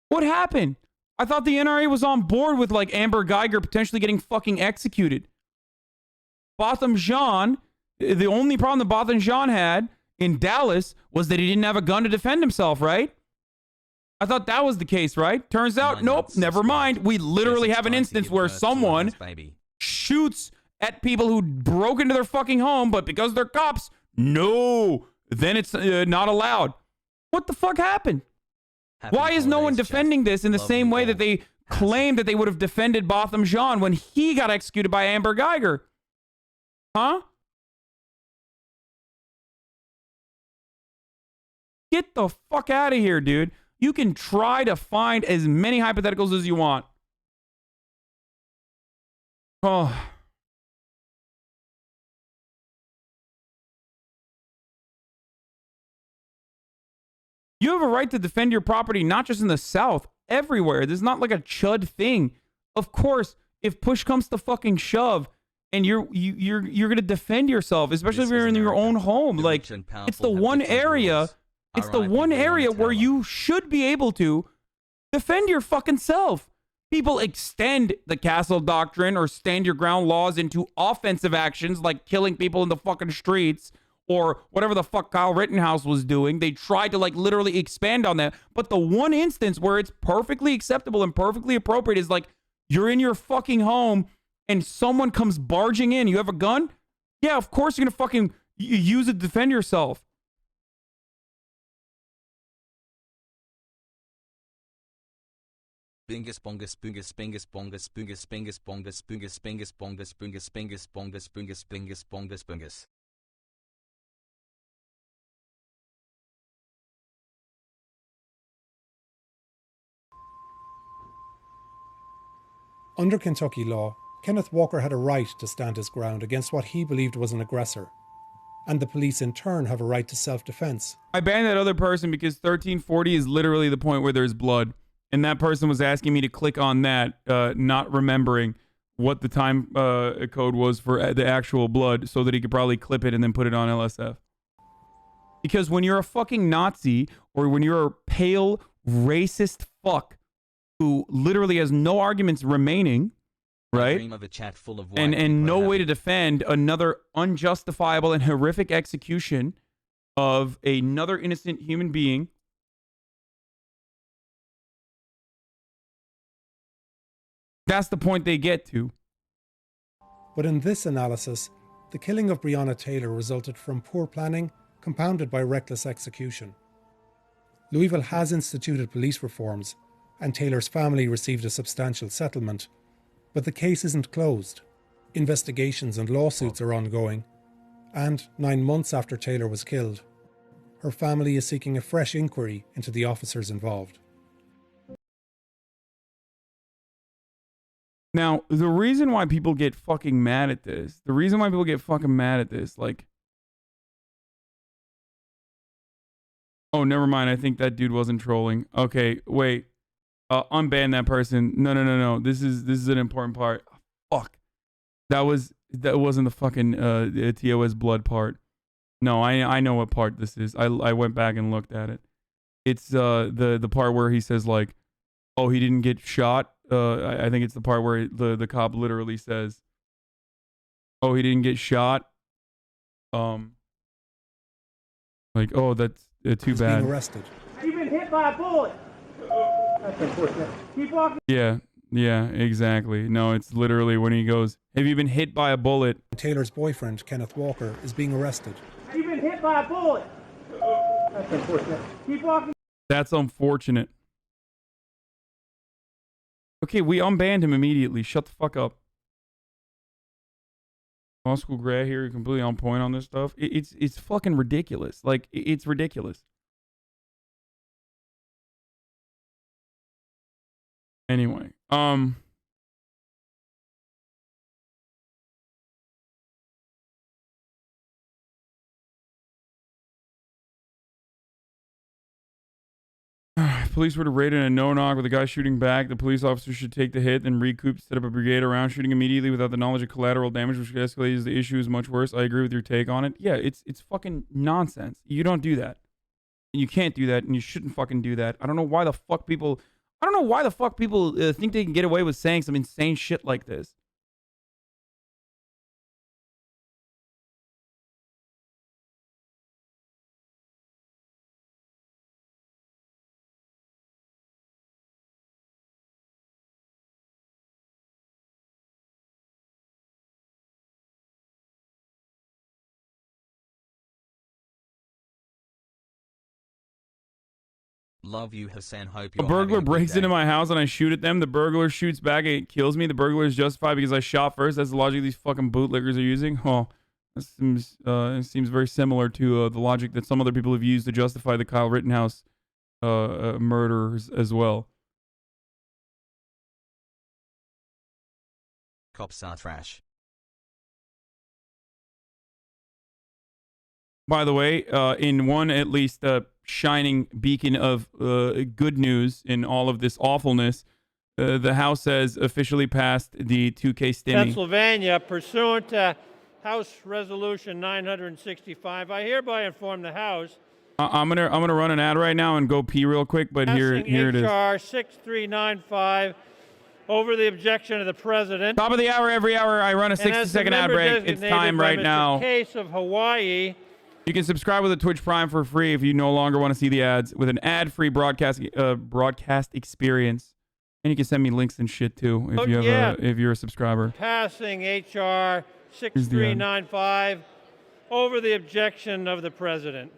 What happened? I thought the NRA was on board with like Amber Geiger potentially getting fucking executed. Botham Jean, the only problem that Botham Jean had in Dallas was that he didn't have a gun to defend himself, right? I thought that was the case, right? Turns out, nope, never mind. We literally have an instance where someone shoots at people who broke into their fucking home, but because they're cops, no, then it's not allowed. What the fuck happened? Why is no one defending this in the same way that they claimed that they would have defended Botham Jean when he got executed by Amber Geiger? Huh? Get the fuck out of here, dude. You can try to find as many hypotheticals as you want. Oh. You have a right to defend your property, not just in the South, everywhere. This is not like a chud thing. Of course, if push comes to fucking shove, and you're gonna defend yourself, especially if you're in your own home. Like, it's the one area. It's the one area where you should be able to defend your fucking self. People extend the castle doctrine or stand your ground laws into offensive actions like killing people in the fucking streets or whatever the fuck Kyle Rittenhouse was doing. They tried to like literally expand on that. But the one instance where it's perfectly acceptable and perfectly appropriate is like you're in your fucking home and someone comes barging in. You have a gun? Yeah, of course you're going to fucking use it to defend yourself. Bingus bongus bungus bingus bongus bungus bingus bongus bungus bingus bongus bungus bingus bongus bungus bingus bongus bungus. Under Kentucky law, Kenneth Walker had a right to stand his ground against what he believed was an aggressor. And the police in turn have a right to self-defense. I banned that other person because 1340 is literally the point where there's blood. And that person was asking me to click on that, not remembering what the time code was for the actual blood so that he could probably clip it and then put it on LSF. Because when you're a fucking Nazi or when you're a pale, racist fuck who literally has no arguments remaining, right? And no way to defend another unjustifiable and horrific execution of another innocent human being. That's the point they get to. But in this analysis, the killing of Breonna Taylor resulted from poor planning, compounded by reckless execution. Louisville has instituted police reforms, and Taylor's family received a substantial settlement. But the case isn't closed. Investigations and lawsuits are ongoing, and 9 months after Taylor was killed, her family is seeking a fresh inquiry into the officers involved. Now, the reason why people get fucking mad at this, like, Oh, never mind. I think that dude wasn't trolling. Okay, wait. Unban that person. No. This is an important part. Fuck. That wasn't the fucking TOS blood part. No, I know what part this is. I went back and looked at it. It's the part where he says like, oh, he didn't get shot. I think it's the part where the cop literally says, oh, he didn't get shot. Like, oh, that's too bad. Being arrested. You've been hit by a bullet. That's unfortunate. Keep walking. Yeah, exactly. No, it's literally when he goes, have you been hit by a bullet? Taylor's boyfriend, Kenneth Walker, is being arrested. You've been hit by a bullet. That's unfortunate. Keep walking. That's unfortunate. Okay, we unbanned him immediately. Shut the fuck up. Law school grad here, you're completely on point on this stuff. It's fucking ridiculous. Like, it's ridiculous. Anyway, if police were to raid in a no-knock with a guy shooting back, the police officer should take the hit, then recoup, set up a brigade around shooting immediately without the knowledge of collateral damage, which could escalate as the issue is much worse. I agree with your take on it. Yeah, it's fucking nonsense. You don't do that. You can't do that, and you shouldn't fucking do that. I don't know why the fuck people think they can get away with saying some insane shit like this. Love you, Hasan. Hope A you're burglar breaks into my house and I shoot at them. The burglar shoots back and it kills me. The burglar is justified because I shot first. That's the logic these fucking bootlickers are using. Oh, that seems very similar to the logic that some other people have used to justify the Kyle Rittenhouse murders as well. Cops are trash. By the way, in one at least shining beacon of good news in all of this awfulness, the House has officially passed the 2K STIMMY. Pennsylvania, pursuant to House Resolution 965, I hereby inform the House. I'm gonna run an ad right now and go pee real quick, but here it is. HR 6395 over the objection of the President. Top of the hour, every hour I run a 60-second ad break. It's time right now. Case of Hawaii. You can subscribe with a Twitch Prime for free if you no longer want to see the ads with an ad-free broadcast experience, and you can send me links and shit too if you're a subscriber. Passing HR 6395 over the objection of the President.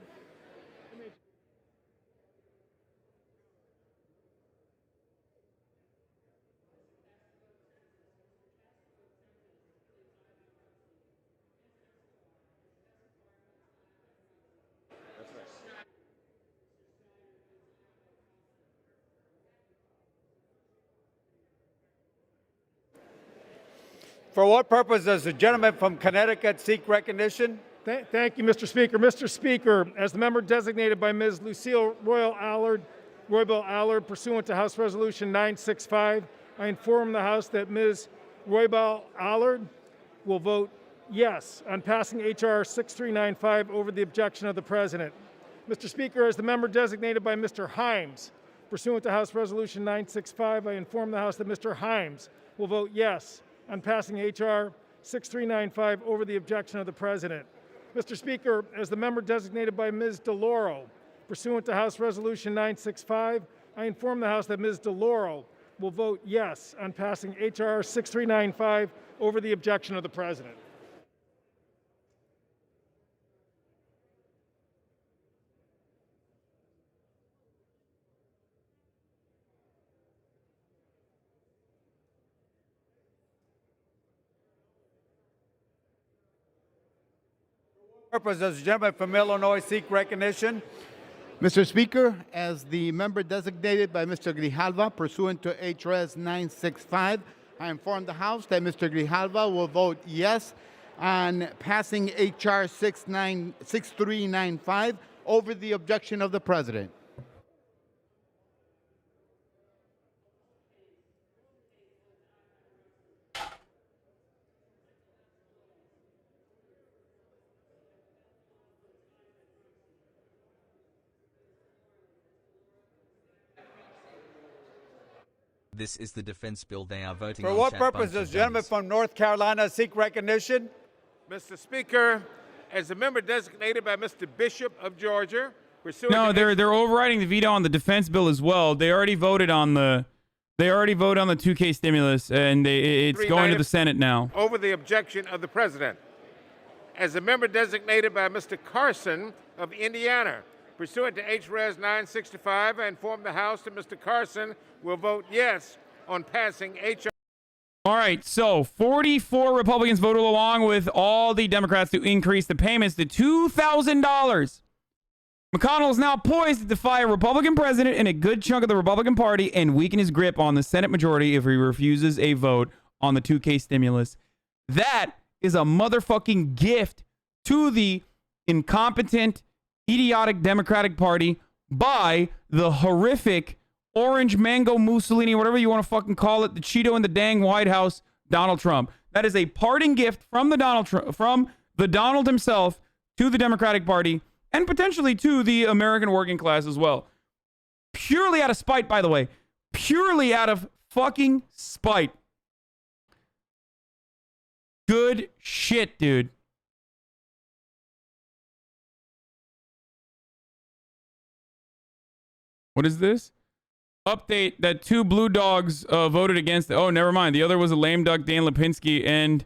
For what purpose does the gentleman from Connecticut seek recognition? Thank you, Mr. Speaker. Mr. Speaker, as the member designated by Ms. Lucille Roybal Allard, pursuant to House Resolution 965, I inform the House that Ms. Roybal Allard will vote yes on passing HR 6395 over the objection of the President. Mr. Speaker, as the member designated by Mr. Himes, pursuant to House Resolution 965, I inform the House that Mr. Himes will vote yes on passing HR 6395 over the objection of the President. Mr. Speaker, as the member designated by Ms. DeLauro, pursuant to House Resolution 965, I inform the House that Ms. DeLauro will vote yes on passing HR 6395 over the objection of the President. Purpose does the gentleman from Illinois seek recognition? Mr. Speaker, as the member designated by Mr. Grijalva pursuant to HRS 965, I inform the House that Mr. Grijalva will vote yes on passing HR 6395 over the objection of the president. This is the defense bill they are voting For on. what chat purpose bunch of does the gentleman dummies. from North Carolina seek recognition? Mr. Speaker, as a member designated by Mr. Bishop of Georgia, pursuant No, to they're overriding the veto on the defense bill as well. They already voted on the 2K stimulus, and it's going to the Senate now. over the objection of the president. As a member designated by Mr. Carson of Indiana, pursuant to H.Res. 965, I inform the House that Mr. Carson will vote yes on passing H.R. All right, so 44 Republicans voted along with all the Democrats to increase the payments to $2,000. McConnell is now poised to defy a Republican president and a good chunk of the Republican Party and weaken his grip on the Senate majority if he refuses a vote on the 2K stimulus. That is a motherfucking gift to the incompetent, idiotic Democratic Party by the horrific orange mango Mussolini, whatever you want to fucking call it, the Cheeto in the dang White House, Donald Trump. That is a parting gift from the Donald himself to the Democratic Party and potentially to the American working class as well. Purely out of spite, by the way. Purely out of fucking spite. Good shit, dude. What is this? Update that 2 blue dogs voted against. Oh, never mind. The other was a lame duck, Dan Lipinski, and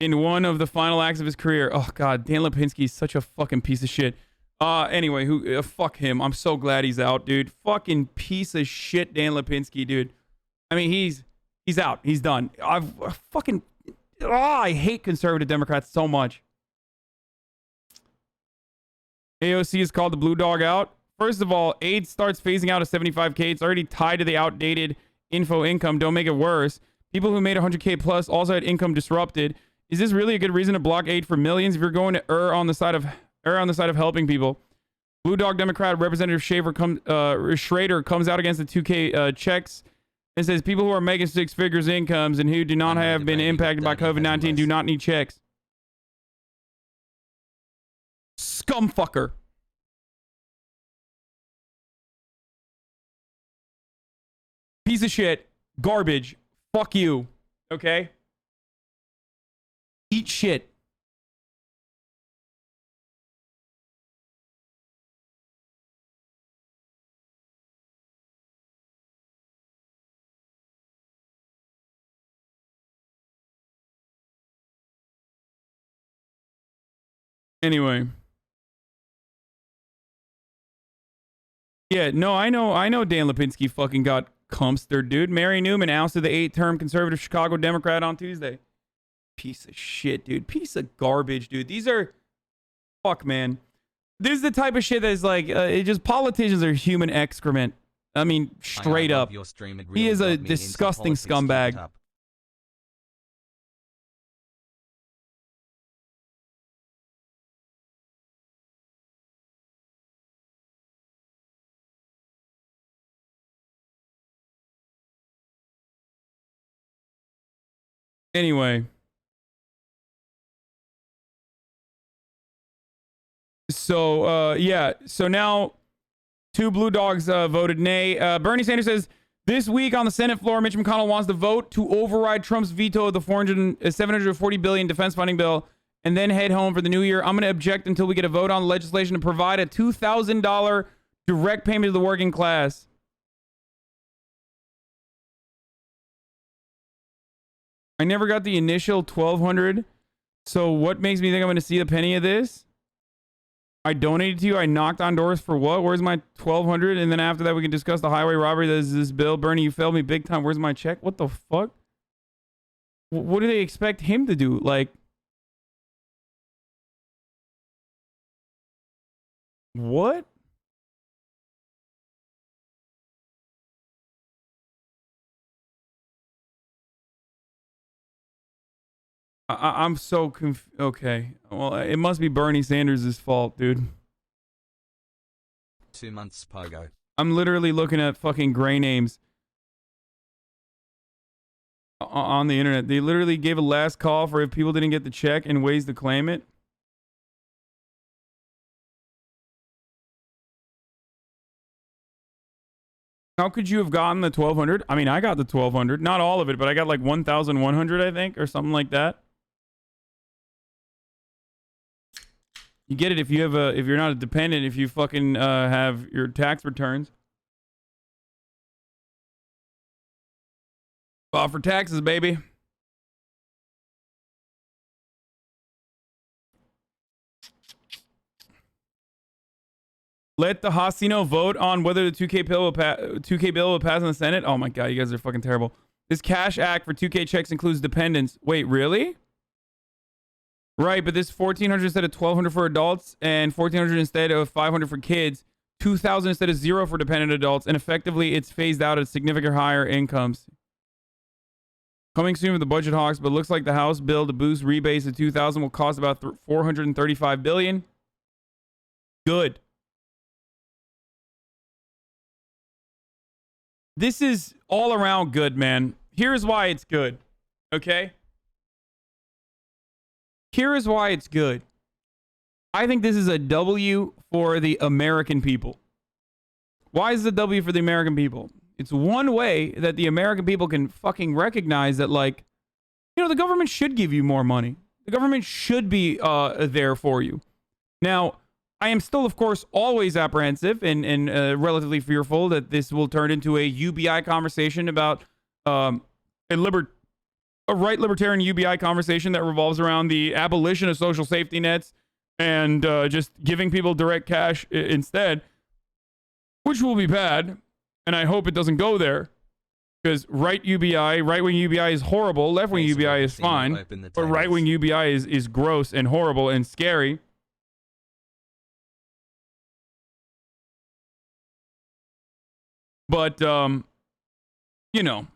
in one of the final acts of his career. Oh, God. Dan Lipinski is such a fucking piece of shit. Anyway, fuck him. I'm so glad he's out, dude. Fucking piece of shit, Dan Lipinski, dude. I mean, he's out. He's done. I hate conservative Democrats so much. AOC has called the blue dog out. First of all, AIDS starts phasing out at 75K. It's already tied to the outdated info income. Don't make it worse. People who made 100K plus also had income disrupted. Is this really a good reason to block aid for millions if you're going to err on the side of helping people? Blue Dog Democrat Representative Schrader comes out against the 2K checks and says people who are making 6 figures incomes and who do not have been impacted by COVID-19 do not need checks. Scumfucker. Piece of shit. Garbage. Fuck you. Okay? Eat shit. Anyway. Yeah, no, I know Dan Lipinski fucking got Comster, dude. Mary Newman ousted the 8-term conservative Chicago Democrat on Tuesday. Piece of shit, dude. Piece of garbage, dude. These are... Fuck, man. This is the type of shit that is like... politicians are human excrement. I mean, straight up. He is a disgusting scumbag. Anyway. So, yeah. So now 2 blue dogs voted nay. Bernie Sanders says, this week on the Senate floor, Mitch McConnell wants to vote to override Trump's veto of the $740 billion defense funding bill and then head home for the new year. I'm going to object until we get a vote on legislation to provide a $2,000 direct payment to the working class. I never got the initial $1,200. So what makes me think I'm going to see a penny of this? I donated to you. I knocked on doors for what? Where's my $1,200? And then after that, we can discuss the highway robbery. There's this bill. Bernie, you failed me big time. Where's my check? What the fuck? What do they expect him to do? Like, what? I'm so confused. Okay. Well, it must be Bernie Sanders' fault, dude. 2 months pogo. I'm literally looking at fucking gray names on the internet. They literally gave a last call for if people didn't get the check and ways to claim it. How could you have gotten the 1,200? I mean, I got the 1,200. Not all of it, but I got like 1,100, I think, or something like that. You get it if you have a, if you're not a dependent, if you fucking have your tax returns. File for taxes, baby. Let the Hasino vote on whether the 2K bill will pass in the Senate. Oh my god, you guys are fucking terrible. This Cash Act for 2K checks includes dependents. Wait, really? Right, but this 1,400 instead of 1,200 for adults and 1,400 instead of 500 for kids, 2,000 instead of 0 for dependent adults, and effectively it's phased out at significantly higher incomes. Coming soon with the budget hawks, but looks like the House bill to boost rebates to 2,000 will cost about $435 billion. Good. This is all around good, man. Here's why it's good. Okay? Here is why it's good. I think this is a W for the American people. Why is it a W for the American people? It's one way that the American people can fucking recognize that, like, you know, the government should give you more money. The government should be there for you. Now, I am still, of course, always apprehensive and relatively fearful that this will turn into a UBI conversation about a right libertarian UBI conversation that revolves around the abolition of social safety nets and just giving people direct cash instead, which will be bad. And I hope it doesn't go there, because right-wing UBI is horrible, left-wing UBI is fine, but right-wing UBI is gross and horrible and scary. But, you know,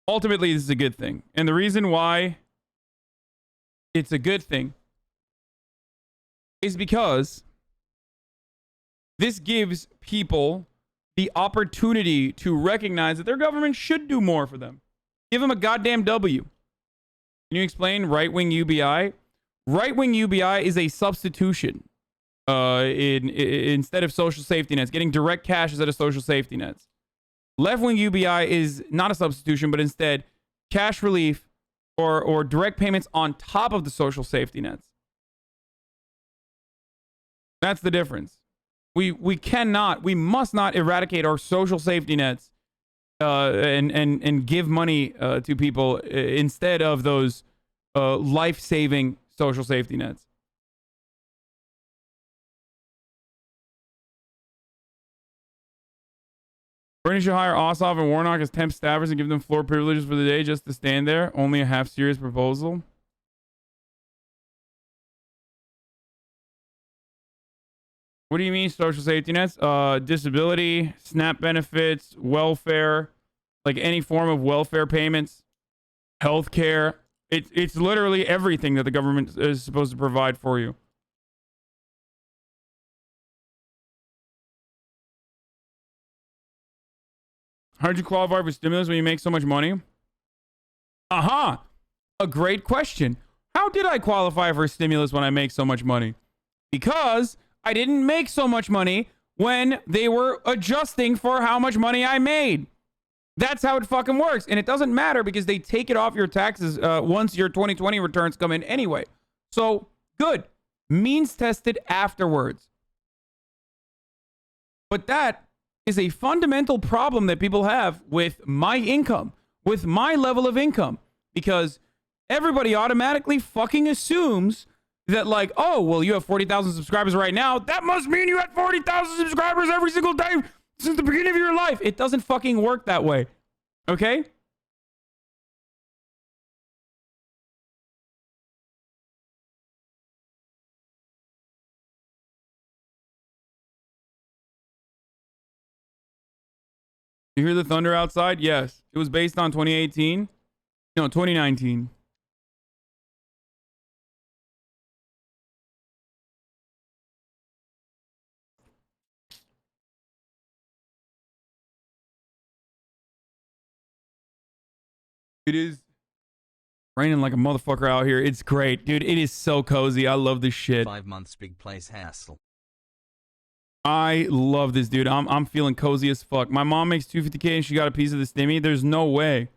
ultimately, this is a good thing. And the reason why it's a good thing is because this gives people the opportunity to recognize that their government should do more for them. Give them a goddamn W. Can you explain right-wing UBI? Right-wing UBI is a substitution instead of social safety nets, getting direct cash instead of social safety nets. Left-wing UBI is not a substitution, but instead cash relief or direct payments on top of the social safety nets. That's the difference. We must not eradicate our social safety nets and give money to people instead of those life-saving social safety nets. Bernie should hire Ossoff and Warnock as temp staffers and give them floor privileges for the day just to stand there. Only a half-serious proposal. What do you mean social safety nets? Disability, SNAP benefits, welfare, like any form of welfare payments, healthcare. It's literally everything that the government is supposed to provide for you. How'd you qualify for stimulus when you make so much money? A great question. How did I qualify for stimulus when I make so much money? Because I didn't make so much money when they were adjusting for how much money I made. That's how it fucking works. And it doesn't matter because they take it off your taxes once your 2020 returns come in anyway. So, good. Means tested afterwards. But that is a fundamental problem that people have with my income, with my level of income. Because everybody automatically fucking assumes that, like, oh, well, you have 40,000 subscribers right now. That must mean you had 40,000 subscribers every single day since the beginning of your life. It doesn't fucking work that way. Okay? You hear the thunder outside? Yes. It was based on 2018. No, 2019. It is raining like a motherfucker out here. It's great, dude. It is so cozy. I love this shit. 5 months big place hassle. I love this, dude. I'm feeling cozy as fuck. My mom makes $250K and she got a piece of the stimmy. There's no way.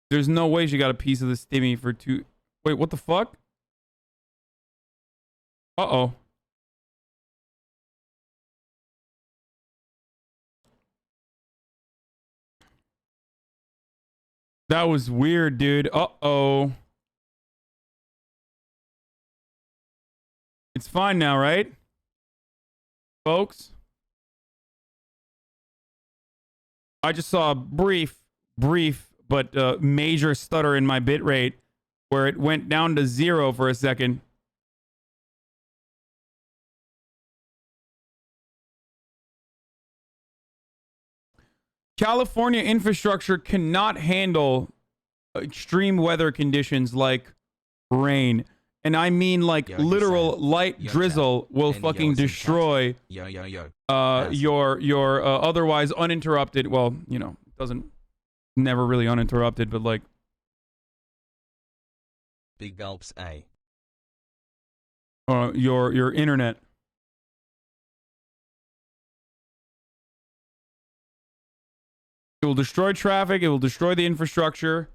There's no way she got a piece of the stimmy for two. Wait, what the fuck? Uh-oh. That was weird, dude. Uh-oh. It's fine now, right? Folks? I just saw a brief, but major stutter in my bit rate where it went down to 0 for a second. California infrastructure cannot handle extreme weather conditions like rain. And I mean like literal light drizzle will fucking destroy your otherwise uninterrupted, well, you know, doesn't never really uninterrupted, but like Big gulps, A. Your internet. It will destroy traffic, it will destroy the infrastructure,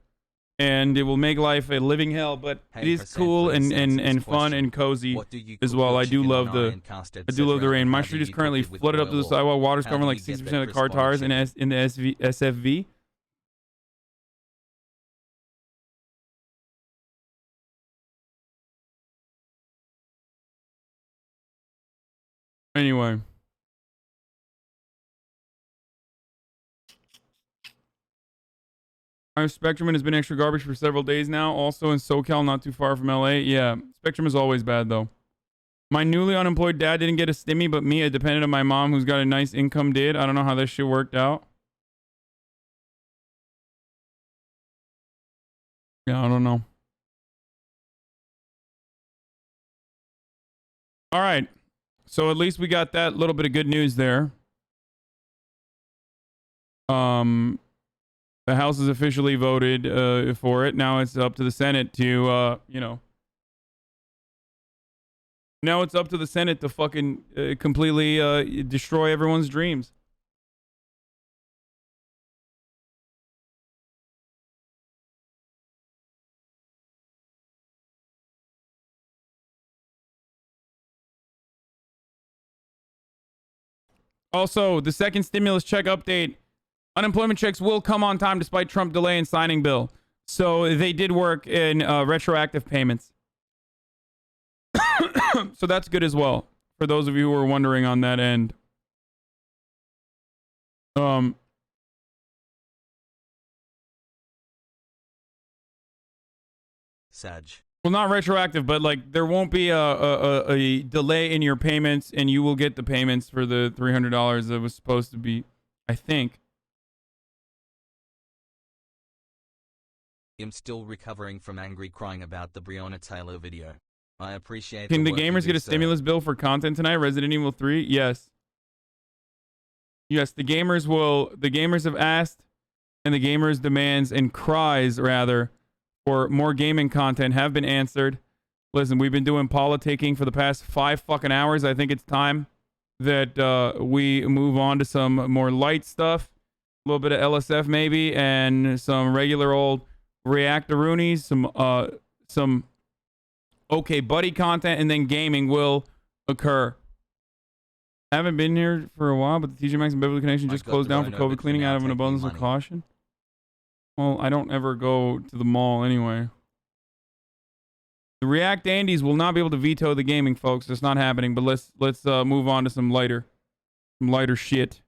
and it will make life a living hell, but it is cool and fun and cozy as well. I do love the rain. My street is currently flooded up to the sidewalk. Water's covering like 60% of the car tires in the SFV. Anyway. Our Spectrum has been extra garbage for several days now. Also in SoCal, not too far from LA. Yeah, Spectrum is always bad though. My newly unemployed dad didn't get a stimmy, but me, a dependent of my mom who's got a nice income, did. I don't know how this shit worked out. Yeah, I don't know. All right. So at least we got that little bit of good news there. The House has officially voted for it. Now it's up to the Senate to, you know. Now it's up to the Senate to fucking completely destroy everyone's dreams. Also, the second stimulus check update. Unemployment checks will come on time despite Trump delay in signing bill. So they did work in retroactive payments. So that's good as well. For those of you who are wondering on that end. Sadge. Well, not retroactive, but like there won't be a delay in your payments, and you will get the payments for the $300 that was supposed to be, I think. I'm still recovering from angry crying about the Breonna Taylor video. I appreciate. Can the gamers get a stimulus bill for content tonight? Resident Evil 3? Yes. Yes, the gamers will. The gamers have asked, and the gamers' demands and cries, rather, for more gaming content have been answered. Listen, we've been doing politicking for the past 5 fucking hours. I think it's time that we move on to some more light stuff. A little bit of LSF maybe, and some regular old Reactaroonies, some OKBUDDY content, and then gaming will occur. Haven't been here for a while, but the TJ Maxx and Beverly Connection just closed down for COVID cleaning out of an abundance of caution. Well, I don't ever go to the mall anyway. The React Andys will not be able to veto the gaming, folks. That's not happening. But let's move on to some lighter shit.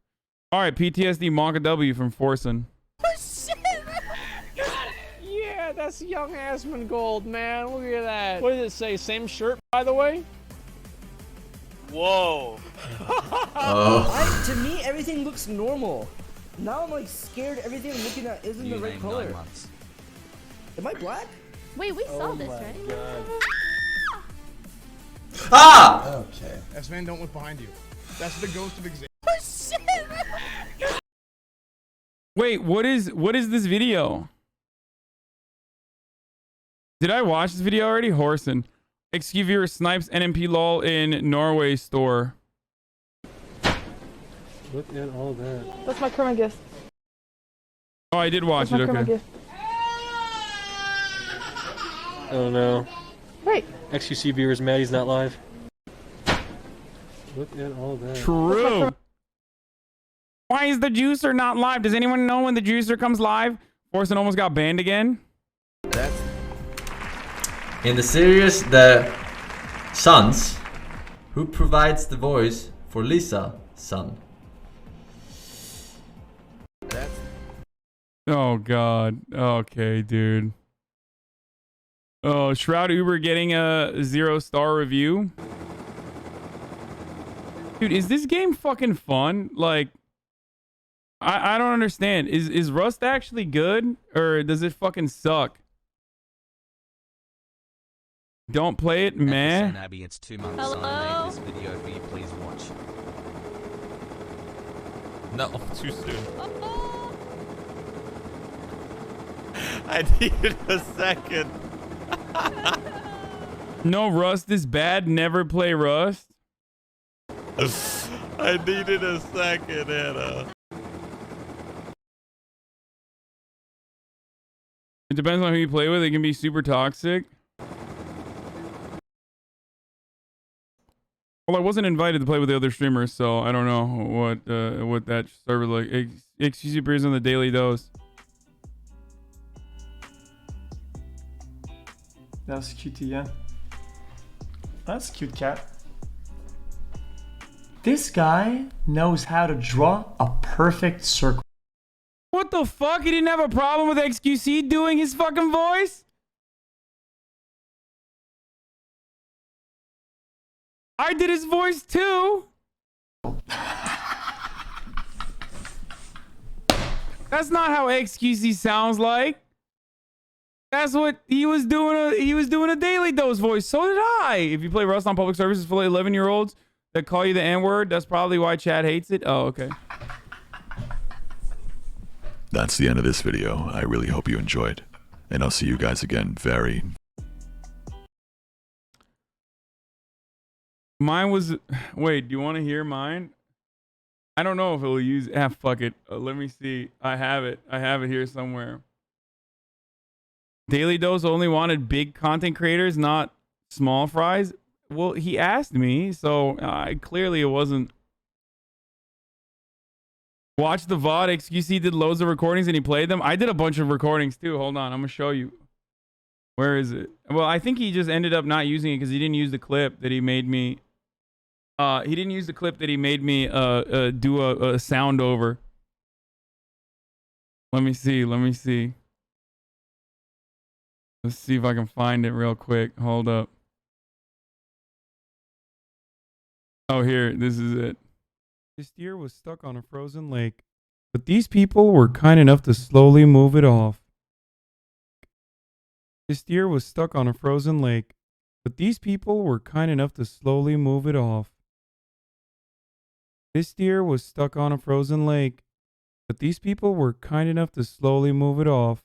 All right, PTSD Monka W from Forsen. Yeah, that's young Asmon Gold, man. Look at that. What did it say? Same shirt, by the way? Whoa. To me, everything looks normal. Now I'm like scared everything I'm looking at isn't the right color. Am I black? Wait, we saw this, right? Ah! Okay. S-Man, don't look behind you. That's the ghost of Xavier. Wait, what is this video? Did I watch this video already? Horson. XQ viewer snipes NMP lol in Norway store. Look at all that. That's my Kermit gift. Oh, I did watch it. Okay. Oh no. Wait. XQC viewers mad he's not live. Look at all that. True. Why is the juicer not live? Does anyone know when the juicer comes live? Forsen almost got banned again. In the series, the Sons, who provides the voice for Lisa, son. Oh god. Okay, dude. Oh, Shroud Uber getting a 0-star review. Dude, is this game fucking fun? Like, I don't understand. Is Rust actually good, or does it fucking suck? Don't play it, man. HasanAbi, it's 2 months. I made this video for you. Please watch. No, too soon. I needed a second. No, Rust is bad. Never play Rust. I needed a second, Anna. It depends on who you play with. It can be super toxic. Well, I wasn't invited to play with the other streamers, so I don't know what that server like. Excuse appears on the daily dose. That's cute, yeah. That's a cute cat. This guy knows how to draw a perfect circle. What the fuck? He didn't have a problem with XQC doing his fucking voice? I did his voice too. That's not how XQC sounds like. That's what he was doing. He was doing a daily dose voice. So did I. If you play Rust on public services for 11-year-olds that call you the N-word, that's probably why Chad hates it. Oh, okay. That's the end of this video. I really hope you enjoyed. And I'll see you guys again very... Mine was... Wait, do you want to hear mine? I don't know if it'll use... Ah, fuck it. Let me see. I have it. I have it here somewhere. Daily Dose only wanted big content creators, not small fries. Well, he asked me, so clearly it wasn't. Watch the VOD. XQC did loads of recordings and he played them. I did a bunch of recordings too. Hold on. I'm going to show you. Where is it? Well, I think he just ended up not using it because he didn't use the clip that he made me. He didn't use the clip that he made me do a sound over. Let me see. Let me see. Let's see if I can find it real quick. Hold up. Oh, here. This is it. This deer was stuck on a frozen lake, but these people were kind enough to slowly move it off. This deer was stuck on a frozen lake, but these people were kind enough to slowly move it off. This deer was stuck on a frozen lake, but these people were kind enough to slowly move it off.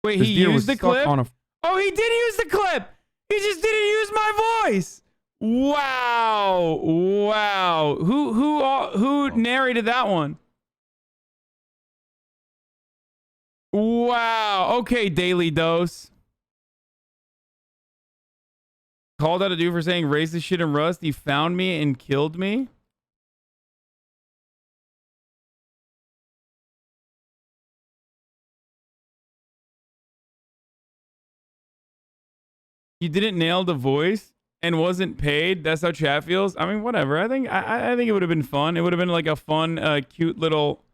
Wait, he used the clip? Oh, he did use the clip! He just didn't use my voice! Wow. Wow. Who narrated that one? Wow. Okay, Daily Dose. Called out a dude for saying racist shit in Rust. He found me and killed me. You didn't nail the voice and wasn't paid. That's how chat feels. I mean, whatever. I think it would have been fun. It would have been like a fun, cute little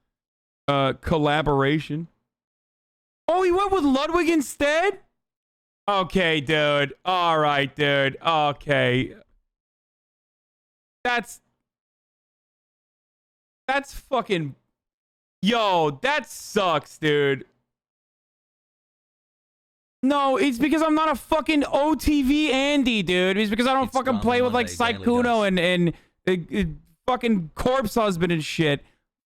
collaboration. Oh, he went with Ludwig instead? Okay, dude. All right, dude. Okay. That's fucking... Yo, that sucks, dude. No, it's because I'm not a fucking OTV Andy, dude. It's because I don't fucking play with like Saikuno and fucking Corpse Husband and shit.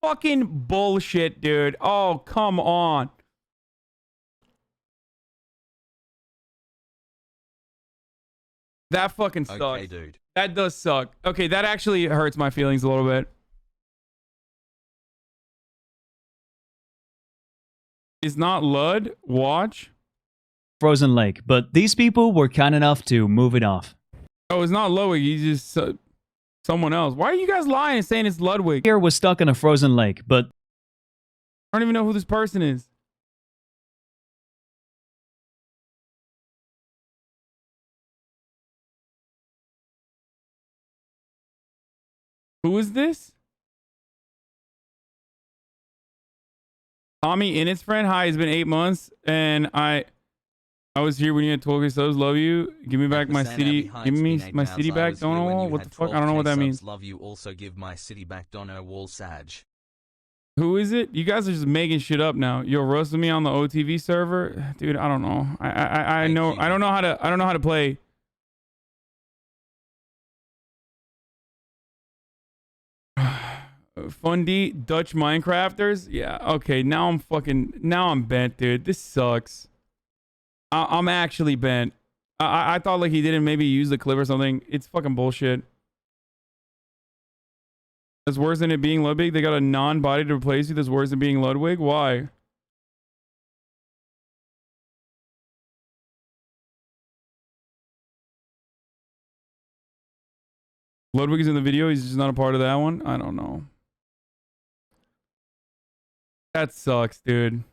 Fucking bullshit, dude. Oh, come on. That fucking sucks. Okay, dude. That does suck. Okay, that actually hurts my feelings a little bit. It's not Lud. Watch. Frozen Lake, but these people were kind enough to move it off. Oh, it's not Ludwig. He's just someone else. Why are you guys lying and saying it's Ludwig? Here was stuck in a frozen lake, but I don't even know who this person is. Who is this? Tommy Innett's friend. Hi, it's been 8 months, and I was here when you had 12K subs. Love you. Give me back my city. Give me my city back. Don't know what the fuck. I don't know what that means. Love you. Also give my city back. Don't know wall Sadge. Who is it? You guys are just making shit up now. You're roasting me on the OTV server, dude. I don't know. I know. I don't know how to play. Fundy Dutch Minecrafters. Yeah. Okay. Now I'm bent, dude. This sucks. I'm actually bent. I thought like he didn't maybe use the clip or something. It's fucking bullshit. That's worse than it being Ludwig. They got a non-body to replace you. That's worse than being Ludwig. Why? Ludwig is in the video. He's just not a part of that one. I don't know. That sucks, dude.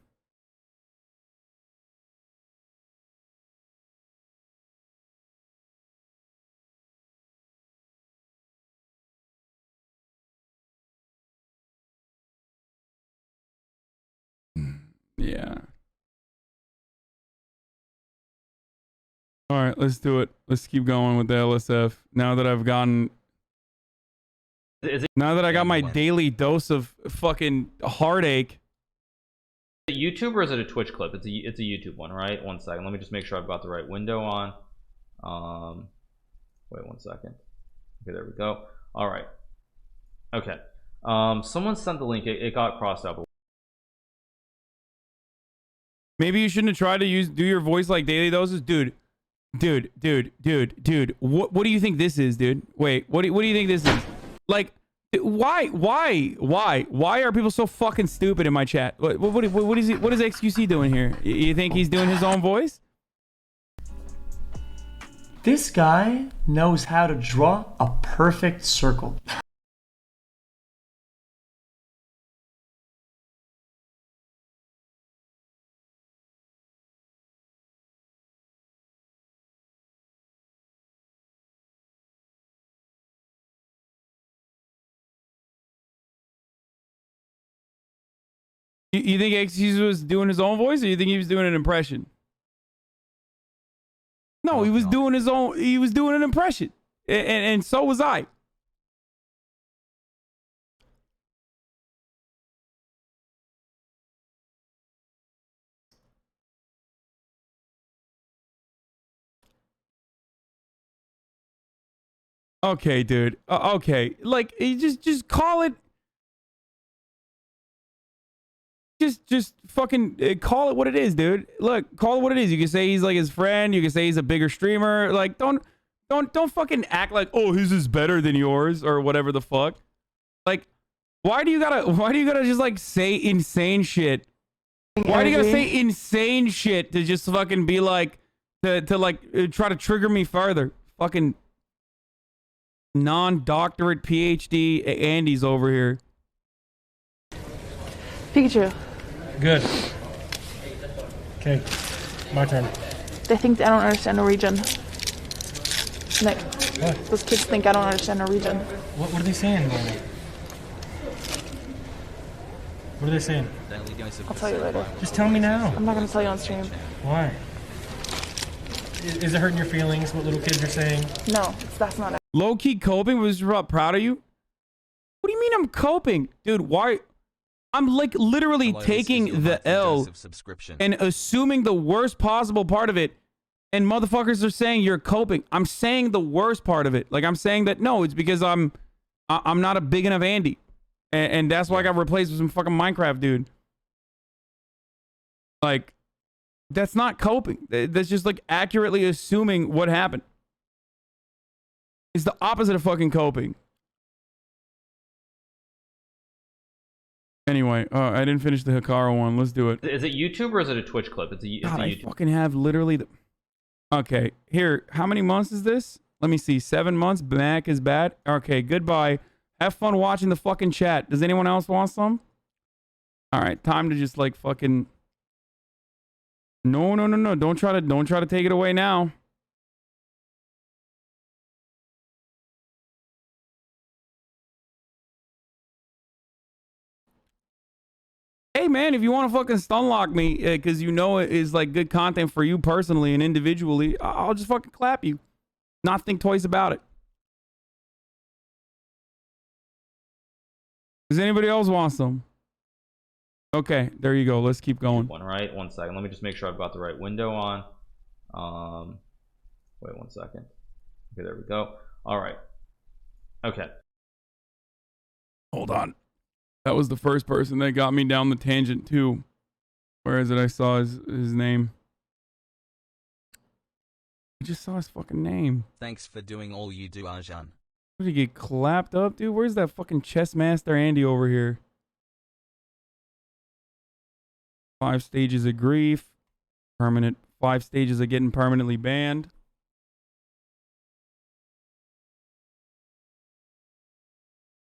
Yeah. All right, let's do it. Let's keep going with the LSF. Now that I've gotten... Now that I got my daily dose of fucking heartache. Is it YouTube or is it a Twitch clip? It's a YouTube one, right? 1 second. Let me just make sure I've got the right window on. Wait 1 second. Okay, there we go. All right. Okay. Someone sent the link. It got crossed out. Maybe you shouldn't have tried to do your voice like daily doses, dude. Dude. What do you think this is, dude? Wait, what do you think this is? Like, why are people so fucking stupid in my chat? What is XQC doing here? You think he's doing his own voice? This guy knows how to draw a perfect circle. You think XQC was doing his own voice, or you think he was doing an impression? No, he was doing his own. He was doing an impression, and so was I. Okay, dude. Okay, like just call it. Just fucking call it what it is, dude. Look, call it what it is. You can say he's like his friend. You can say he's a bigger streamer. Like, don't fucking act like, oh, his is better than yours or whatever the fuck. Like, why do you gotta just like say insane shit? Why do you gotta say insane shit to just fucking be like to like try to trigger me further? Fucking non-doctorate PhD Andy's over here. Pikachu. Good. Okay, my turn. They think I don't understand Norwegian. Nick. What? Those kids think I don't understand Norwegian. What are they saying, Norman? What are they saying? I'll tell you later. Just tell me now. I'm not gonna tell you on stream. Why? Is it hurting your feelings what little kids are saying? No, that's not it. Low-key coping was proud of you? What do you mean I'm coping? Dude, why? I'm like literally taking the L and assuming the worst possible part of it, and motherfuckers are saying you're coping. I'm saying the worst part of it. Like, I'm saying that no, it's because I'm not a big enough Andy, and that's why I got replaced with some fucking Minecraft dude. Like, that's not coping. That's just like accurately assuming what happened. It's the opposite of fucking coping. Anyway, I didn't finish the Hikaru one. Let's do it. Is it YouTube or is it a Twitch clip? It's a God, I YouTube. fucking have literally the... Okay, here. How many months is this? Let me see. 7 months. Mac is bad. Okay, goodbye. Have fun watching the fucking chat. Does anyone else want some? All right, time to just like fucking... No. Don't try to take it away now. Hey man, if you want to fucking stunlock me, because you know it is like good content for you personally and individually, I'll just fucking clap you. Not think twice about it. Does anybody else want some? Okay, there you go. Let's keep going. One right. 1 second. Let me just make sure I've got the right window on. Wait 1 second. Okay, there we go. All right. Okay. Hold on. That was the first person that got me down the tangent too. Where is it? I saw his name. I just saw his fucking name. Thanks for doing all you do, Hasan. Did he get clapped up, dude? Where's that fucking chess master Andy over here? 5 stages of grief. Permanent. 5 stages of getting permanently banned.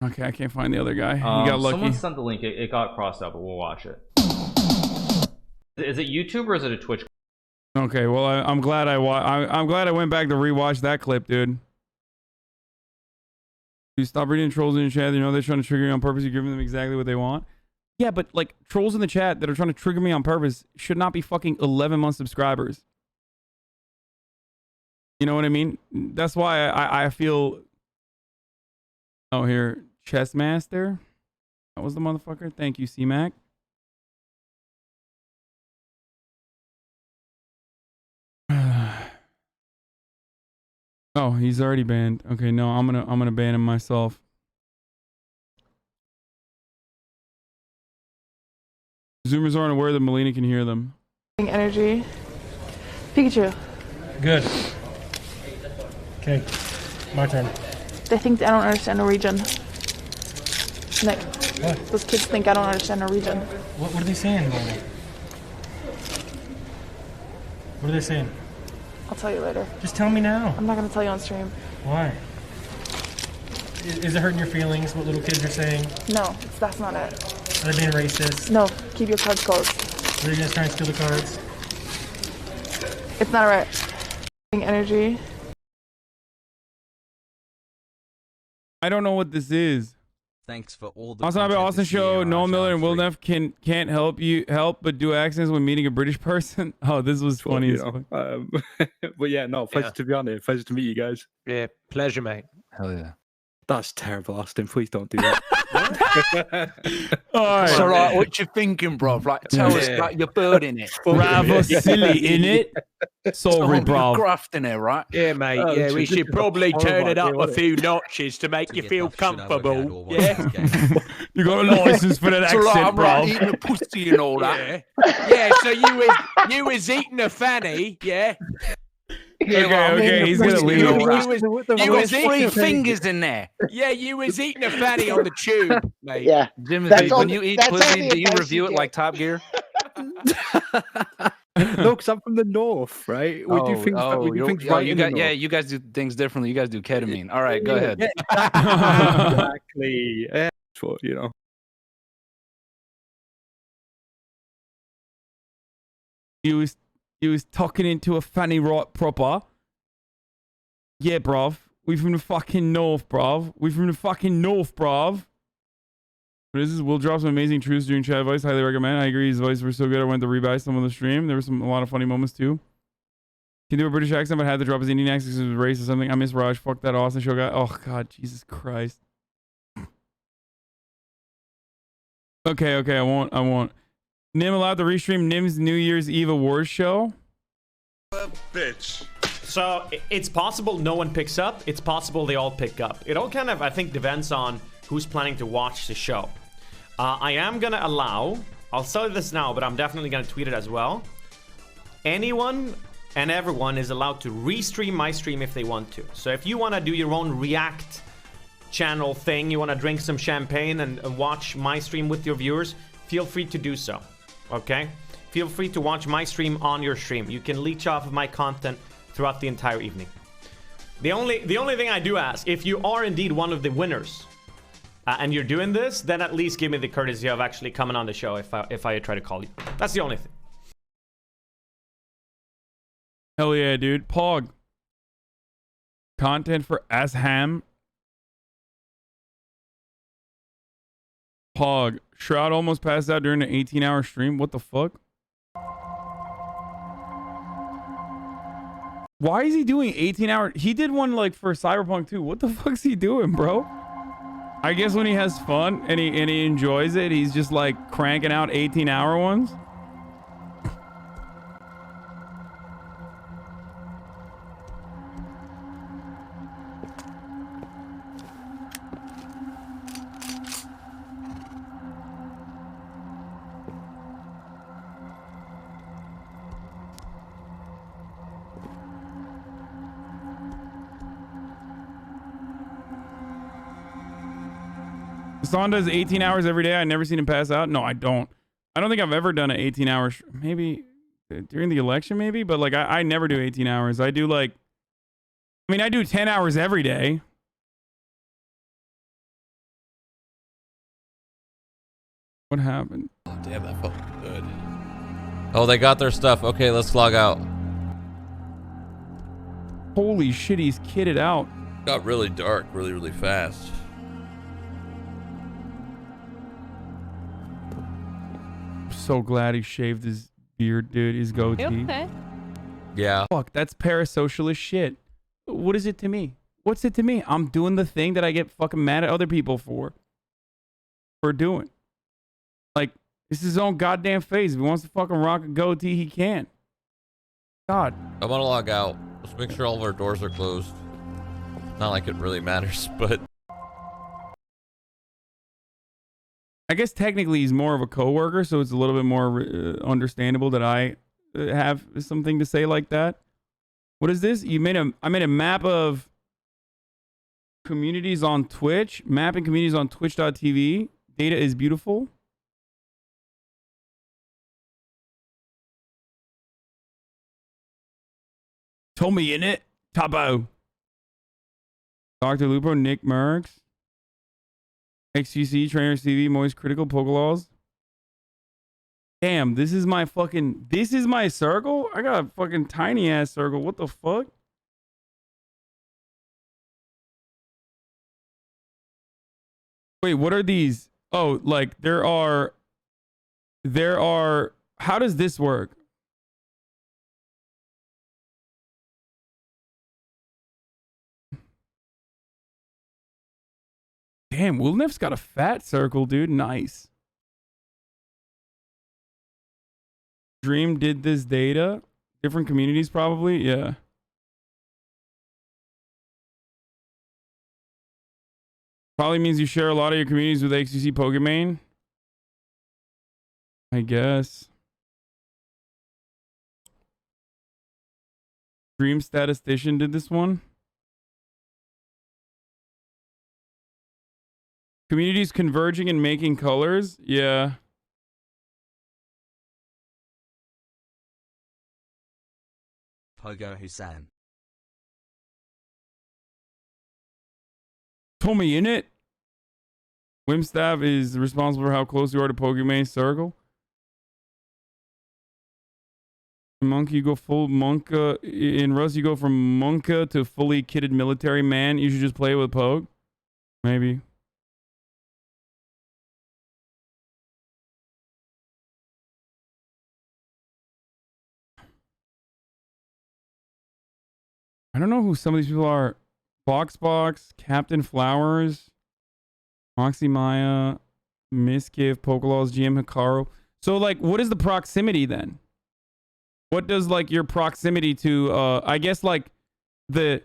Okay, I can't find the other guy. He got lucky. Someone sent the link. It got crossed out, but we'll watch it. Is it YouTube or is it a Twitch? Okay, well, I'm glad I'm glad I went back to rewatch that clip, dude. You stop reading trolls in the chat. You know they're trying to trigger you on purpose. You're giving them exactly what they want. Yeah, but like trolls in the chat that are trying to trigger me on purpose should not be fucking 11-month subscribers. You know what I mean? That's why I feel. Oh, here. Chess Master. That was the motherfucker. Thank you, C-Mac. Oh, he's already banned. Okay, no, I'm gonna ban him myself. Zoomers aren't aware that Melina can hear them. Energy. Pikachu. Good. Okay, my turn. They think I don't understand Norwegian. Nick. What? Those kids think I don't understand Norwegian. What are they saying, Melina? What are they saying? I'll tell you later. Just tell me now. I'm not gonna tell you on stream. Why? Is it hurting your feelings what little kids are saying? No, that's not it. Are they being racist? No, keep your cards closed. Are they just trying to steal the cards? It's not right. Energy. I don't know what this is. Thanks for all the HasanAbi, Austin Show, Noel Miller, and Will Neff can't help but do accents when meeting a British person. Oh, this was funny as fuck. But yeah, no, pleasure to be on here. Pleasure to meet you guys. Yeah, pleasure, mate. Hell yeah. That's terrible, Austin. Please don't do that. All right. So, like, what you thinking, bro? Like, tell us about your bird in it. Rather silly in it. Sorry, bro. Graft in it, right? Yeah, mate. Oh, Yeah, we this should is probably horrible turn it up idea, a wasn't few notches to make you feel comfortable. Yeah. You got a license for that So, like, accent, I'm bro. like eating a pussy and all that. Yeah. So you was eating a fanny, yeah. Okay, he's gonna leave. You was 3 fingers in there. Yeah, you was eating a fanny on the tube, mate. Yeah. Jim, That's when all- you eat that's pussy, only do you advice review you it get. like Top Gear? No, because I'm from the north, right? We do things, we do things right you in the got, yeah, north. you guys do things differently. You guys do ketamine. All right, go ahead. Yeah, exactly. Yeah, that's what, you know. He was tucking into a fanny right proper. Yeah, bruv. We from the fucking north, bruv. We from the fucking north, bruv. This is Will drop some amazing truths during chat advice. Highly recommend. I agree. His voice was so good. I went to rebuy some of the stream. There were a lot of funny moments too. He do a British accent, but had to drop his Indian accent because it was race or something. I miss Raj. Fuck that Austin show guy. Oh God, Jesus Christ. Okay. I won't. Nim allowed to restream Nim's New Year's Eve awards show. Bitch. So it's possible no one picks up. It's possible they all pick up. It all kind of, I think, depends on who's planning to watch the show. I am gonna allow, I'll say this now, but I'm definitely gonna tweet it as well. Anyone and everyone is allowed to restream my stream if they want to. So if you want to do your own React channel thing, you want to drink some champagne and watch my stream with your viewers, feel free to do so. Okay? Feel free to watch my stream on your stream. You can leech off of my content throughout the entire evening. The only thing I do ask, if you are indeed one of the winners and you're doing this, then at least give me the courtesy of actually coming on the show if I try to call you. That's the only thing. Hell yeah, dude. Pog. Content for Asham. Pog. Shroud almost passed out during an 18-hour stream. What the fuck? Why is he doing 18 hours? He did one like for Cyberpunk 2. What the fuck's he doing, bro? I guess when he has fun and he enjoys it, he's just like cranking out 18-hour ones. Hasan does 18 hours every day. I never seen him pass out. No, I don't. I don't think I've ever done an 18-hour. Maybe during the election, maybe. But like, I never do 18 hours. I do like, I mean, I do 10 hours every day. What happened? Oh, damn, that felt good. Oh, they got their stuff. Okay, let's log out. Holy shit, he's kitted out. Got really dark really, really fast. So glad he shaved his beard, dude. His goatee. Okay. Yeah. Fuck, that's parasocialist shit. What is it to me? What's it to me? I'm doing the thing that I get fucking mad at other people for doing. Like, it's his own goddamn face. If he wants to fucking rock a goatee, he can. God. I'm gonna log out. Let's make sure all of our doors are closed. Not like it really matters, but... I guess technically he's more of a coworker, so it's a little bit more understandable that I have something to say like that. What is this? I made a map of communities on Twitch. Mapping communities on twitch.tv. Data is beautiful. Told me in it. Topo. Dr. Lupo, Nick Merckx. XGC, Trainers TV, Moist Critical, Pokelaws. Damn, this is my circle? I got a fucking tiny ass circle. What the fuck? Wait, what are these? Oh, like there are, how does this work? Damn, Wilnef's got a fat circle, dude. Nice. Dream did this data. Different communities, probably. Yeah. Probably means you share a lot of your communities with XQC Pokemon. I guess. Dream Statistician did this one. Communities converging and making colors? Yeah. Pogo Hasan. Told me in it. Wimstaff is responsible for how close you are to Pokemon Circle. Monk, you go full Monka. In Rust, you go from Monka to fully kitted military man. You should just play with Pogue. Maybe. I don't know who some of these people are. Box, Captain Flowers, Moxie Maya, Miskiv, Pokelaws, GM Hikaru. So, like, what is the proximity then? What does, like, your proximity to, I guess, like, the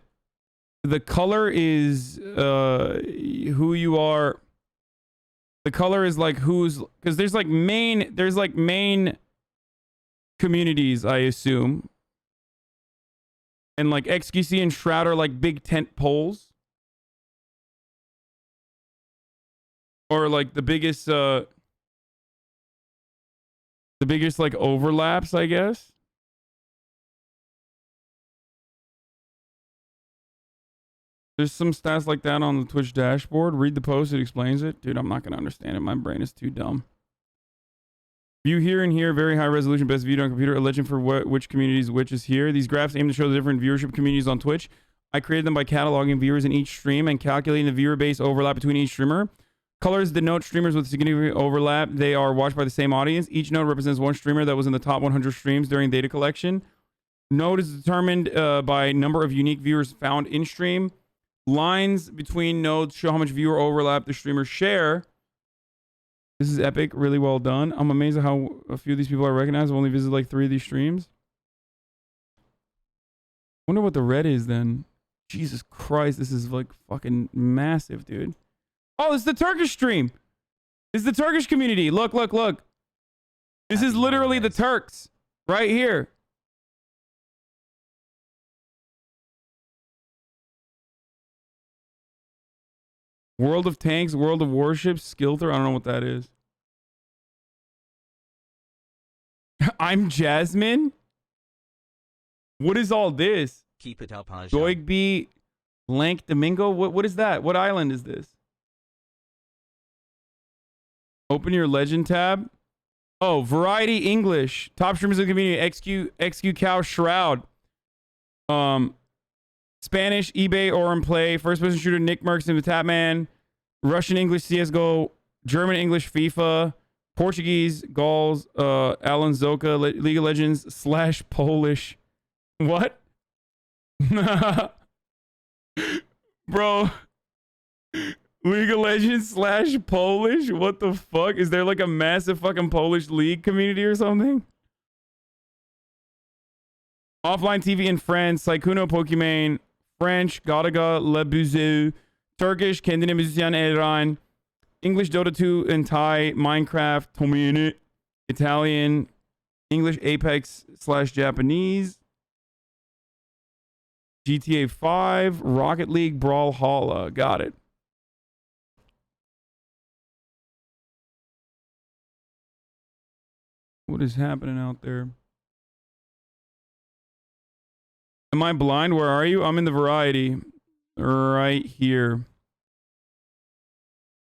color is who you are. The color is, like, who's, because there's, like, main communities, I assume. And like XQC and Shroud are like big tent poles. Or like the biggest like overlaps, I guess. There's some stats like that on the Twitch dashboard. Read the post, it explains it. Dude, I'm not gonna understand it. My brain is too dumb. View here and here, very high resolution, best viewed on computer. A legend for which communities which is here. These graphs aim to show the different viewership communities on Twitch. I created them by cataloging viewers in each stream and calculating the viewer base overlap between each streamer. Colors denote streamers with significant overlap. They are watched by the same audience. Each node represents one streamer that was in the top 100 streams during data collection. Node is determined by number of unique viewers found in stream. Lines between nodes show how much viewer overlap the streamers share. This is epic. Really well done. I'm amazed at how a few of these people I recognize. I've only visited like 3 of these streams. Wonder what the red is then. Jesus Christ. This is like fucking massive, dude. Oh, this is the Turkish stream. This is the Turkish community. Look, look, look. This is literally the Turks right here. World of Tanks, World of Warships, Skilter. I don't know what that is. I'm Jasmine. What is all this? Keep it up, Hasan. Doigby, Lank Domingo. What is that? What island is this? Open your legend tab. Oh, Variety English. Top streamers of the community. XQ Cow Shroud. Spanish, eBay, Orum Play. First person shooter, Nick Merckx and the Tapman. Russian English, CSGO. German English, FIFA. Portuguese, Gauls, Alan Zoka, League of Legends / Polish. What? Bro. League of Legends / Polish? What the fuck? Is there like a massive fucking Polish league community or something? Offline TV in France, Saikuno Pokimane, French, Gadaga, Lebuzu, Turkish, Kendine Musician Eran, English Dota 2 and Thai, Minecraft, Tomine, Italian, English Apex / Japanese, GTA 5, Rocket League, Brawlhalla. Got it. What is happening out there? Am I blind? Where are you? I'm in the variety. Right here.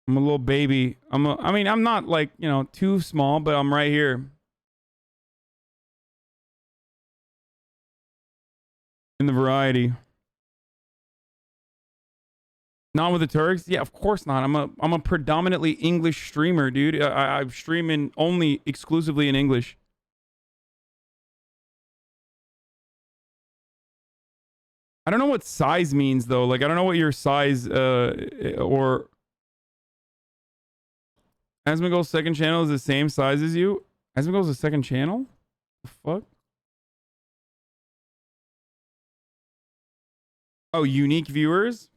I'm a little baby. I mean, I'm not like, you know, too small, but I'm right here. In the variety. Not with the Turks? Yeah, of course not. I'm a predominantly English streamer, dude. I'm streaming only exclusively in English. I don't know what size means though. Like I don't know what your size or Asmongold's second channel is the same size as you. Asmongold's the second channel? The fuck? Oh, unique viewers?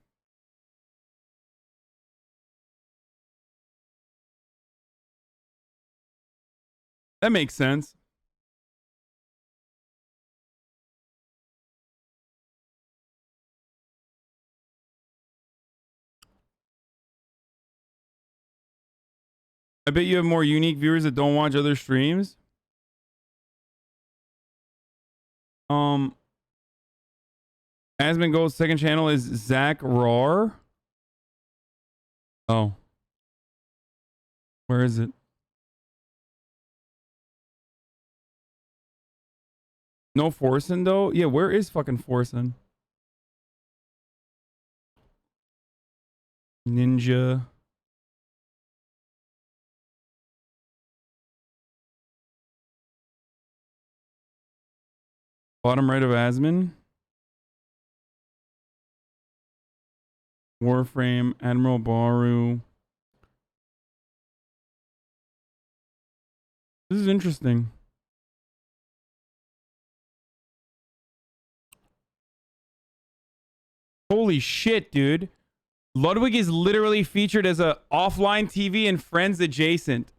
That makes sense. I bet you have more unique viewers that don't watch other streams. Asmongold's second channel is Zach Roar. Oh. Where is it? No Forsen though? Yeah, where is fucking Forsen? Ninja. Bottom right of Asmon. Warframe, Admiral Baru. This is interesting. Holy shit, dude. Ludwig is literally featured as a offline TV and Friends adjacent.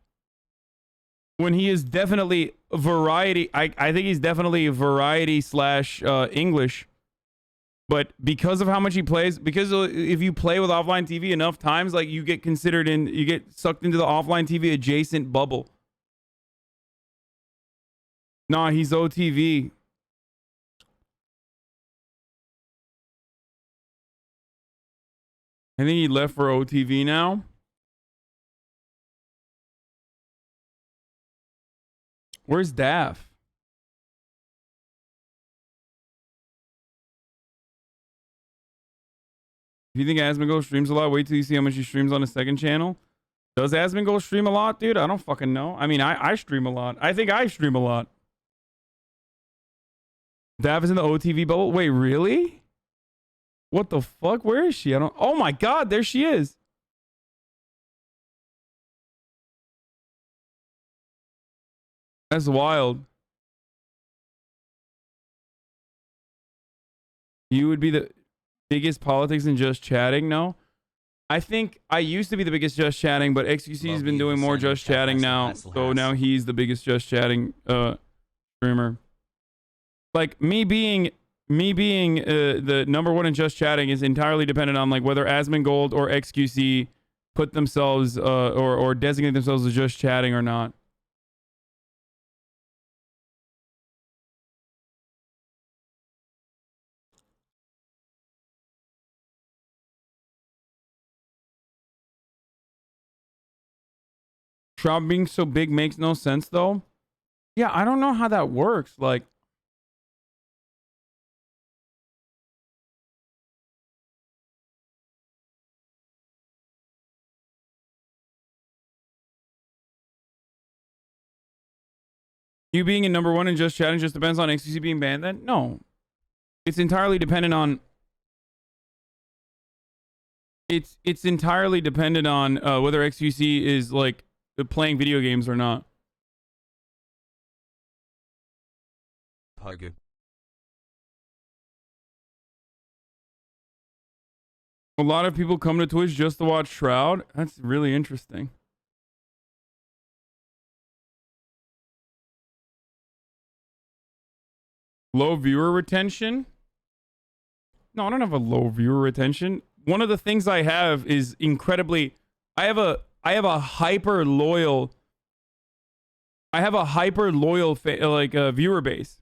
When he is definitely variety. I think he's definitely variety / English. But because of how much he plays, because if you play with offline TV enough times, like you get considered in, you get sucked into the offline TV adjacent bubble. Nah, he's OTV. I think he left for OTV now. Where's Daff? If you think Asmongold streams a lot, wait till you see how much he streams on his second channel. Does Asmongold stream a lot, dude? I don't fucking know. I mean, I stream a lot. I think I stream a lot. Dav is in the OTV bubble. Wait, really? What the fuck? Where is she? I don't. Oh my god, there she is. That's wild. You would be the biggest politics in just chatting? No. I think I used to be the biggest just chatting, but XQC has been doing more just chatting now. So now he's the biggest just chatting streamer. Like me being the number one in just chatting is entirely dependent on like whether Asmongold or XQC put themselves or designate themselves as just chatting or not. Shroud being so big makes no sense though. Yeah, I don't know how that works. Like, you being in number one and just chatting just depends on XQC being banned then? No. It's entirely dependent on it's entirely dependent on whether XQC is like playing video games or not. Pogo. A lot of people come to Twitch just to watch Shroud. That's really interesting. Low viewer retention? No, I don't have a low viewer retention. One of the things I have is incredibly... I have a hyper loyal viewer base.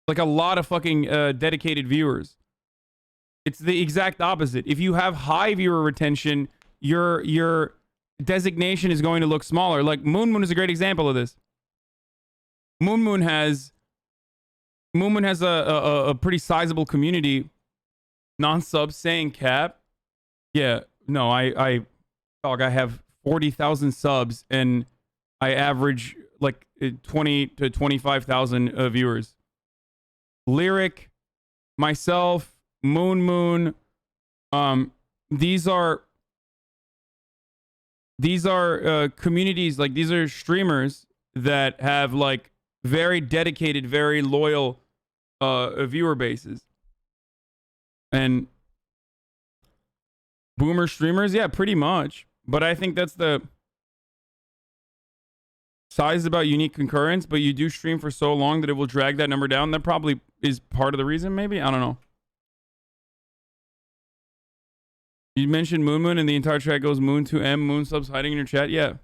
Like a lot of fucking dedicated viewers. It's the exact opposite. If you have high viewer retention, your designation is going to look smaller. Like Moon is a great example of this. Moon has a pretty sizable community. Non-subs saying cap. Yeah, no, I have 40,000 subs and I average like 20 to 25,000 viewers. Lyric, myself, Moon, these are communities, like these are streamers that have like very dedicated, very loyal viewer bases. And boomer streamers, yeah, pretty much. But I think that's the size is about unique concurrence, but you do stream for so long that it will drag that number down. That probably is part of the reason, maybe? I don't know. You mentioned Moon and the entire chat goes Moon to M, Moon subs hiding in your chat. Yeah.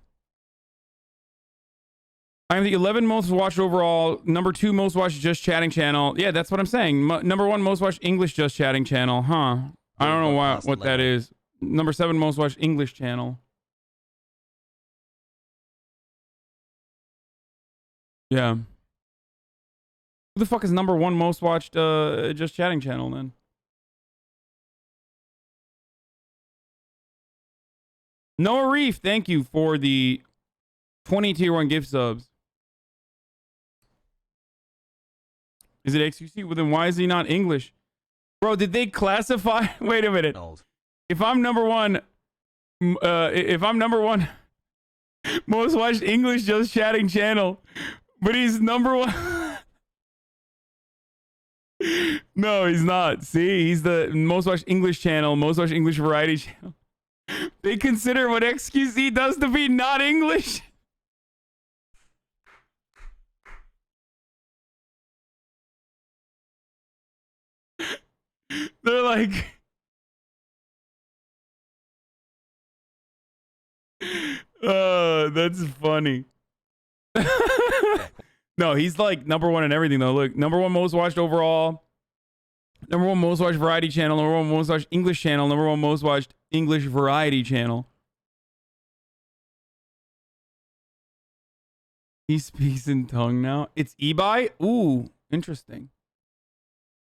I'm the 11 most watched overall, number 2 most watched just chatting channel. Yeah, that's what I'm saying. Number 1 most watched English just chatting channel. Huh. I don't know what that is. Number 7 most watched English channel. Yeah. Who the fuck is number 1 most watched just chatting channel then? Noah Reef, thank you for the 20 tier 1 gift subs. Is it XQC? Well, then why is he not English? Bro, did they classify? Wait a minute. If I'm number 1, most watched English just chatting channel, but he's number 1. No, he's not. See, he's the most watched English channel, most watched English variety channel. They consider what XQC does to be not English. They're like, that's funny. No, he's like #1 in everything though. Look, #1 most watched overall, #1 most watched variety channel, #1 most watched English channel, #1 most watched English variety channel. He speaks in tongue now. It's eBay. Ooh, interesting.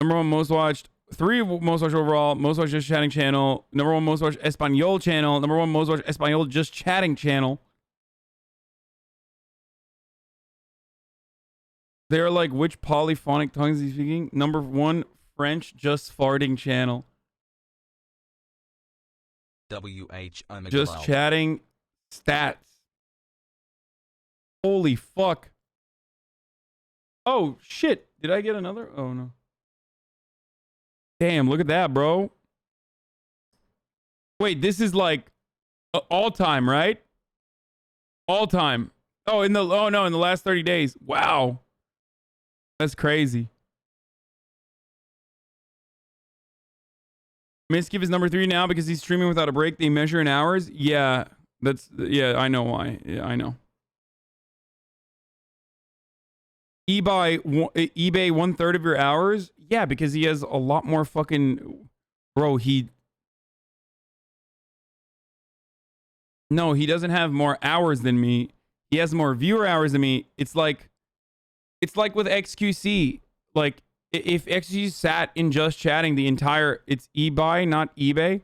#1 most watched, 3 most watched overall, most watched just chatting channel, #1 most watched Espanol channel, #1 most watched Espanol just chatting channel. They're like, which polyphonic tongues is he speaking? #1 French just farting channel. Just chatting stats. Holy fuck. Oh shit. Did I get another? Oh no. Damn, look at that, bro. Wait, this is like all time, right? All time. Oh, in the last 30 days. Wow. That's crazy. Miskiv is #3 now because he's streaming without a break. They measure in hours. Yeah, I know why. Yeah, I know. eBay 1/3 of your hours. Yeah, because he has a lot more fucking, bro. No, he doesn't have more hours than me. He has more viewer hours than me. It's like with XQC. Like if XQC sat in just chatting the entire, it's eBay, not eBay.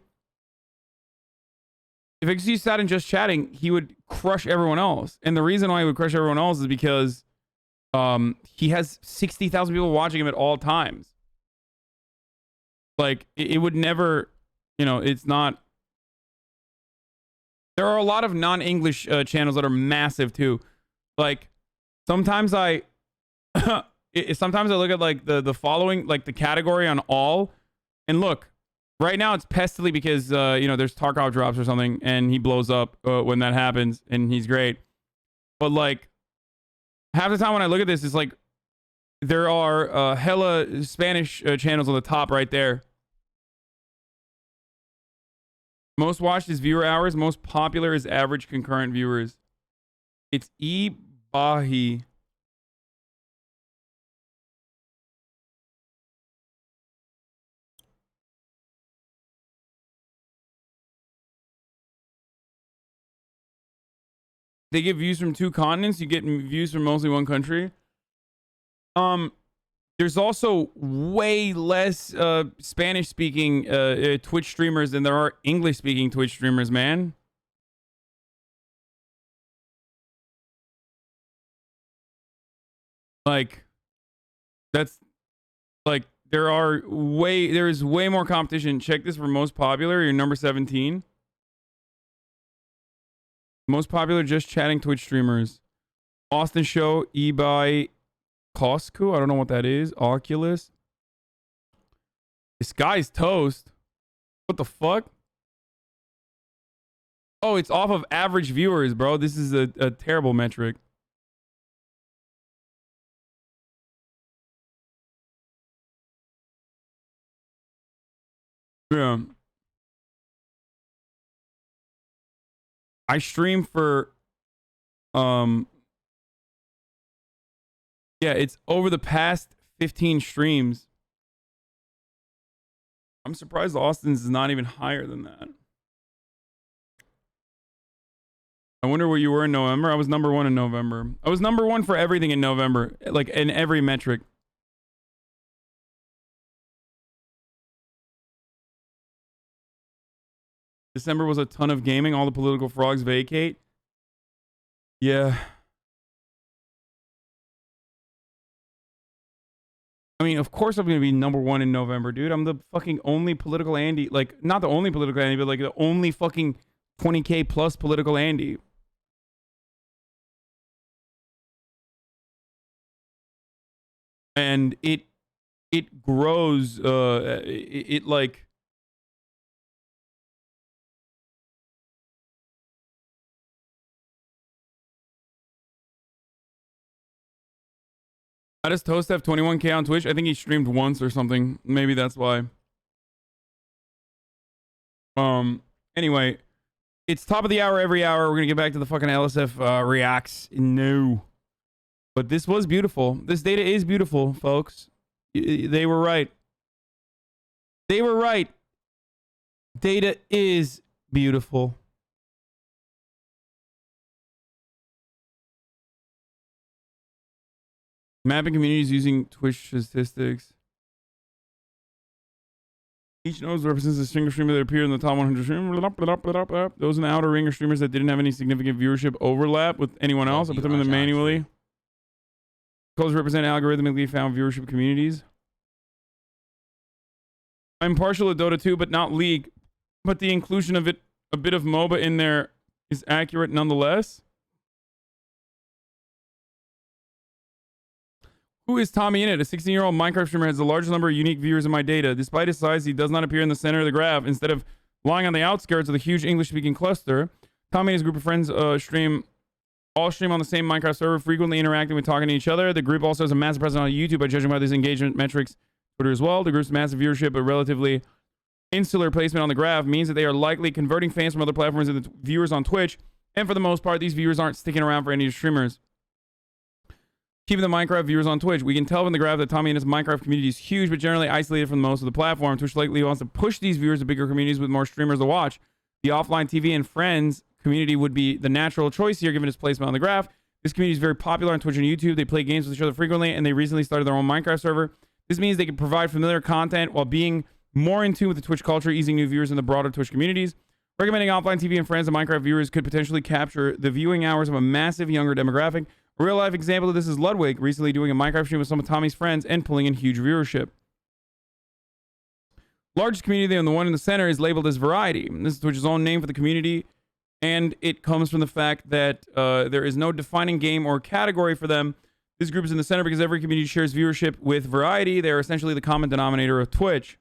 If XQC sat in just chatting, he would crush everyone else. And the reason why he would crush everyone else is because he has 60,000 people watching him at all times. Like it would never, it's not. There are a lot of non-English channels that are massive too. Like sometimes I look at like the following, like the category on all, and look, right now it's Pestily because there's Tarkov drops or something and he blows up when that happens and he's great. But like half the time when I look at this, it's like there are hella Spanish channels on the top right there. Most watched is viewer hours. Most popular is average concurrent viewers. It's eBahi. They get views from 2 continents. You get views from mostly 1 country. There's also way less Spanish-speaking Twitch streamers than there are English-speaking Twitch streamers, man. Like, that's like there is way more competition. Check this for most popular. You're number 17. Most popular just chatting Twitch streamers. Austin Show, eBay, Costco. I don't know what that is. Oculus. This guy's toast. What the fuck? Oh, it's off of average viewers, bro. This is a terrible metric. Yeah. I stream for yeah, it's over the past 15 streams. I'm surprised Austin's is not even higher than that. I wonder what you were in November. I was #1 in November. I was #1 for everything in November, like in every metric. December was a ton of gaming. All the political frogs vacate. Yeah. I mean, of course I'm going to be #1 in November, dude. I'm the fucking only political Andy. Like, not the only political Andy, but like the only fucking 20K plus political Andy. And it grows, it like... How does Toast have 21K on Twitch? I think he streamed once or something. Maybe that's why. Anyway, it's top of the hour every hour. We're gonna get back to the fucking LSF reacts. No, but this was beautiful. This data is beautiful, folks. They were right. They were right. Data is beautiful. Mapping communities using Twitch statistics. Each node represents a single streamer that appeared in the top 100 streamers. Those in the outer ring are streamers that didn't have any significant viewership overlap with anyone else. I put them in the manually. Colors represent algorithmically found viewership communities. I'm partial to Dota 2, but not League. But the inclusion of it, a bit of MOBA in there, is accurate nonetheless. Who is Tommy in it? A 16-year-old Minecraft streamer has the largest number of unique viewers in my data. Despite his size, he does not appear in the center of the graph. Instead of lying on the outskirts of the huge English-speaking cluster, Tommy and his group of friends stream on the same Minecraft server, frequently interacting with talking to each other. The group also has a massive presence on YouTube by judging by these engagement metrics. Twitter as well. The group's massive viewership, but relatively insular placement on the graph means that they are likely converting fans from other platforms into viewers on Twitch. And for the most part, these viewers aren't sticking around for any streamers. Keeping the Minecraft viewers on Twitch. We can tell from the graph that Tommy and his Minecraft community is huge, but generally isolated from most of the platform. Twitch likely wants to push these viewers to bigger communities with more streamers to watch. The offline TV and friends community would be the natural choice here, given its placement on the graph. This community is very popular on Twitch and YouTube. They play games with each other frequently, and they recently started their own Minecraft server. This means they can provide familiar content while being more in tune with the Twitch culture, easing new viewers in the broader Twitch communities. Recommending offline TV and friends and Minecraft viewers could potentially capture the viewing hours of a massive younger demographic. A real life example of this is Ludwig, recently doing a Minecraft stream with some of Tommy's friends and pulling in huge viewership. Largest community, and the one in the center is labeled as Variety. This is Twitch's own name for the community, and it comes from the fact that there is no defining game or category for them. This group is in the center because every community shares viewership with Variety. They are essentially the common denominator of Twitch.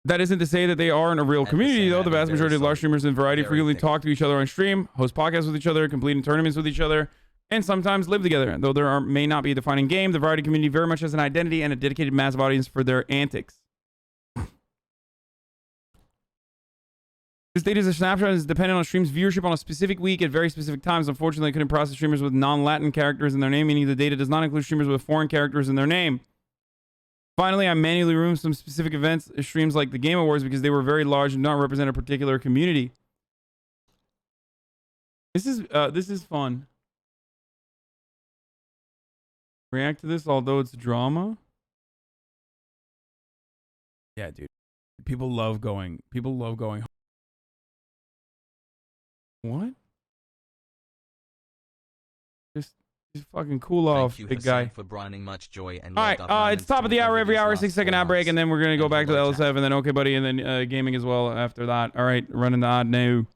That isn't to say that they aren't a real community, though. The vast majority of large streamers in Variety frequently talk to each other on stream, host podcasts with each other, completing tournaments with each other, and sometimes live together. Though there may not be a defining game, the Variety community very much has an identity and a dedicated massive audience for their antics. This data is a snapshot and is dependent on streams viewership on a specific week at very specific times. Unfortunately, I couldn't process streamers with non-Latin characters in their name, meaning the data does not include streamers with foreign characters in their name. Finally, I manually removed some specific events, streams like the Game Awards, because they were very large and do not represent a particular community. This is fun. React to this, although it's drama. Yeah, dude. People love going. What? Just fucking cool off, Thank you, big Hasan, guy. for brining much joy and All right, it's top of the hour every hour, 6-second ad break, and then we're gonna go back to the LSF, and then OKBUDDY, and then gaming as well after that. All right, running the odd now.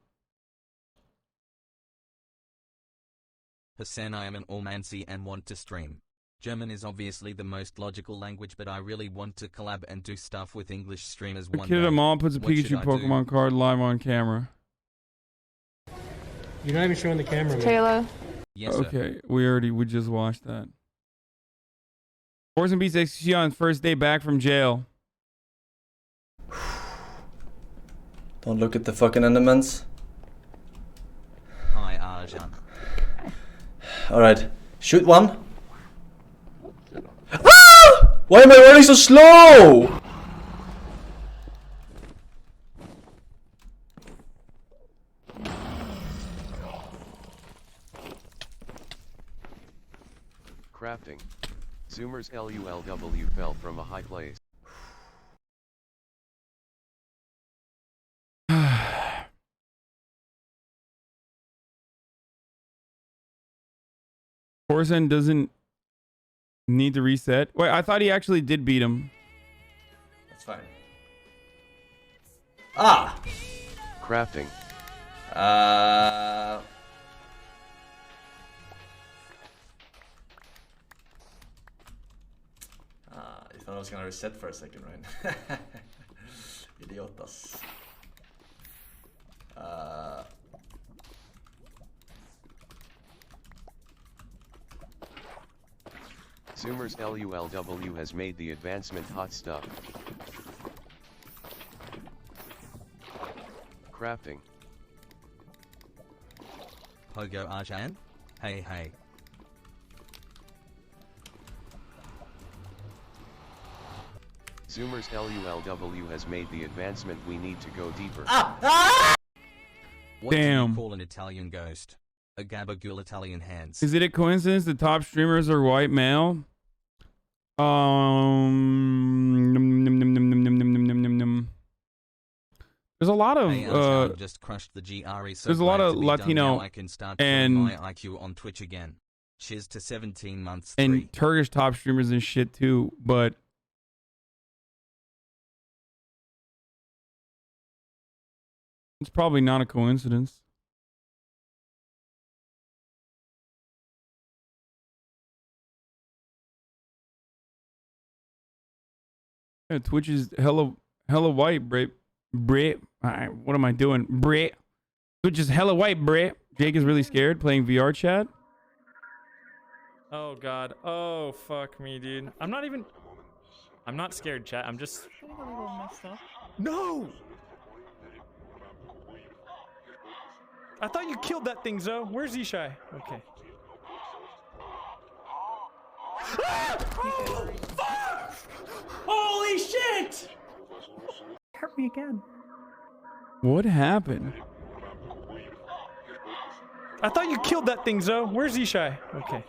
Hasan, I am an Almancy and want to stream. German is obviously the most logical language, but I really want to collab and do stuff with English streamers one Kid day. at mom puts a What should Pikachu I do? Pokemon card live on camera. You're not even showing the camera, man. Taylor. Yes, sir. Okay, we just watched that. Force and Beats execution on first day back from jail. Don't look at the fucking elements. Hi, Arjan. Alright, shoot one. Ah! Why am I running so slow? Crafting. Zoomers LULW fell from a high place. Forsen doesn't need to reset. Wait, I thought he actually did beat him. That's fine. Ah! Crafting. I thought I was gonna reset for a second, right? Idiotas. Zoomers LULW has made the advancement hot stuff. crafting. Pogo Arjan? Hey hey. Zoomers LULW has made the advancement we need to go deeper. What do Damn. you call an Italian ghost? A gabagool Italian hands. Is it a coincidence the top streamers are white male? There's a lot of Hey, just crushed the GRE, so there's a lot glad of to be Latino done now. I can start and my IQ on Twitch again. Cheers to 17 months. and Turkish top streamers and shit too, but it's probably not a coincidence. Yeah, Twitch is hella white, Brit. What am I doing, Brit? Twitch is hella white, Brit. Jake is really scared playing VR chat. Oh god. Oh fuck me, dude. I'm not scared, chat. I'm just a little messed up. No! I thought you killed that thing, Zoe. Where's Ishai? Okay. Oh, fuck! Holy shit! Hurt me again. What happened? I thought you killed that thing, Zoe. Where's Ishai? Okay.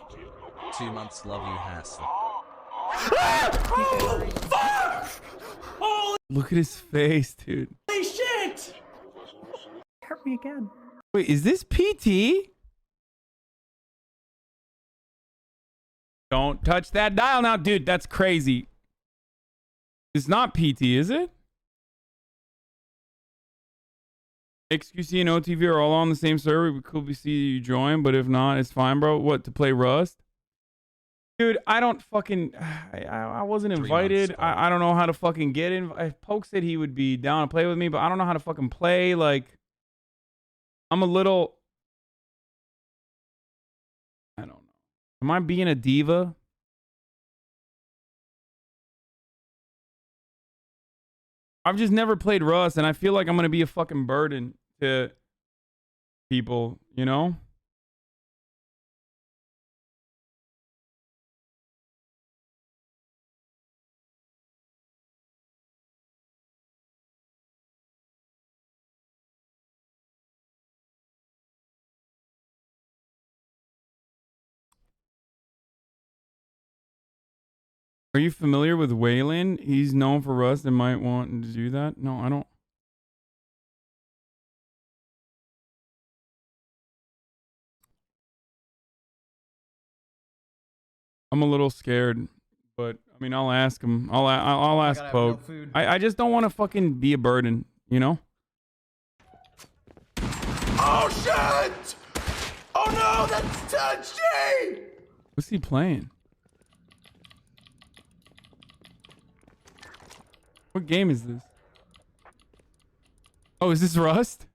2 months, love you, Hasan. Oh, fuck! Holy Look at his face, dude. shit! Hurt me again. Wait, is this PT? Don't touch that dial now, dude. That's crazy. It's not PT, is it? XQC and OTV are all on the same server. We could see you join, but if not, it's fine, bro. What, to play Rust? Dude, I don't fucking... I wasn't invited. I don't know how to fucking get in. Poke said he would be down to play with me, but I don't know how to fucking play. Like, I'm a little... I don't know. Am I being a diva? I've just never played Rust, and I feel like I'm going to be a fucking burden to people, you know? Are you familiar with Waylon? He's known for Rust and might want to do that. No, I don't. I'm a little scared, but I mean, I'll ask him. I'll ask Poke. I just don't want to fucking be a burden, you know? Oh shit! Oh no, that's touchy! What's he playing? What game is this? Oh, is this Rust?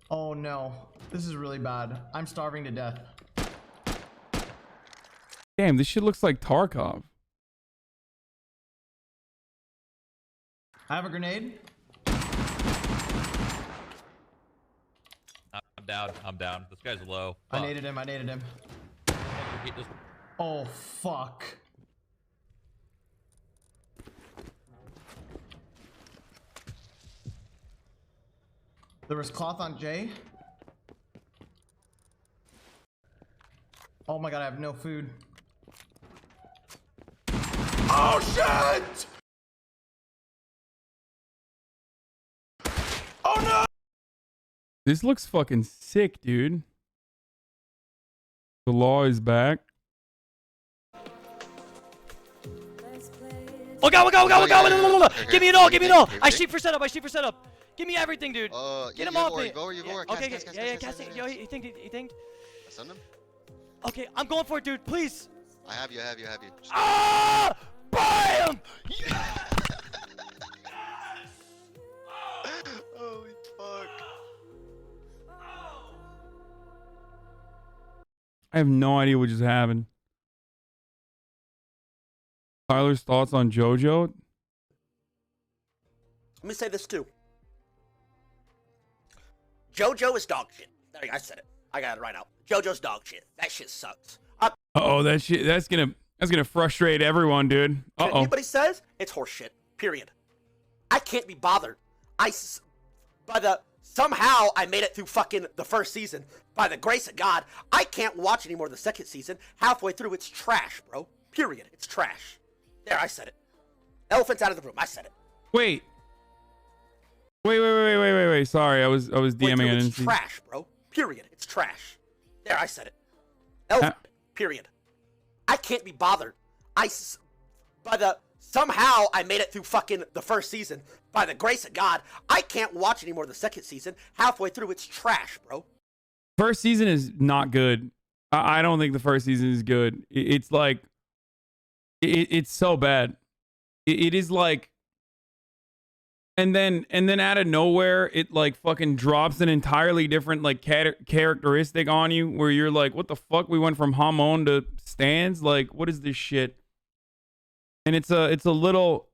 Oh no, this is really bad. I'm starving to death. Damn, this shit looks like Tarkov. I have a grenade. I'm down. I'm down. This guy's low. I naded him. I naded him. Oh fuck. There was cloth on Jay. Oh my god, I have no food. Oh shit! Oh no! This looks fucking sick, dude. The law is back. Oh god, no. Give me it all, give me it all. I shoot for setup, Give me everything, dude. Get him off me. Okay, cast it. Yo, he think. Send him. Okay, I'm going for it, dude. Please. I have you. Just ah! Bam! Holy fuck. I have no idea what just happened. Tyler's thoughts on JoJo? Let me say this too. JoJo is dog shit. There you go, I said it. I got it right out. JoJo's dog shit. That shit sucks. Oh, that shit. That's gonna frustrate everyone, dude. Anybody says it's horse shit. Period. I can't be bothered. Somehow I made it through fucking the first season. By the grace of God, I can't watch any more of the second season. Halfway through, it's trash, bro. Period. It's trash. There, I said it. Elephant's out of the room. I said it. Wait. Sorry, I was DMing it. It's trash, bro. Period. It's trash. There, I said it. Elephant. Period. I can't be bothered. Somehow I made it through fucking the first season. By the grace of God, I can't watch any more of the second season. Halfway through, it's trash, bro. First season is not good. I don't think the first season is good. It's like, it's so bad. It is like, and then out of nowhere, it like fucking drops an entirely different like characteristic on you, where you're like, what the fuck? We went from Hamon to Stans. Like, what is this shit? And it's a little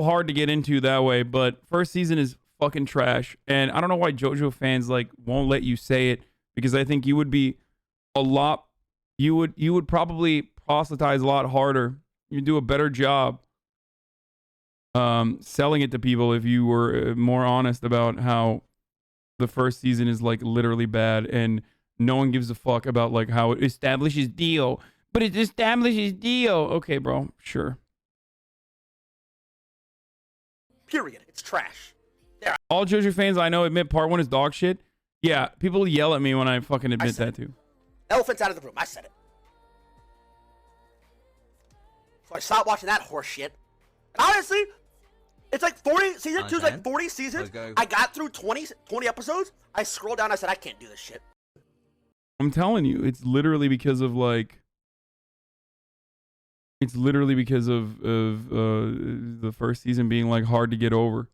hard to get into that way. But first season is fucking trash, and I don't know why JoJo fans like won't let you say it, because I think you would be you would probably proselytize a lot harder. You'd do a better job selling it to people if you were more honest about how the first season is like literally bad, and no one gives a fuck about like how it establishes Dio. But it establishes Dio. Okay, bro, sure. Period. It's trash. There. All JoJo fans I know admit part 1 is dog shit. Yeah, people yell at me when I fucking admit that too. Elephant's out of the room. I said it. So I stopped watching that horse shit. And honestly, it's like 40 season 2's like 40 seasons. I got through 20 episodes. I scrolled down. I said, I can't do this shit. I'm telling you, it's literally because of like, the first season being like hard to get over.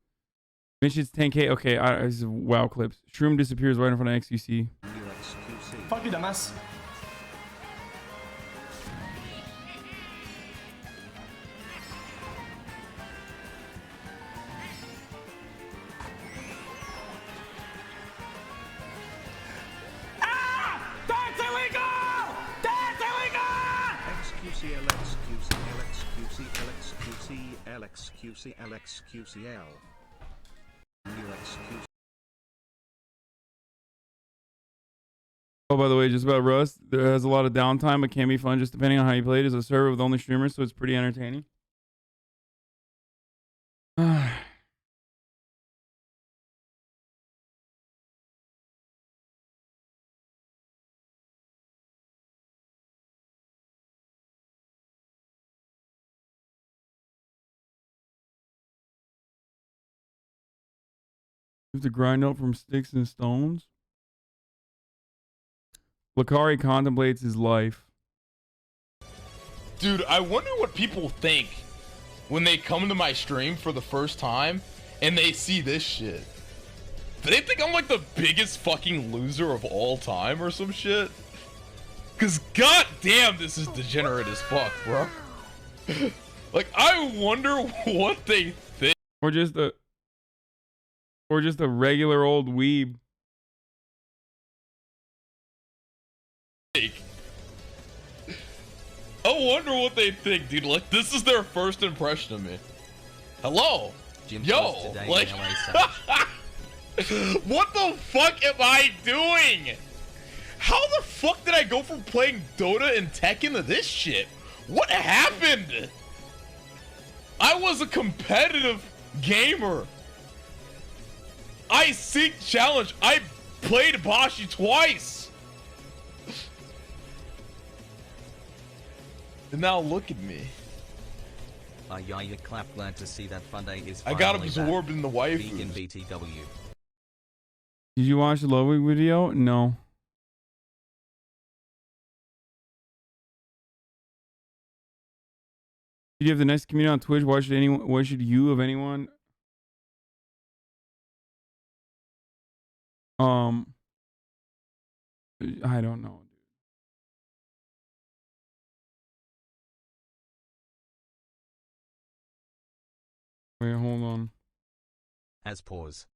Missions 10K. Okay, this is WoW clips. Shroom disappears right in front of XQC. Fuck you, dumbass. That's illegal! That's illegal! LXQC. Oh, by the way, just about Rust, there has a lot of downtime, but can be fun just depending on how you play it. It's a server with only streamers, so it's pretty entertaining. You have to grind up from sticks and stones. Lakari contemplates his life. Dude, I wonder what people think when they come to my stream for the first time and they see this shit. Do they think I'm like the biggest fucking loser of all time or some shit? Cause goddamn, this is degenerate as fuck, bro. Like, I wonder what they think. Or just a regular old weeb. I wonder what they think, dude. Like, this is their first impression of me. Hello? Yo, like, what the fuck am I doing? How the fuck did I go from playing Dota and Tekken to this shit? What happened? I was a competitive gamer. I seek challenge. I played Bashi twice. And now look at me. Yeah, you clap. Glad to see that Funday is. I got absorbed in the waifus. Vegan BTW. Did you watch the Ludwig video? No. Did you have the next community on Twitch? Why should you of anyone? I don't know. Wait, hold on. As pause.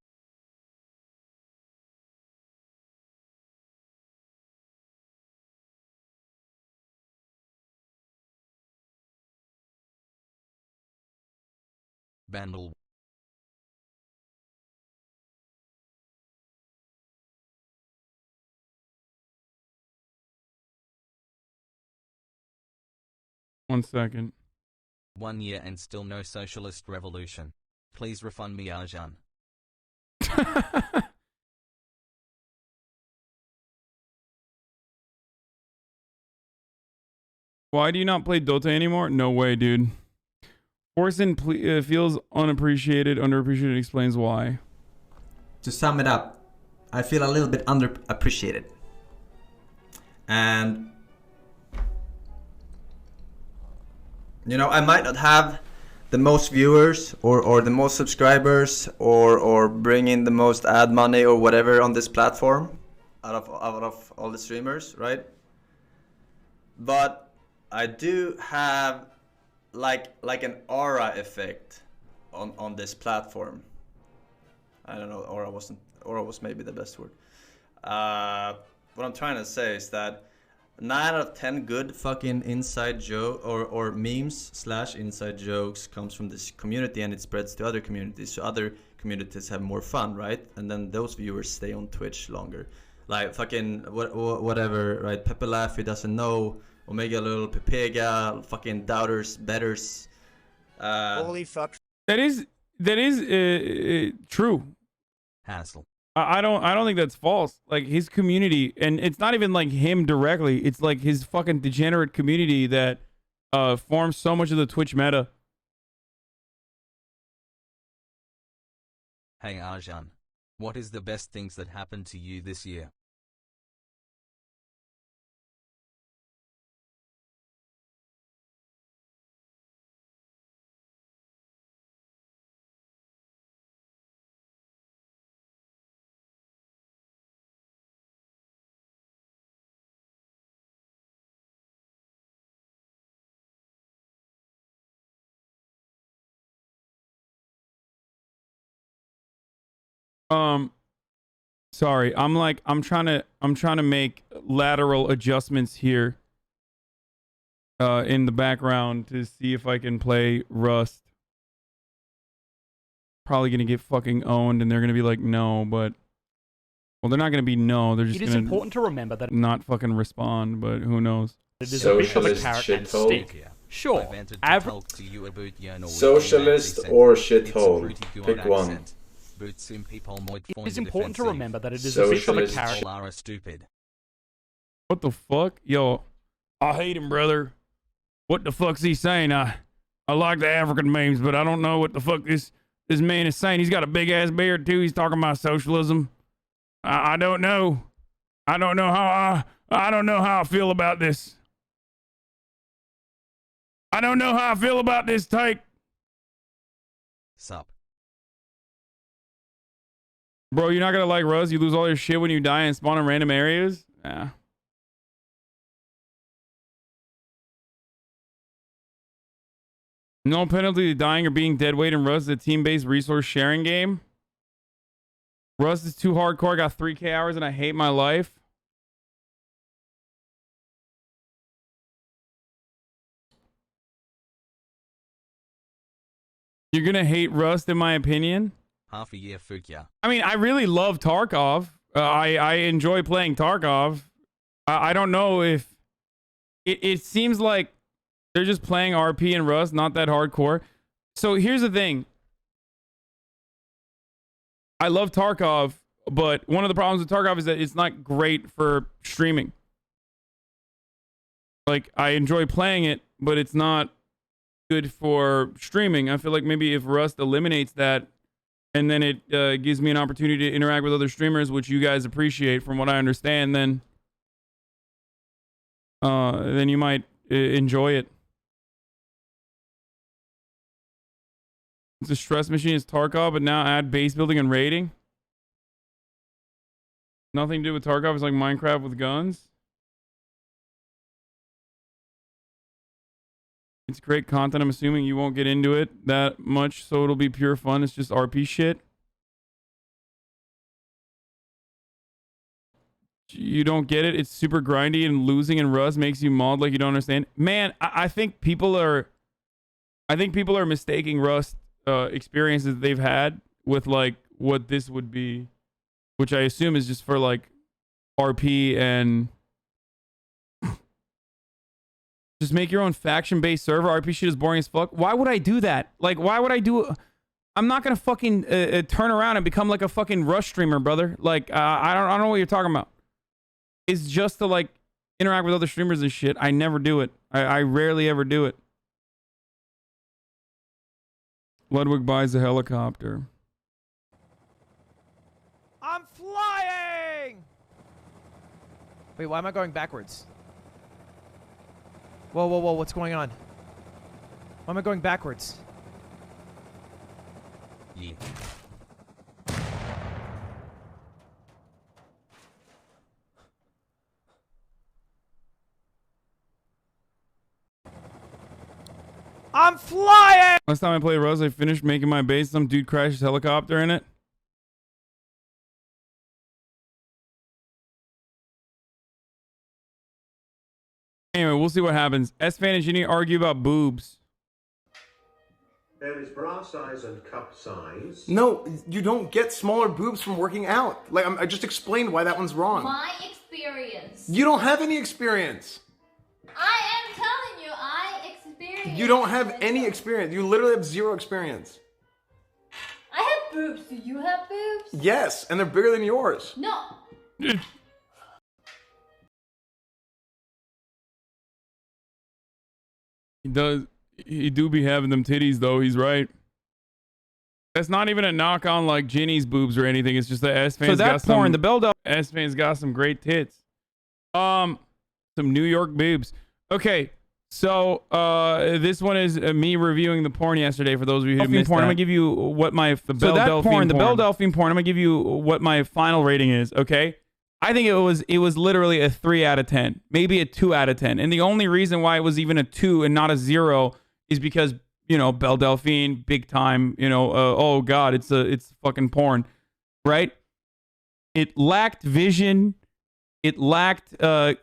Bandle. One second. 1 year and still no socialist revolution. Please refund me, Arjan. Why do you not play Dota anymore? No way, dude. Orson feels unappreciated, underappreciated, explains why. To sum it up, I feel a little bit underappreciated. And you know, I might not have the most viewers or the most subscribers or bring in the most ad money or whatever on this platform out of all the streamers, right? But I do have like an aura effect on this platform. I don't know, aura was maybe the best word. What I'm trying to say is that 9 out of 10 good fucking inside joke or memes / inside jokes comes from this community, and it spreads to other communities, so other communities have more fun, right? And then those viewers stay on Twitch longer. Like fucking whatever, right? Pepe Laffy doesn't know, Omega Lul, Pepega, fucking doubters, betters. Holy fuck. That is true. Hassle. I don't think that's false. Like his community, and it's not even like him directly. It's like his fucking degenerate community that forms so much of the Twitch meta. Hey Arjan, what is the best things that happened to you this year? Sorry, I'm trying to make lateral adjustments here in the background to see if I can play Rust. Probably gonna get fucking owned, and they're gonna be like, no, but well, they're not gonna be no. They're just It is gonna important to remember that not fucking respond, but who knows? It is a bit of a carrot and stick. Sure, Socialist or shithole. Pick one. It is important to remember that it is a bit of a carrot. Are stupid. What the fuck? Yo, I hate him, brother. What the fuck's he saying? I like the African memes, but I don't know what the fuck this man is saying. He's got a big ass beard too. He's talking about socialism. I don't know. I don't know how I feel about this. I don't know how I feel about this take. Sup. Bro, you're not gonna like Rust? You lose all your shit when you die and spawn in random areas? Yeah. No penalty to dying or being dead weight in Rust is a team-based resource sharing game. Rust is too hardcore. I got 3K hours and I hate my life. You're gonna hate Rust, in my opinion. Half a year, Fukya. I mean, I really love Tarkov. I enjoy playing Tarkov. I don't know if it seems like they're just playing RP and Rust, not that hardcore. So here's the thing. I love Tarkov, but one of the problems with Tarkov is that it's not great for streaming. Like, I enjoy playing it, but it's not good for streaming. I feel like maybe if Rust eliminates that, and then it gives me an opportunity to interact with other streamers, which you guys appreciate from what I understand, then you might enjoy it. It's a stress machine. It's Tarkov, but now add base building and raiding. Nothing to do with Tarkov. It's like Minecraft with guns. It's great content. I'm assuming you won't get into it that much, so it'll be pure fun. It's just RP shit. You don't get it. It's super grindy, and losing in Rust makes you mauled like you don't understand. Man, I think people are mistaking Rust experiences they've had with like what this would be, which I assume is just for like RP and just make your own faction-based server. RP shit is boring as fuck. Why would I do that? Like, why would I do? I'm not gonna fucking turn around and become like a fucking Rush streamer, brother. Like, I don't know what you're talking about. It's just to like interact with other streamers and shit. I never do it. I rarely ever do it. Ludwig buys a helicopter. I'm flying! Wait, why am I going backwards? Whoa, whoa, whoa, what's going on? Why am I going backwards? Yeah. I'm flying! Last time I played Rose, I finished making my base. Some dude crashed his helicopter in it. Anyway, we'll see what happens. S-Fan and Ginny argue about boobs. There is bra size and cup size. No, you don't get smaller boobs from working out. Like, I just explained why that one's wrong. My experience. You don't have any experience. I am telling you, I experience. You don't have any experience. You literally have zero experience. I have boobs. Do you have boobs? Yes, and they're bigger than yours. No. He do be having them titties though. He's right. That's not even a knock on like Ginny's boobs or anything. It's just that S-Fan's got some porn. The Belle Delphine S-Fan's got some great tits. Some New York boobs. Okay, so this one is me reviewing the porn yesterday. For those of you who missed that, I'm gonna give you what my the Belle Delphine porn. I'm gonna give you what my final rating is. Okay. I think it was literally a 3 out of 10, maybe a 2 out of 10. And the only reason why it was even a 2 and not a 0 is because, you know, Belle Delphine, big time, you know, oh God, it's fucking porn, right? It lacked vision. It lacked a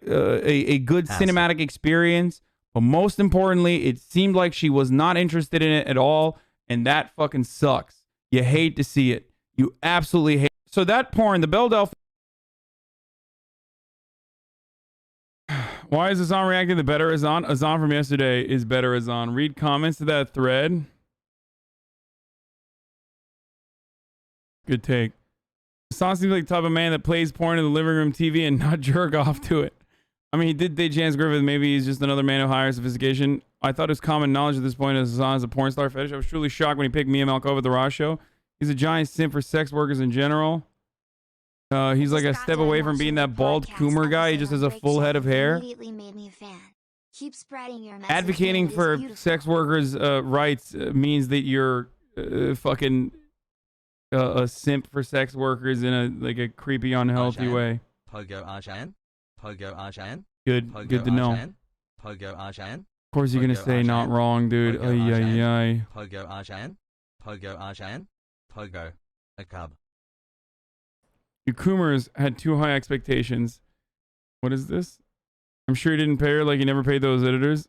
good cinematic experience. But most importantly, it seemed like she was not interested in it at all. And that fucking sucks. You hate to see it. You absolutely hate it. So that porn, the Belle Delphine. Why is Hasan reacting to better Hasan? Hasan from yesterday is better Hasan. Read comments to that thread. Good take. Hasan seems like the type of man that plays porn in the living room TV and not jerk off to it. I mean, he did date Chance Griffith. Maybe he's just another man of higher sophistication. I thought it was common knowledge at this point that Hasan is a porn star fetish. I was truly shocked when he picked Mia Malkova at the Raw show. He's a giant simp for sex workers in general. He's like a step away from being that bald Coomer guy. He just has a full head of hair. Keep spreading your message. Advocating for sex workers' rights means that you're fucking a simp for sex workers in a creepy, unhealthy way. Pogo Arjan? Pogo Arjan? Good to know. Pogo Arjan? Of course you're gonna say not wrong, dude. Ay. Pogo Arjan? Pogo Arjan? Pogo. A cub. You Coomers had too high expectations. What is this? I'm sure you didn't pay her like you never paid those editors.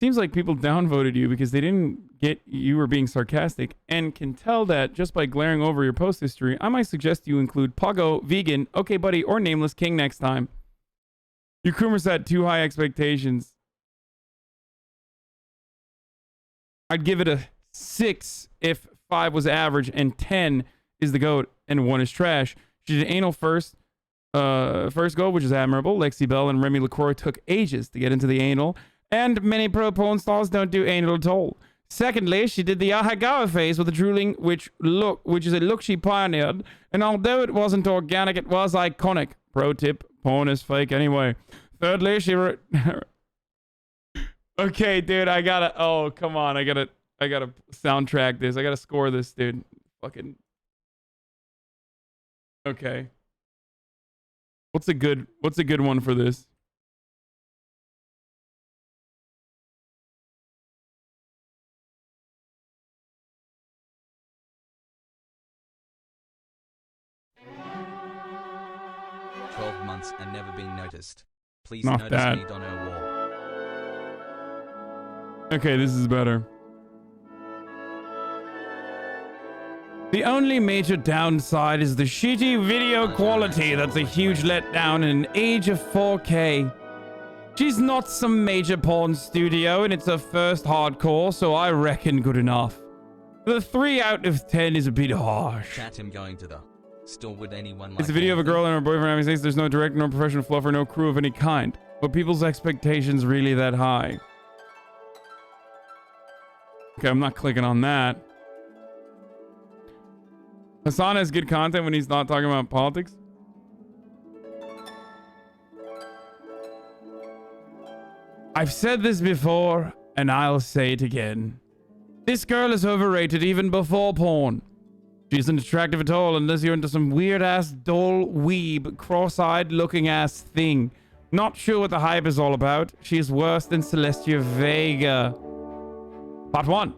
Seems like people downvoted you because they didn't get you were being sarcastic and can tell that just by glaring over your post history. I might suggest you include Pogo, Vegan, OKBUDDY, or Nameless King next time. You Coomers had too high expectations. I'd give it a 6 if 5 was average and 10 is the GOAT and 1 is trash. She did anal first go, which is admirable. Lexi Bell and Remy LaCroix took ages to get into the anal, and many pro porn stars don't do anal at all. Secondly, she did the Ahagawa phase with the drooling, which is a look she pioneered, and although it wasn't organic, it was iconic. Pro tip: porn is fake anyway. Thirdly, she okay, dude, I gotta. Oh, come on, I gotta soundtrack this. I gotta score this, dude. Fucking. Okay. What's a good one for this? Months and never been noticed. Please Not notice that. me, Dono War. Okay, this is better. The only major downside is the shitty video quality that's a huge letdown in an age of 4K. She's not some major porn studio and it's her first hardcore, so I reckon good enough. The 3 out of 10 is a bit harsh. Chat him going to the store. Would anyone like It's a video of a girl and her boyfriend having sex. There's no director, no professional fluffer, no crew of any kind. But people's expectations really that high? Okay, I'm not clicking on that. Hasan has good content when he's not talking about politics. I've said this before, and I'll say it again. This girl is overrated even before porn. She isn't attractive at all unless you're into some weird-ass, dull, weeb, cross-eyed looking ass thing. Not sure what the hype is all about. She is worse than Celestia Vega. Part 1.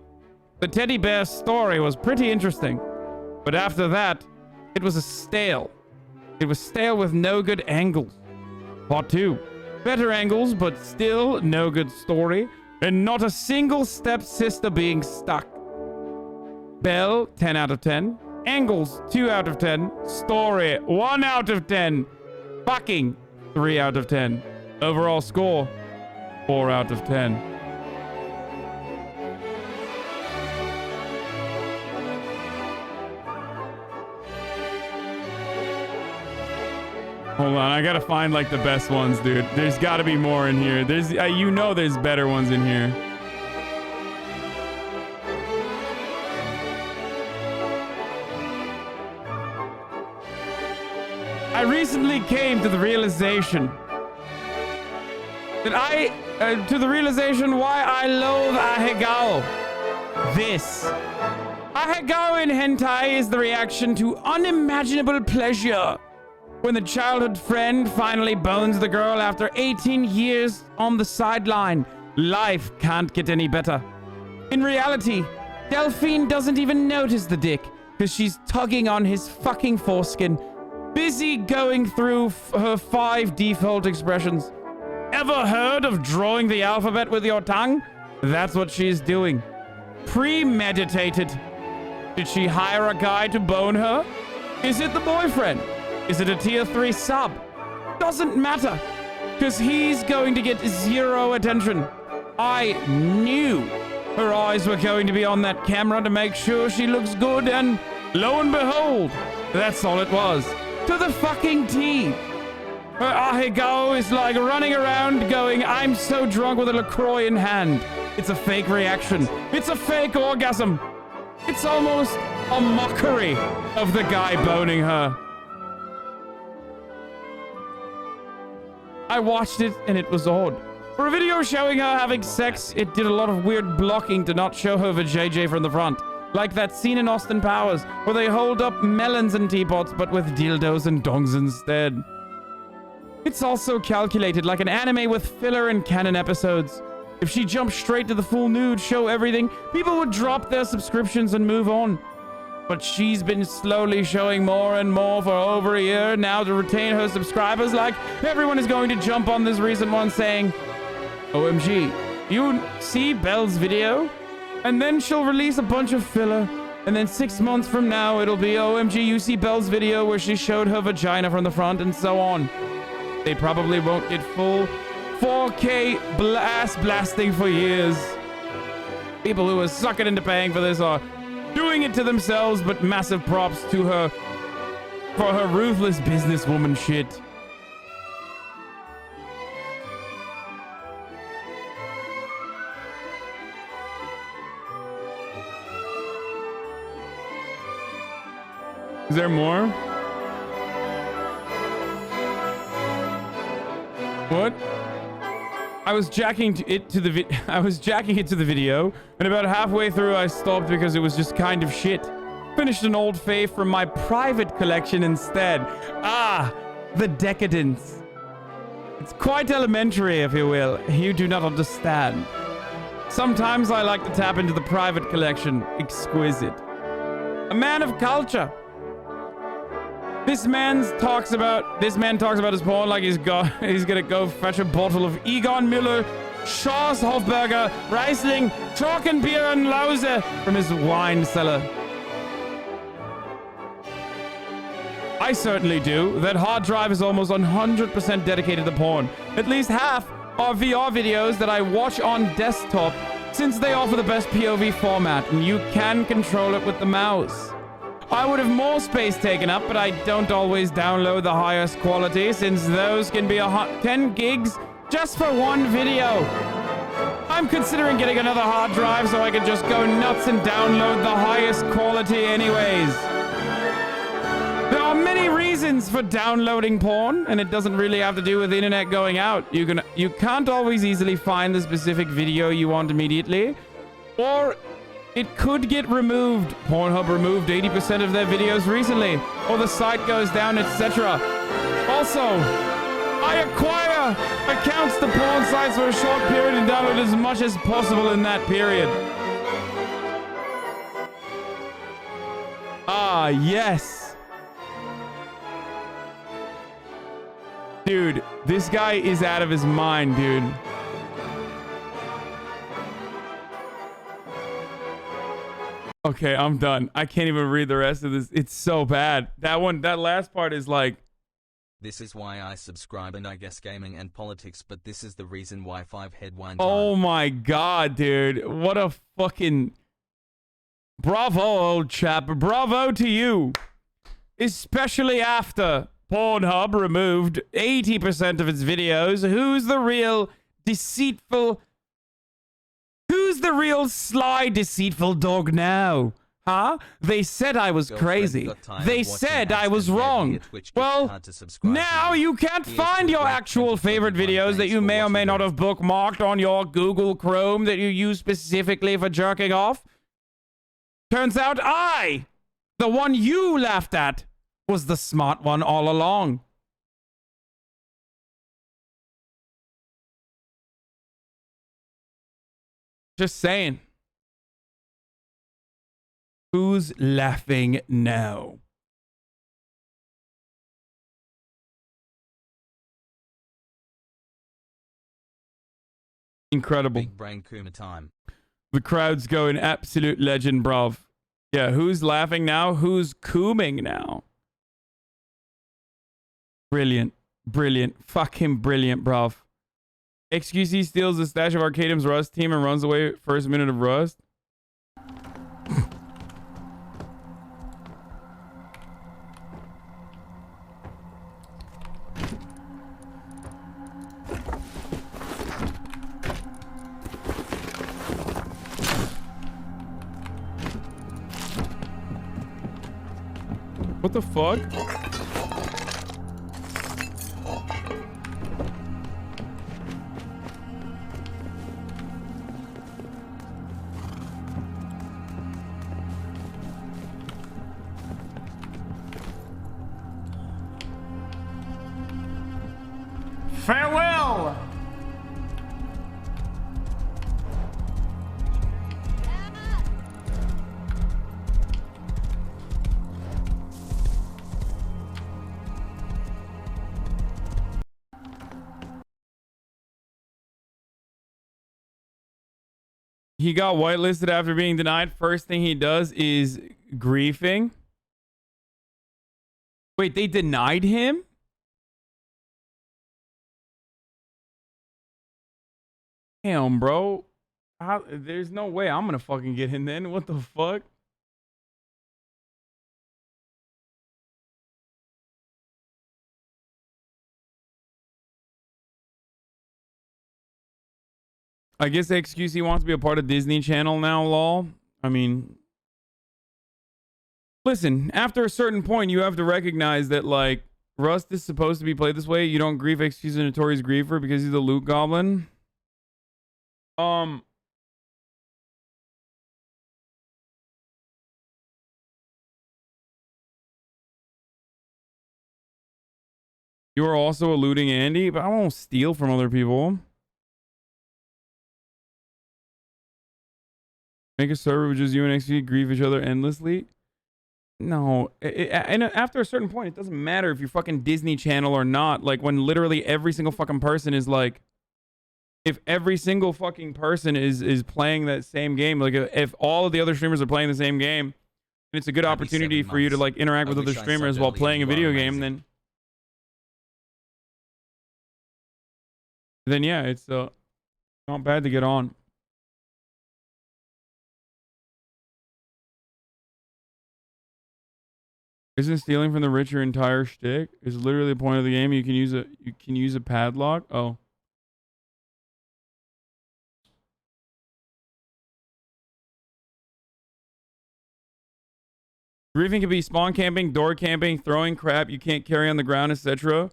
The teddy bear story was pretty interesting. But after that, it was stale. It was stale with no good angles. Part 2. Better angles, but still no good story. And not a single stepsister being stuck. Belle, 10 out of 10. Angles, 2 out of 10. Story, 1 out of 10. Fucking, 3 out of 10. Overall score, 4 out of 10. Hold on, I gotta find like the best ones, dude. There's gotta be more in here. There's, you know, there's better ones in here. I recently came to the realization that why I loathe ahegao. This. Ahegao in hentai is the reaction to unimaginable pleasure. When the childhood friend finally bones the girl after 18 years on the sideline, life can't get any better. In reality, Delphine doesn't even notice the dick because she's tugging on his fucking foreskin, busy going through her 5 default expressions. Ever heard of drawing the alphabet with your tongue? That's what she's doing. Premeditated. Did she hire a guy to bone her? Is it the boyfriend? Is it a tier 3 sub? Doesn't matter, because he's going to get 0 attention. I knew her eyes were going to be on that camera to make sure she looks good, and lo and behold, that's all it was. To the fucking T. Her ahegao is like running around going, I'm so drunk with a LaCroix in hand. It's a fake reaction. It's a fake orgasm. It's almost a mockery of the guy boning her. I watched it and it was odd. For a video showing her having sex, it did a lot of weird blocking to not show her vajayjay from the front. Like that scene in Austin Powers, where they hold up melons and teapots, but with dildos and dongs instead. It's also calculated like an anime with filler and canon episodes. If she jumped straight to the full nude, show everything, people would drop their subscriptions and move on. But she's been slowly showing more and more for over a year now to retain her subscribers. Like, everyone is going to jump on this recent one saying, OMG, you see Belle's video? And then she'll release a bunch of filler. And then 6 months from now, it'll be, OMG, you see Belle's video where she showed her vagina from the front and so on. They probably won't get full 4K blasting for years. People who are sucking into paying for this are doing it to themselves, but massive props to her for her ruthless businesswoman shit. Is there more? What? I was jacking it to the video, and about halfway through I stopped because it was just kind of shit. Finished an old fave from my private collection instead. Ah, the decadence. It's quite elementary, if you will. You do not understand. Sometimes I like to tap into the private collection. Exquisite. A man of culture. This man talks about his porn like he's gonna go fetch a bottle of Egon Miller Schor's Hofburger, Riesling, Trockenbier and Lause from his wine cellar. I certainly do. That hard drive is almost 100% dedicated to porn. At least half are VR videos that I watch on desktop, since they offer the best POV format and you can control it with the mouse. I would have more space taken up, but I don't always download the highest quality, since those can be 10 gigs just for one video. I'm considering getting another hard drive so I can just go nuts and download the highest quality anyways. There are many reasons for downloading porn, and it doesn't really have to do with the internet going out. You can't always easily find the specific video you want immediately, or it could get removed. Pornhub removed 80% of their videos recently, or the site goes down, etc. Also, I acquire accounts to porn sites for a short period and download as much as possible in that period. Ah, yes. Dude, this guy is out of his mind, dude. Okay, I'm done. I can't even read the rest of this. It's so bad. That last part is like... This is why I subscribe, and I guess gaming and politics, but this is the reason why 5-head wine. Oh my god, dude. What a fucking... Bravo, old chap. Bravo to you. Especially after Pornhub removed 80% of its videos. Who's the real deceitful... Who's the real sly, deceitful dog now? Huh? They said I was crazy. They said I was wrong. Well, now you can't find your actual favorite videos that you may or may not have bookmarked on your Google Chrome that you use specifically for jerking off. Turns out I, the one you laughed at, was the smart one all along. Just saying. Who's laughing now? Incredible. Big brain Kuma time. The crowd's going absolute legend, bruv. Yeah, who's laughing now? Who's cooming now? Brilliant. Brilliant. Fucking brilliant, bruv. XQC steals the stash of Arcadium's Rust team and runs away first minute of Rust. What the fuck? Farewell! He got whitelisted after being denied. First thing he does is griefing. Wait, they denied him? Damn, bro. There's no way I'm gonna fucking get him then. What the fuck? I guess XQC wants to be a part of Disney Channel now, lol. I mean, listen, after a certain point, you have to recognize that, like, Rust is supposed to be played this way. You don't grief XQC Notorious Griefer because he's a loot goblin. You are also eluding Andy, but I won't steal from other people. Make a server with just you and XQC grieve each other endlessly. No, and after a certain point, it doesn't matter if you're fucking Disney Channel or not. Like, when literally every single fucking person is like, if every single fucking person is playing that same game, like if all of the other streamers are playing the same game, and it's a good opportunity for you to like interact with other streamers while playing a video game, then yeah, it's not bad to get on. Isn't stealing from the rich your entire shtick? It's literally the point of the game. You can use a padlock. Oh. Griefing can be spawn camping, door camping, throwing crap you can't carry on the ground, etc.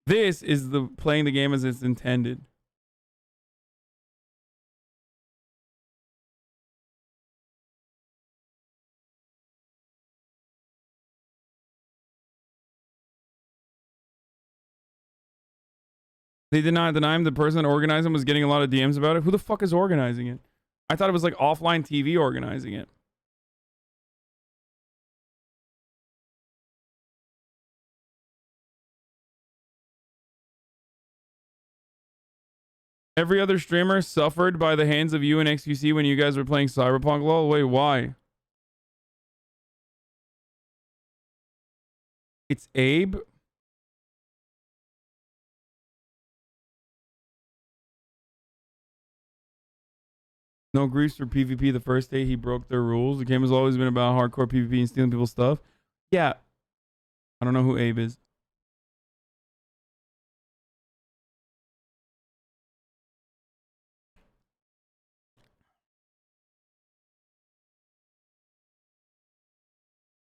This is the playing the game as it's intended. They did not deny him. The person that organized him was getting a lot of DMs about it. Who the fuck is organizing it? I thought it was like offline TV organizing it. Every other streamer suffered by the hands of you and XQC when you guys were playing Cyberpunk. Lol, wait, why? It's Abe. No griefs for PvP the first day he broke their rules. The game has always been about hardcore PvP and stealing people's stuff. Yeah. I don't know who Abe is.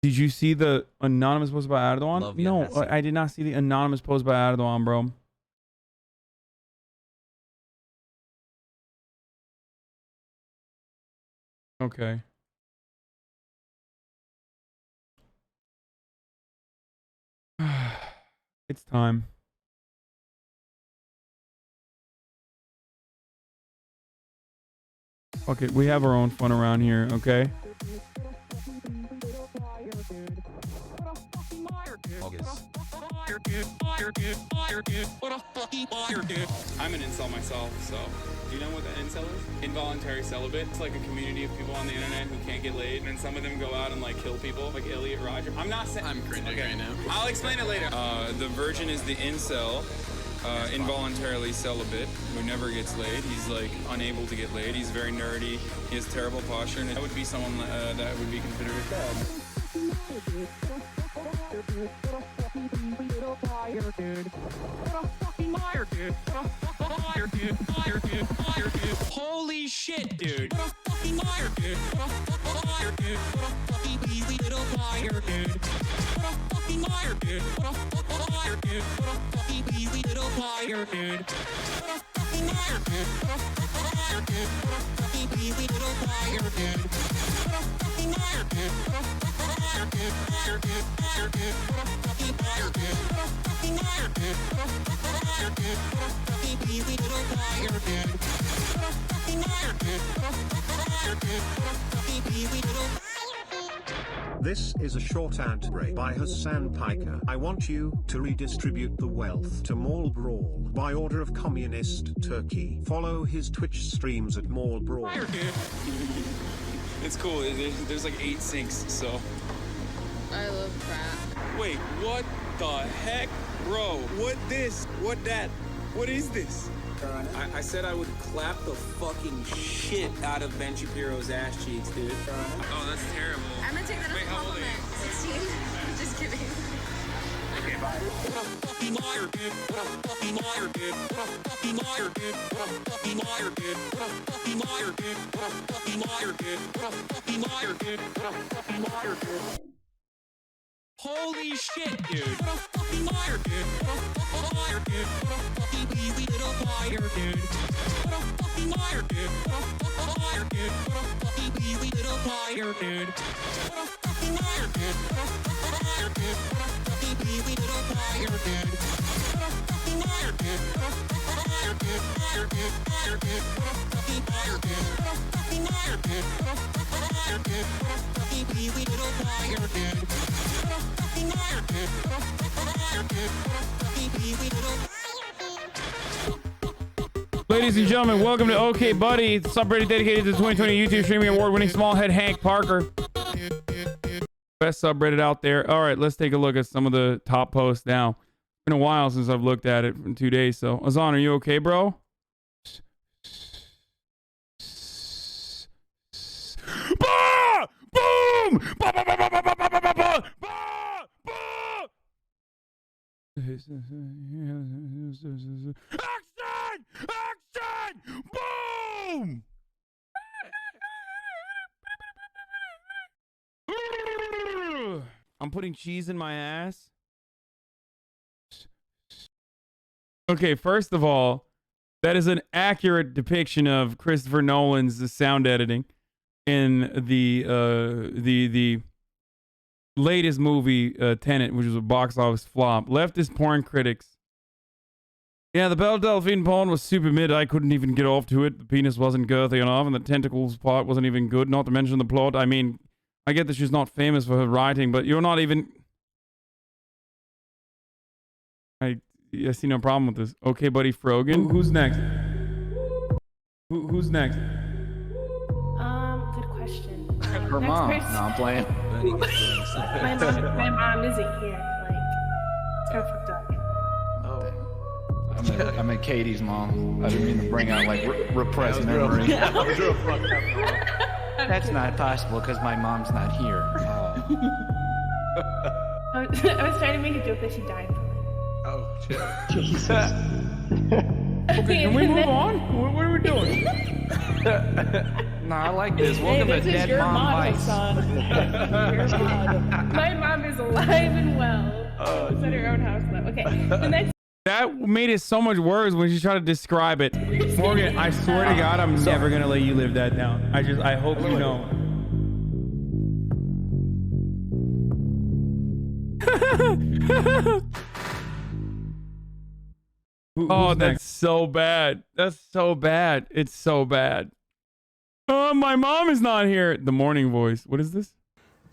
Did you see the anonymous post by Erdogan? No, I did not see the anonymous post by Erdogan, bro. Okay. It's time. Okay, we have our own fun around here, okay? I'm an incel myself, so do you know what the incel is? Involuntary celibate. It's like a community of people on the internet who can't get laid, and some of them go out and like kill people, like Elliot Roger. I'm not saying I'm cringing right now. I'll explain it later. The virgin is the incel, involuntarily celibate, who never gets laid. He's like unable to get laid. He's very nerdy. He has terrible posture, and that would be someone that would be considered a fag. Holy shit, dude. This is a short ad break by Hasan Piker. I want you to redistribute the wealth to Mall Brawl by order of Communist Turkey. Follow his Twitch streams at Mall Brawl. It's cool. There's like 8 sinks, so. I love crap. Wait, what the heck? Bro, what this? What that? What is this? I said I would clap the fucking shit out of Ben Shapiro's ass cheeks, dude. Oh, that's terrible. I'm gonna take that as a compliment. 16. Just kidding. Okay, holy shit, dude. Ladies and gentlemen, welcome to OKBUDDY, the subreddit dedicated to the 2020 YouTube Streaming Award-winning smallhead Hank Parker. Best subreddit out there. All right, let's take a look at some of the top posts now. It's been a while since I've looked at it in 2 days, so. Hasan, are you okay, bro? Bah! Boom! Bah, bah, bah, bah, bah, bah, bah, bah, bah, bah, bah! Action! Action! Boom! I'm putting cheese in my ass. Okay, first of all, that is an accurate depiction of Christopher Nolan's sound editing in the latest movie, Tenet, which was a box office flop. Leftist porn critics. Yeah, the Belle Delphine porn was super mid. I couldn't even get off to it. The penis wasn't girthy enough, and the tentacles part wasn't even good. Not to mention the plot. I mean, I get that she's not famous for her writing, but you're not even... I see no problem with this. Okay, buddy, Frogan. Who's next? Who's next? Good question. Her mom. No, I'm playing. my mom isn't here. Like, it's kind of fucked up. I meant Katie's mom. I didn't mean to bring out like repressed memory. That's not possible because my mom's not here. I was trying to make a joke that she died. Oh, shit. Jesus. Okay, can we move on? What are we doing? No, I like this. Welcome to Dead Mom Vice. My mom is alive and well. She's at her own house though. Okay, the next. That made it so much worse when she tried to describe it. Morgan, I swear to God, I'm never gonna let you live that down. I hope you know. Oh, that's so bad. That's so bad. It's so bad. Oh, my mom is not here. The morning voice. What is this?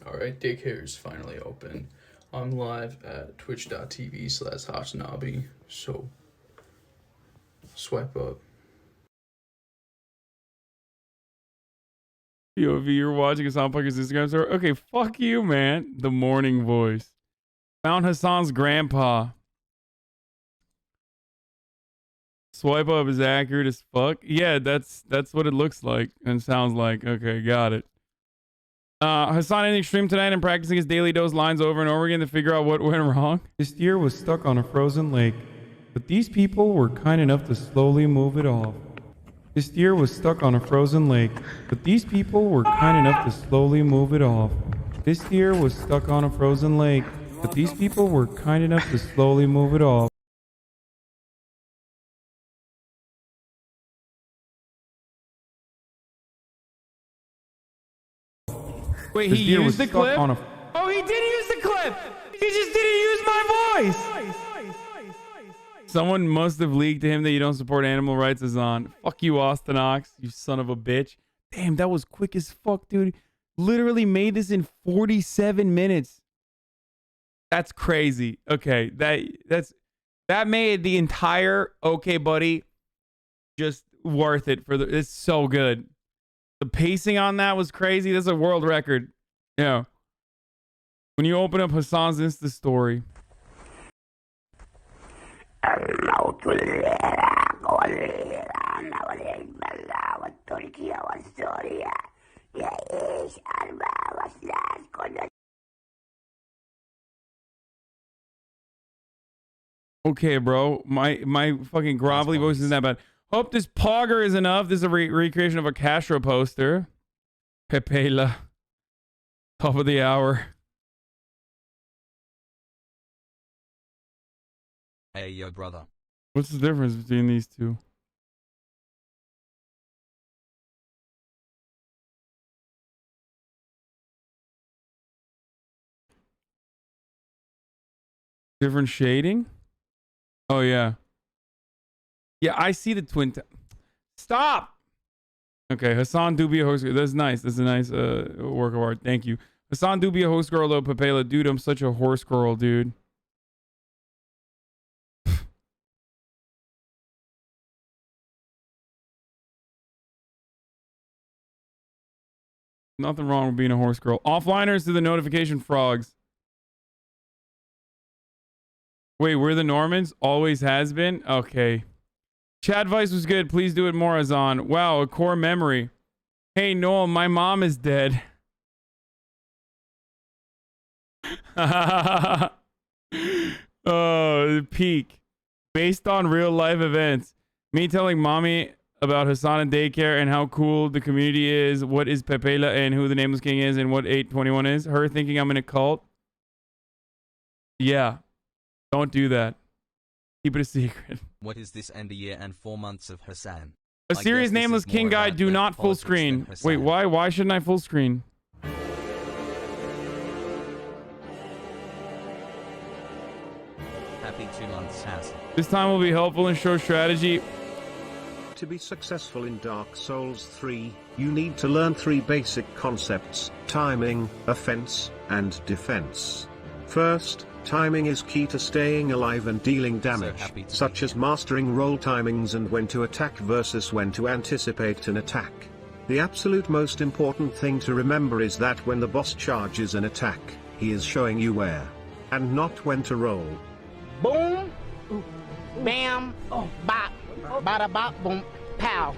Alright, daycare is finally open. I'm live at twitch.tv/HasanAbi, so swipe up. Yo, if you're watching Hasan Parker's Instagram story, okay, fuck you, man. The morning voice. Found Hasan's grandpa. Swipe up is accurate as fuck. Yeah, that's what it looks like and sounds like. Okay, got it. Hasan ending stream tonight and practicing his daily dose lines over and over again to figure out what went wrong. This deer was stuck on a frozen lake, but these people were kind enough to slowly move it off. This deer was stuck on a frozen lake, but these people were kind enough to slowly move it off. This deer was stuck on a frozen lake, but these people were kind enough to slowly move it off. Wait, he used the clip? Oh, he did use the clip! He just didn't use my voice! Someone must have leaked to him that you don't support animal rights, Hasan. Fuck you, Austin Ox, you son of a bitch. Damn, that was quick as fuck, dude. Literally made this in 47 minutes. That's crazy. Okay, that made the entire OKBUDDY just worth it for the... It's so good. The pacing on that was crazy. That's a world record. Yeah. When you open up Hasan's Insta story. Okay, bro. My fucking grovelly voice isn't that bad. Hope this pogger is enough. This is a recreation of a Castro poster. Pepela. Top of the hour. Hey, yo, brother. What's the difference between these two? Different shading? Oh, yeah. Yeah, I see the twin. Stop! Okay, Hasan do be a host. That's nice. That's a nice work of art. Thank you. Hasan do be a host girl, though, Pepela. Dude, I'm such a horse girl, dude. Nothing wrong with being a horse girl. Offliners to the notification frogs. Wait, we're the Normans? Always has been? Okay. Chad Vice was good. Please do it more, Hasan. Wow, a core memory. Hey, Noel, my mom is dead. Oh, peak. Based on real life events. Me telling mommy about Hasan and daycare and how cool the community is, what is Pepela and who the Nameless King is and what 821 is. Her thinking I'm in a cult. Yeah. Don't do that. Keep it a secret. What is this end a year and 4 months of Hasan? A serious Nameless King guide, do not full screen. Wait, why? Why shouldn't I full screen? Happy 2 months, Hasan. This time will be helpful and show strategy. To be successful in Dark Souls 3, you need to learn 3 basic concepts: timing, offense, and defense. First, timing is key to staying alive and dealing damage, such as mastering roll timings and when to attack versus when to anticipate an attack. The absolute most important thing to remember is that when the boss charges an attack, he is showing you where, and not when to roll. Boom, bam, bop, bada bop, boom, pow.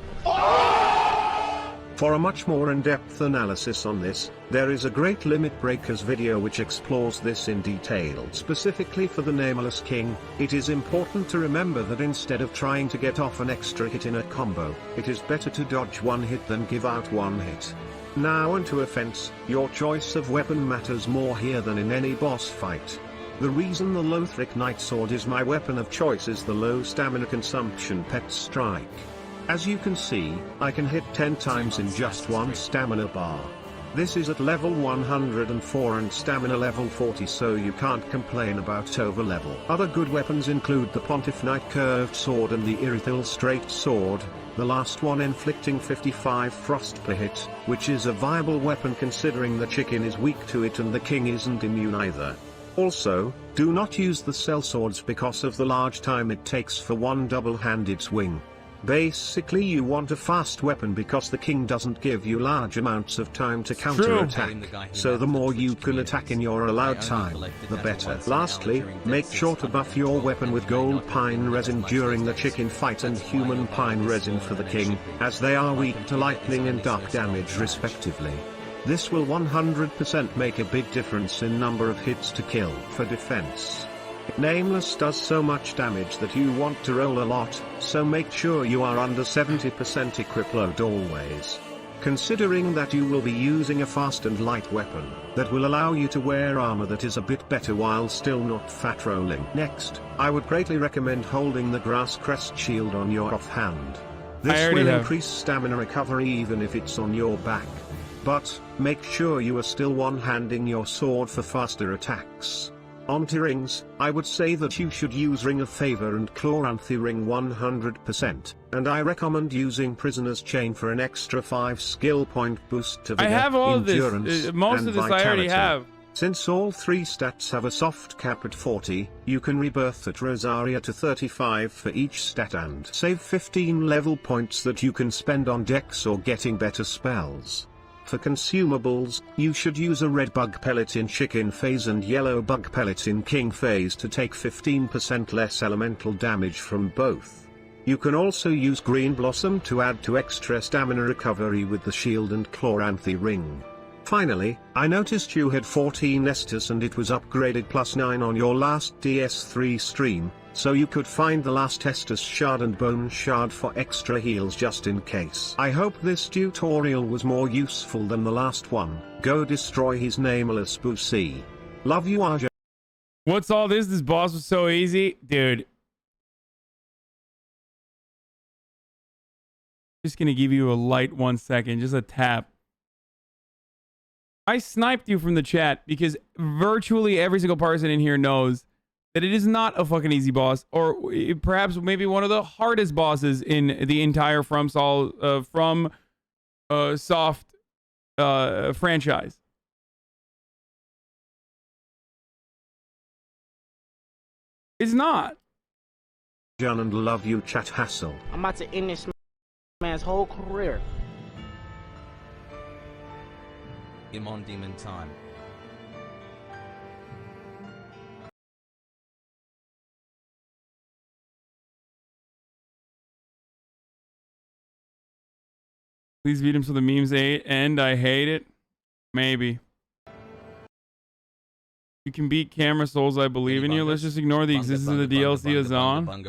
For a much more in-depth analysis on this, there is a great Limit Breakers video which explores this in detail. Specifically for the Nameless King, it is important to remember that instead of trying to get off an extra hit in a combo, it is better to dodge one hit than give out one hit. Now onto offense. Your choice of weapon matters more here than in any boss fight. The reason the Lothric Nightsword is my weapon of choice is the low stamina consumption Pet Strike. As you can see, I can hit 10 times in just one stamina bar. This is at level 104 and stamina level 40, so you can't complain about over level. Other good weapons include the Pontiff Knight Curved Sword and the Irithil Straight Sword, the last one inflicting 55 frost per hit, which is a viable weapon considering the chicken is weak to it and the king isn't immune either. Also, do not use the sellswords because of the large time it takes for one double-handed swing. Basically you want a fast weapon because the king doesn't give you large amounts of time to counter-attack, so the more you can attack in your allowed time, the better. Lastly, make sure to buff your weapon with gold pine resin during the chicken fight and human pine resin for the king, as they are weak to lightning and dark damage respectively. This will 100% make a big difference in number of hits to kill. For defense, Nameless does so much damage that you want to roll a lot, so make sure you are under 70% equip load always. Considering that you will be using a fast and light weapon, that will allow you to wear armor that is a bit better while still not fat rolling. Next, I would greatly recommend holding the Grass Crest shield on your offhand. This will increase stamina recovery even if it's on your back. But, make sure you are still one-handing your sword for faster attacks. Onto rings, I would say that you should use Ring of Favor and Chloranthy Ring 100%, and I recommend using Prisoner's Chain for an extra 5 skill point boost to vigor, I have all endurance, this. Most and of this vitality. I already have. Since all 3 stats have a soft cap at 40, you can rebirth at Rosaria to 35 for each stat and save 15 level points that you can spend on dex or getting better spells. For consumables, you should use a red bug pellet in chicken phase and yellow bug pellet in king phase to take 15% less elemental damage from both. You can also use green blossom to add to extra stamina recovery with the shield and Chloranthy ring. Finally, I noticed you had 14 Estus and it was upgraded +9 on your last DS3 stream, so you could find the last Estus shard and bone shard for extra heals just in case. I hope this tutorial was more useful than the last one. Go destroy his nameless pussy. Love you, Arja. What's all this? This boss was so easy. Dude. Just gonna give you a light 1 second, just a tap. I sniped you from the chat because virtually every single person in here knows that it is not a fucking easy boss, or perhaps maybe one of the hardest bosses in the entire Soft franchise. It's not. John and love you, chat hassle. I'm about to end this man's whole career. On demon time. Please beat him so the memes end. I hate it. Maybe. You can beat Camera Souls. I believe in you. Let's just ignore the existence of the DLC Hasan. Bunga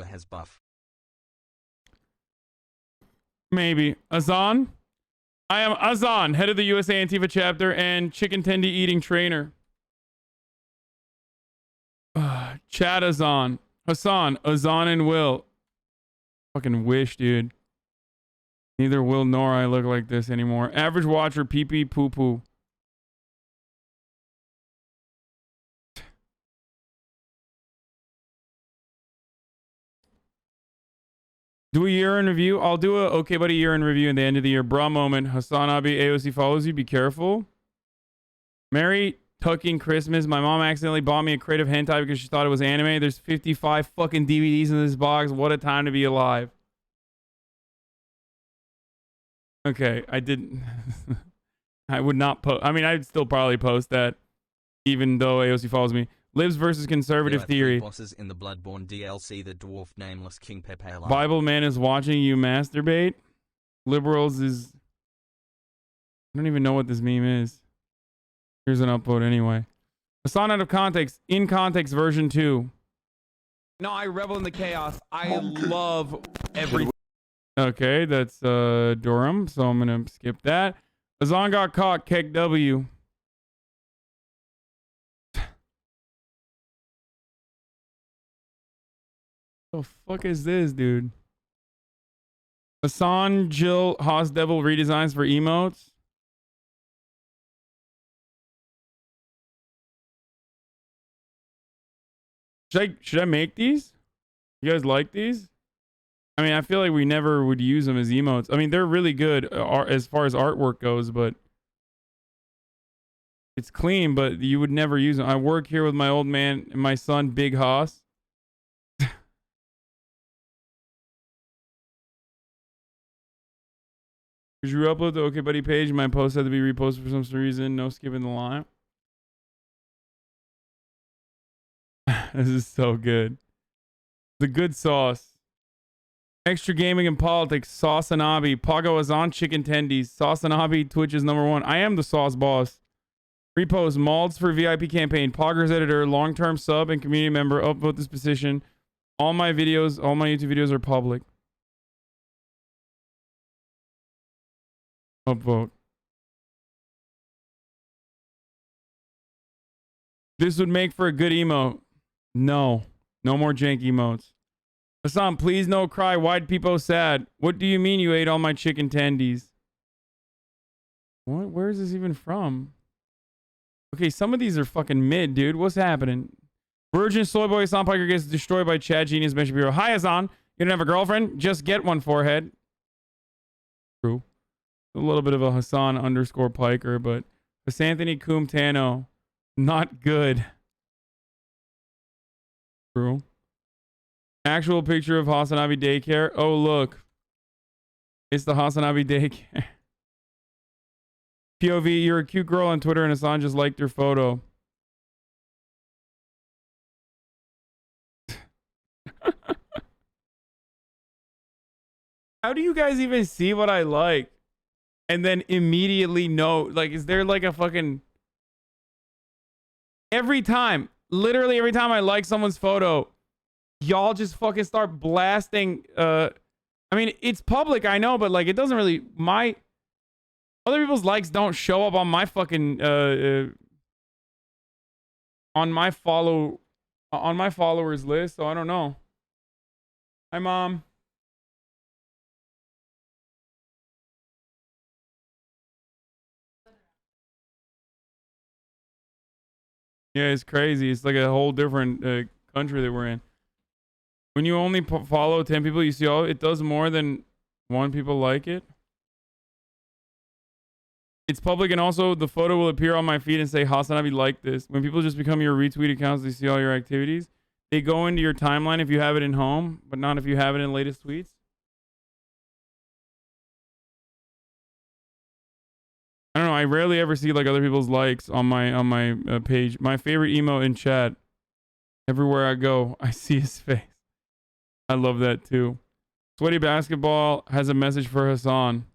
has buff. Maybe. Hasan? I am Hasan, head of the USA Antifa chapter and chicken tendy eating trainer. Chad Hasan. Hasan and Will. Fucking wish, dude. Neither Will nor I look like this anymore. Average watcher, pee pee poo poo. Do a year in review. I'll do a OKBUDDY year in review at the end of the year. Bra moment. HasanAbi AOC follows you. Be careful. Merry tucking Christmas. My mom accidentally bought me a crate of hentai because she thought it was anime. There's 55 fucking DVDs in this box. What a time to be alive. Okay, I didn't. I would not post. I mean, I'd still probably post that, even though AOC follows me. Libs versus conservative theory. Bosses in the Bloodborne DLC. The dwarf nameless King Pepe. Bible man is watching you masturbate. Liberals is. I don't even know what this meme is. Here's an upload anyway. Hasan out of context. In context version 2. No, I revel in the chaos. I love everything. Okay, that's Durham, so I'm gonna skip that. Hasan got caught, Keg W. The fuck is this, dude? Hasan Jill Haas Devil redesigns for emotes. Should I make these? You guys like these? I mean, I feel like we never would use them as emotes. I mean, they're really good as far as artwork goes, but it's clean, but you would never use them. I work here with my old man and my son, Big Haas. Could you upload the OKBUDDY page? My post had to be reposted for some reason. No skipping the line. This is so good. The good sauce. Extra gaming and politics. HasanAbi. Pago is on chicken tendies. HasanAbi. Twitch is #1. I am the sauce boss. Repost. Malds for VIP campaign. Poggers editor. Long-term sub and community member. Upvote this position. All my videos, all my YouTube videos are public. Upvote. This would make for a good emote. No. No more jank emotes. Hasan, please no cry. Why'd people sad? What do you mean you ate all my chicken tendies? What? Where is this even from? Okay, some of these are fucking mid, dude. What's happening? Virgin Soy Boy Hasan Piker gets destroyed by Chad Genius Bench Bureau. Hi, Hasan. You don't have a girlfriend? Just get one, forehead. True. A little bit of a Hasan _ Piker, but Hasanthony Kumtano. Not good. True. Actual picture of HasanAbi daycare. Oh, look. It's the HasanAbi daycare. POV, you're a cute girl on Twitter and Hasan just liked your photo. How do you guys even see what I like? And then immediately know, like, is there like a fucking... Every time, literally every time I like someone's photo, y'all just fucking start blasting. I mean, it's public, I know, but like, it doesn't really, other people's likes don't show up on my fucking, on my followers list, so I don't know. Hi, Mom. Yeah, it's crazy. It's like a whole different country that we're in. When you only follow 10 people, you see all it does more than 1 people like it. It's public, and also the photo will appear on my feed and say HasanAbi liked this. When people just become your retweet accounts, they see all your activities. They go into your timeline if you have it in home, but not if you have it in latest tweets. I rarely ever see like other people's likes on my page. My favorite emo in chat. Everywhere I go, I see his face. I love that too. Sweaty Basketball has a message for Hasan.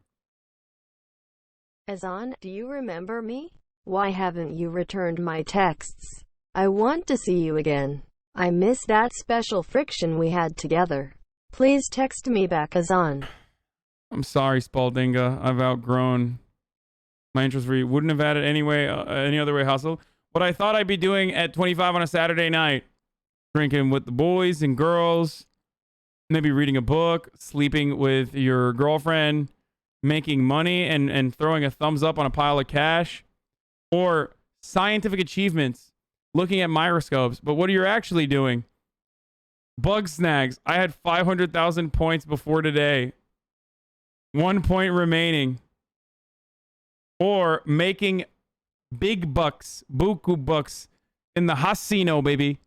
Hasan, do you remember me? Why haven't you returned my texts? I want to see you again. I miss that special friction we had together. Please text me back, Hasan. I'm sorry, Spaldinga. I've outgrown my interest for you. Wouldn't have had it anyway, any other way, Hustle. What I thought I'd be doing at 25 on a Saturday night. Drinking with the boys and girls. Maybe reading a book. Sleeping with your girlfriend. Making money and throwing a thumbs up on a pile of cash. Or scientific achievements. Looking at microscopes. But what you're actually doing? Bug snags. I had 500,000 points before today. 1 point remaining. Or making big bucks. Buku bucks. In the casino, baby.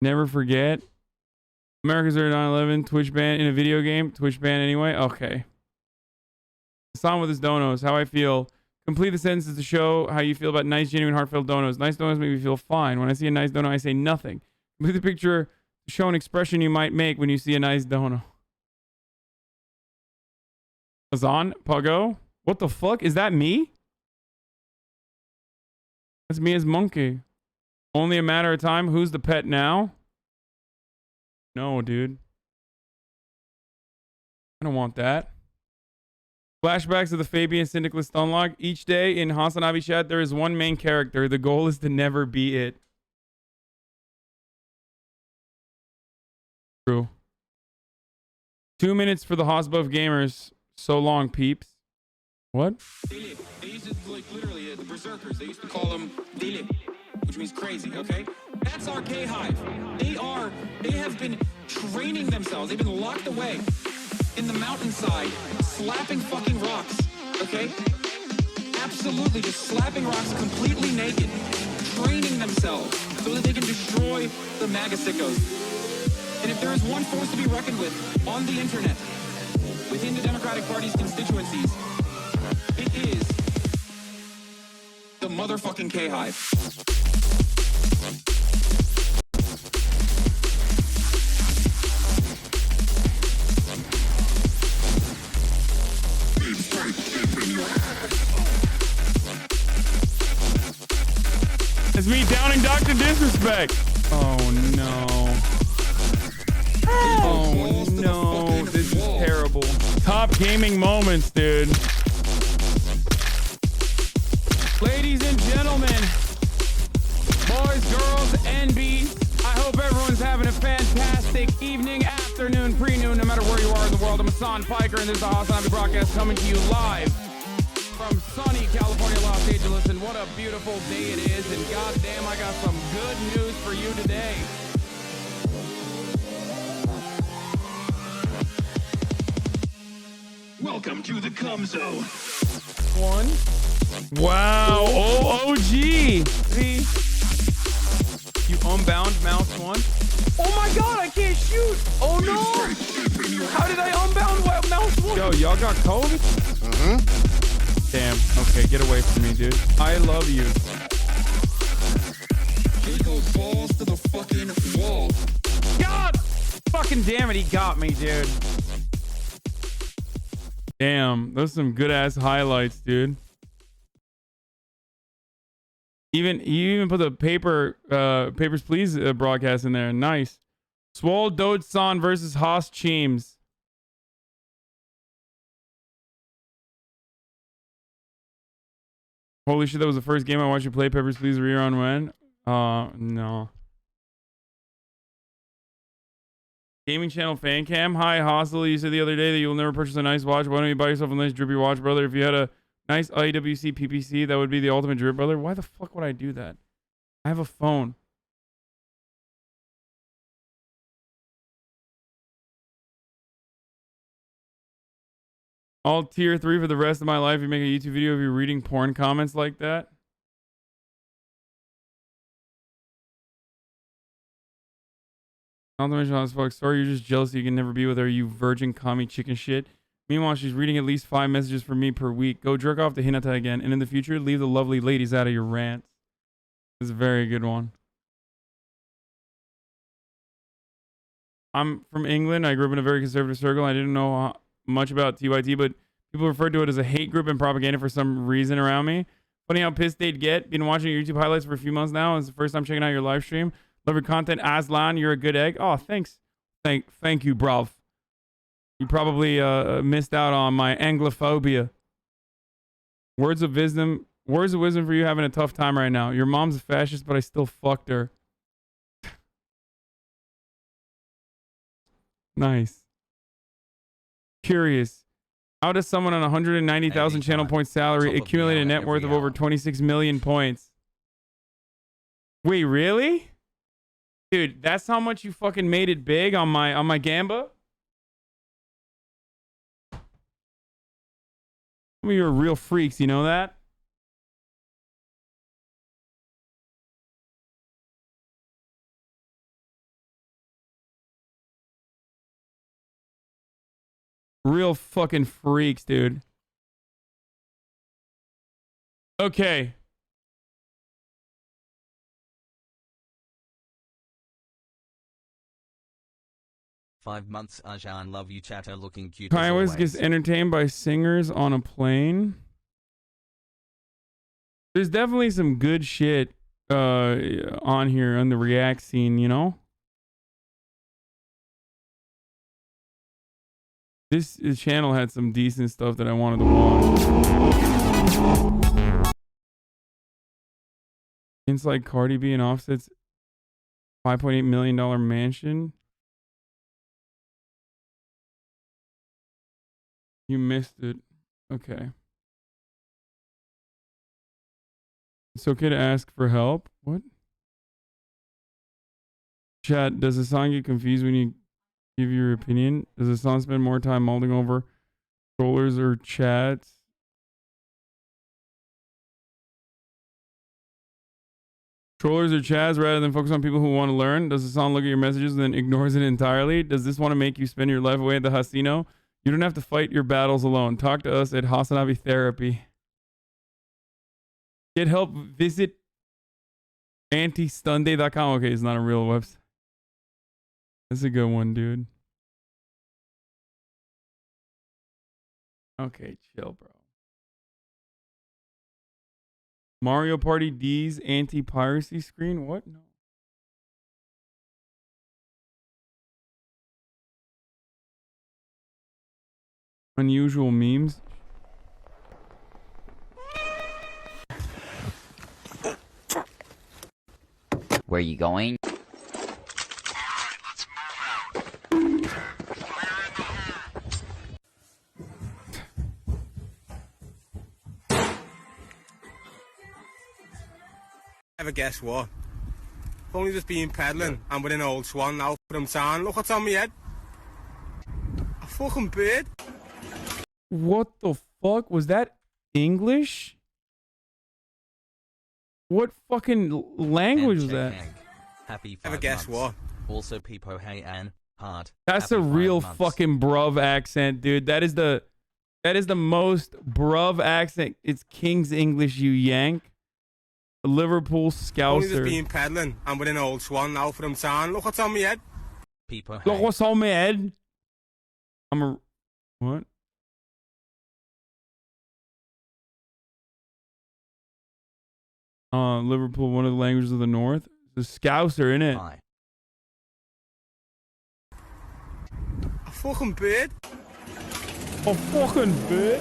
Never forget. America's 9/11. Twitch ban in a video game. Twitch ban anyway. Okay. Hasan with his donos. How I feel. Complete the sentences to show how you feel about nice, genuine, heartfelt donos. Nice donos make me feel fine. When I see a nice dono, I say nothing. Complete the picture to show an expression you might make when you see a nice dono. Hasan, Pogo. What the fuck? Is that me? That's me as Monkey. Only a matter of time. Who's the pet now? No, dude. I don't want that. Flashbacks of the Fabian Syndicalist unlock. Each day in HasanAbi chat, there is one main character. The goal is to never be it. True. 2 minutes for the Hosbuff gamers. So long, peeps. What? They used to, like, literally, the berserkers, they used to call them Dele, which means crazy, okay? That's our K-Hive. They have been training themselves. They've been locked away in the mountainside, slapping fucking rocks, okay? Absolutely, just slapping rocks completely naked, training themselves so that they can destroy the MAGA sickos. And if there is one force to be reckoned with on the internet, within the Democratic Party's constituencies, it is the motherfucking K-Hive. It's me downing Dr. Disrespect. Oh no. Oh no. This is terrible. Top gaming moments, dude. Ladies and gentlemen, boys, girls, NBs, I hope everyone's having a fantastic evening, afternoon, pre-noon, no matter where you are in the world. I'm Hasan Piker, and this is the HasanAbi broadcast coming to you live from sunny California, Los Angeles, and what a beautiful day it is, and goddamn, I got some good news for you today. Welcome to the cum zone. One. Wow. OOG. See? You unbound mouse one. Oh my god, I can't shoot. Oh no. How did I unbound mouse one? Yo, y'all got COVID? Damn. Okay, get away from me, dude. I love you. He goes balls to the fucking wall. God! Fucking damn it, he got me, dude. Damn, those are some good ass highlights, dude. You even put the Papers Please broadcast in there. Nice. Swole Dodson versus Haas Cheems. Holy shit, that was the first game I watched you play. Papers Please, were you on when? No. Gaming channel fan cam. Hi, Hostel. You said the other day that you'll never purchase a nice watch. Why don't you buy yourself a nice drippy watch, brother? If you had a nice IWC PPC, that would be the ultimate drip, brother. Why the fuck would I do that? I have a phone. All tier 3 for the rest of my life. You make a YouTube video of you reading porn comments like that. Not to mention how this fuck story. You're just jealous you can never be with her, you virgin commie chicken shit. Meanwhile, she's reading at least 5 messages from me per week. Go jerk off to Hinata again. And in the future, leave the lovely ladies out of your rants. This is a very good one. I'm from England. I grew up in a very conservative circle. I didn't know much about TYT, but people referred to it as a hate group and propaganda for some reason around me. Funny how pissed they'd get. Been watching your YouTube highlights for a few months now. It's the first time checking out your live stream. Love your content. Aslan, you're a good egg. Oh, thanks. Thank you, bruv. You probably missed out on my Anglophobia. Words of wisdom for you having a tough time right now. Your mom's a fascist, but I still fucked her. Nice. Curious. How does someone on 190,000 channel point salary accumulate a net worth of over 26 million points? Wait, really? Dude, that's how much you fucking made it big on my Gamba? Some of you are real freaks, you know that? Real fucking freaks, dude. Okay. "5 months, Hasan, love you, chatter, looking cute Kanye as West always." gets entertained by singers on a plane. There's definitely some good shit on here on the React scene, you know? This channel had some decent stuff that I wanted to watch. It's like Cardi B and Offset's $5.8 million mansion. You missed it. Okay. It's okay to ask for help. What? Chat, does Hasan get confused when you give your opinion? Does Hasan spend more time mulling over trollers or chats? Trollers or chats rather than focus on people who want to learn? Does Hasan look at your messages and then ignores it entirely? Does this want to make you spend your life away at the casino? You don't have to fight your battles alone. Talk to us at HasanAbi Therapy. Get help, visit antistunday.com. Okay, it's not a real website. That's a good one, dude. Okay, chill, bro. Mario Party D's anti-piracy screen? What? No. Unusual memes. Where are you going? Ever guess what? I've only just been peddling and with an old swan now from town. Look what's on my head. A fucking bird. What the fuck? Was that English? What fucking language was that? Happy 5 Ever guess months. what? Also, Peepo, hey, Ann, hard. That's Happy a 5 real months. fucking bruv accent, dude. That is the most bruv accent. It's King's English, you yank. Liverpool Only just Scouser. been peddling and with an old swan now from town. Look what's on my head. Peepo, Look what's on my head. I'm a... What? Liverpool, one of the languages of the North. The Scouser, innit? Hi. A fucking bird. A fucking bird?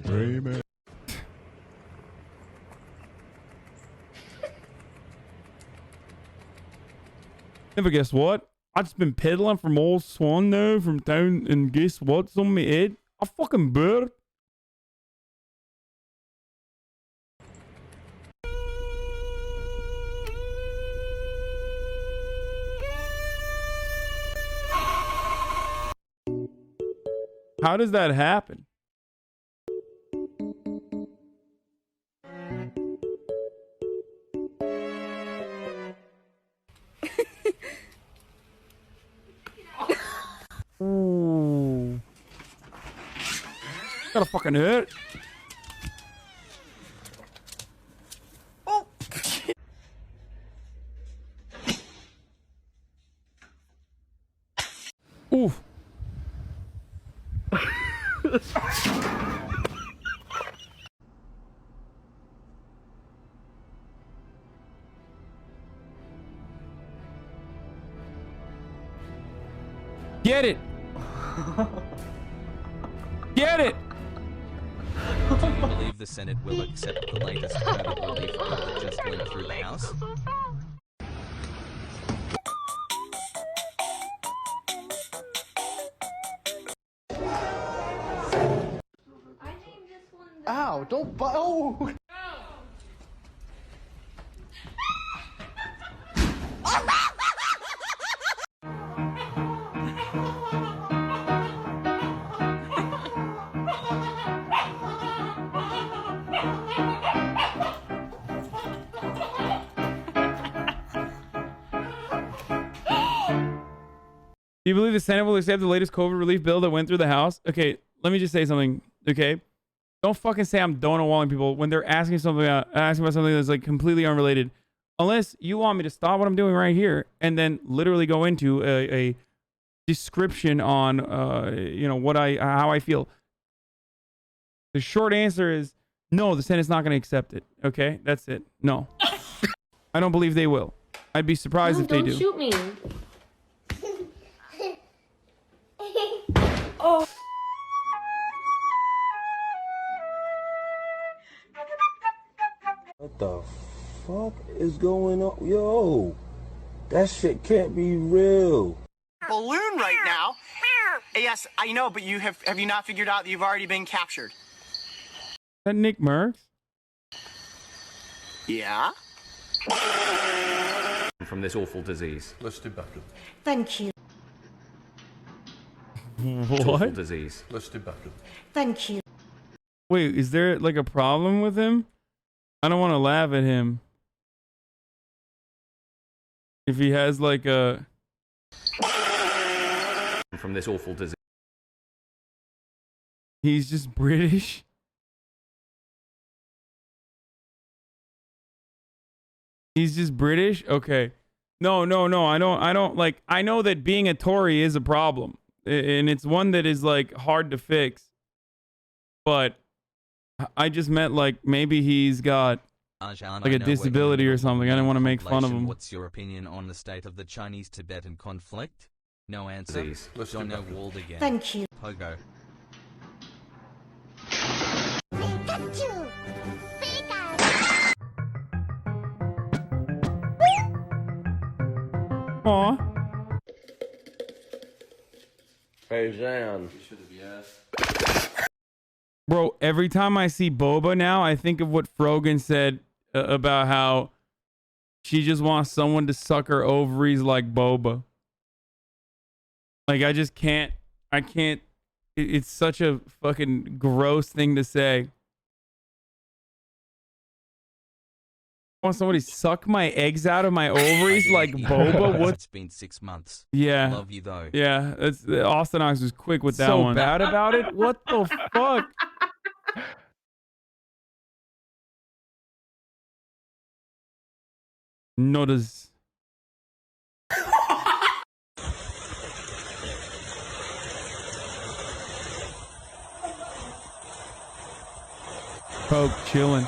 Dreaming. Never guess what? I just been peddling from old Swan now from town, and guess what's on my head? A fucking bird. How does that happen? Ooh. Gotta fucking hit. Oof. Get it. Get it. Do you believe the Senate will accept the latest COVID relief bill that just went through the House? Ow, don't buy. Oh! Do you believe the Senate will accept the latest COVID relief bill that went through the House? Okay, let me just say something, okay? Don't fucking say I'm Donut-walling people when they're asking something asking about something that's like completely unrelated. Unless you want me to stop what I'm doing right here and then literally go into a description on you know how I feel. The short answer is no, the Senate's not going to accept it. Okay? That's it. No. I don't believe they will. I'd be surprised if they do. Don't shoot me. Oh. What the fuck is going on? Yo, that shit can't be real. Balloon right now. Yes, I know, but have you not figured out that you've already been captured? Is that Nick Merckx? Yeah. From this awful disease. Let's do better. Thank you. It's awful disease. Let's do better. Thank you. Wait, is there like a problem with him? I don't want to laugh at him. If he has like a... From this awful disease. He's just British? He's just British? Okay. No. I don't like... I know that being a Tory is a problem. And it's one that is like hard to fix. But I just meant like maybe he's got like a disability or something. I didn't want to make fun of him. What's your opinion on the state of the Chinese-Tibetan conflict? No answer. Don't know walled again. Thank you. Pogo. Aw. Hey, Jan. Bro, every time I see Boba now, I think of what Frogan said about how she just wants someone to suck her ovaries like Boba. Like, I just can't. I can't. It's such a fucking gross thing to say. I want somebody to suck my eggs out of my ovaries like Boba? What? It's been 6 months. Yeah. Love you though. Yeah. It's, Austin Ox was quick with that So one. bad about it? What the fuck? Notice. Poke chilling.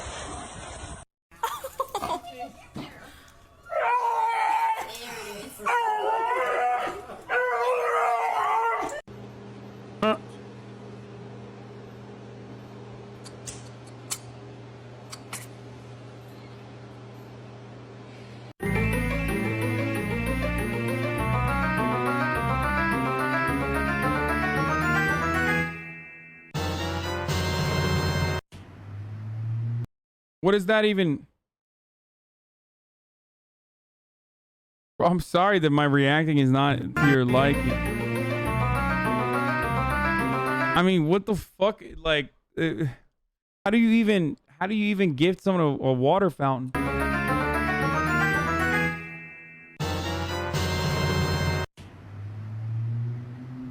What is that even? Bro, I'm sorry that my reacting is not to your liking. I mean, what the fuck? Like, how do you even gift someone a water fountain?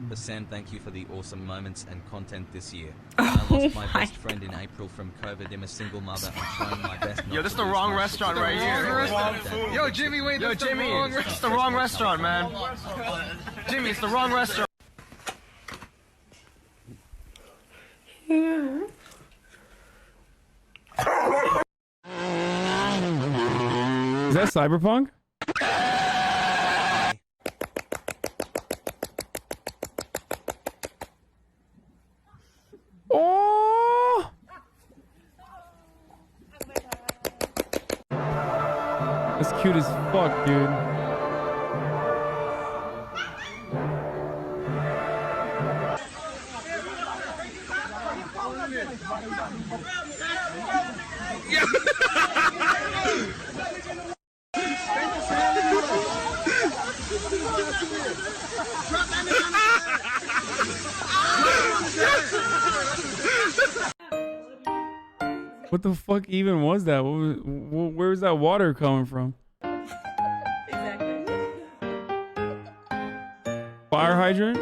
Hasan, thank you for the awesome moments and content this year. I lost my best friend in April from COVID. I'm a single mother. I'm trying my best. Yo, this is the wrong restaurant right here. Yo, Jimmy, wait. Yo, Jimmy, it's the wrong restaurant, man. Jimmy, it's the wrong restaurant. Is that Cyberpunk? Oh! That's cute as fuck, dude. What the fuck even was that? Where was that water coming from? Exactly. Fire hydrant?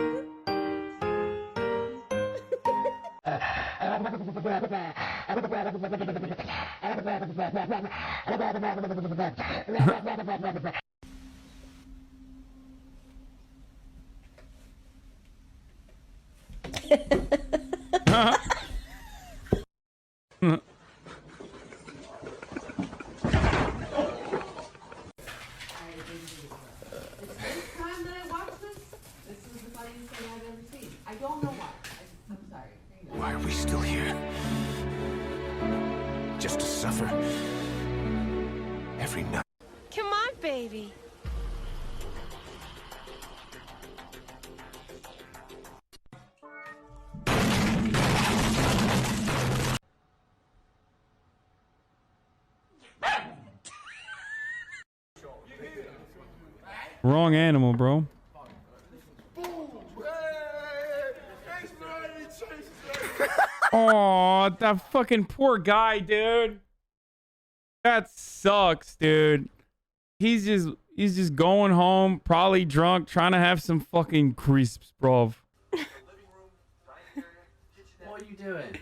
Why are we still here? Just to suffer every night. Come on, baby. Wrong animal, bro. Oh, that fucking poor guy, dude. That sucks, dude. He's just going home, probably drunk, trying to have some fucking crisps, bro. What are you doing?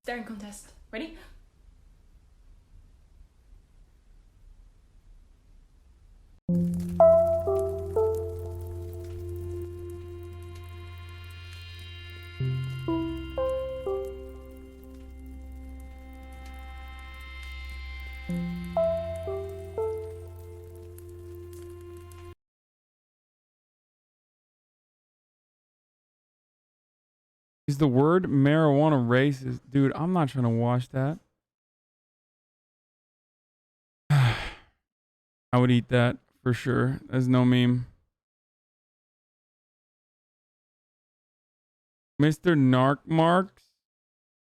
Staring contest. Ready? Is the word marijuana racist? Dude, I'm not trying to watch that. I would eat that for sure. There's no meme. Mr. Narc Marks.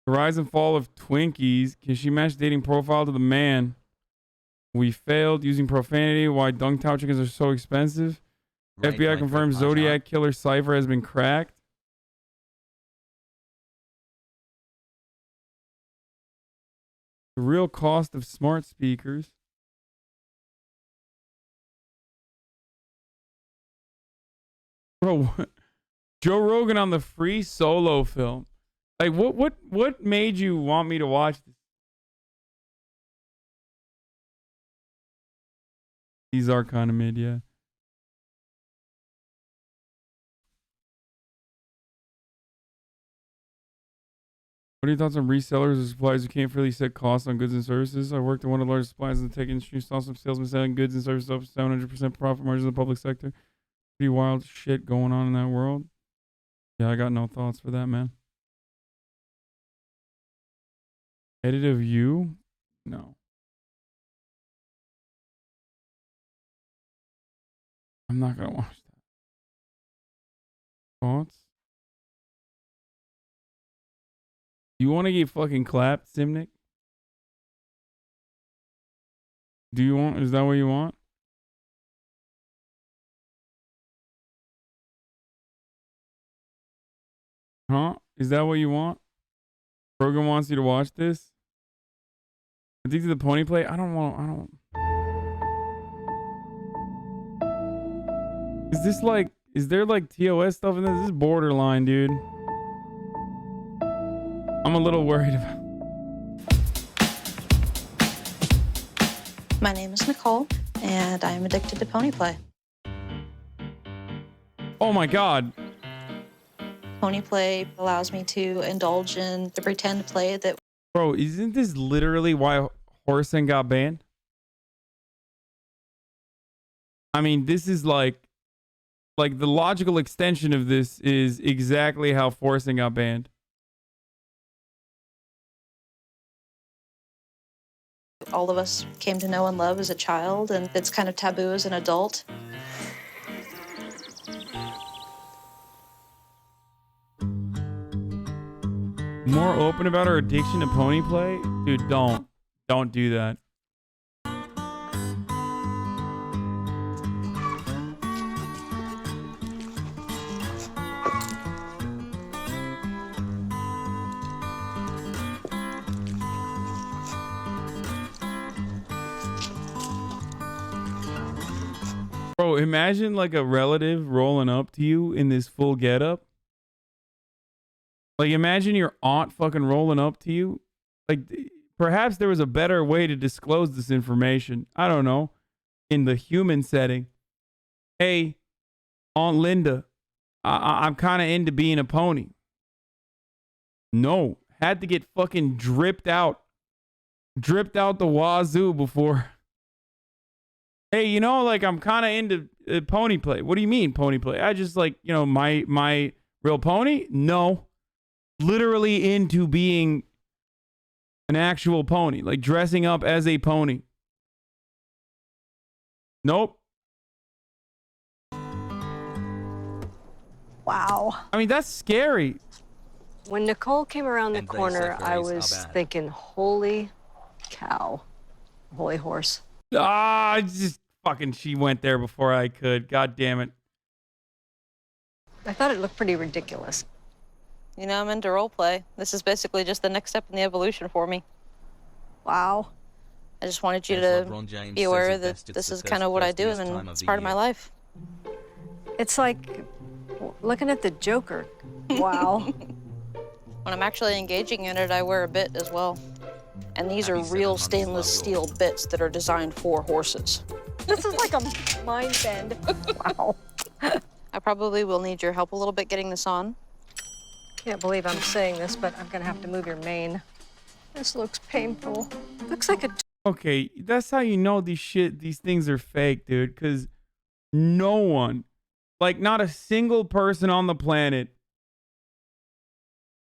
The rise and fall of Twinkies. Can she match dating profile to the man? We failed using profanity. Why dunk towel chickens are so expensive. Right, FBI right, confirms right, Zodiac Killer Cipher has been cracked. The real cost of smart speakers. Bro, what? Joe Rogan on the free solo film. Like, what made you want me to watch this? These are kind of mid, yeah. What are your thoughts on resellers or suppliers who can't freely set costs on goods and services? I worked at one of the largest suppliers in the tech industry, saw some salesmen selling goods and services up 700% profit margins in the public sector. Pretty wild shit going on in that world. Yeah, I got no thoughts for that, man. Edit of you? No. I'm not gonna watch that. Thoughts? You want to get fucking clapped, Simnick? Do you want? Is that what you want? Huh? Is that what you want? Rogan wants you to watch this? Addicted to the pony play? I don't. Is this like, is there like TOS stuff in this? This is borderline, dude. I'm a little worried about. My name is Nicole, and I am addicted to pony play. Oh my God. Pony play allows me to indulge in the pretend play that... Bro, isn't this literally why Horsen got banned? I mean, this is like the logical extension of this is exactly how Forcing got banned. all of us came to know and love as a child, and it's kind of taboo as an adult. More open about our addiction to pony play? Dude, don't do that. Bro, imagine like a relative rolling up to you in this full getup. Like, imagine your aunt fucking rolling up to you. Like, perhaps there was a better way to disclose this information. I don't know. In the human setting. Hey, Aunt Linda, I'm kind of into being a pony. No. Had to get fucking dripped out. Dripped out the wazoo before. Hey, you know, like, I'm kind of into pony play. What do you mean, pony play? I just, like, you know, my real pony? No. Literally into being an actual pony. Like, dressing up as a pony. Nope. Wow. I mean, that's scary. When Nicole came around the And corner, I race are was bad. thinking, holy cow. Holy horse. Ah, I just fucking, she went there before I could. God damn it. I thought it looked pretty ridiculous. You know, I'm into role play. This is basically just the next step in the evolution for me. Wow. I just wanted you As to LeBron James be says aware it that best, it's this the is kind of what I do, thirstiest time and of it's the part of my year. life. It's like looking at the Joker. Wow. When I'm actually engaging in it, I wear a bit as well. And these Happy are 7 real months, stainless love steel bits that are designed for horses. This is like a mind bend. Wow. I probably will need your help a little bit getting this on. Can't believe I'm saying this, but I'm gonna have to move your mane. This looks painful. Looks like a... Okay, that's how you know these things are fake, dude. Because no one, like not a single person on the planet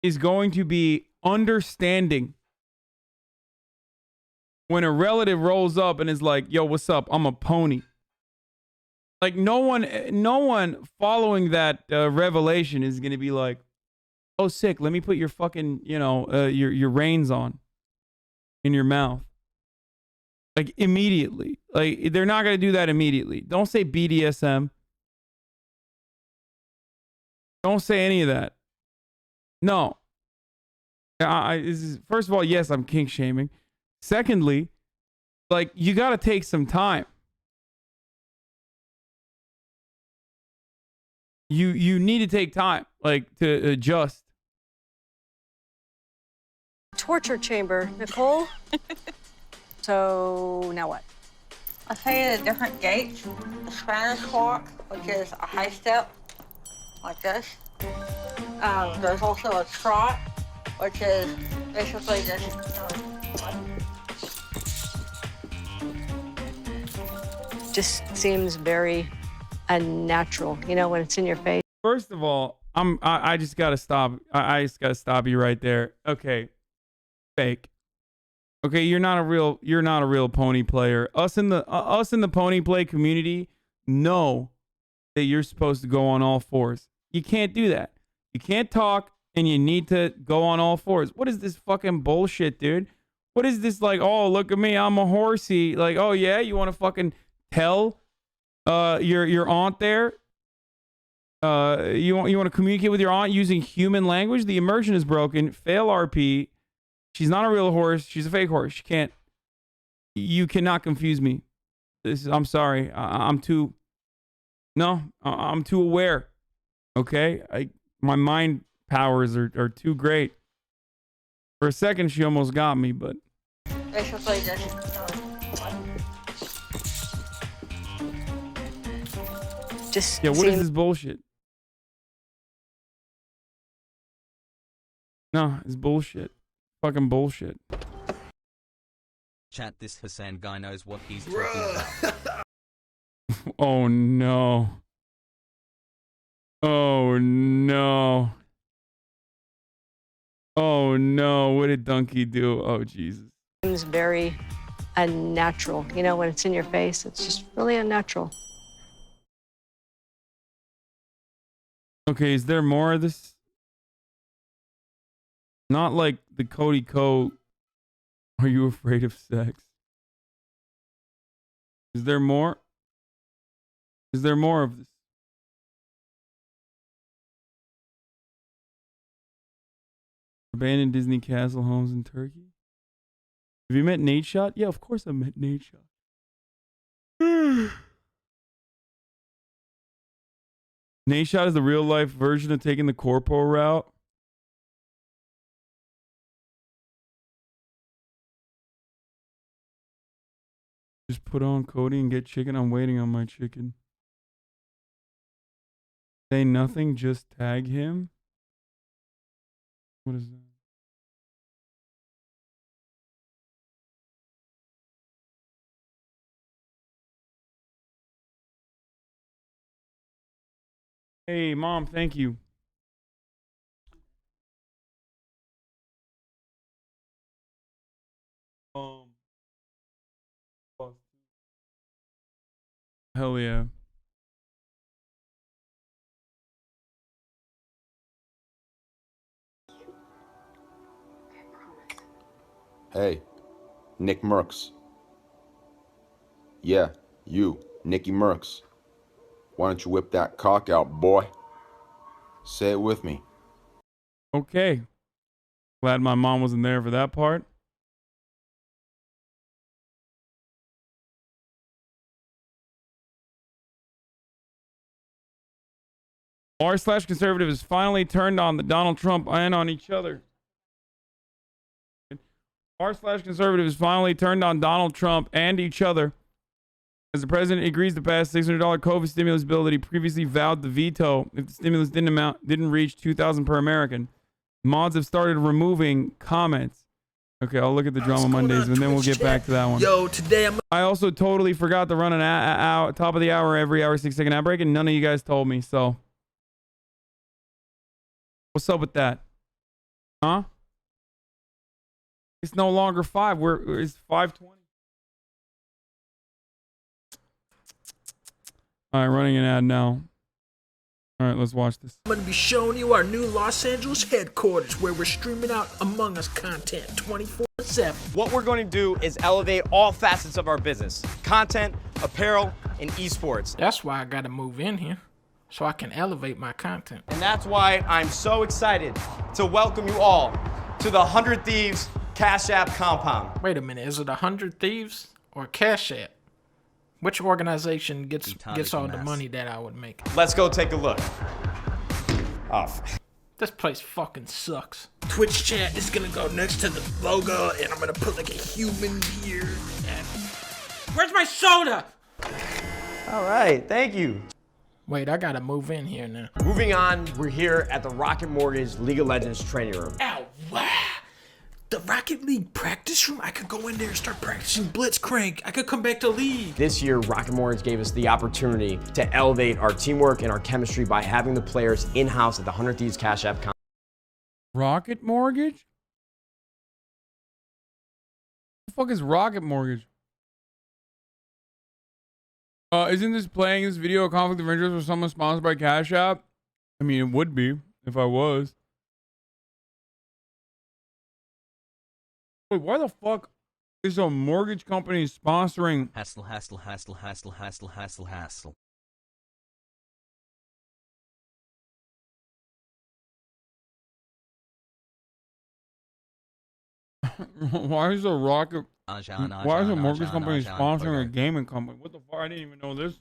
is going to be understanding when a relative rolls up and is like, yo, what's up? I'm a pony. Like no one following that revelation is going to be like, oh, sick. Let me put your fucking, you know, your reins on in your mouth. Like immediately. Like they're not going to do that immediately. Don't say BDSM. Don't say any of that. No. First of all, yes, I'm kink shaming. Secondly, like you got to take some time. You need to take time, like to adjust. torture chamber. Nicole? So, now what? I'll tell you the different gaits. The Spanish walk, which is a high step, like this. There's also a trot, which is basically just... Just seems very unnatural, you know, when it's in your face. First of all, I just gotta stop. I just gotta stop you right there. Okay, fake. Okay, you're not a real pony player. Us in the pony play community know that you're supposed to go on all fours. You can't do that. You can't talk, and you need to go on all fours. What is this fucking bullshit, dude? What is this like? Oh, look at me, I'm a horsey. Like, oh yeah, you want to fucking tell your aunt there? You want to communicate with your aunt using human language? The immersion is broken. Fail RP. She's not a real horse. She's a fake horse. You cannot confuse me. I'm sorry. I'm too aware. Okay? My mind powers are too great. For a second, she almost got me, but... Basically, yeah, what is this bullshit? No, it's bullshit. Fucking bullshit. Chat, this Hasan guy knows what he's talking about. Oh no. Oh no. Oh no, what did Dunkey do? Oh Jesus. Seems very unnatural. You know, when it's in your face, it's just really unnatural. Okay, is there more of this? Not like the Cody Co. Are you afraid of sex? Is there more? Is there more of this? Abandoned Disney castle homes in Turkey? Have you met Nate Shot? Yeah, of course I met Nate Shot. Nate Shot is the real life version of taking the corpo route. Just put on Cody and get chicken. I'm waiting on my chicken. Say nothing, just tag him. What is that? Hey, Mom, thank you. Hell yeah. Hey, Nick Merckx. Yeah, you, Nicky Merckx. Why don't you whip that cock out, boy? Say it with me. Okay. Glad my mom wasn't there for that part. r/conservative has finally turned on the Donald Trump and on each other. r/conservative has finally turned on Donald Trump and each other as the president agrees to pass $600 COVID stimulus bill that he previously vowed to veto if the stimulus didn't reach $2,000 per American. Mods have started removing comments. Okay, I'll look at the Drama Mondays and then we'll get back to that one. Yo, today I also totally forgot to run an top of the hour every hour 6-second ad break, and none of you guys told me, so what's up with that? Huh? It's no longer 5. It's 5:20. All right, running an ad now. All right, let's watch this. I'm going to be showing you our new Los Angeles headquarters where we're streaming out Among Us content 24/7. What we're going to do is elevate all facets of our business. Content, apparel, and esports. That's why I got to move in here, so I can elevate my content. And that's why I'm so excited to welcome you all to the 100 Thieves Cash App compound. Wait a minute, is it 100 Thieves or Cash App? Which organization gets all the money that I would make? Let's go take a look. This place fucking sucks. Twitch chat is gonna go next to the logo, and I'm gonna put like a human here. And... Where's my soda? All right, thank you. Wait, I gotta move in here now. Moving on, we're here at the Rocket Mortgage League of Legends training room. Ow, wow. The Rocket League practice room? I could go in there and start practicing Blitzcrank. I could come back to League. This year, Rocket Mortgage gave us the opportunity to elevate our teamwork and our chemistry by having the players in-house at the 100 Thieves Cash App. Rocket Mortgage? The fuck is Rocket Mortgage? Isn't this playing this video a conflict of interest with someone sponsored by Cash App? I mean, it would be if I was. Wait, why the fuck is a mortgage company sponsoring? Hassle. Why is a rocket? Why is a mortgage company sponsoring a gaming company? What the fuck? I didn't even know this.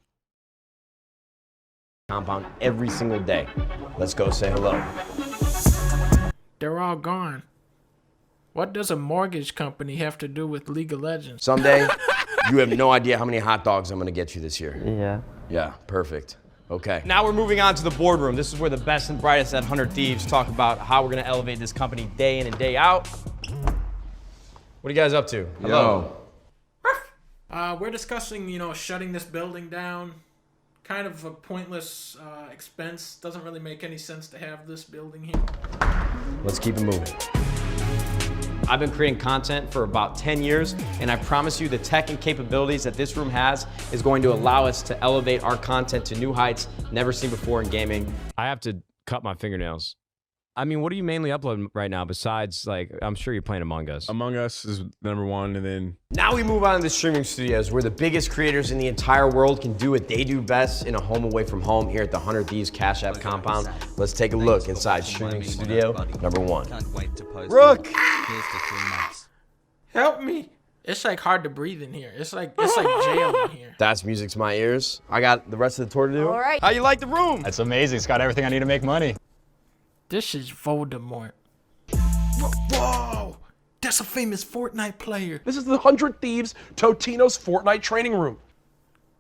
Compound every single day. Let's go say hello. They're all gone. What does a mortgage company have to do with League of Legends? Someday, you have no idea how many hot dogs I'm gonna get you this year. Yeah. Yeah, perfect. Okay. Now we're moving on to the boardroom. This is where the best and brightest at 100 Thieves talk about how we're gonna elevate this company day in and day out. What are you guys up to? Hello. We're discussing, you know, shutting this building down. Kind of a pointless expense. Doesn't really make any sense to have this building here. Let's keep it moving. I've been creating content for about 10 years, and I promise you the tech and capabilities that this room has is going to allow us to elevate our content to new heights never seen before in gaming. I have to cut my fingernails. I mean, what are you mainly uploading right now besides, like, I'm sure you're playing Among Us. Among Us is #1, and then... Now we move on to the streaming studios where the biggest creators in the entire world can do what they do best in a home away from home here at the 100 Thieves Cash App compound. Let's take a look inside streaming studio #1. Rook! Help me! It's like hard to breathe in here. It's like jail in here. That's music to my ears. I got the rest of the tour to do. All right. How you like the room? That's amazing. It's got everything I need to make money. This is Voldemort. Whoa! That's a famous Fortnite player. This is the 100 Thieves Totino's Fortnite training room.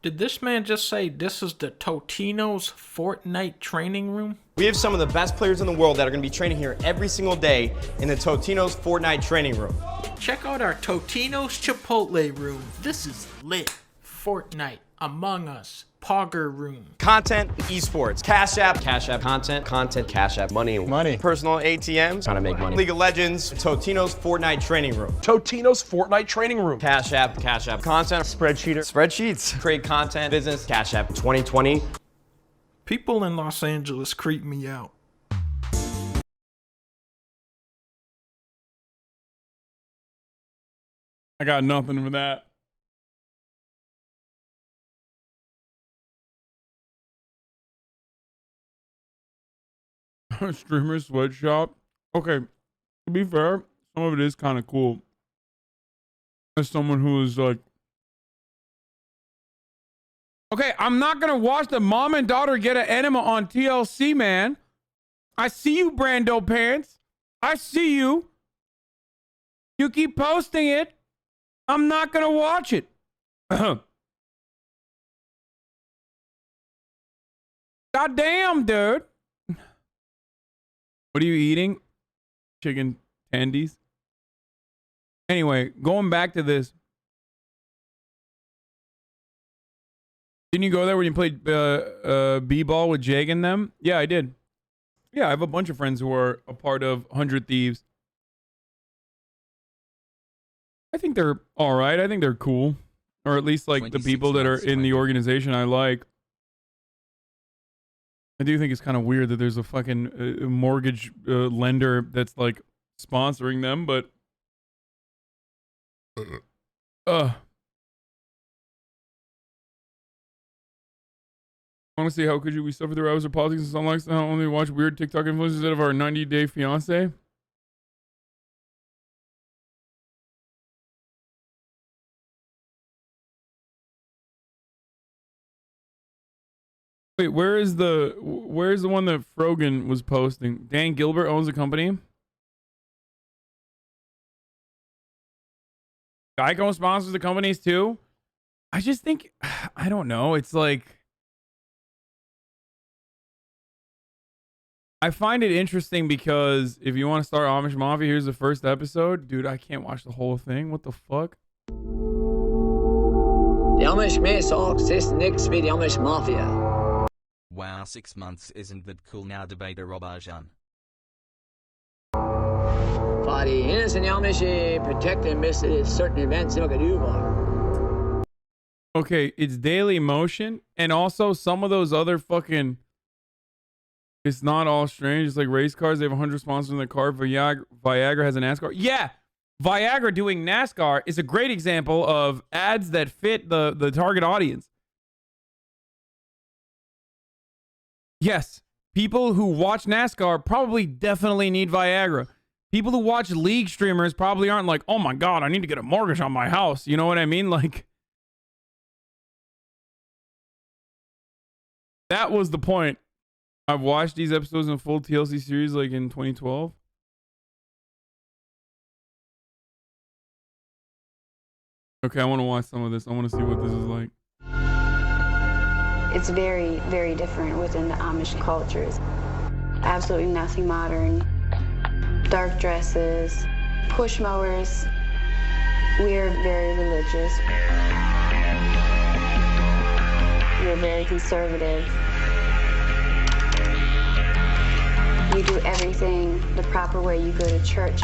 Did this man just say this is the Totino's Fortnite training room? We have some of the best players in the world that are going to be training here every single day in the Totino's Fortnite training room. Check out our Totino's Chipotle room. This is lit. Fortnite, Among Us, Pogger room. Content, esports, Cash App, content, Cash App, money, personal ATMs, trying to make money. League of Legends, Totino's Fortnite training room. Totino's Fortnite training room. Cash App, content, spreadsheets, create content, business, Cash App 2020. People in Los Angeles creep me out. I got nothing for that. Streamer sweatshop. Okay, to be fair, some of it is kind of cool. As someone who is like, okay, I'm not gonna watch the mom and daughter get an enema on TLC, man. I see you, Brando Pants. I see you. You keep posting it. I'm not gonna watch it. God damn, dude. What are you eating? Chicken tendies? Anyway, going back to this. Didn't you go there when you played b-ball with Jake and them? Yeah, I did. Yeah, I have a bunch of friends who are a part of 100 Thieves. I think they're all right. I think they're cool. Or at least like the people that are in the organization I like. I do think it's kind of weird that there's a fucking mortgage lender that's like sponsoring them, but honestly, how could you? We suffer through hours of politics and some likes to only watch weird TikTok influencers instead of our 90-day fiance. Wait, where's the one that Frogan was posting? Dan Gilbert owns a company. Geico sponsors the companies too. I just think, I don't know. It's like, I find it interesting because if you want to start Amish Mafia, here's the first episode. Dude, I can't watch the whole thing. What the fuck? The Amish Masons is next with the Amish Mafia. Wow, 6 months isn't that cool now, debater Rob Hasan. 5 die initialische protected missed certain events in OKBUDDY. Okay, it's daily motion, and also some of those other fucking. It's not all strange. It's like race cars. They have 100 sponsors in their car. Viagra has a NASCAR. Yeah, Viagra doing NASCAR is a great example of ads that fit the target audience. Yes, people who watch NASCAR probably definitely need Viagra. People who watch league streamers probably aren't like, oh my God, I need to get a mortgage on my house. You know what I mean? Like, that was the point. I've watched these episodes in full TLC series like in 2012. Okay, I want to watch some of this. I want to see what this is like. It's very, very different within the Amish cultures. Absolutely nothing modern. Dark dresses, push mowers. We're very religious. We're very conservative. You do everything the proper way. You go to church.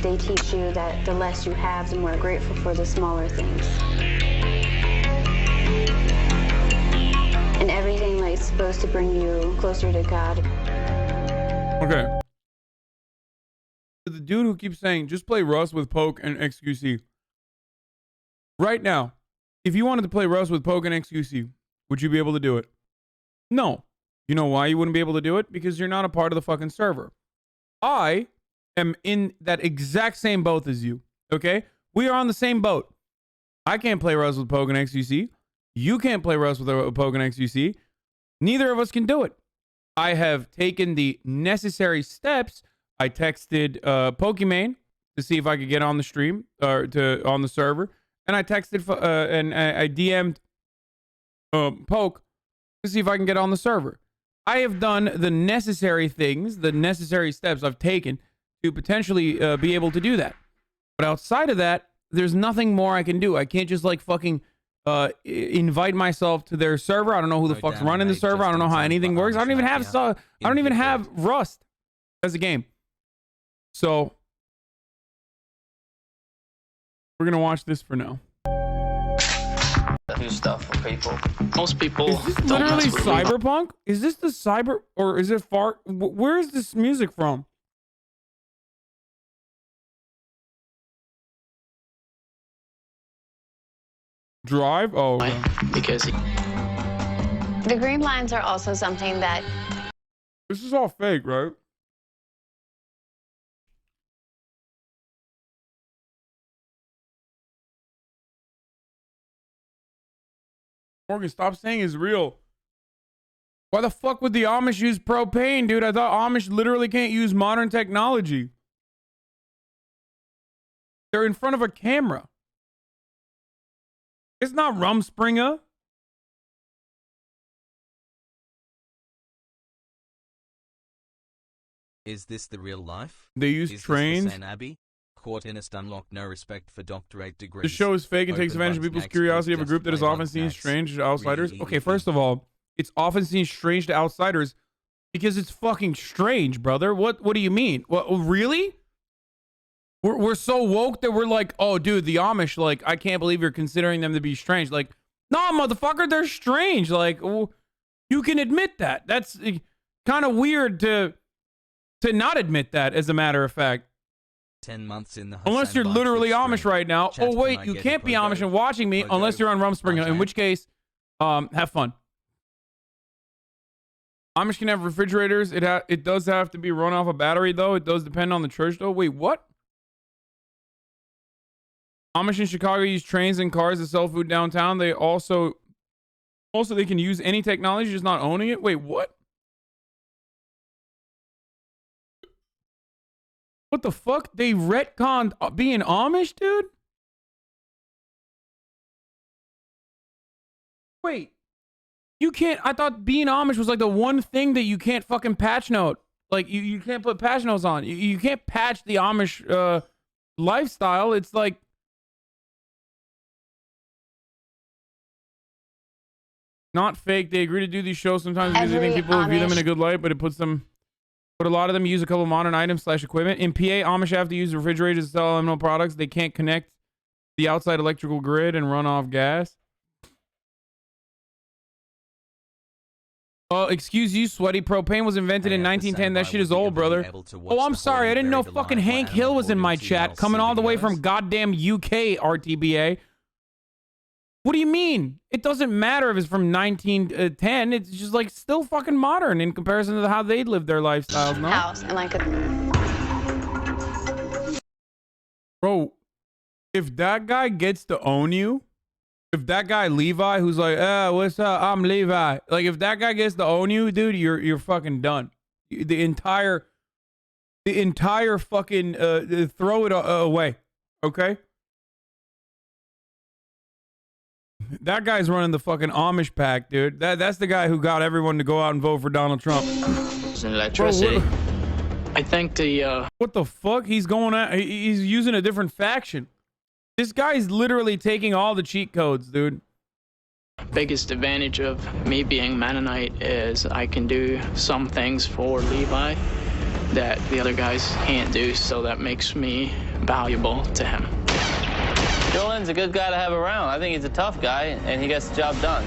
They teach you that the less you have, the more grateful for the smaller things. And everything like supposed to bring you closer to God. Okay. The dude who keeps saying, just play Rust with Poke and XQC. Right now, if you wanted to play Rust with Poke and XQC, would you be able to do it? No. You know why you wouldn't be able to do it? Because you're not a part of the fucking server. I am in that exact same boat as you. Okay? We are on the same boat. I can't play Rust with Poke and XQC. You can't play Rust with Poke and XQC. Neither of us can do it. I have taken the necessary steps. I texted Pokimane to see if I could get on the stream or on the server, and I texted and I DM'd Poke to see if I can get on the server. I have done the necessary things, the necessary steps I've taken to potentially be able to do that. But outside of that, there's nothing more I can do. I can't just like fucking invite myself to their server. I don't know who the fuck's running the server. I don't know how anything works. I don't even have I don't even have Rust as a game. So we're gonna watch this for now. Do stuff for people. Most people. Is this literally cyberpunk? Is this the cyber or is it far? Where is this music from? Drive? Oh. Okay. Because the green lines are also something that. This is all fake, right? Morgan, stop saying it's real. Why the fuck would the Amish use propane, dude? I thought Amish literally can't use modern technology. They're in front of a camera. It's not Rumspringa. Is this the real life? They use trains. HasanAbi? Caught in a stunlock, no respect for doctorate degrees. The show is fake and takes advantage of people's curiosity of a group that is often seen strange to outsiders. Okay, first of all, it's often seen strange to outsiders because it's fucking strange, brother. What do you mean? What, really? We're so woke that we're like, oh, dude, the Amish, like, I can't believe you're considering them to be strange. Like, no, motherfucker, they're strange. Like, you can admit that. That's kind of weird to not admit that, as a matter of fact. 10 months in the unless you're literally Amish right now. Oh, wait, you can't be Amish and watching me unless you're on Rumspringa, in which case, have fun. Amish can have refrigerators. It does have to be run off a battery, though. It does depend on the church, though. Wait, what? Amish in Chicago use trains and cars to sell food downtown. They also they can use any technology, just not owning it. Wait, what? What the fuck? They retconned being Amish, dude? Wait. You can't... I thought being Amish was like the one thing that you can't fucking patch note. Like, you can't put patch notes on. You can't patch the Amish lifestyle. It's like... Not fake. They agree to do these shows sometimes because they think people will view them in a good light, but it puts them But a lot of them use a couple modern items / equipment. In PA, Amish have to use refrigerators to sell aluminum products. They can't connect the outside electrical grid and run off gas. Oh, excuse you, sweaty. Propane was invented in 1910. That shit is old, brother. Oh, I'm sorry. I didn't know fucking Hank Hill was in my chat. Coming all the way from goddamn UK, RTBA. What do you mean? It doesn't matter if it's from 1910. It's just like still fucking modern in comparison to how they live their lifestyles, no? House and like a... Bro, if that guy gets to own you, if that guy Levi, who's like, what's up? I'm Levi. Like, if that guy gets to own you, dude, you're fucking done. The entire fucking throw it away, okay? That guy's running the fucking Amish pack, dude. That's the guy who got everyone to go out and vote for Donald Trump. Electricity. Bro, I think the what the fuck? He's going at. He's using a different faction. This guy's literally taking all the cheat codes, dude. biggest advantage of me being Mennonite is I can do some things for Levi that the other guys can't do, so that makes me valuable to him. Julian's a good guy to have around. I think he's a tough guy, and he gets the job done.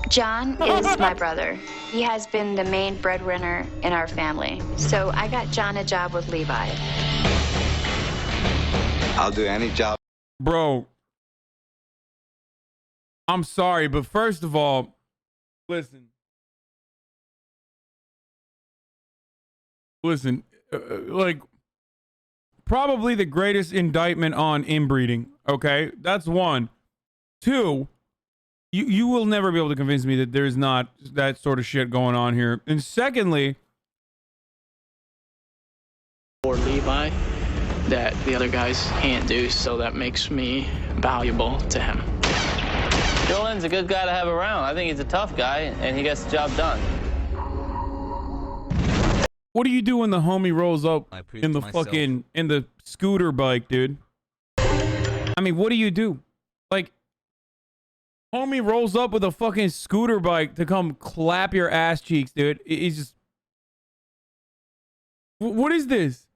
John is my brother. He has been the main breadwinner in our family. So I got John a job with Levi. I'll do any job. Bro, I'm sorry, but first of all, listen. Like, probably the greatest indictment on inbreeding, okay? That's one. Two, you will never be able to convince me that there's not that sort of shit going on here. And secondly, For Levi that the other guys can't do, so that makes me valuable to him. Julian's a good guy to have around. I think he's a tough guy, and he gets the job done. what do you do when the homie rolls up in the fucking, in the scooter bike, dude? I mean, what do you do? Like, homie rolls up with a fucking scooter bike to come clap your ass cheeks, dude. He's just... What is this?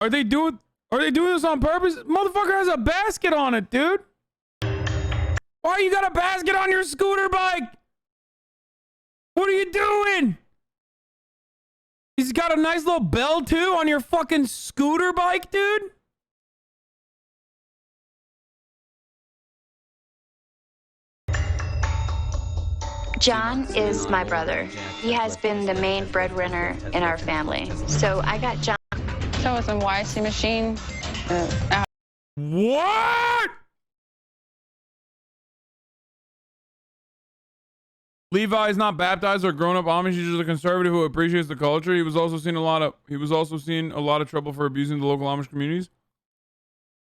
Are they doing this on purpose? Motherfucker has a basket on it, dude. Why you got a basket on your scooter bike? What are you doing? He's got a nice little bell too on your fucking scooter bike, dude. John is my brother. He has been the main breadwinner in our family. So I got John. So with a YC machine. What? Levi is not baptized or grown-up Amish. He's just a conservative who appreciates the culture. He was also seeing a lot of trouble for abusing the local Amish communities.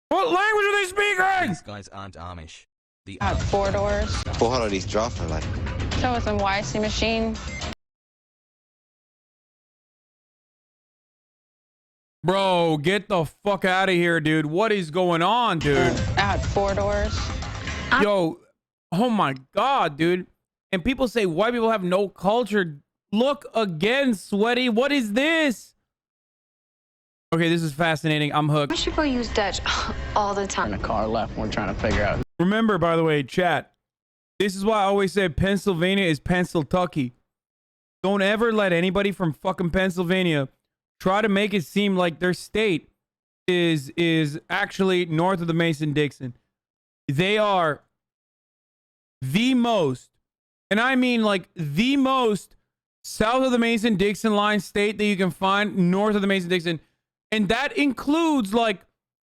What language are they speaking? These guys aren't Amish. The 4 doors. What are these draw for, like? So with a YC machine. Bro, get the fuck out of here, dude. What is going on, dude? I had 4 doors. Yo, oh my God, dude. And people say white people have no culture. Look again, sweaty. What is this? Okay, this is fascinating. I'm hooked. Most people use Dutch all the time. In a car left, we're trying to figure out. Remember, by the way, chat, this is why I always say Pennsylvania is Pennsyltucky. Don't ever let anybody from fucking Pennsylvania try to make it seem like their state is actually north of the Mason-Dixon. They are the most, and I mean like the most south of the Mason-Dixon line state that you can find north of the Mason-Dixon. And that includes like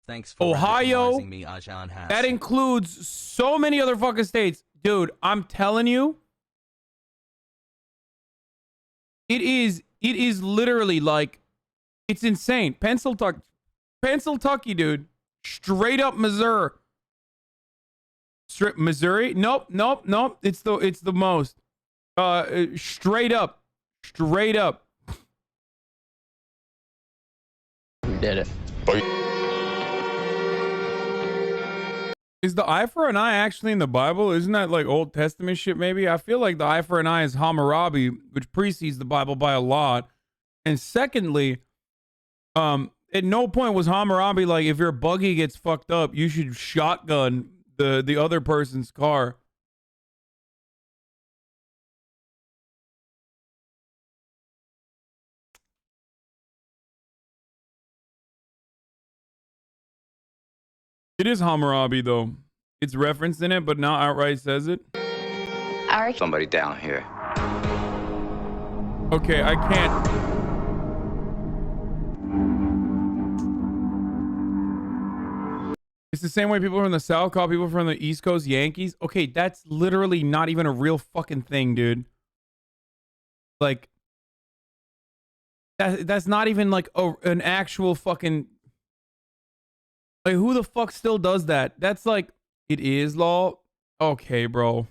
Thanks for Ohio. Me, Hasan. That includes so many other fucking states. Dude, I'm telling you, it is literally like, it's insane. Pennsyltucky, dude. Straight up Missouri. Missouri? Nope. It's the most. Straight up. We did it. Is the eye for an eye actually in the Bible? Isn't that like Old Testament shit maybe? I feel like the eye for an eye is HasanAbi, which precedes the Bible by a lot. And secondly, at no point was HasanAbi like, if your buggy gets fucked up, you should shotgun the other person's car. It is HasanAbi though. It's referenced in it, but not outright says it. Somebody down here. Okay, I can't. It's the same way people from the South call people from the East Coast Yankees. Okay, that's literally not even a real fucking thing, dude. Like, that's not even like an actual fucking... Like, who the fuck still does that? That's like, it is law. Okay, bro.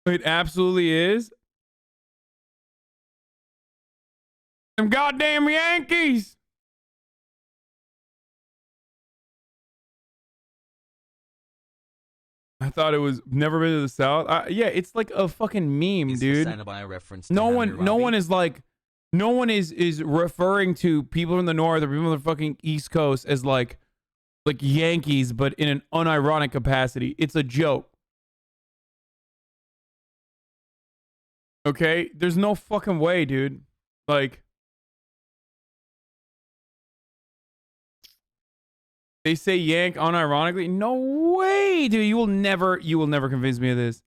It absolutely is. Them goddamn Yankees. I thought it was never been to the South. Yeah, it's like a fucking meme, dude. No one is like, no one is referring to people from the North or people from the fucking East Coast as like Yankees, but in an unironic capacity. It's a joke. Okay? There's no fucking way, dude. Like, they say yank unironically. No way, dude. You will never convince me of this.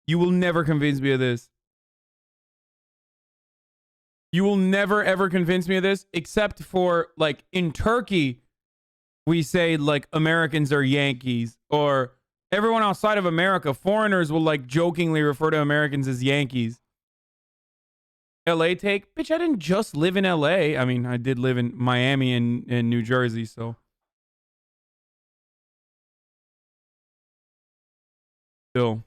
You will never convince me of this. You will never ever convince me of this, except for like in Turkey, we say like Americans are Yankees, or everyone outside of America, foreigners will like jokingly refer to Americans as Yankees. LA take? Bitch, I didn't just live in LA. I mean, I did live in Miami and New Jersey, so. Still.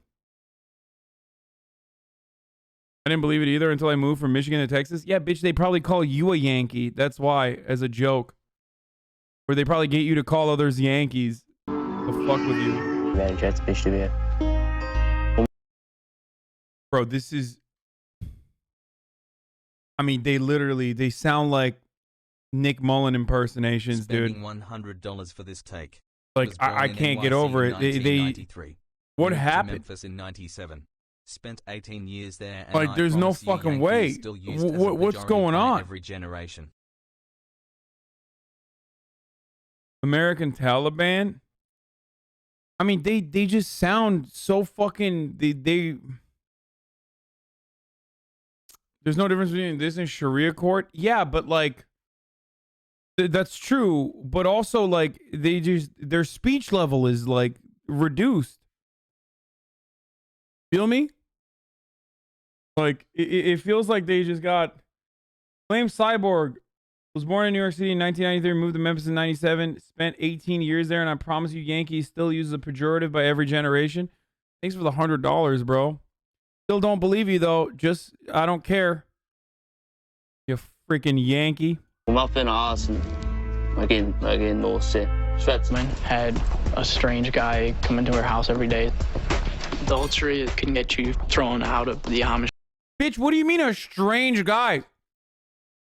I didn't believe it either until I moved from Michigan to Texas. Yeah, bitch, they probably call you a Yankee. That's why, as a joke. Or they probably get you to call others Yankees. The fuck with you. Bro, this is... I mean, they sound like Nick Mullen impersonations, dude. Spending $100 for this take. Like, I can't get over it. What happened? Memphis in 97. Spent 18 years there. And like, there's no fucking way. What's going on? Every generation. American Taliban? I mean, they just sound so fucking... There's no difference between this and Sharia court. Yeah, but like... That's true. But also, like, their speech level is, like, reduced. Feel me? Like, it feels like they just got... Flame Cyborg was born in New York City in 1993, moved to Memphis in 97, spent 18 years there, and I promise you, Yankees still uses a pejorative by every generation. Thanks for the $100, bro. Still don't believe you, though. Just, I don't care. You freaking Yankee. Muffin awesome. Again, no shit. Schwetzman had a strange guy come into her house every day. Adultery can get you thrown out of the Amish. Bitch, what do you mean a strange guy?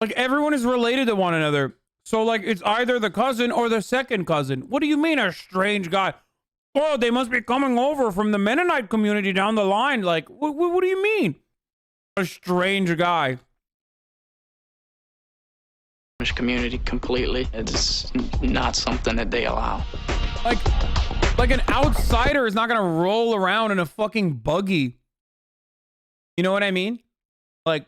Like, everyone is related to one another. So, like, it's either the cousin or the second cousin. What do you mean a strange guy? Oh, they must be coming over from the Mennonite community down the line. Like, what do you mean? A strange guy. Amish community completely. It's not something that they allow. Like an outsider is not gonna roll around in a fucking buggy. You know what I mean? Like,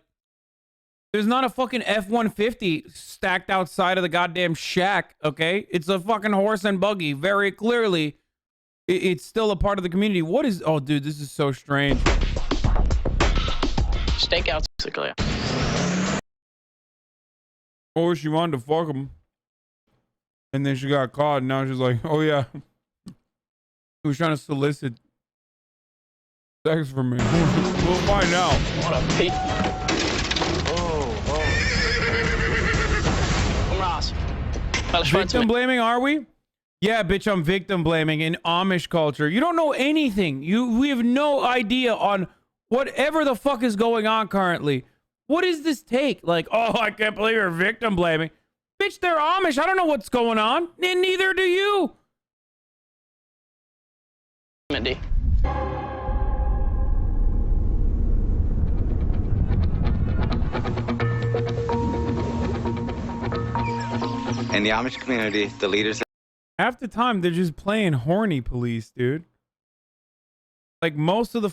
there's not a fucking F-150 stacked outside of the goddamn shack, okay? It's a fucking horse and buggy. Very clearly, it's still a part of the community. What is... Oh, dude, this is so strange. Stakeouts, basically. Or she wanted to fuck him. And then she got caught, and now she's like, oh, yeah. He was trying to solicit sex from me. We'll find out. What a peep. Oh. Ross. Victim blaming, are we? Yeah, bitch, I'm victim blaming in Amish culture. You don't know anything. We have no idea on whatever the fuck is going on currently. What is this take? Like, oh, I can't believe you're victim blaming. Bitch, they're Amish. I don't know what's going on. And neither do you. In the Amish community, the leaders... Half the time, they're just playing horny police, dude. Like, most of the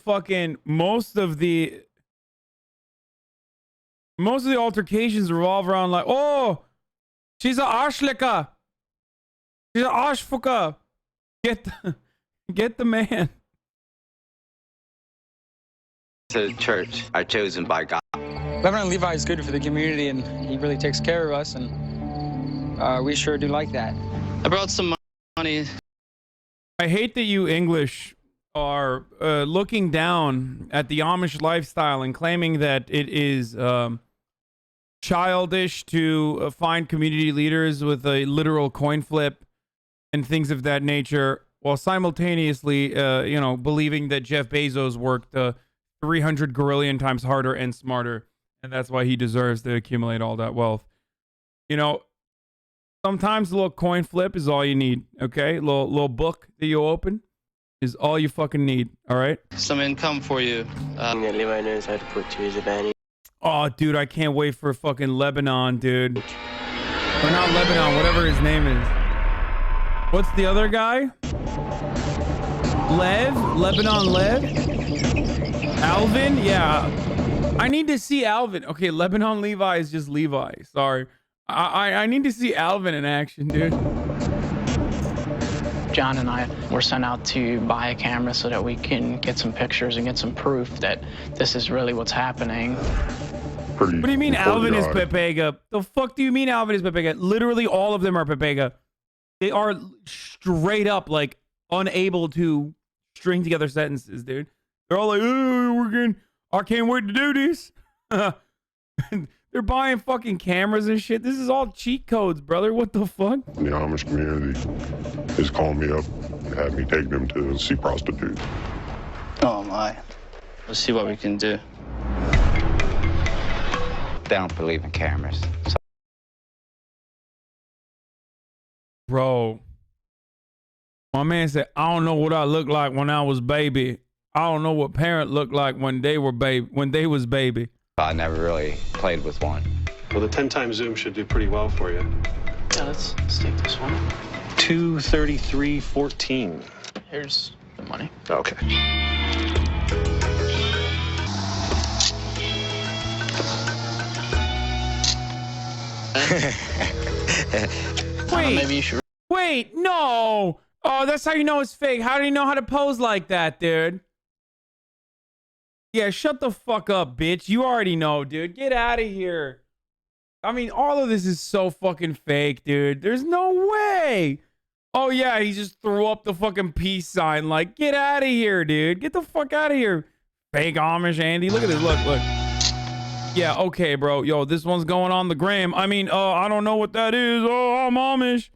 altercations revolve around like, oh, she's a Arschlecker. She's a Arschfucker. Get the man. To church are chosen by God. Reverend Levi is good for the community, and he really takes care of us, and we sure do like that. I brought some money. I hate that you English are looking down at the Amish lifestyle and claiming that it is childish to find community leaders with a literal coin flip and things of that nature, while simultaneously, believing that Jeff Bezos worked 300 gorillion times harder and smarter, and that's why he deserves to accumulate all that wealth. You know, sometimes a little coin flip is all you need, okay? Little book that you open is all you fucking need, all right? Some income for you. Levi knows how to put to his advantage. Oh, dude, I can't wait for fucking Lebanon, dude. Or not Lebanon, whatever his name is. What's the other guy? Lebanon Lev? Alvin? Yeah. I need to see Alvin. Okay, Lebanon Levi is just Levi. Sorry. I need to see Alvin in action, dude. John and I were sent out to buy a camera so that we can get some pictures and get some proof that this is really what's happening. What do you mean Alvin is Pepega? The fuck do you mean Alvin is Pepega? Literally all of them are Pepega. They are straight up like unable to string together sentences, dude. They're all like, oh, I can't wait to do this. They're buying fucking cameras and shit. This is all cheat codes, brother. What the fuck? The Amish community is calling me up and had me take them to see prostitutes. Oh my. Let's see what we can do. They don't believe in cameras. Bro, my man said, I don't know what I looked like when I was baby. I don't know what parent looked like when they was baby. I never really played with one. Well, the 10x zoom should do pretty well for you. Yeah, let's take this one. 233.14. Here's the money. Okay. Maybe you should. Wait, no. Oh, that's how you know it's fake. How do you know how to pose like that, dude? Yeah, shut the fuck up, bitch. You already know, dude. Get out of here. I mean, all of this is so fucking fake, dude. There's no way. Oh, yeah, he just threw up the fucking peace sign. Like, get out of here, dude. Get the fuck out of here. Fake Amish Andy. Look at this. Look. Yeah, okay, bro. Yo, this one's going on the gram. I mean, I don't know what that is. Oh, I'm Amish.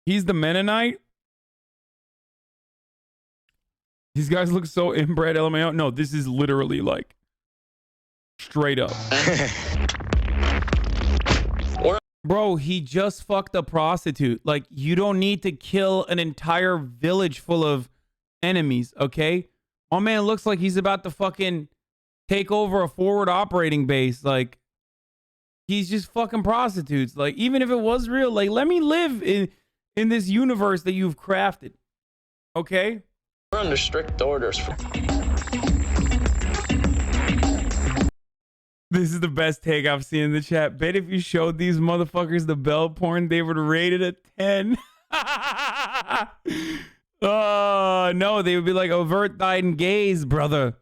He's the Mennonite. These guys look so inbred, LMAO. No, this is literally like straight up. Bro, he just fucked a prostitute. Like, you don't need to kill an entire village full of enemies, okay? My man looks like he's about to fucking take over a forward operating base. Like, he's just fucking prostitutes. Like, even if it was real, like, let me live in this universe that you've crafted. Okay? We're under strict orders. This is the best take I've seen in the chat. Bet if you showed these motherfuckers the Belle porn, they would rate it a 10. Oh, no, they would be like overt thine gaze, brother.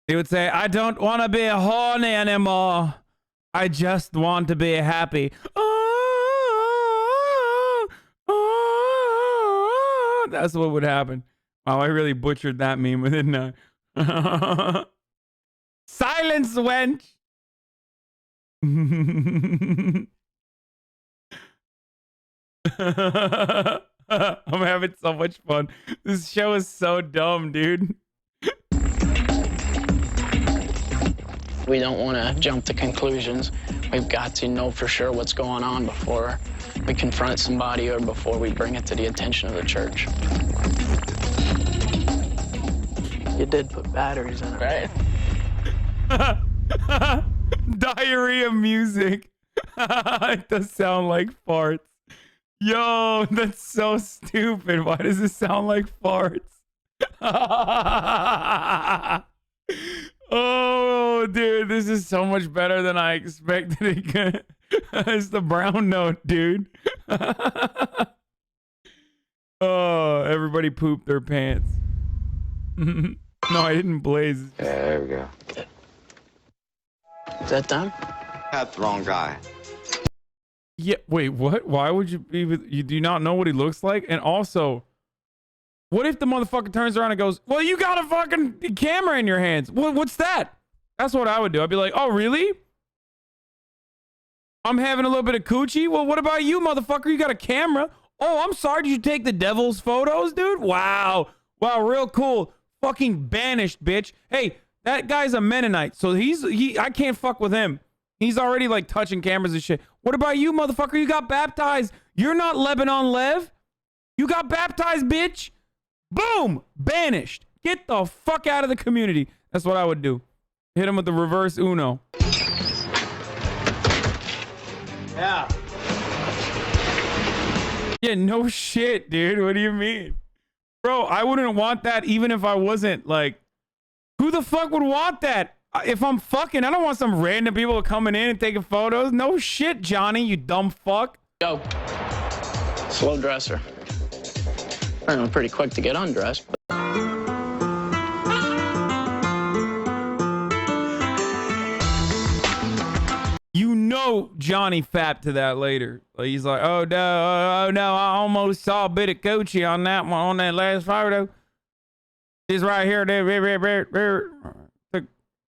They would say, I don't want to be horny anymore. I just want to be happy. That's what would happen. Wow, I really butchered that meme, didn't I? Silence, wench. I'm having so much fun. This show is so dumb, dude. We don't want to jump to conclusions. We've got to know for sure what's going on before we confront somebody or before we bring it to the attention of the church. You did put batteries in it, right? Diarrhea music. It does sound like farts. Yo, that's so stupid. Why does it sound like farts? Oh, dude, this is so much better than I expected it could. It's the brown note, dude. Oh, everybody pooped their pants. No, I didn't blaze. Yeah, there we go. Is that done? Got the wrong guy. Yeah, wait, what? Why would you be with, you do not know what he looks like? And also, what if the motherfucker turns around and goes, well, you got a fucking camera in your hands. What's that? That's what I would do. I'd be like, oh, really? I'm having a little bit of coochie? Well, what about you, motherfucker? You got a camera? Oh, I'm sorry. Did you take the devil's photos, dude? Wow. Wow, real cool. Fucking banished, bitch. Hey, that guy's a Mennonite, so I can't fuck with him. He's already like touching cameras and shit. What about you, motherfucker? You got baptized. You're not Lebanon Lev. You got baptized, bitch. Boom! Banished. Get the fuck out of the community. That's what I would do. Hit him with the reverse Uno. Yeah. Yeah, no shit, dude. What do you mean? Bro, I wouldn't want that even if I wasn't like... Who the fuck would want that? If I'm fucking, I don't want some random people coming in and taking photos. No shit, Johnny, you dumb fuck. Yo. Slow dresser. I'm pretty quick to get undressed. But... You know Johnny fapped to that later. Like, he's like, oh no, I almost saw a bit of coochie on that one, on that last photo. This right here, took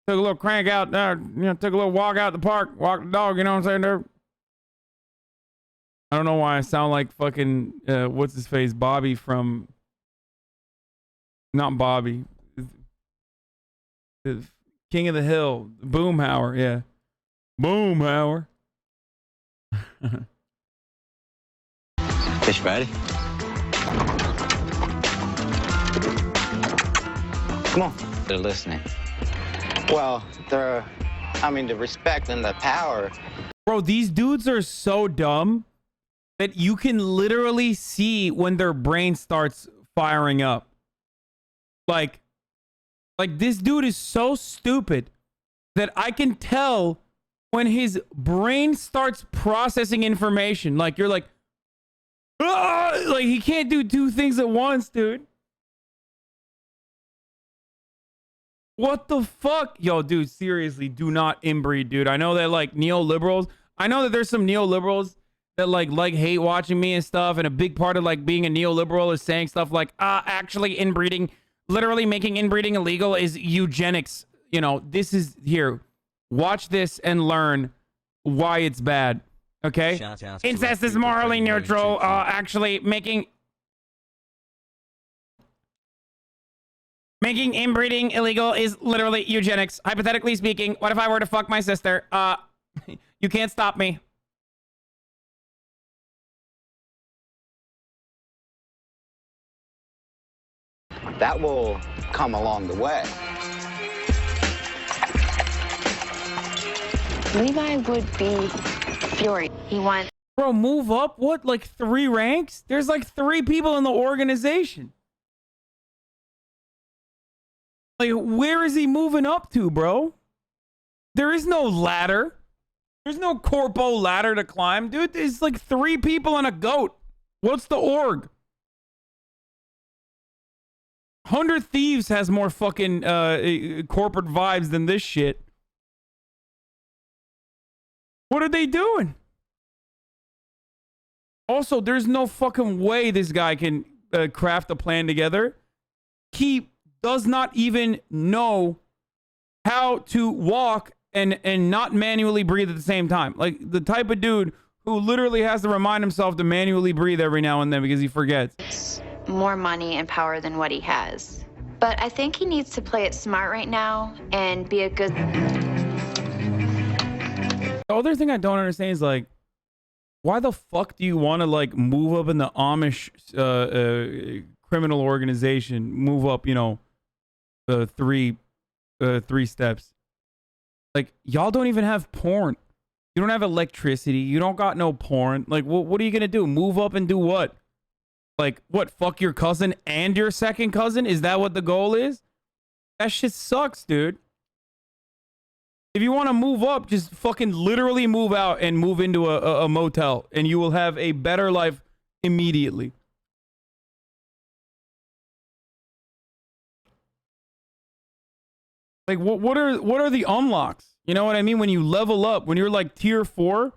a little crank out there, took a little walk out the park, walked the dog, you know what I'm saying? I don't know why I sound like fucking, what's his face, Bobby from, not Bobby, the King of the Hill, Boomhauer, yeah. Boomhauer. Fish ready? Come on. They're listening. Well, the respect and the power. Bro, these dudes are so dumb that you can literally see when their brain starts firing up. Like this dude is so stupid that I can tell when his brain starts processing information. Like, you're like, ah! Like, he can't do two things at once, dude. What the fuck? Yo, dude, seriously, do not inbreed, dude. I know that, like, neoliberals, I know that there's some neoliberals that, like hate watching me and stuff, and a big part of, like, being a neoliberal is saying stuff like, actually inbreeding, literally making inbreeding illegal is eugenics. You know, this is, here, watch this and learn why it's bad, okay? Incest is morally neutral, actually making inbreeding illegal is literally eugenics. Hypothetically speaking, what if I were to fuck my sister? You can't stop me. That will come along the way. Levi would be furious. He wants... Bro, move up? What, like 3 ranks? There's like 3 people in the organization. Like, where is he moving up to, bro? There is no ladder. There's no corpo ladder to climb, dude. There's like 3 people and a goat. What's the org? 100 Thieves has more fucking corporate vibes than this shit. What are they doing? Also, there's no fucking way this guy can craft a plan together. He does not even know how to walk and not manually breathe at the same time. Like the type of dude who literally has to remind himself to manually breathe every now and then because he forgets. More money and power than what he has. But I think he needs to play it smart right now and be a good... The other thing I don't understand is, like, why the fuck do you want to, like, move up in the Amish criminal organization? Move up, you know, three steps. Like, y'all don't even have porn. You don't have electricity. You don't got no porn. Like, what are you gonna do? Move up and do what? Like, what? Fuck your cousin and your second cousin? Is that what the goal is? That shit sucks, dude. If you want to move up, just fucking literally move out and move into a motel, and you will have a better life immediately. Like, what are the unlocks? You know what I mean? When you level up, when you're like tier 4,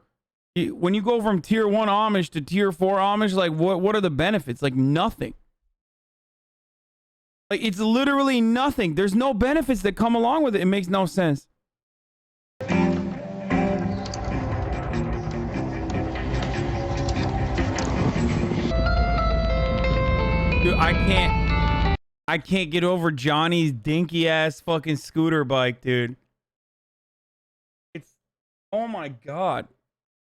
when you go from tier 1 Amish to tier 4 Amish, like what are the benefits? Like nothing. Like it's literally nothing. There's no benefits that come along with it. It makes no sense. Dude, I can't get over Johnny's dinky ass fucking scooter bike, dude. It's, oh my god.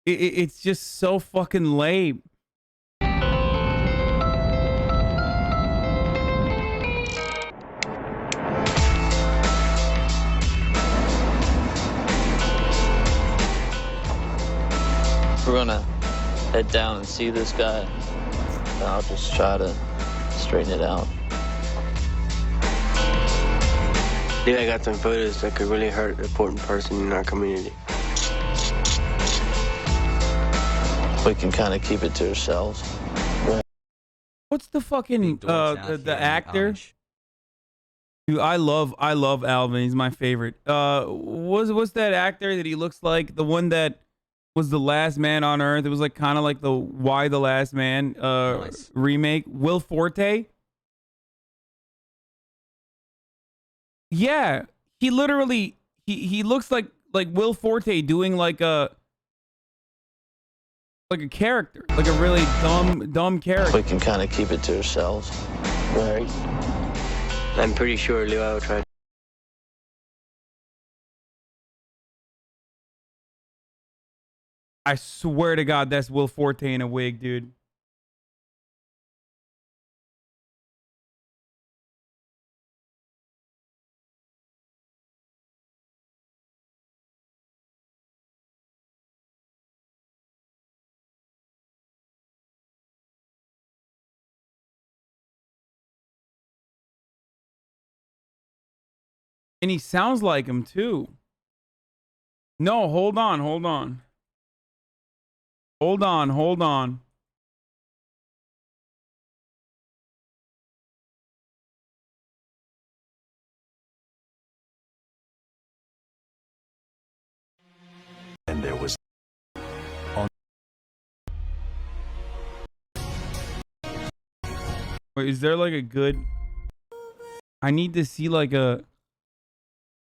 It's just so fucking lame. We're gonna head down and see this guy. And I'll just try to straighten it out. I think I got some photos that could really hurt an important person in our community. We can kind of keep it to ourselves. What's the fucking the actor? Dude, I love Alvin. He's my favorite. What's that actor that he looks like? The one that was the last man on Earth. It was like kind of like the Why the Last Man nice. Remake. Will Forte. Yeah, he literally he looks like Will Forte doing like a character, like a really dumb character. We can kind of keep it to ourselves, right? I'm pretty sure Leo tried. I swear to God, that's Will Forte in a wig, dude. And he sounds like him too. No, hold on. And there was on. Wait, is there like a good? I need to see like a.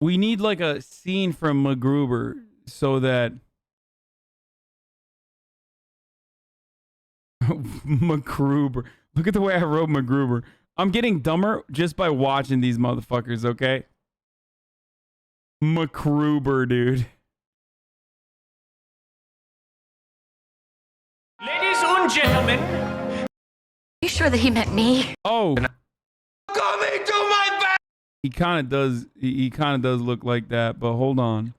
We need like a scene from MacGruber so that MacGruber. Look at the way I wrote MacGruber. I'm getting dumber just by watching these motherfuckers, okay? MacGruber, dude. Ladies and gentlemen. Are you sure that he meant me? Oh. Coming to my back. He kind of does look like that, but hold on.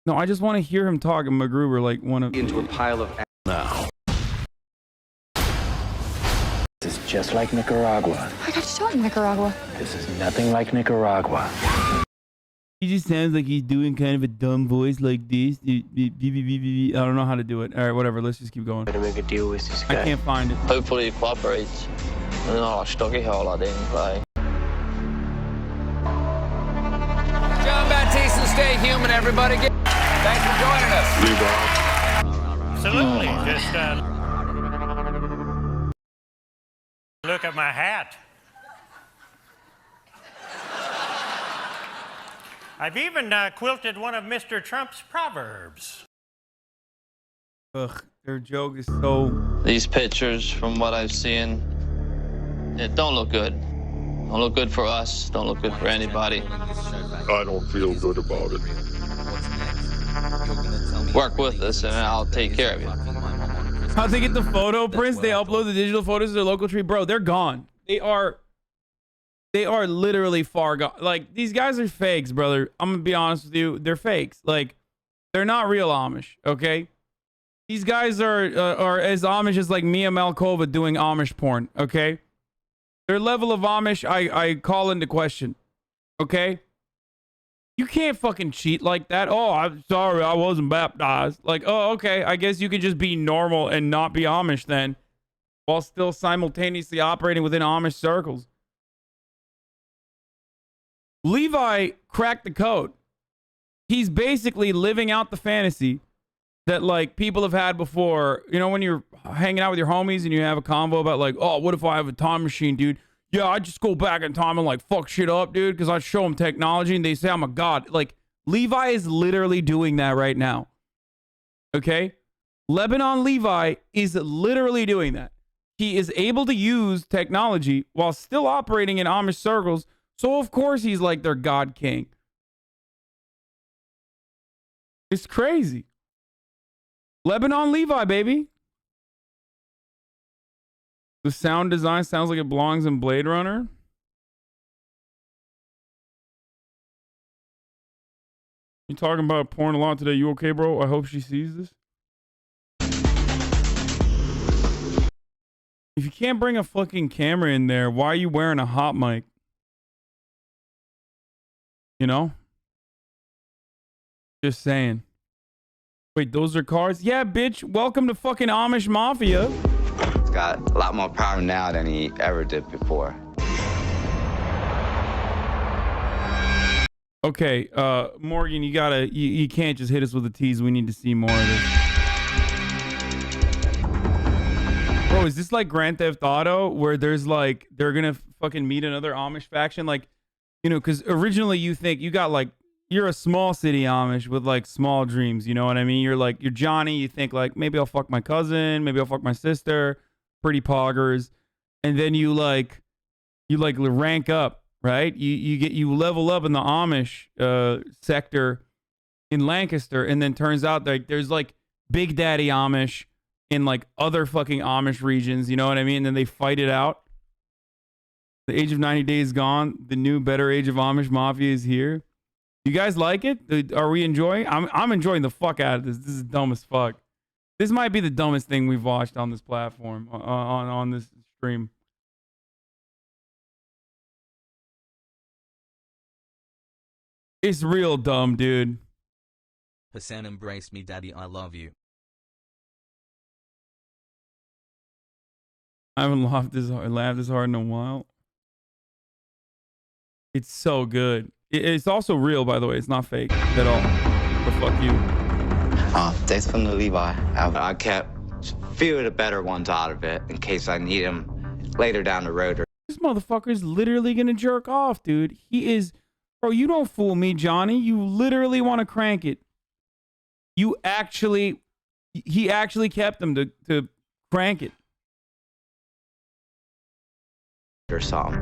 No, I just want to hear him talk and MacGruber like one of Into a pile of now. This is just like Nicaragua. I got to show him Nicaragua. This is nothing like Nicaragua. He just sounds like he's doing kind of a dumb voice like this. I don't know how to do it. All right, whatever. Let's just keep going. To make a deal with this guy. I can't find it. Hopefully he cooperates. And I'll stocky hole I didn't play. John Baptiste and stay human, everybody. Thanks for joining us. Absolutely. Just look at my hat. I've even quilted one of Mr. Trump's proverbs. Ugh, their joke is so... These pictures, from what I've seen, it don't look good. Don't look good for us. Don't look good for anybody. I don't feel good about it. Work with us and I'll take care of you. How'd they get the photo prints? They upload the digital photos to their local tree. Bro, they're gone. They are literally far gone. Like, these guys are fakes, brother. I'm gonna be honest with you. They're fakes. Like, they're not real Amish, okay? These guys are as Amish as like Mia Malkova doing Amish porn, okay? Their level of Amish, I call into question, okay? You can't fucking cheat like that. Oh, I'm sorry, I wasn't baptized. Like, oh, okay, I guess you can just be normal and not be Amish then, while still simultaneously operating within Amish circles. Levi cracked the code. He's basically living out the fantasy that like people have had before. You know, when you're hanging out with your homies and you have a convo about like, oh, what if I have a time machine, dude? Yeah, I just go back in time and like fuck shit up, dude, because I show them technology and they say I'm a god. Like, Levi is literally doing that right now. Okay? Lebanon Levi is literally doing that. He is able to use technology while still operating in Amish circles. So of course he's like their god king. It's crazy. Lebanon Levi, baby. The sound design sounds like it belongs in Blade Runner. You talking about porn a lot today. You okay, bro? I hope she sees this. If you can't bring a fucking camera in there, why are you wearing a hot mic? You know? Just saying. Wait, those are cars? Yeah, bitch. Welcome to fucking Amish Mafia. He's got a lot more power now than he ever did before. Okay, Morgan, you can't just hit us with a tease. We need to see more of this. Bro, is this like Grand Theft Auto where there's like, they're gonna fucking meet another Amish faction? Like, you know, because originally you think you got like, you're a small city Amish with like small dreams, you know what I mean? You're Johnny, you think like, maybe I'll fuck my cousin, maybe I'll fuck my sister, pretty poggers. And then you rank up, right? You level up in the Amish sector in Lancaster, and then turns out like there's like Big Daddy Amish in like other fucking Amish regions, you know what I mean? And then they fight it out. The age of 90 days gone. The new better age of Amish Mafia is here. You guys like it? Are we enjoying? I'm enjoying the fuck out of this. This is dumb as fuck. This might be the dumbest thing we've watched on this platform, on this stream. It's real dumb, dude. Hasan, embrace me, daddy, I love you. I haven't laughed this hard in a while. It's so good. It's also real, by the way. It's not fake at all. But fuck you. Thanks from the Levi. I kept a few of the better ones out of it in case I need them later down the road. This motherfucker's literally gonna jerk off, dude. He is... Bro, you don't fool me, Johnny. You literally want to crank it. He actually kept him to crank it. Or something.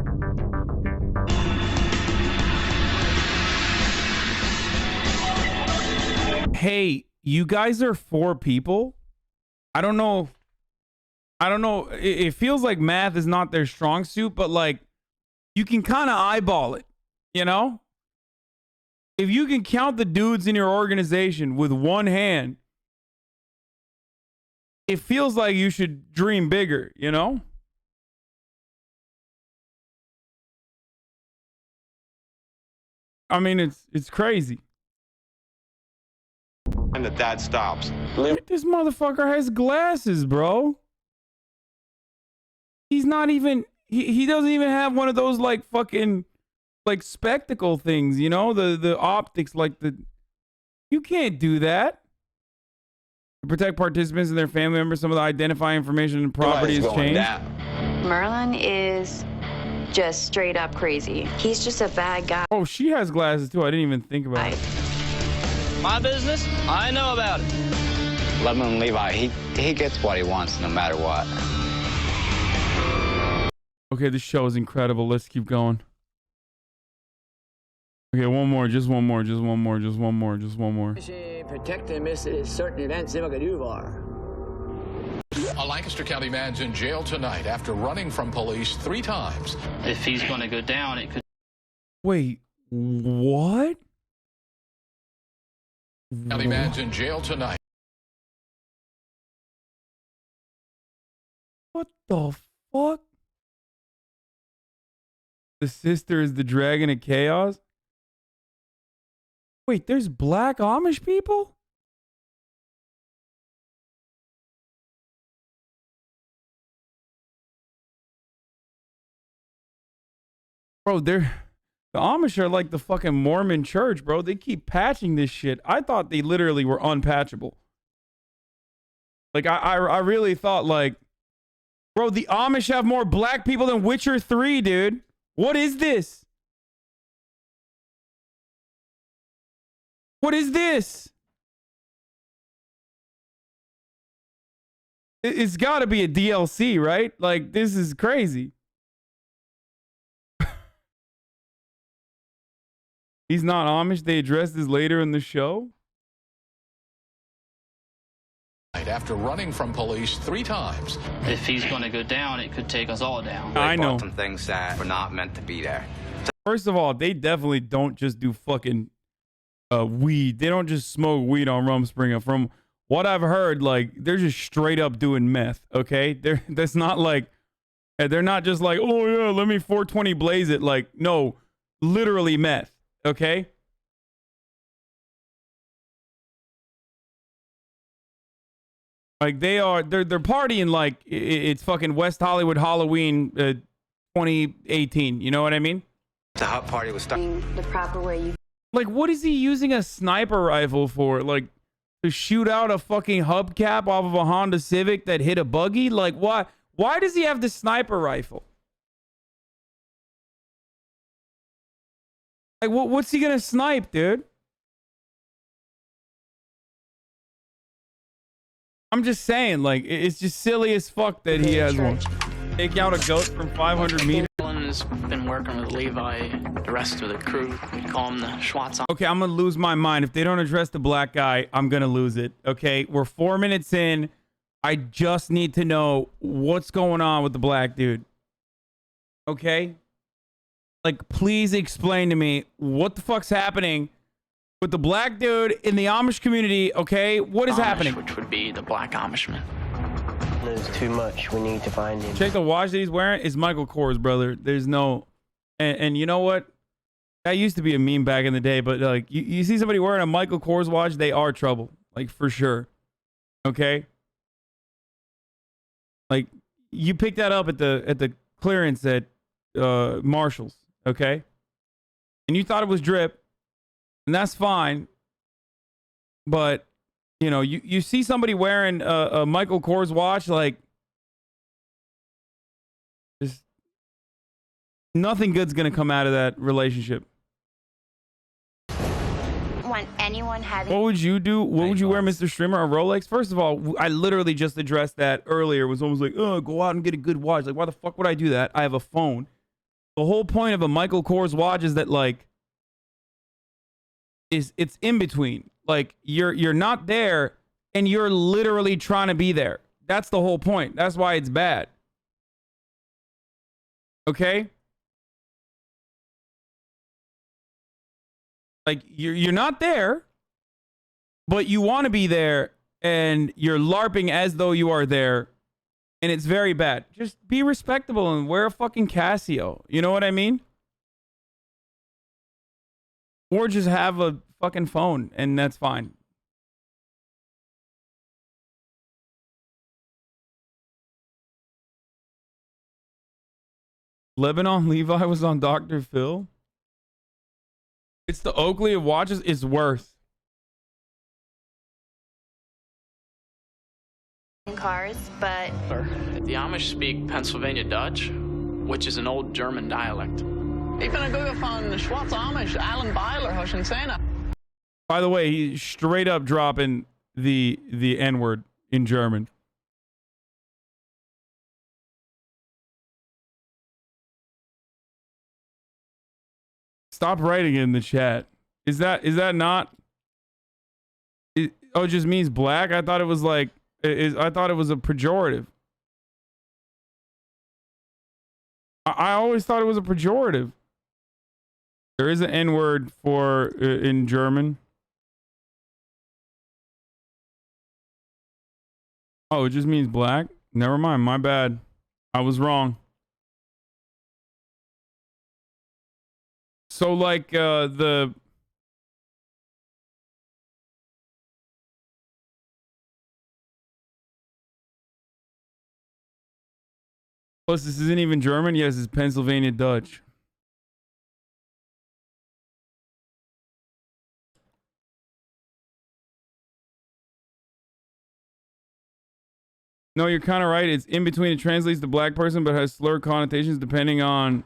Hey, you guys are 4 people? I don't know. It feels like math is not their strong suit, but like you can kind of eyeball it, you know? If you can count the dudes in your organization with one hand, it feels like you should dream bigger, you know? I mean, it's crazy. And that stops. This motherfucker has glasses, bro. He's not even... He doesn't even have one of those, like, fucking... like spectacle things, you know, the optics, like the... You can't do that. To protect participants and their family members, some of the identifying information and property is changed. Merlin is just straight up crazy. He's just a bad guy. Oh, she has glasses too. I didn't even think about it. My business? I know about it. Lemon Levi, he gets what he wants no matter what. Okay, this show is incredible. Let's keep going. Okay, one more, just one more, just one more, just one more, just one more. Protect and miss certain events in A Lancaster County man's in jail tonight after running from police 3 times. If he's going to go down, it could. Wait, what? County man's in jail tonight. What the fuck? The sister is the dragon of chaos? Wait, there's black Amish people? Bro, the Amish are like the fucking Mormon church, bro. They keep patching this shit. I thought they literally were unpatchable. Like, I really thought, like, bro, the Amish have more black people than Witcher 3, dude. What is this? What is this? It's got to be a DLC, right? Like, this is crazy. He's not Amish. They address this later in the show. After running from police 3 times. If he's going to go down, it could take us all down. I know. Some things that were not meant to be there. First of all, they definitely don't just do fucking weed. They don't just smoke weed on Rumspringa. From what I've heard, like, they're just straight up doing meth, okay? That's not like, they're not just like, oh yeah, let me 420 blaze it. Like, no, literally meth, okay? Like, they're partying like it's fucking West Hollywood Halloween 2018. You know what I mean? The hot party was stuck. The proper way you. Like, what is he using a sniper rifle for? Like, to shoot out a fucking hubcap off of a Honda Civic that hit a buggy? Like, why? Why does he have the sniper rifle? Like, what's he gonna snipe, dude? I'm just saying, like, it's just silly as fuck that he has one. Take out a goat from 500 meters. Has been working with Levi, the rest of the crew. We call him the Schwartz. Okay, I'm gonna lose my mind. If they don't address the black guy, I'm gonna lose it. Okay, we're 4 minutes in. I just need to know what's going on with the black dude. Okay? Like, please explain to me what the fuck's happening with the black dude in the Amish community, okay? What is happening? Which would be the black Amishman. There's too much. We need to find him. Check the watch that he's wearing. It's Michael Kors, brother. There's no... And you know what? That used to be a meme back in the day, but like, you see somebody wearing a Michael Kors watch, they are trouble. Like, for sure. Okay? Like, you pick that up at the clearance at Marshall's, okay? And you thought it was drip, and that's fine. But, you know, you see somebody wearing a Michael Kors watch, like, just nothing good's gonna come out of that relationship. Want anyone having... What would you do? What would you wear, Mr. Streamer? A Rolex? First of all, I literally just addressed that earlier. It was almost like, oh, go out and get a good watch. Like, why the fuck would I do that? I have a phone. The whole point of a Michael Kors watch is that, like, it's in between. Like, you're not there, and you're literally trying to be there. That's the whole point. That's why it's bad. Okay? Like, you're not there, but you want to be there, and you're LARPing as though you are there, and it's very bad. Just be respectable and wear a fucking Casio. You know what I mean? Or just have a fucking phone, and that's fine. Lebanon Levi was on Dr. Phil. It's the Oakley of watches. It's worth. Cars, but... The Amish speak Pennsylvania Dutch. which is an old German dialect. Ich bin ein Gucker von Schwarzer Amish, Alan Beiler, hast du gesehen? By the way, he's straight up dropping the N-word in German. Stop writing it in the chat. Is that not? It just means black. I thought it was like I thought it was a pejorative. I always thought it was a pejorative. There is an N-word for in German. Oh, it just means black? Never mind. My bad. I was wrong. So like the plus this isn't even German. Yes, it's Pennsylvania Dutch. No, you're kind of right. It's in between. It translates to black person, but has slurred connotations depending on.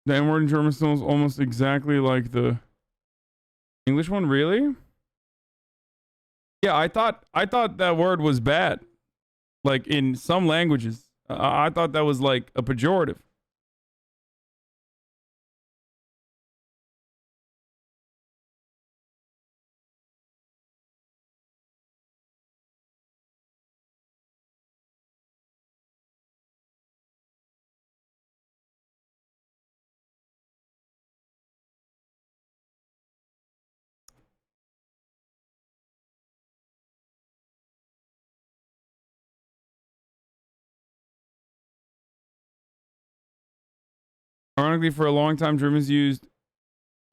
The N-word in German sounds almost exactly like the English one. Really? Yeah, I thought that word was bad. Like in some languages, I thought that was like a pejorative. Ironically, for a long time, Germans used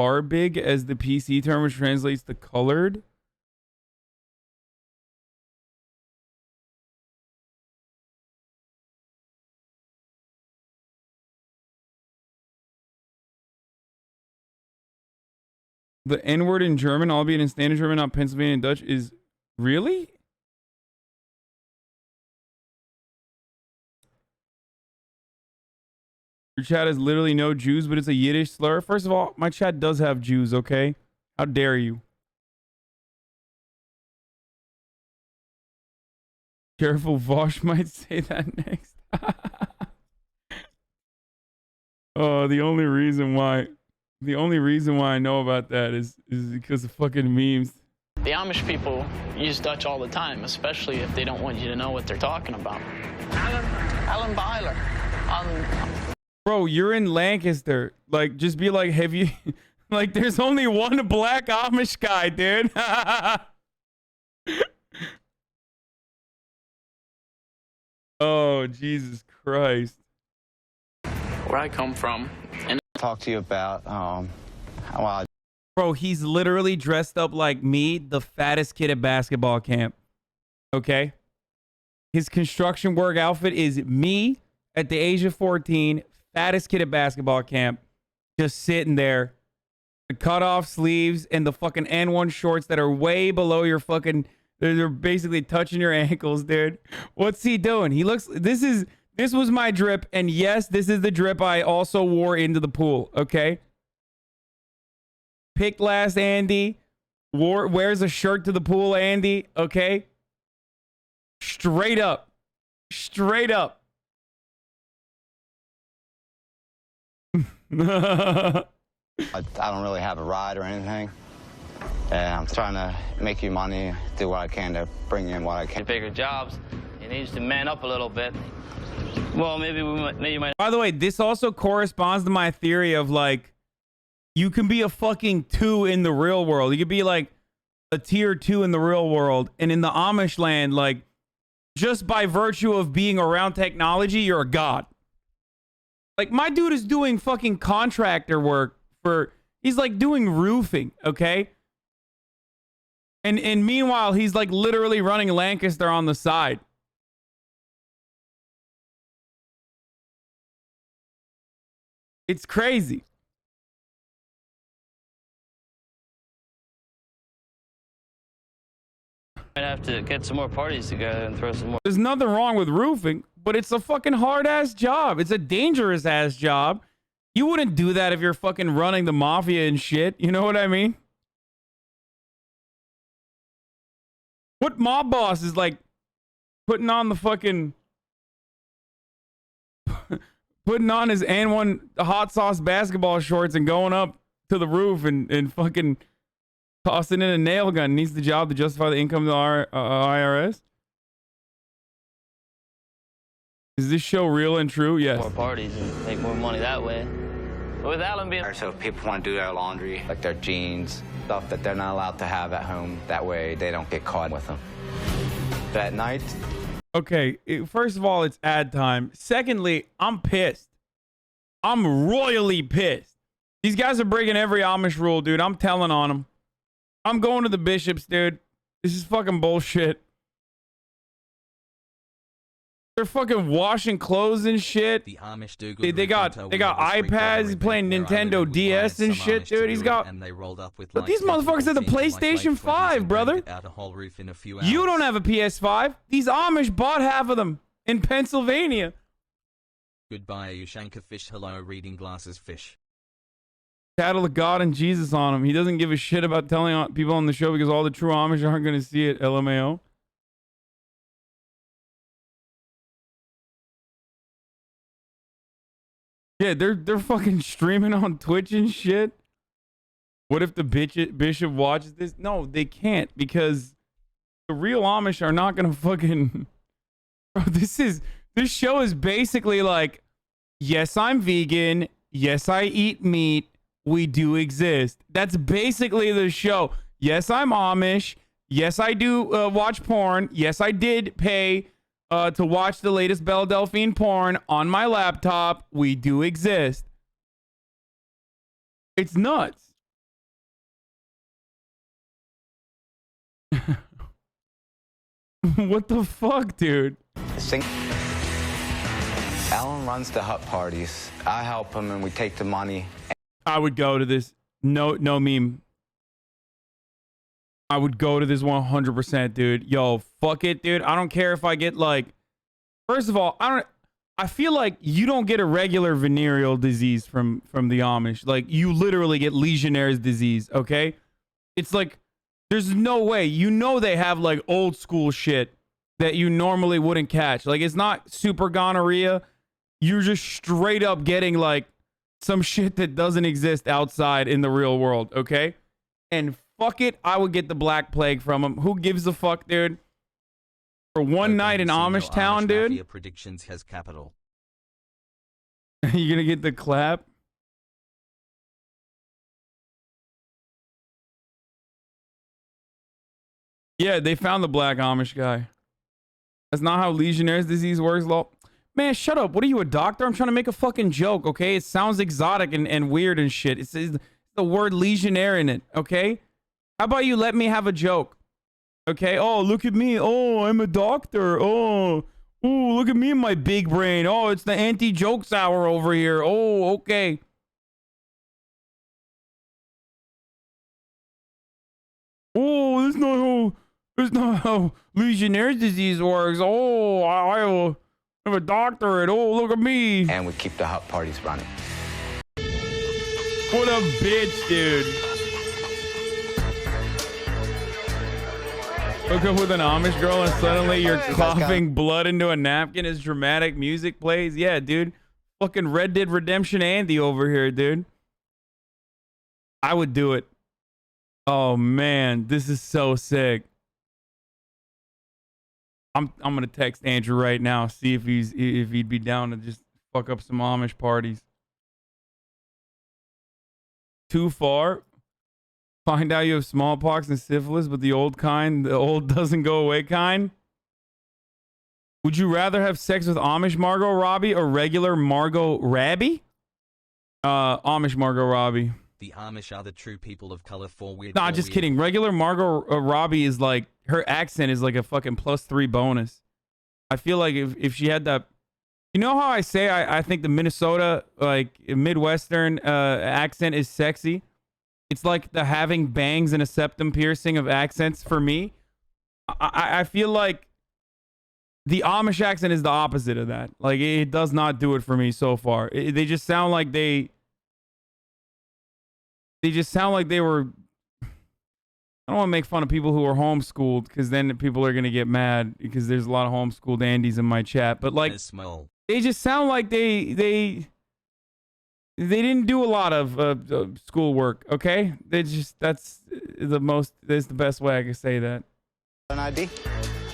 farbig as the PC term, which translates to colored. The N-word in German, albeit in standard German, not Pennsylvania Dutch, is really? Your chat has literally no Jews, but it's a Yiddish slur. First of all, my chat does have Jews, okay? How dare you? Careful, Vosh might say that next. Oh, the only reason why I know about that is because of fucking memes. The Amish people use Dutch all the time, especially if they don't want you to know what they're talking about. Alan Beiler. Bro, you're in Lancaster. Like, just be like, have you... Like, there's only one black Amish guy, dude. Oh, Jesus Christ. Where I come from. And talk to you about how I... Bro, he's literally dressed up like me, the fattest kid at basketball camp. Okay? His construction work outfit is me at the age of 14, fattest kid at basketball camp, just sitting there. The cut off sleeves and the fucking N1 shorts that are way below your fucking... They're basically touching your ankles, dude. What's he doing? He looks... This was my drip, and yes, this is the drip I also wore into the pool, okay? Picked last Andy. Wears a shirt to the pool, Andy, okay? Straight up. Straight up. I don't really have a ride or anything. And I'm trying to make you money, do what I can to bring in what I can. Bigger jobs, he needs to man up a little bit. Well, maybe you might. By the way, this also corresponds to my theory of like, you can be a fucking 2 in the real world. You could be like a tier 2 in the real world, and in the Amish land, like, just by virtue of being around technology, you're a god. Like, my dude is doing fucking contractor work for, he's like doing roofing, okay? And meanwhile, he's like literally running Lancaster on the side. It's crazy. Might have to get some more parties together and throw some more. There's nothing wrong with roofing, but it's a fucking hard-ass job. It's a dangerous-ass job. You wouldn't do that if you're fucking running the mafia and shit. You know what I mean? What mob boss is like putting on the fucking... putting on his N1 hot sauce basketball shorts and going up to the roof and fucking tossing in a nail gun? Needs the job to justify the income of the IRS? Is this show real and true? Yes. More parties and make more money that way. But with Alan being... So if people want to do their laundry, like their jeans, stuff that they're not allowed to have at home, that way they don't get caught with them. That night... Okay, first of all, it's ad time. Secondly, I'm pissed. I'm royally pissed. These guys are breaking every Amish rule, dude. I'm telling on them. I'm going to the bishops, dude. This is fucking bullshit. They're fucking washing clothes and shit. The Amish do good. They got iPads. He's playing Nintendo DS and shit, dude. He's got. And they rolled up with but these motherfuckers have the PlayStation 5, brother. You don't have a PS5. These Amish bought half of them in Pennsylvania. Goodbye, Ushanka fish. Hello, reading glasses fish. Cattle of God and Jesus on him. He doesn't give a shit about telling people on the show because all the true Amish aren't going to see it. LMAO. Yeah, they're fucking streaming on Twitch and shit. What if the bishop watches this? No, they can't because the real Amish are not gonna fucking. Bro, this show is basically like, yes, I'm vegan. Yes, I eat meat. We do exist. That's basically the show. Yes, I'm Amish. Yes, I do watch porn. Yes, I did pay to watch the latest Belle Delphine porn on my laptop. We do exist. It's nuts. What the fuck, dude? Alan runs the hut parties. I help him and we take the money. I would go to this. No meme. I would go to this 100%, dude. Yo, fuck it, dude. I don't care if I get like, first of all, I feel like you don't get a regular venereal disease from the Amish. Like you literally get Legionnaire's disease, okay? It's like there's no way. You know they have like old school shit that you normally wouldn't catch. Like it's not super gonorrhea. You're just straight up getting like some shit that doesn't exist outside in the real world, okay? And fuck it, I would get the Black Plague from him. Who gives a fuck, dude? For one night in Amish town, dude. Mafia predictions has capital. You gonna get the clap? Yeah, they found the black Amish guy. That's not how Legionnaire's disease works, lol. Man, shut up. What are you, a doctor? I'm trying to make a fucking joke, okay? It sounds exotic and weird and shit. It's the word Legionnaire in it, okay? How about you let me have a joke? Okay? Oh, look at me. Oh, I'm a doctor. Oh, look at me and my big brain. Oh, it's the anti-jokes hour over here. Oh, okay. Oh, that's not how Legionnaire's disease works. Oh, I'm a doctorate. Oh, look at me. And we keep the hut parties running. What a bitch, dude. Hook up with an Amish girl and suddenly you're coughing blood into a napkin as dramatic music plays. Yeah, dude. Fucking Red Dead Redemption Andy over here, dude. I would do it. Oh man, this is so sick. I'm gonna text Andrew right now, see if he'd be down to just fuck up some Amish parties. Too far? Find out you have smallpox and syphilis, but the old kind, the old doesn't go away kind? Would you rather have sex with Amish Margot Robbie or regular Margot Robbie? Amish Margot Robbie. The Amish are the true people of color for weird. Nah, just kidding. Regular Margot Robbie is like, her accent is like a fucking +3 bonus. I feel like if she had that, you know how I say I think the Minnesota, like Midwestern accent is sexy? It's like the having bangs and a septum piercing of accents for me. I feel like the Amish accent is the opposite of that. Like, it does not do it for me so far. They just sound like they just sound like they were. I don't want to make fun of people who are homeschooled, because then people are gonna get mad, because there's a lot of homeschooled Andys in my chat. But like, they just sound like they didn't do a lot of schoolwork. Okay, that's the best way I can say that. An ID?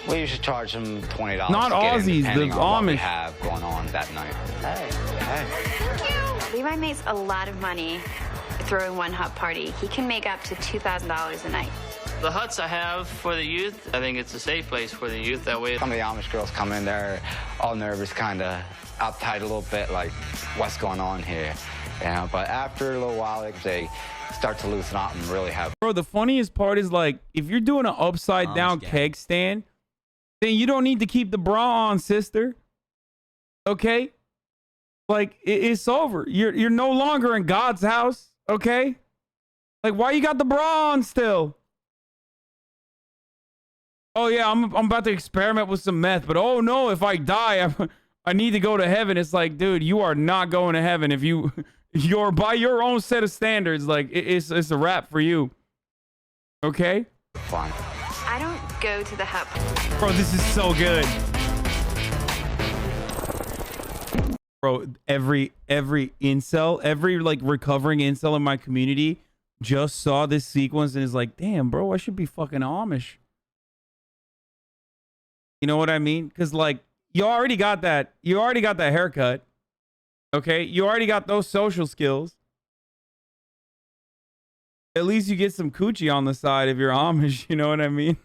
We usually charge them $20. Not to get in, Aussies, depending the on what we Amish. have going on that night. Hey. Levi makes a lot of money throwing one hut party. He can make up to $2,000 a night. The huts I have for the youth, I think it's a safe place for the youth. That way, Some of the Amish girls come in there all nervous, kind of uptight a little bit, like, what's going on here? You know, but after a little while, they start to loosen up and really have. Bro, the funniest part is, like, if you're doing an upside down keg stand, then you don't need to keep the bra on, sister. Okay? Like, it's over. You're no longer in God's house. Okay? Like, why you got the bra on still? Oh yeah, I'm about to experiment with some meth, but oh no, if I die, I need to go to heaven. It's like, dude, you are not going to heaven if you're by your own set of standards. Like, it's a wrap for you. Okay? Fine. I don't go to the hut. Bro, this is so good. Bro, every incel, every like recovering incel in my community just saw this sequence and is like, damn, bro, I should be fucking Amish. You know what I mean? Because, like, you already got that haircut. Okay? You already got those social skills. At least you get some coochie on the side if you're Amish. You know what I mean?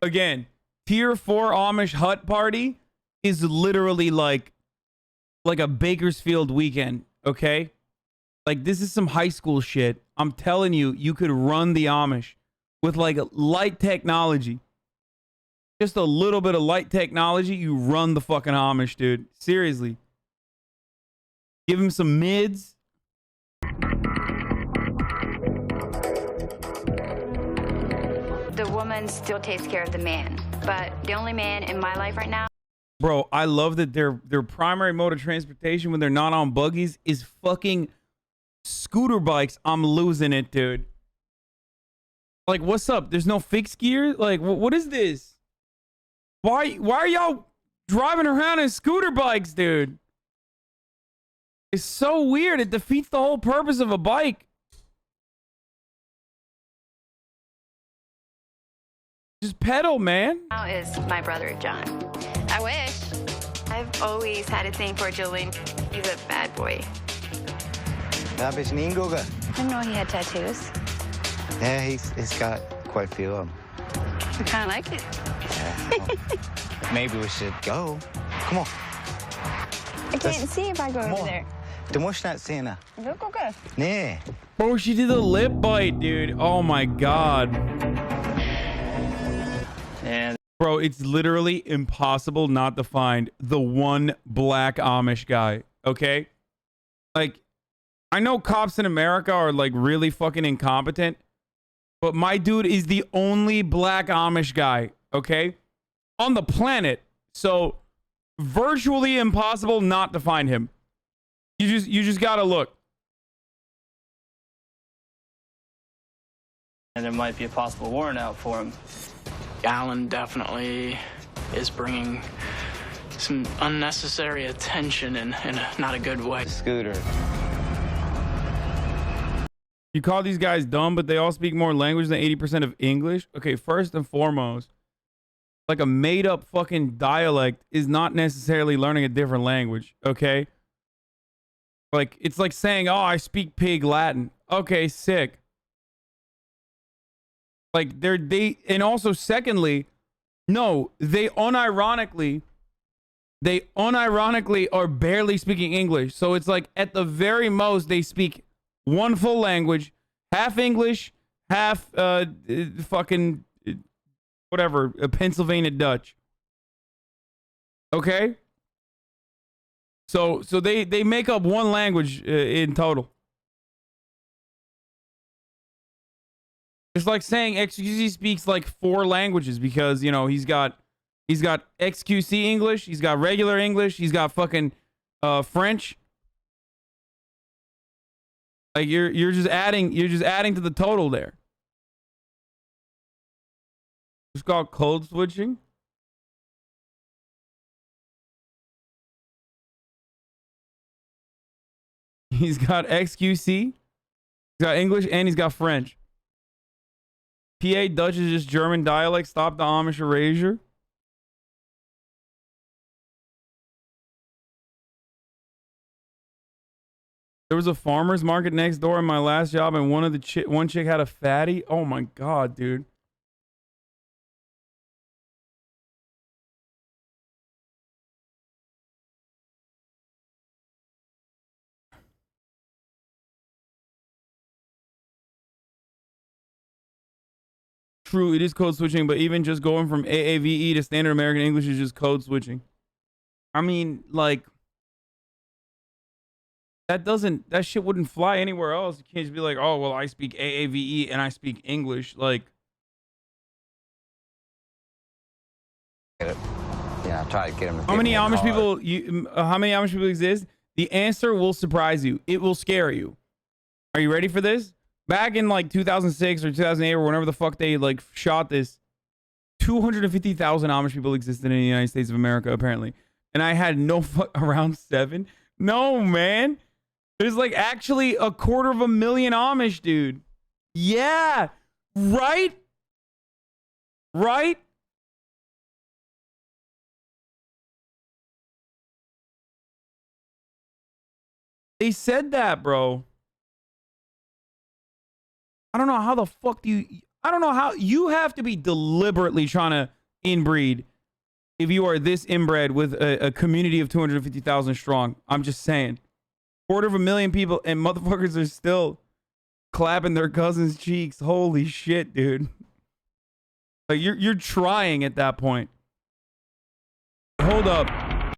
Again, tier 4 Amish hut party is literally like a Bakersfield weekend, okay? Like, this is some high school shit. I'm telling you, you could run the Amish with like light technology. Just a little bit of light technology, you run the fucking Amish, dude. Seriously. Give him some mids. The woman still takes care of the man, but the only man in my life right now. Bro, I love that their primary mode of transportation when they're not on buggies is fucking scooter bikes. I'm losing it, dude. Like, what's up? There's no fixed gear? Like, what is this? Why are y'all driving around in scooter bikes, dude? It's so weird. It defeats the whole purpose of a bike. Just pedal, man. Now is my brother John. I wish. I've always had a thing for Julian. He's a bad boy. I didn't know he had tattoos. Yeah, he's got quite a few of them. I kind of like it. Yeah, well, maybe we should go. Come on. I can't see if I go over there. Du musst nicht sehen. Look, okay. Nee. Bro, she did a lip bite, dude. Oh my god. And bro, it's literally impossible not to find the one black Amish guy, okay? Like, I know cops in America are like really fucking incompetent, but my dude is the only black Amish guy, okay? On the planet. So, virtually impossible not to find him. You just gotta look. and there might be a possible warrant out for him. Alan definitely is bringing some unnecessary attention in not a good way. Scooter. You call these guys dumb, but they all speak more language than 80% of English? Okay, first and foremost, like a made-up fucking dialect is not necessarily learning a different language, okay? Like, it's like saying, oh, I speak pig Latin. Okay, sick. Like, and also, secondly, no, they unironically are barely speaking English. So it's like, at the very most, they speak one full language, half English, half fucking whatever, Pennsylvania Dutch. Okay? So they make up one language in total. It's like saying XQC speaks like 4 languages because, you know, he's got XQC English, he's got regular English, he's got fucking French. Like you're just adding to the total there. It's called code switching. He's got XQC, he's got English, and he's got French. PA Dutch is just German dialect. Stop the Amish erasure. There was a farmer's market next door in my last job, and one chick had a fatty. Oh my god, dude. True, it is code switching, but even just going from AAVE to standard American English is just code switching. I mean, like, that shit wouldn't fly anywhere else. You can't just be like, oh, well, I speak AAVE and I speak English. Like, yeah, try to get them. how many Amish people exist? The answer will surprise you. It will scare you. Are you ready for this? Back in like 2006 or 2008 or whenever the fuck they like shot this, 250,000 Amish people existed in the United States of America apparently, and I had no around 7. No, man, there's like actually 250,000 Amish, dude. Yeah, right. They said that, bro. I don't know how the fuck I don't know how you have to be deliberately trying to inbreed if you are this inbred with a community of 250,000 strong. I'm just saying. 250,000 people and motherfuckers are still clapping their cousins' cheeks. Holy shit, dude. Like you're trying at that point. Hold up.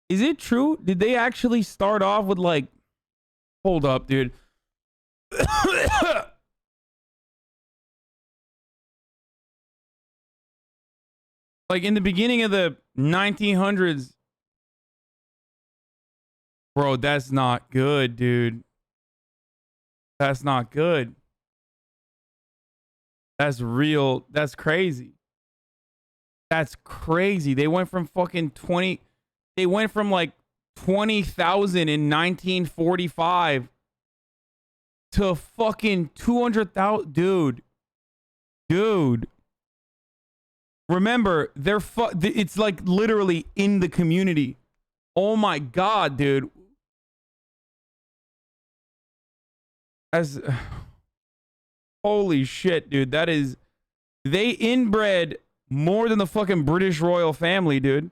Is it true? Did they actually start off with like, hold up, dude. Like in the beginning of the 1900s, bro, that's not good, dude. That's not good. That's real. That's crazy. That's crazy. They went from fucking 20. They went from like 20,000 in 1945 to fucking 200,000. Dude. Remember, it's like literally in the community. Oh my god, dude. Holy shit, dude. That is, they inbred more than the fucking British royal family, dude.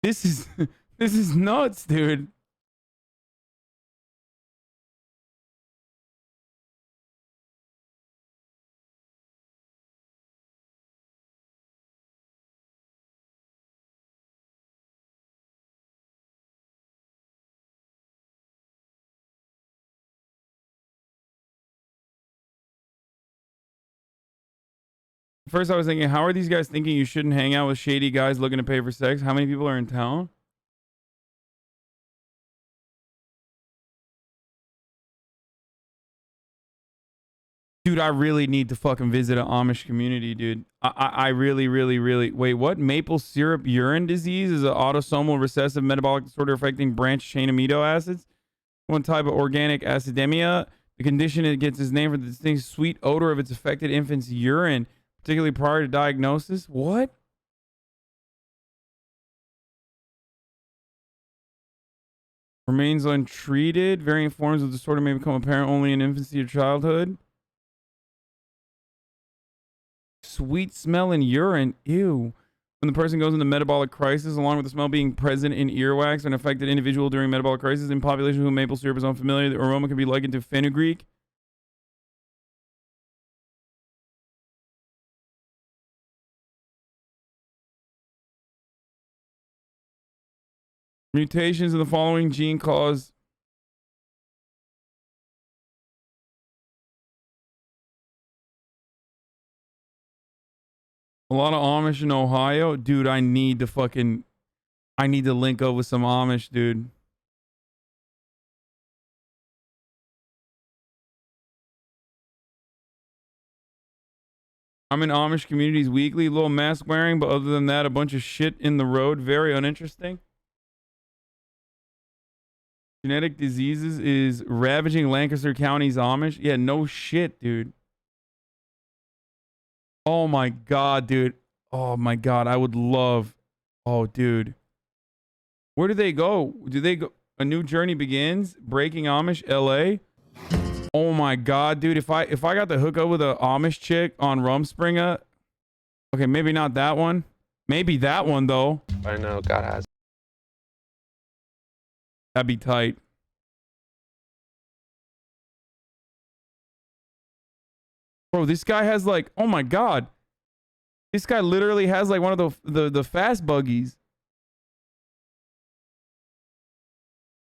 This is nuts, dude. First, I was thinking, how are these guys thinking you shouldn't hang out with shady guys looking to pay for sex? How many people are in town? Dude, I really need to fucking visit an Amish community, dude. I really... Wait, what? Maple syrup urine disease is an autosomal recessive metabolic disorder affecting branched chain amino acids. One type of organic acidemia. The condition, it gets its name from the distinct sweet odor of its affected infant's urine, particularly prior to diagnosis. What? Remains untreated. Variant forms of the disorder may become apparent only in infancy or childhood. Sweet smell in urine. Ew. When the person goes into metabolic crisis, along with the smell being present in earwax, an affected individual during metabolic crisis in population whom maple syrup is unfamiliar, the aroma can be likened to fenugreek. Mutations in the following gene cause a lot of Amish in Ohio. Dude, I need to link up with some Amish, dude. I'm in Amish communities weekly, little mask wearing, but other than that, a bunch of shit in the road. Very uninteresting. Genetic diseases is ravaging Lancaster County's Amish. Yeah, no shit, dude. Oh my god, dude. Oh my god, I would love. Oh, dude. Where do they go? Do they go? A new journey begins. Breaking Amish, LA. Oh my god, dude. If I got to hook up with a Amish chick on Rumspringa. Okay, maybe not that one. Maybe that one though. I know God has. That'd be tight. Bro, this guy has like, oh my god. This guy literally has like one of the fast buggies.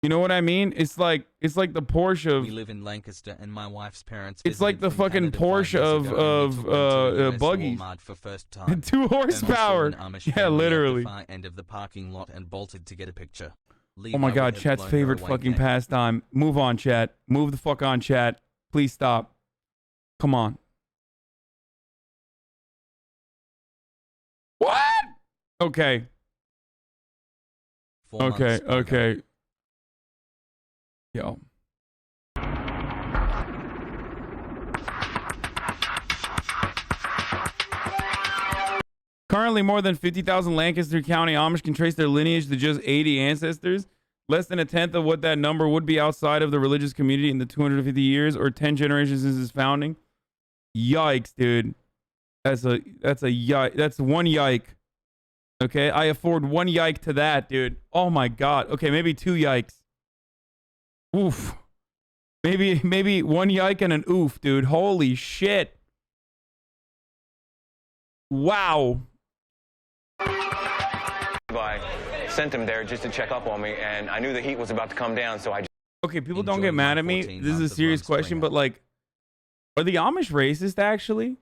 You know what I mean? It's like the Porsche of. We live in Lancaster, and my wife's parents. It's like the fucking Porsche of buggies. For first time. 2 horsepower. Yeah, literally. End of the parking lot and bolted to get a picture. Oh my god, chat's favorite fucking pastime. Move on, chat. Move the fuck on, chat. Please stop. Come on. What? Okay. Okay. Yo. Currently, more than 50,000 Lancaster County Amish can trace their lineage to just 80 ancestors. Less than a tenth of what that number would be outside of the religious community in the 250 years or 10 generations since its founding. Yikes, dude. That's one yike. Okay, I afford one yike to that, dude. Oh my god. Okay, maybe 2 yikes. Oof. Maybe 1 yike and an oof, dude. Holy shit. Wow. I sent him there just to check up on me, and I knew the heat was about to come down, so I just... Okay, people don't get mad at me. This is a serious question, but like, are the Amish racist actually?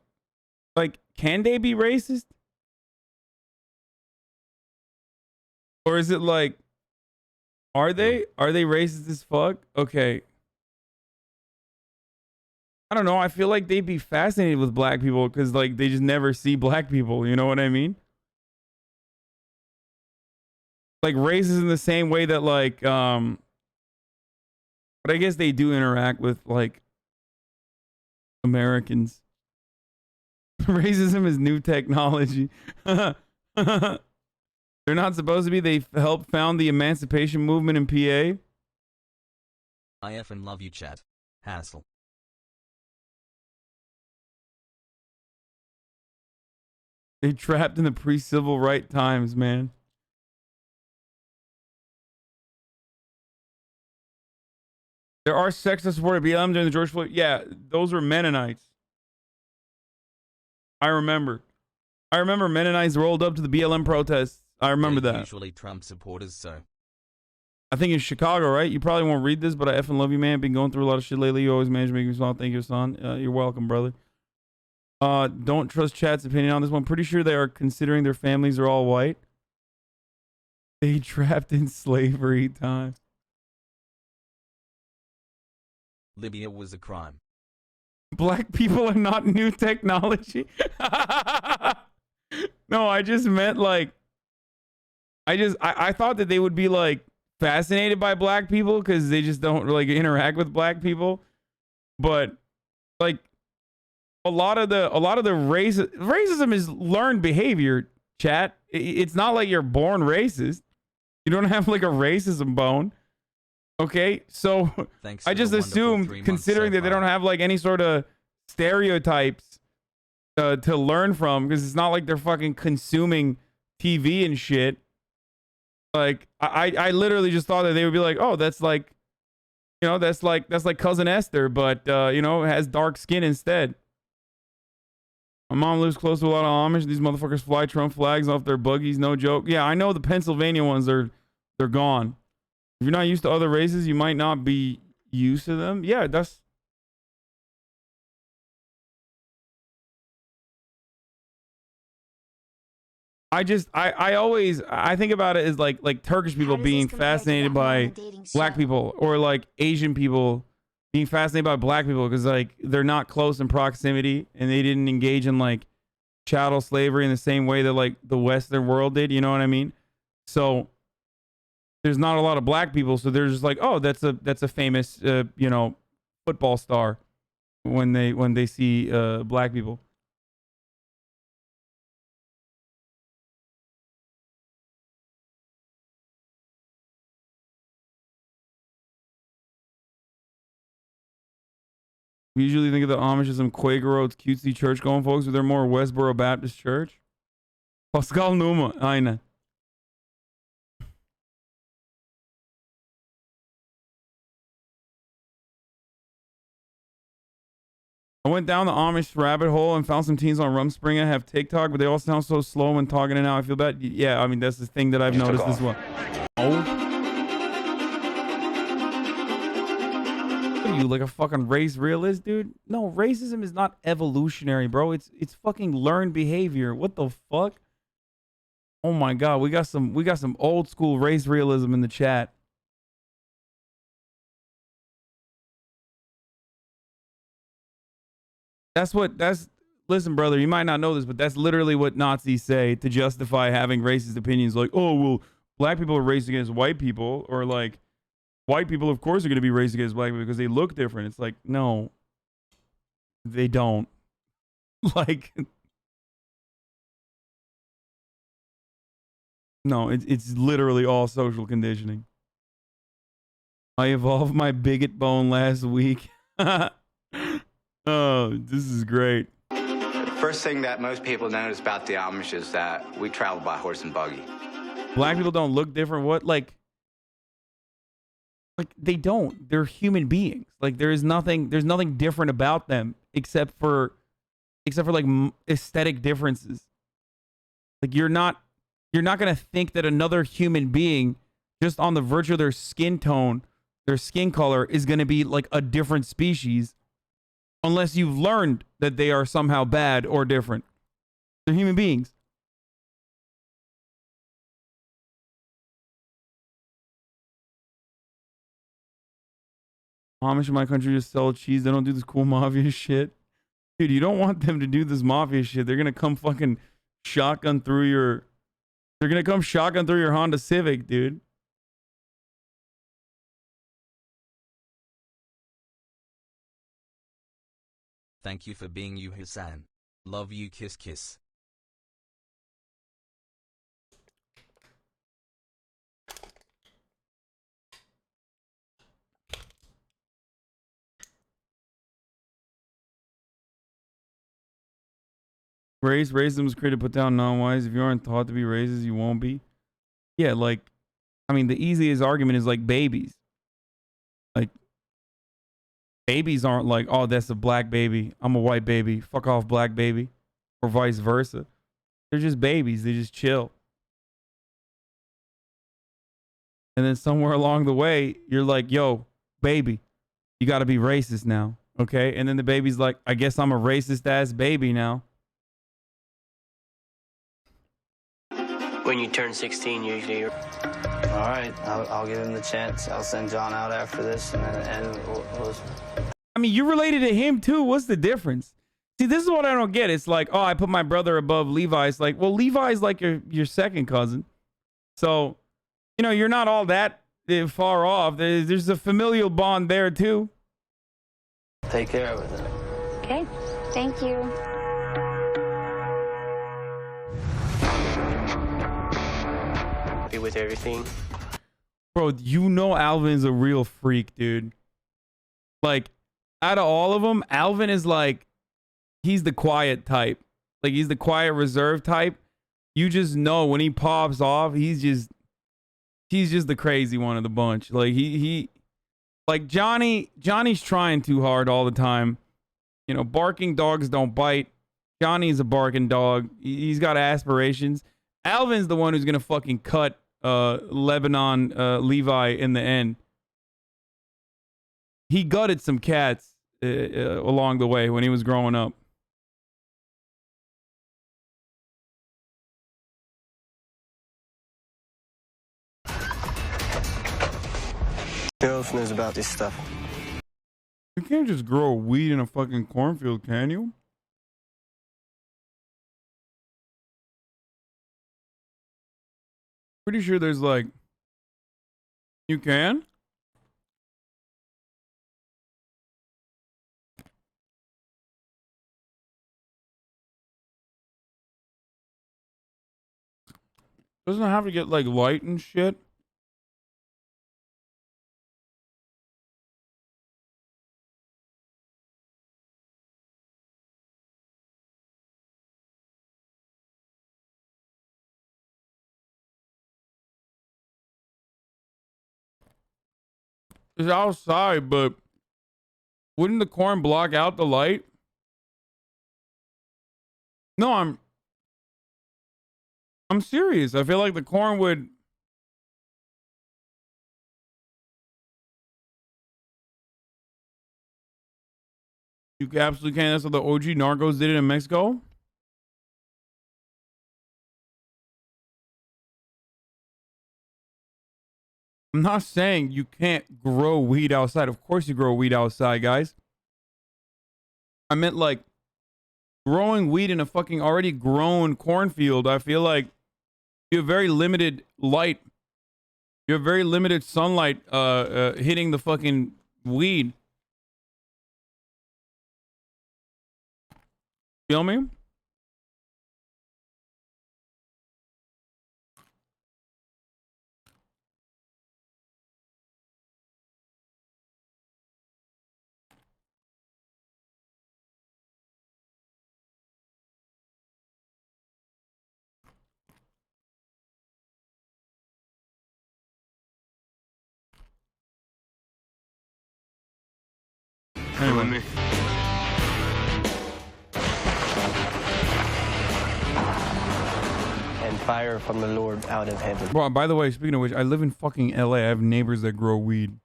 Like, can they be racist? Or is it like, are they racist as fuck? Okay. I don't know. I feel like they'd be fascinated with black people because like they just never see black people. You know what I mean? Like racist in the same way that like, but I guess they do interact with like Americans. Racism is new technology. They're not supposed to be. They helped found the emancipation movement in PA. I effing love you, chat. Hassle. They trapped in the pre-civil right times, man. There are sects that supported BLM during the George Floyd. Yeah, those were Mennonites. I remember Mennonites rolled up to the BLM protests. I remember that. Usually Trump supporters, so. I think in Chicago, right? You probably won't read this, but I effing love you, man. Been going through a lot of shit lately. You always manage to make me smile. Thank you, son. You're welcome, brother. Don't trust chat's opinion on this one. Pretty sure they are considering their families are all white. They trapped in slavery time. Libya was a crime. Black people are not new technology. No, I just meant like, I thought that they would be like fascinated by black people because they just don't like interact with black people. But like a lot of the racism is learned behavior, chat. It's not like you're born racist. You don't have like a racism bone. Okay, so I just assumed, considering that they don't have like any sort of stereotypes to learn from, because it's not like they're fucking consuming TV and shit. Like I literally just thought that they would be like, oh, that's like, you know, that's like cousin Esther, but you know, has dark skin instead. My mom lives close to a lot of Amish. These motherfuckers fly Trump flags off their buggies, no joke. Yeah, I know the Pennsylvania ones they're gone. If you're not used to other races, you might not be used to them. Yeah, that's. I always think about it as like Turkish people being fascinated by black people, or like Asian people being fascinated by black people because like they're not close in proximity and they didn't engage in like chattel slavery in the same way that like the Western world did. You know what I mean? So there's not a lot of black people, so they're just like, oh, that's a famous you know, football star when they see black people. We usually think of the Amish as some Quaker Oats cutesy church going folks, but they're more Westboro Baptist Church. Pascal Numa, aynen. I went down the Amish rabbit hole and found some teens on Rumspringa have TikTok, but they all sound so slow when talking, and now I feel bad. Yeah, I mean, that's the thing that I've noticed as well. Oh. What are you, like a fucking race realist, dude? No, racism is not evolutionary, bro. It's fucking learned behavior. What the fuck? Oh my god, we got some old school race realism in the chat. Listen, brother, you might not know this, but that's literally what Nazis say to justify having racist opinions, like, oh, well, black people are racist against white people, or like, white people, of course, are going to be racist against black people because they look different. It's like, no, they don't. Like, no, it's literally all social conditioning. I evolved my bigot bone last week. Oh, this is great. First thing that most people notice about the Amish is that we travel by horse and buggy. Black people don't look different. What? Like they don't. They're human beings. Like there's nothing different about them except for like aesthetic differences. Like you're not going to think that another human being, just on the virtue of their skin tone, their skin color, is going to be like a different species unless you've learned that they are somehow bad or different. They're human beings. Amish in my country just sell cheese. They don't do this cool mafia shit. Dude, you don't want them to do this mafia shit. They're going to come fucking shotgun through your... They're going to come shotgun through your Honda Civic, dude. Thank you for being you, Hasan. Love you, kiss kiss. Racism was created to put down non-whites. If you aren't taught to be racist, you won't be. Yeah, like, I mean, the easiest argument is like babies. Like, babies aren't like, oh, that's a black baby, I'm a white baby, fuck off, black baby, or vice versa. They're just babies. They just chill. And then somewhere along the way, you're like, yo, baby, you got to be racist now, okay? And then the baby's like, I guess I'm a racist ass baby now. When you turn 16, usually you're... All right, I'll give him the chance. I'll send John out after this, and we'll... I mean, you related to him too. What's the difference? See, this is what I don't get. It's like, oh, I put my brother above Levi. It's like, well, Levi's like your second cousin. So, you know, you're not all that far off. There's a familial bond there too. Take care of it. Okay, thank you. Happy with everything. Bro, you know Alvin's a real freak, dude. Like, out of all of them, Alvin is like, he's the quiet type. Like, he's the quiet, reserved type. you just know when he pops off, he's just the crazy one of the bunch. Like like Johnny's trying too hard all the time. You know, barking dogs don't bite. Johnny's a barking dog. He's got aspirations. Alvin's the one who's gonna fucking cut Lebanon Levi in the end. He gutted some cats along the way when he was growing up. Who else knows about this stuff? You can't just grow weed in a fucking cornfield, can you? Pretty sure there's like... You can? Doesn't it have to get like light and shit? It's outside, but wouldn't the corn block out the light? No, I'm serious. I feel like the corn would. You absolutely can. That's what the OG Narcos did it in Mexico. I'm not saying you can't grow weed outside. Of course you grow weed outside, guys. I meant like growing weed in a fucking already grown cornfield. I feel like you have very limited light. You have very limited sunlight hitting the fucking weed. Feel me? Anyway. And fire from the Lord out of heaven. Bro, by the way, speaking of which, I live in fucking LA. I have neighbors that grow weed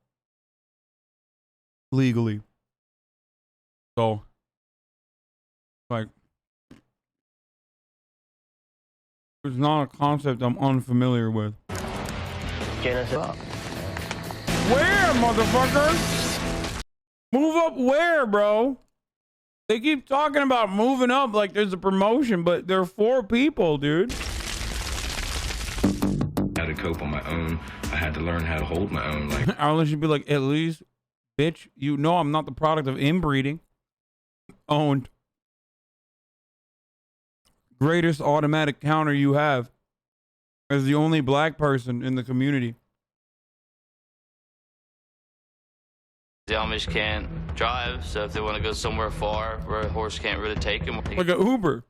legally. So, like, it's not a concept I'm unfamiliar with. Get us up. Where, motherfucker? Move up where, bro? They keep talking about moving up like there's a promotion, but there are 4 people, dude. I had to cope on my own. I had to learn how to hold my own. Like, Arlen should be like, at least, bitch, you know I'm not the product of inbreeding. Owned. Greatest automatic counter you have as the only black person in the community. The Amish can't drive, so if they want to go somewhere far where a horse can't really take them, like an Uber.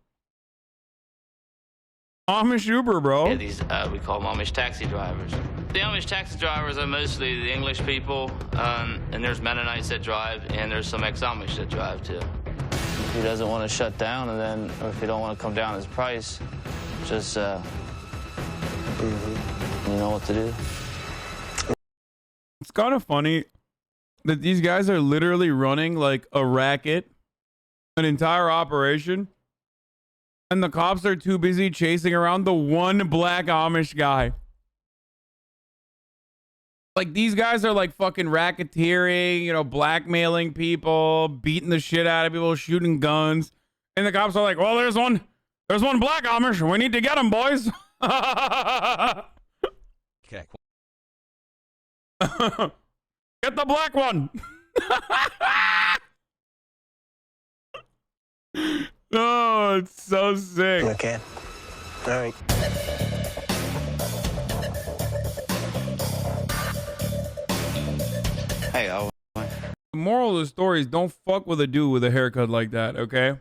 Amish Uber, bro. Yeah, these we call them Amish taxi drivers. The Amish taxi drivers are mostly the English people, and there's Mennonites that drive, and there's some ex-Amish that drive too. If he doesn't want to shut down, and then, or if he don't want to come down his price, just you know what to do. It's kind of funny that these guys are literally running like a racket, an entire operation, and the cops are too busy chasing around the one black Amish guy. Like, these guys are like fucking racketeering, you know, blackmailing people, beating the shit out of people, shooting guns. And the cops are like, well, there's one black Amish. We need to get him, boys. Okay. Get the black one. Oh, it's so sick. Okay. All right. Hey, the moral of the story is don't fuck with a dude with a haircut like that, okay?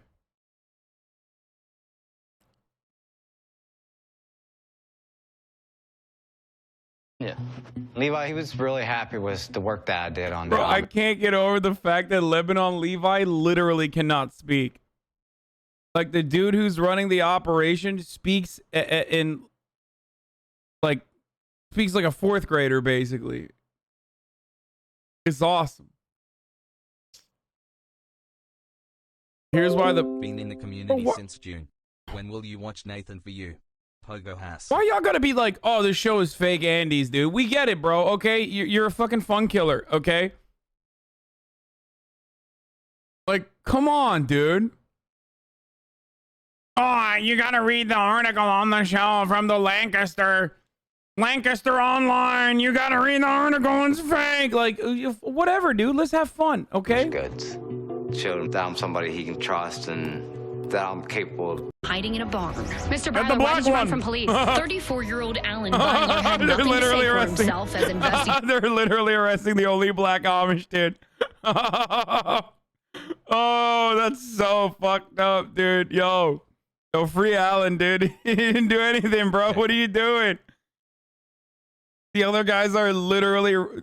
you. Levi, he was really happy with the work that I did on Bro, that. I can't get over the fact that Lebanon Levi literally cannot speak. Like, the dude who's running the operation speaks speaks like a fourth grader, basically. It's awesome. Here's why been in the community since June. When will you watch Nathan for You? Pogo Has. Why y'all gotta be like, oh, this show is fake Andy's, dude? We get it, bro. Okay, you're a fucking fun killer. Okay, like, come on, dude. Oh, you gotta read the article on the show from the Lancaster Online. You gotta read the article. It's fake. Like, whatever, dude. Let's have fun. Okay. Good. Show him that I'm somebody he can trust and that I'm capable of. Hiding in a barn. Mr. Byler, why did you run from police? 34-year-old Alan Byler had nothing to say for himself as investigators. They're literally arresting the only black Amish dude. Oh, that's so fucked up, dude. Yo, free Alan, dude. He didn't do anything, bro. What are you doing? The other guys are literally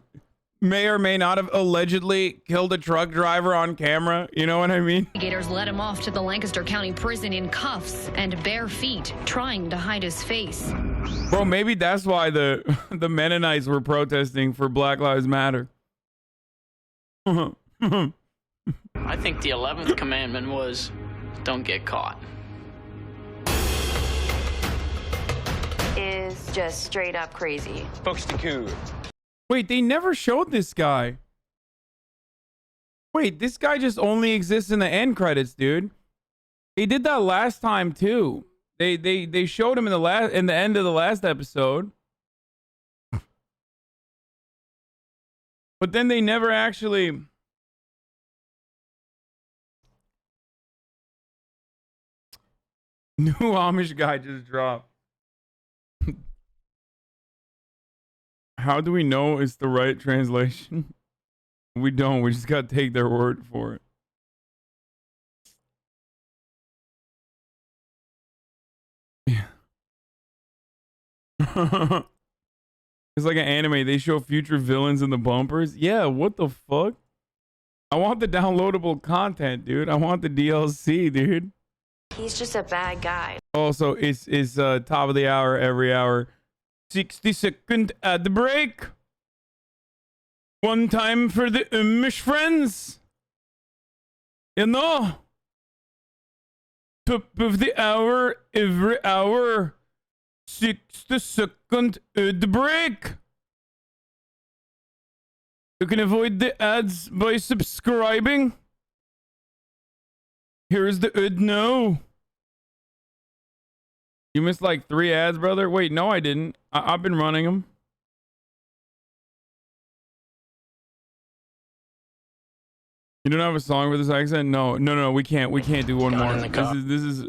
may or may not have allegedly killed a truck driver on camera. You know what I mean? Investigators led him off to the Lancaster County Prison in cuffs and bare feet, trying to hide his face. Bro, maybe that's why the Mennonites were protesting for Black Lives Matter. I think the 11th commandment was, don't get caught. Is just straight up crazy. Folks to coup. Wait, they never showed this guy. Wait, this guy just only exists in the end credits, dude. They did that last time too. They showed him in the end of the last episode. But then they never actually New Amish guy just dropped. How do we know it's the right translation? We don't. We just got to take their word for it. Yeah. It's like an anime. They show future villains in the bumpers. Yeah, what the fuck? I want the downloadable content, dude. I want the DLC, dude. He's just a bad guy. Also, it's top of the hour every hour. 60-second ad break. One time for the Amish friends. You know. Top of the hour every hour. 60-second ad break. You can avoid the ads by subscribing. Here's the ad now. You missed like 3 ads, brother? Wait, no, I didn't. I've been running them. You don't have a song with this accent? No, we can't do one more. This is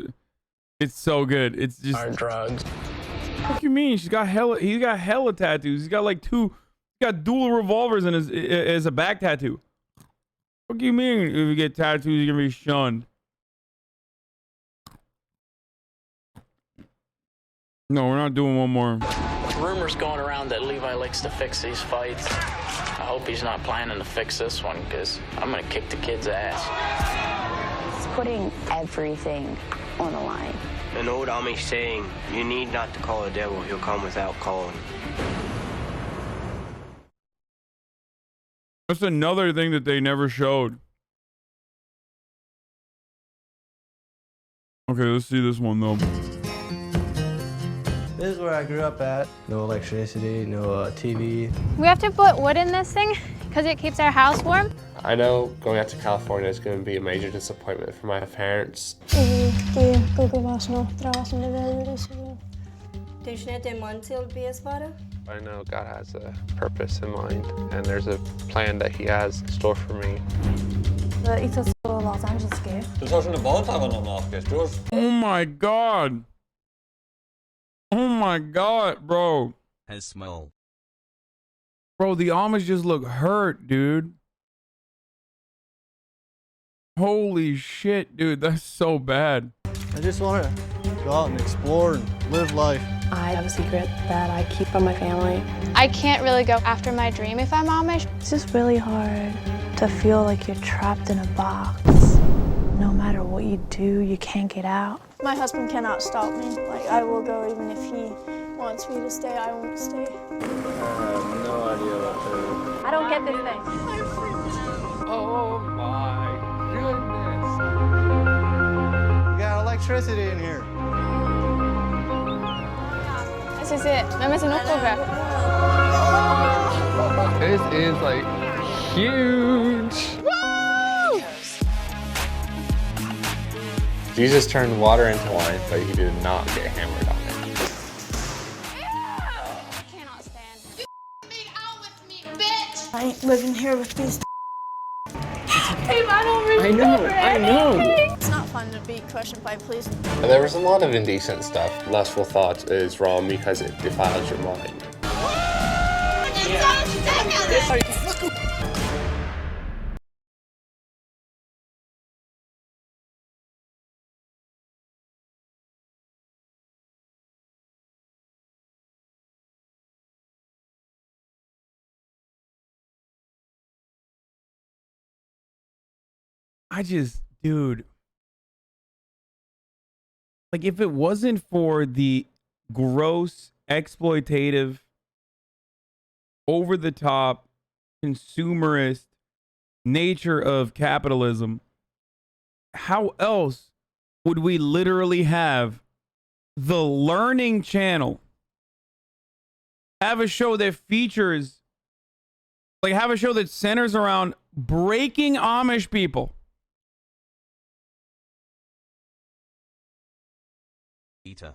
it's so good. It's just our drugs. What do you mean? He's got hella tattoos. He's got like he's got dual revolvers in his as a back tattoo. What do you mean if you get tattoos you're gonna be shunned? No, we're not doing one more. Rumors going around that Levi likes to fix these fights. I hope he's not planning to fix this one, because I'm going to kick the kid's ass. He's putting everything on the line. An old Amish saying, you need not to call a devil, he'll come without calling. That's another thing that they never showed. Okay, let's see this one, though. This is where I grew up at. No electricity, no TV. We have to put wood in this thing because it keeps our house warm. I know going out to California is going to be a major disappointment for my parents. I know God has a purpose in mind, and there's a plan that He has in store for me. Oh my God. Oh my God, bro. Has smell. Bro, the Amish just look hurt, dude. Holy shit, dude. That's so bad. I just want to go out and explore and live life. I have a secret that I keep from my family. I can't really go after my dream if I'm Amish. It's just really hard to feel like you're trapped in a box. No matter what you do, you can't get out. My husband cannot stop me. Like, I will go even if he wants me to stay, I won't stay. I have no idea what to do. I don't get this thing. Oh my goodness. We got electricity in here. This is it. Vemos en octubre. This is like huge. Jesus turned water into wine, but he did not get hammered on it. I ain't living here with these. Hey, I don't remember. I know. It's not fun to be questioned by police. There was a lot of indecent stuff. Lustful thoughts is wrong because it defiles your mind. Dude, like if it wasn't for the gross, exploitative, over the top, consumerist nature of capitalism, how else would we literally have the Learning Channel have a show that features, like have a show that centers around breaking Amish people? Eater.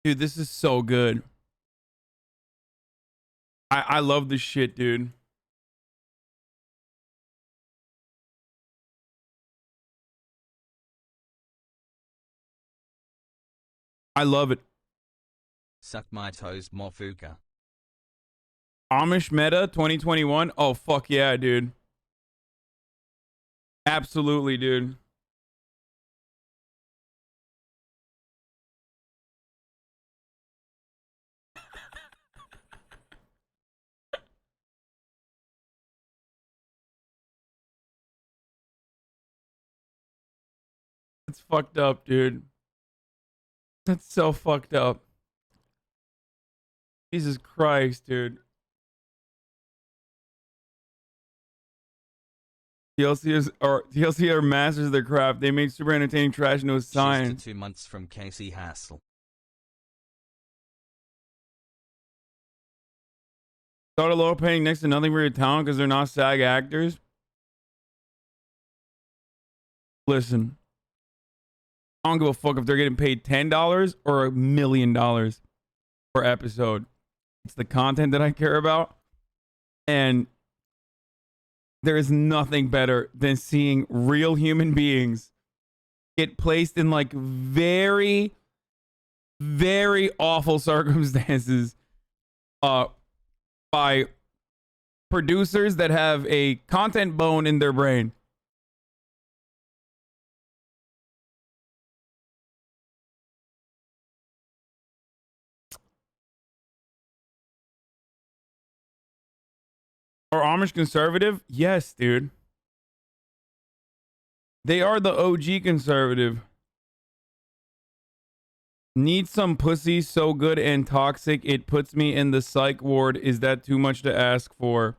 Dude, this is so good. I love this shit, dude. I love it. Suck my toes, Mofuka. Amish Meta 2021. Oh, fuck yeah, dude. Absolutely, dude. That's fucked up, dude. That's so fucked up. Jesus Christ, dude. TLC are masters of their craft. They make super entertaining trash into a science. 2 months from Casey Hassel. Started low paying next to nothing for your talent because they're not SAG actors. Listen, I don't give a fuck if they're getting paid $10 or $1 million per episode. It's the content that I care about. And there is nothing better than seeing real human beings get placed in like very, very awful circumstances by producers that have a content bone in their brain. Are Amish conservative? Yes, dude. They are the OG conservative. Need some pussy so good and toxic it puts me in the psych ward. Is that too much to ask for?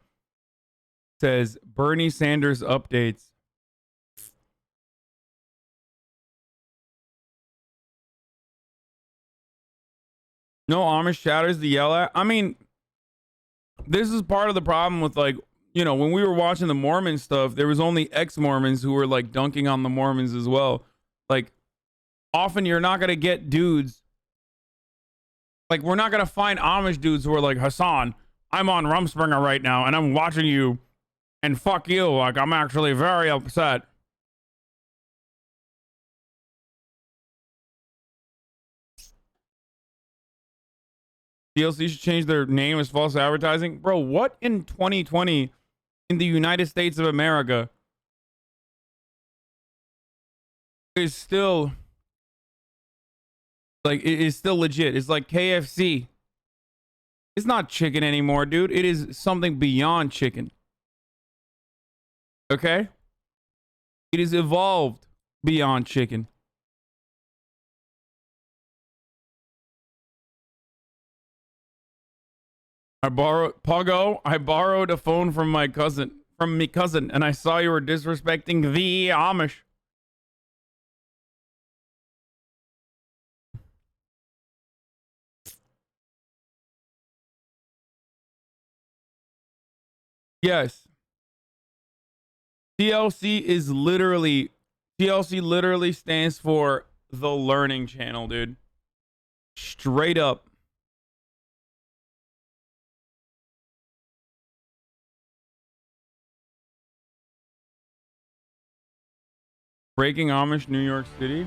Says Bernie Sanders updates. No Amish shatters to yell at. I mean, this is part of the problem with, like, you know, when we were watching the Mormon stuff, there was only ex-Mormons who were like dunking on the Mormons as well. Like, often you're not going to get dudes. Like, we're not going to find Amish dudes who are like, Hasan, I'm on Rumspringer right now and I'm watching you and fuck you. Like, I'm actually very upset. DLC should change their name as false advertising. Bro, what in 2020 in the United States of America is still like, it is still legit. It's like KFC. It's not chicken anymore, dude. It is something beyond chicken. Okay? It is evolved beyond chicken. I borrowed a phone from my cousin, and I saw you were disrespecting the Amish. Yes. TLC literally stands for the Learning Channel, dude. Straight up. Breaking Amish, New York City.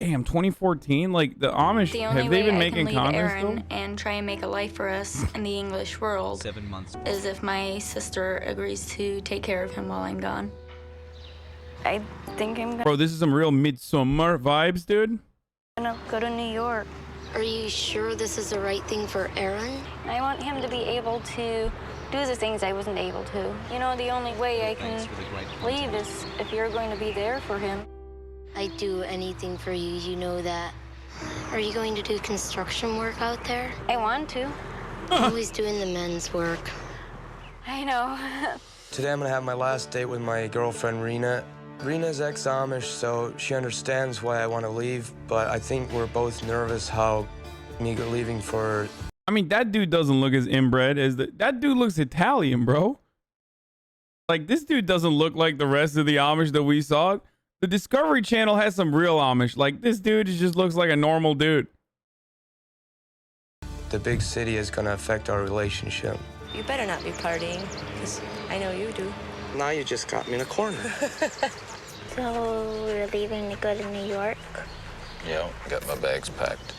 Damn, 2014. Like the Amish, have they been making content still? And try and make a life for us in the English world 7 months is if my sister agrees to take care of him while I'm gone. I think I'm Bro, this is some real Midsummer vibes, dude. gonna go to New York. Are you sure this is the right thing for Aaron? I want him to be able to do the things I wasn't able to. You know, the only way I can leave is if you're going to be there for him. I'd do anything for you, you know that. Are you going to do construction work out there? I want to. Always doing the men's work. I know. Today I'm gonna have my last date with my girlfriend, Rena. Rena's ex-Amish, so she understands why I want to leave, but I think we're both nervous how me leaving for... I mean, that dude doesn't look as inbred as that dude looks Italian, bro. Like, this dude doesn't look like the rest of the Amish that we saw. The Discovery Channel has some real Amish. Like, this dude just looks like a normal dude. The big city is gonna affect our relationship. You better not be partying, because I know you do. Now you just got me in a corner. So we're leaving to go to New York? Yeah, got my bags packed.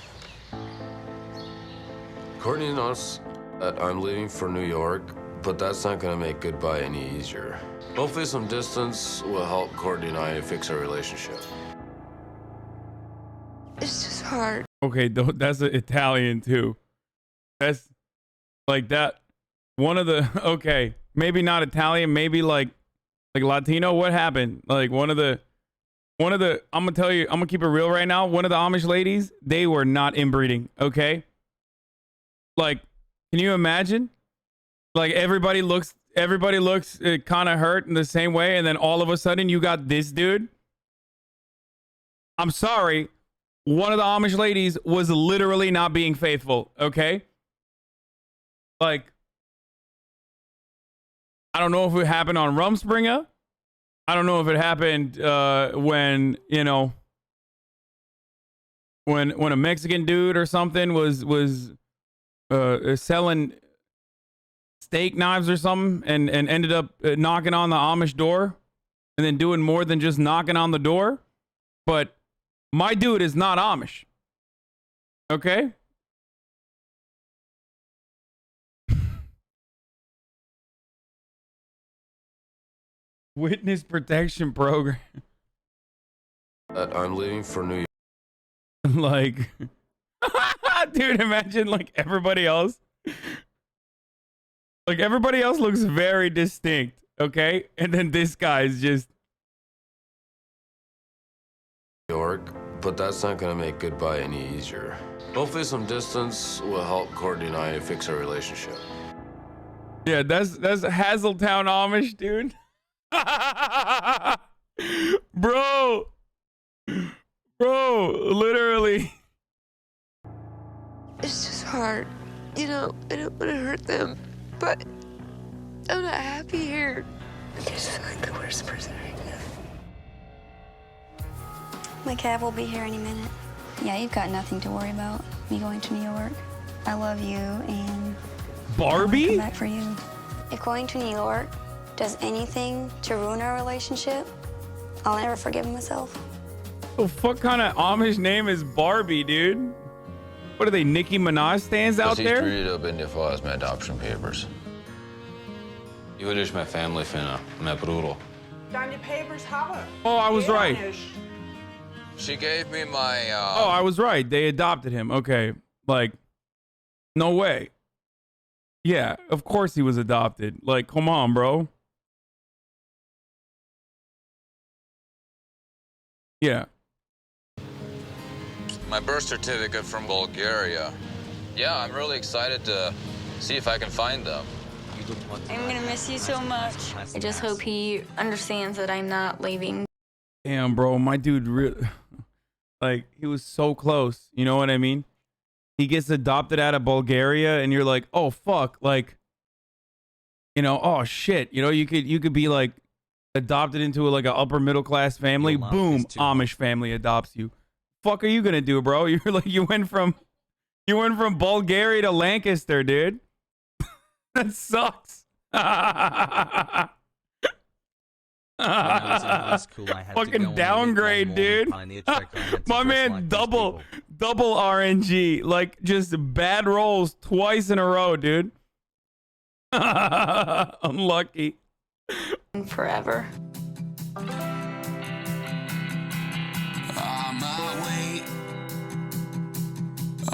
Courtney knows that I'm leaving for New York, but that's not gonna make goodbye any easier. Hopefully some distance will help Courtney and I fix our relationship. It's just hard. Okay, that's an Italian too. That's like that. One of the, okay, maybe not Italian, maybe like Latino. What happened? Like one of the, I'm gonna tell you, I'm gonna keep it real right now. One of the Amish ladies, they were not inbreeding. Okay. Like, can you imagine? Like everybody looks kind of hurt in the same way, and then all of a sudden you got this dude. I'm sorry, one of the Amish ladies was literally not being faithful. Okay. Like, I don't know if it happened on Rumspringa. I don't know if it happened when, you know, when a Mexican dude or something was selling steak knives or something and ended up knocking on the Amish door and then doing more than just knocking on the door. But my dude is not Amish. Okay? Witness protection program. I'm leaving for New York. Like, dude, imagine like everybody else. Like everybody else looks very distinct, okay? And then this guy's just New York, but that's not gonna make goodbye any easier. Hopefully some distance will help Courtney and I fix our relationship. Yeah, that's Hazeltown Amish, dude. Bro, literally. It's just hard. You know, I don't want to hurt them, but I'm not happy here. I just feel like the worst person right now. My cab will be here any minute. Yeah, you've got nothing to worry about. Me going to New York. I love you and Barbie? I'll come back for you. If going to New York does anything to ruin our relationship, I'll never forgive myself. What kind of Amish name is Barbie, dude? What are they, Nicki Minaj stands out there? Jag upp in det för oss med adoption papers. Jag vill med family finna med bror. Deine Papers haben. Oh, I was right. She gave me my, Oh, I was right. They adopted him. Okay. Like, no way. Yeah, of course he was adopted. Like, come on, bro. Yeah. my birth certificate from Bulgaria. Yeah, I'm really excited to see if I can find them. I'm gonna miss you so much. I just hope he understands that I'm not leaving. Damn, bro, my dude, like, he was so close. You know what I mean? He gets adopted out of Bulgaria, and you're like, oh fuck, like, you know, oh shit, you know, you could be like adopted into like an upper middle class family. Boom, Amish family adopts you. Fuck, are you gonna do, bro? You're like, you went from Bulgaria to Lancaster, dude. That sucks. Fucking downgrade, dude. My man, double RNG, like just bad rolls twice in a row, dude. Unlucky. Forever.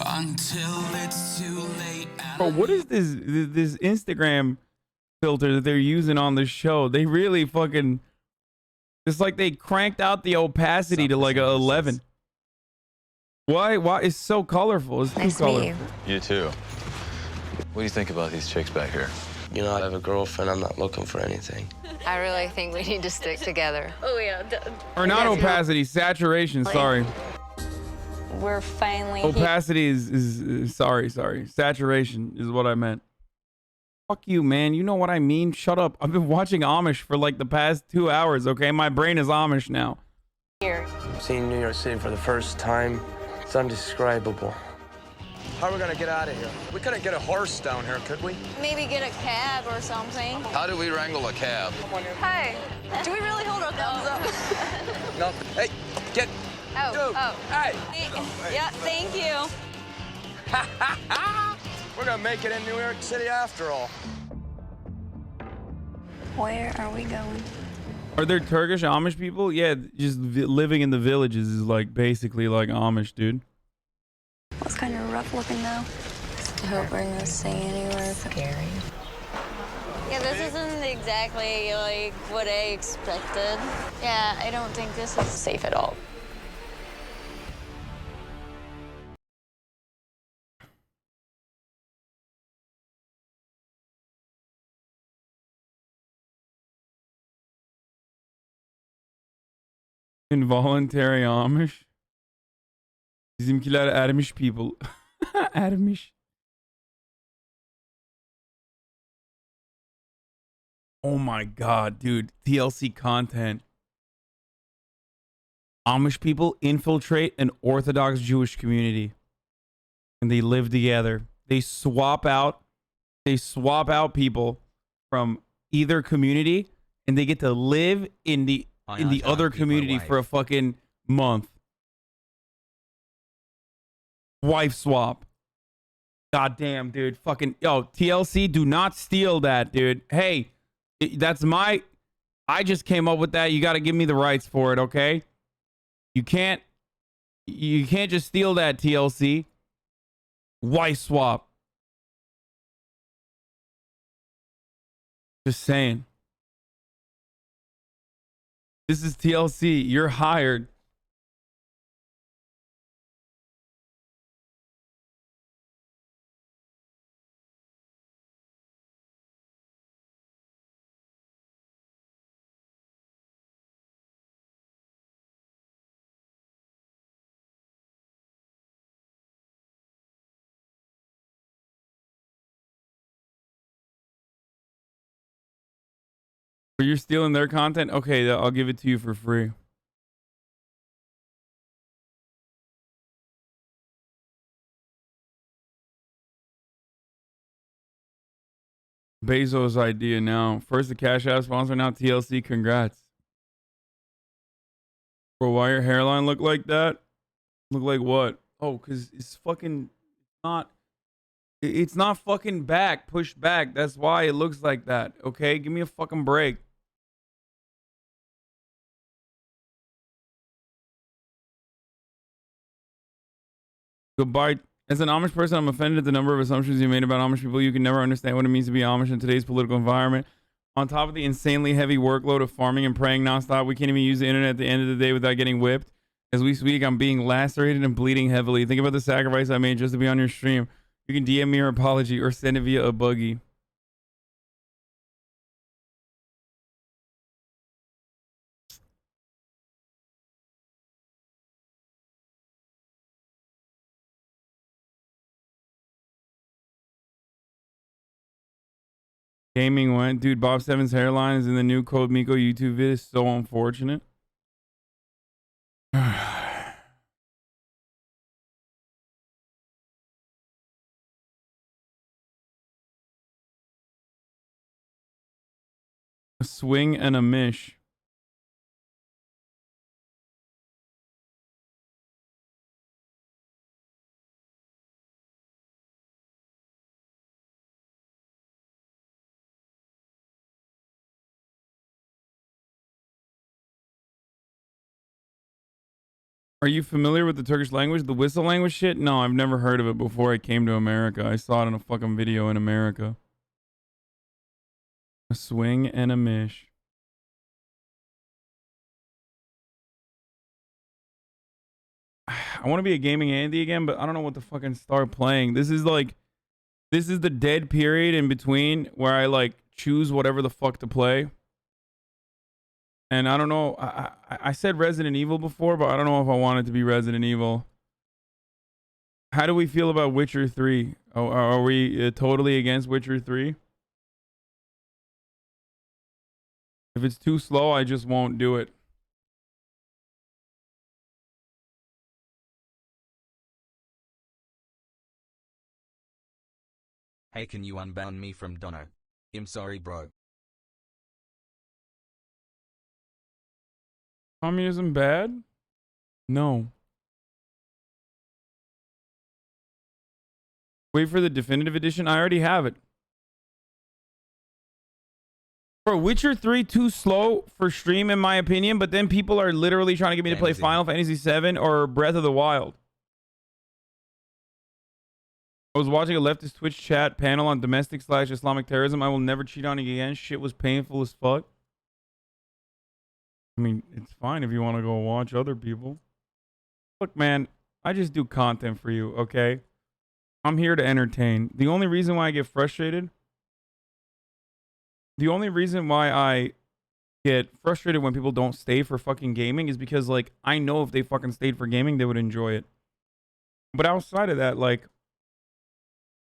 Until it's too late. Bro, what is this Instagram filter that they're using on the show? They really fucking, it's like they cranked out the opacity to like a 11. Why it's so colorful? It's too colorful. You too. What do you think about these chicks back here? You know, I have a girlfriend. I'm not looking for anything. I really think we need to stick together. Oh yeah. Or not opacity, saturation. Sorry. We're finally opacity is sorry. Saturation is what I meant. Fuck you, man. You know what I mean? Shut up. I've been watching Amish for like the past 2 hours, okay? My brain is Amish now. Here. Seeing New York City for the first time, it's indescribable. How are we gonna get out of here? We couldn't get a horse down here, could we? Maybe get a cab or something. How do we wrangle a cab? Hey, do we really hold our thumbs up? No. Hey, get. Oh, Dude. oh. Hey. Yeah, thank you. We're gonna make it in New York City after all. Where are we going? Are there Turkish Amish people? Yeah, just living in the villages is like basically like Amish, dude. It's kind of rough looking though. I hope we're not staying anywhere. Scary. Yeah, this isn't exactly like what I expected. Yeah, I don't think this is safe at all. Involuntary Amish. Bizimkiler ermiş people. Ermiş. Oh my god, dude. TLC content. Amish people infiltrate an Orthodox Jewish community. And they live together. They swap out people from either community, and they get to live in the other community for a fucking month. Wife swap. God damn, dude. Fucking, yo, TLC, do not steal that, dude. Hey, that's my, I just came up with that. You got to give me the rights for it, okay? You can't just steal that, TLC. Wife swap. Just saying. This is TLC. You're hired. You're stealing their content? Okay, I'll give it to you for free. Bezos' idea now. First the Cash App sponsor, now TLC. Congrats. Bro, why your hairline look like that? Look like what? Oh, because it's fucking not... It's not fucking back, pushed back. That's why it looks like that. Okay, give me a fucking break. Goodbye. As an Amish person, I'm offended at the number of assumptions you made about Amish people. You can never understand what it means to be Amish in today's political environment. On top of the insanely heavy workload of farming and praying nonstop, we can't even use the internet at the end of the day without getting whipped. As we speak, I'm being lacerated and bleeding heavily. Think about the sacrifice I made just to be on your stream. You can DM me your apology or send it via a buggy. Gaming went. Dude, Bob Seven's hairline is in the new Code Miko YouTube vid. It's so unfortunate. A swing and a mish. Are you familiar with the Turkish language? The whistle language shit? No, I've never heard of it before I came to America. I saw it in a fucking video in America. A swing and a mish. I want to be a gaming Andy again, but I don't know what to fucking start playing. This is the dead period in between where I like choose whatever the fuck to play. And I don't know. I said Resident Evil before, but I don't know if I want it to be Resident Evil. How do we feel about Witcher 3? Are we totally against Witcher 3? If it's too slow, I just won't do it. Hey, can you unban me from Dono? I'm sorry, bro. Communism bad? No. Wait for the definitive edition. I already have it. Bro, Witcher 3 too slow for stream in my opinion, but then people are literally trying to get me to play Final Fantasy 7 or Breath of the Wild. I was watching a leftist Twitch chat panel on domestic/Islamic terrorism. I will never cheat on it again. Shit was painful as fuck. I mean, it's fine if you want to go watch other people. Look, man, I just do content for you, okay? I'm here to entertain. The only reason why I get frustrated, the only reason why I get frustrated when people don't stay for fucking gaming is because, like, I know if they fucking stayed for gaming, they would enjoy it. But outside of that, like,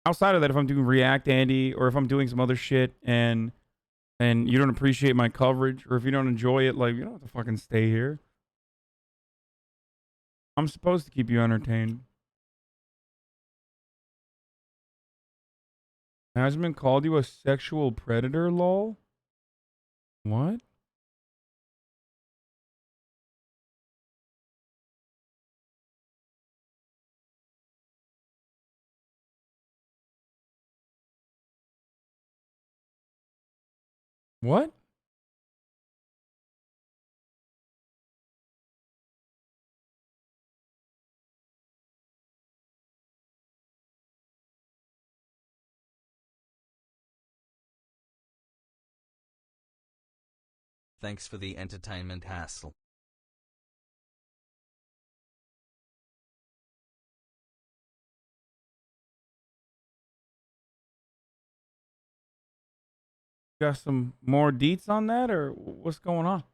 if I'm doing React Andy or if I'm doing some other shit and you don't appreciate my coverage, or if you don't enjoy it, like, you don't have to fucking stay here. I'm supposed to keep you entertained. Management called you a sexual predator, lol? What? What? Thanks for the entertainment hassle. Got some more deets on that, or what's going on?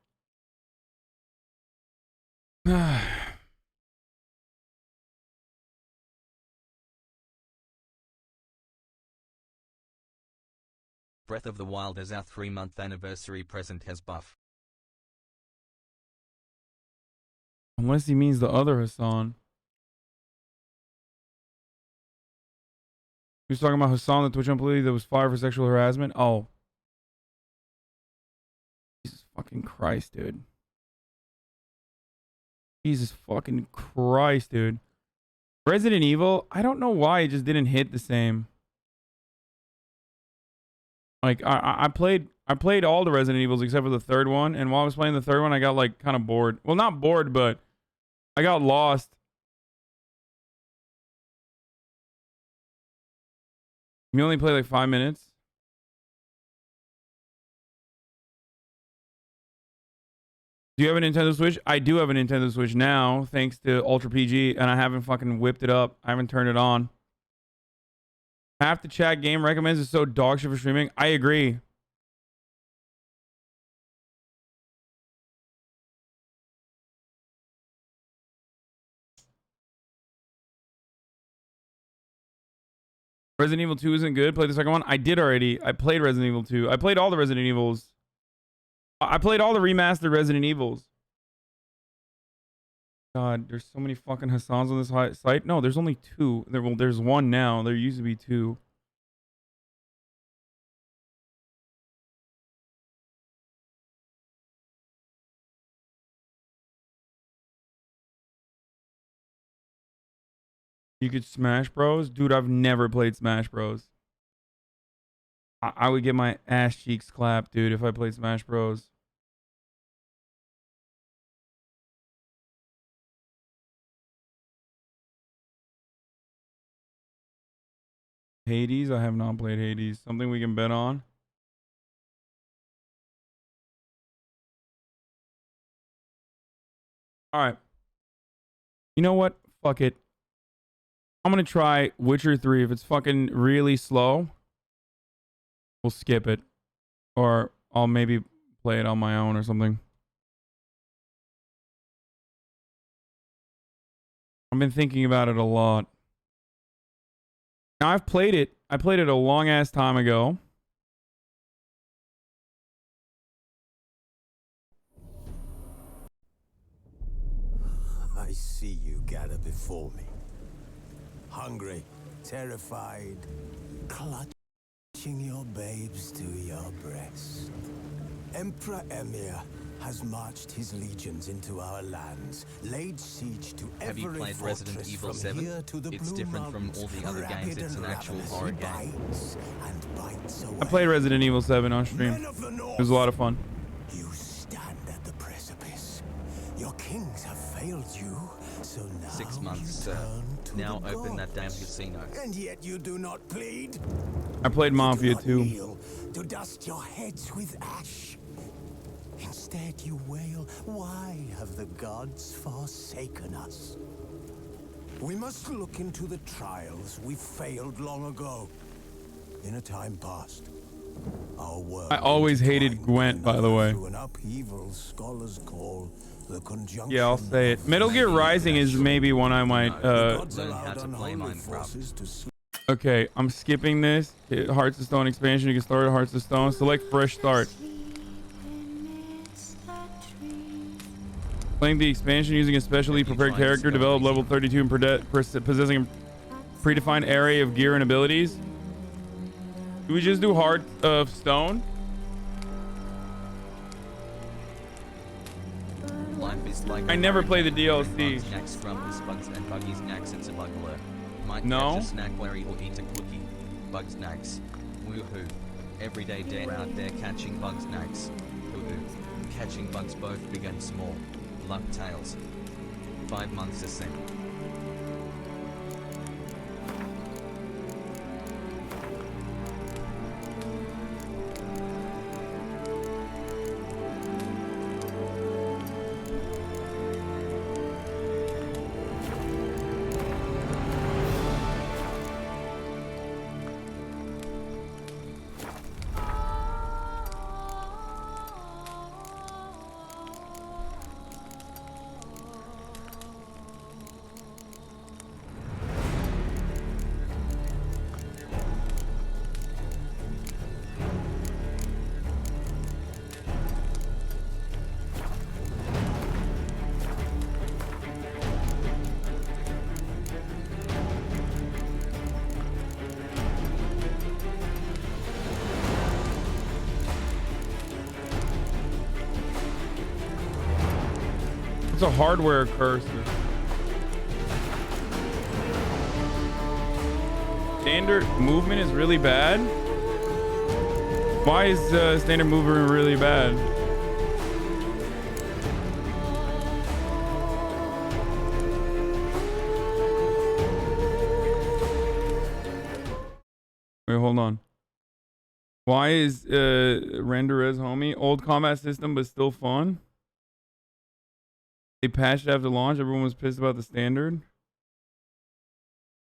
Breath of the Wild as our 3-month anniversary present has buff. Unless he means the other Hasan. He was talking about Hasan, the Twitch employee that was fired for sexual harassment. Oh. Jesus fucking Christ, dude. Jesus fucking Christ, dude. Resident Evil, I don't know why it just didn't hit the same. Like, I played all the Resident Evils except for the third one, and while I was playing the third one, I got, like, kind of bored. Well, not bored, but I got lost. You only play like 5 minutes? Do you have a Nintendo Switch? I do have a Nintendo Switch now, thanks to Ultra PG, and I haven't fucking whipped it up. I haven't turned it on. Half the chat game recommends is so dog shit for streaming. I agree. Resident Evil 2 isn't good. Play the second one. I did already. I played Resident Evil 2. I played all the Resident Evils. I played all the remastered Resident Evils. God, there's so many fucking Hasans on this site. No, there's only 2. Well, there's 1 now. There used to be 2. You could Smash Bros? Dude, I've never played Smash Bros. I would get my ass cheeks clapped, dude, if I played Smash Bros. Hades? I have not played Hades. Something we can bet on? Alright. You know what? Fuck it. I'm gonna try Witcher 3. If it's fucking really slow, we'll skip it. Or I'll maybe play it on my own or something. I've been thinking about it a lot. Now I've played it. I played it a long ass time ago. I see you gather before me. Hungry, terrified, clutching your babes to your breast. Emperor Emir has marched his legions into our lands, laid siege to every Have you played Resident fortress Evil from 7? here to the It's Blue different from all the other games. It's an actual horror game. I played Resident Evil 7 on stream. It was a lot of fun. You stand at the precipice. Your kings have failed you, so now 6 months, sir. Now open that damn casino. And yet you do not plead. I played Mafia 2. To dust your heads with ash. Instead you wail, why have the gods forsaken us? We must look into the trials we failed long ago. In a time past, our world I always hated Gwent, by the way. through an upheaval scholars call the conjunction. Yeah, I'll say it. Metal Gear Rising is maybe one I might Learn how to play Minecraft. Okay, I'm skipping this. Hearts of Stone expansion. You can start at Hearts of Stone. Select fresh start. Playing the expansion using a specially prepared character, developed level 32 and possessing a predefined array of gear and abilities. Do we just do Heart of Stone? Life is like I never play the DLC. Snacks, grumpus, bugs, and buggy snacks. It's a bug alert. Might No. catch a snack worry or eat a cookie. Bug snacks. Woohoo. Everyday day out there catching bug snacks. Woohoo. Catching bugs both big and small. Luck tails. 5 months ascent. It's a hardware curse. Standard movement is really bad. Why is standard movement really bad? Wait, hold Why is render as homie? Old combat system, but still fun. They patched after launch. Everyone was pissed about the standard.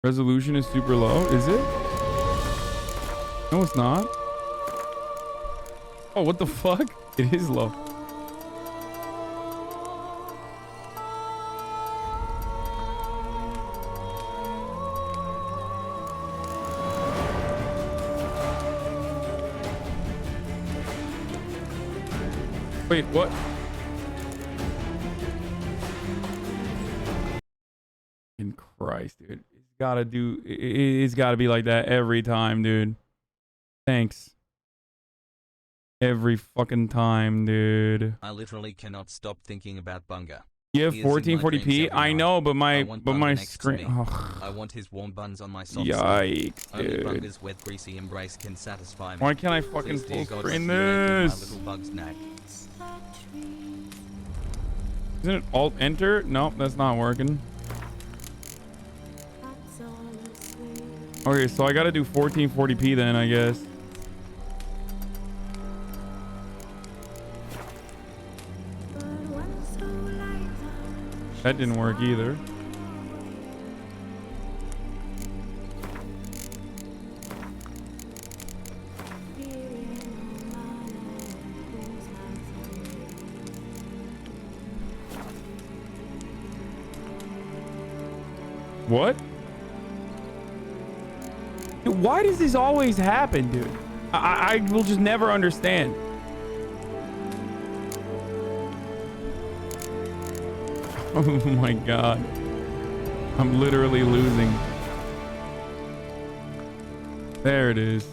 Resolution is super low. Is it? No, it's not. Oh, what the fuck? It is low. Wait, what? In Christ, dude. It's gotta be like that every time, dude. Thanks. Every fucking time, dude. I literally cannot stop thinking about Bunga. You have 1440p? I know, but my screen. Oh. I want his warm buns on my soft Yikes, Only dude. Bunga's wet greasy embrace can satisfy me. Why can't I fucking Please, dear full God, screen stimulate my this? little bug snack. Isn't it Alt Enter? Nope, that's not working. Okay, so I gotta do 1440p then, I guess. That didn't work either. What? Dude, why does this always happen, dude? I will just never understand. Oh my god. I'm literally losing. There it is.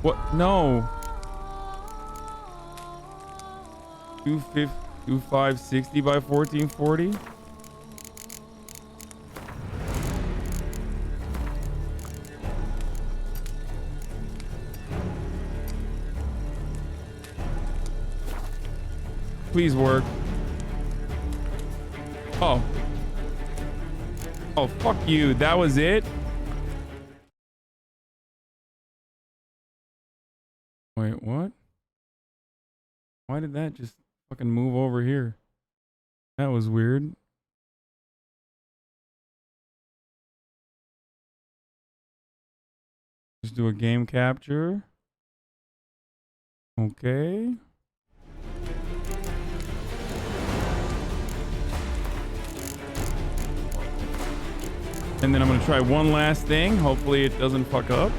What? No. 2560 by 1440? Please work. Oh. Oh, fuck you. That was it? Wait, what? Why did that just fucking move over here? That was weird. Just do a game capture. Okay. And then I'm going to try one last thing. Hopefully it doesn't fuck up.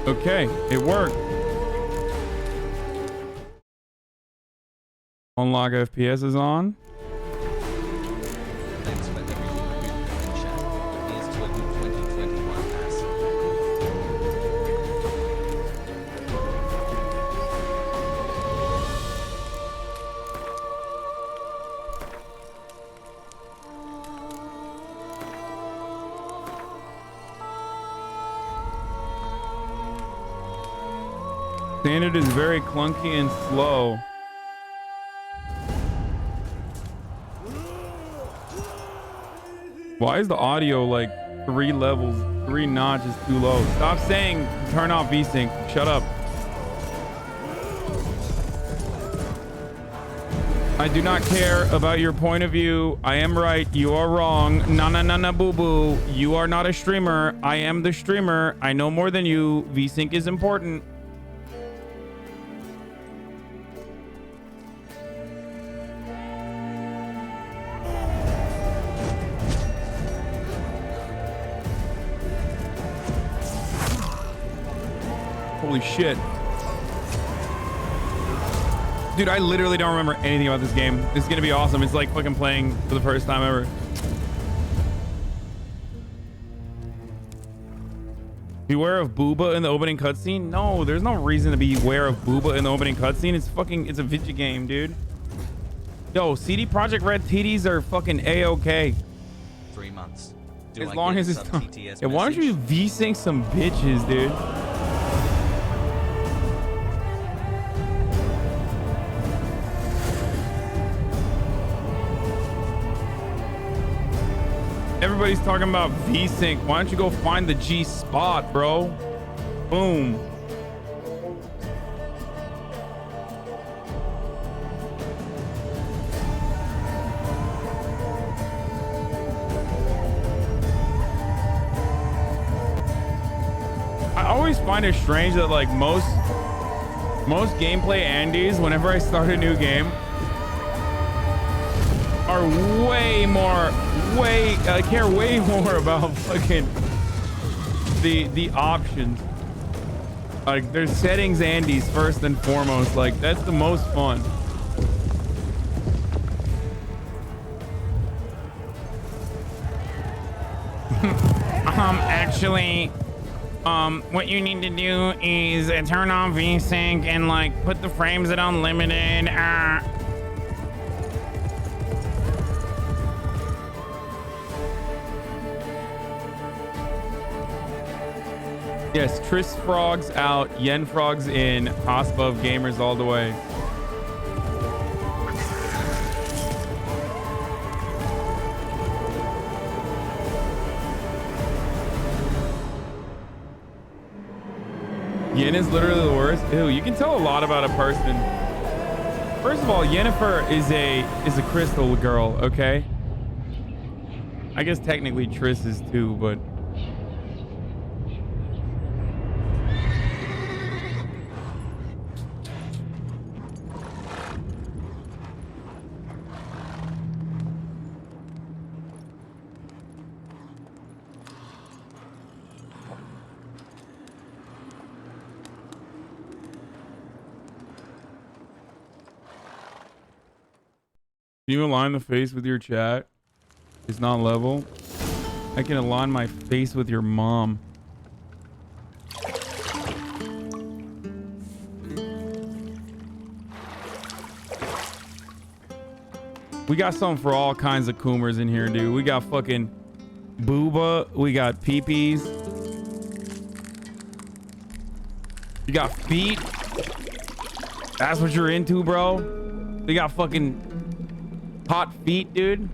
Okay, it worked. Unlock FPS is on. Thanks for everything in chat. Here's to a good 2021 pass. Standard is very clunky and slow. Why is the audio like 3 levels, 3 notches too low? Stop saying turn off VSync. Shut up. I do not care about your point of view. I am right. You are wrong. Na boo boo. You are not a streamer. I am the streamer. I know more than you. VSync is important. Holy shit. Dude, I literally don't remember anything about this game. This is gonna be awesome. It's like fucking playing for the first time ever. Beware of Booba in the opening cutscene? No, there's no reason to be aware of Booba in the opening cutscene. It's a video game, dude. Yo, CD Projekt Red titties are fucking A-okay. 3 months. As long as it's not... Yeah, why don't you V-sync some bitches, dude? everybody's talking about VSync. Why don't you go find the G spot, bro? Boom. I always find it strange that like most gameplay Andys, whenever I start a new game, are care way more about fucking the options. Like their settings Andys first and foremost. Like that's the most fun. Actually, what you need to do is turn on VSync and like put the frames at unlimited. Yes, Tris Frog's out, Yen Frog's in, Ospa Gamers all the way. Yen is literally the worst. Ew, you can tell a lot about a person. First of all, Yennefer is a crystal girl, okay? I guess technically Tris is too, but can you align the face with your chat? It's not level. I can align my face with your mom. We got something for all kinds of coomers in here, dude. We got fucking booba. We got peepees. You got feet. That's what you're into, bro. We got fucking hot feet, dude.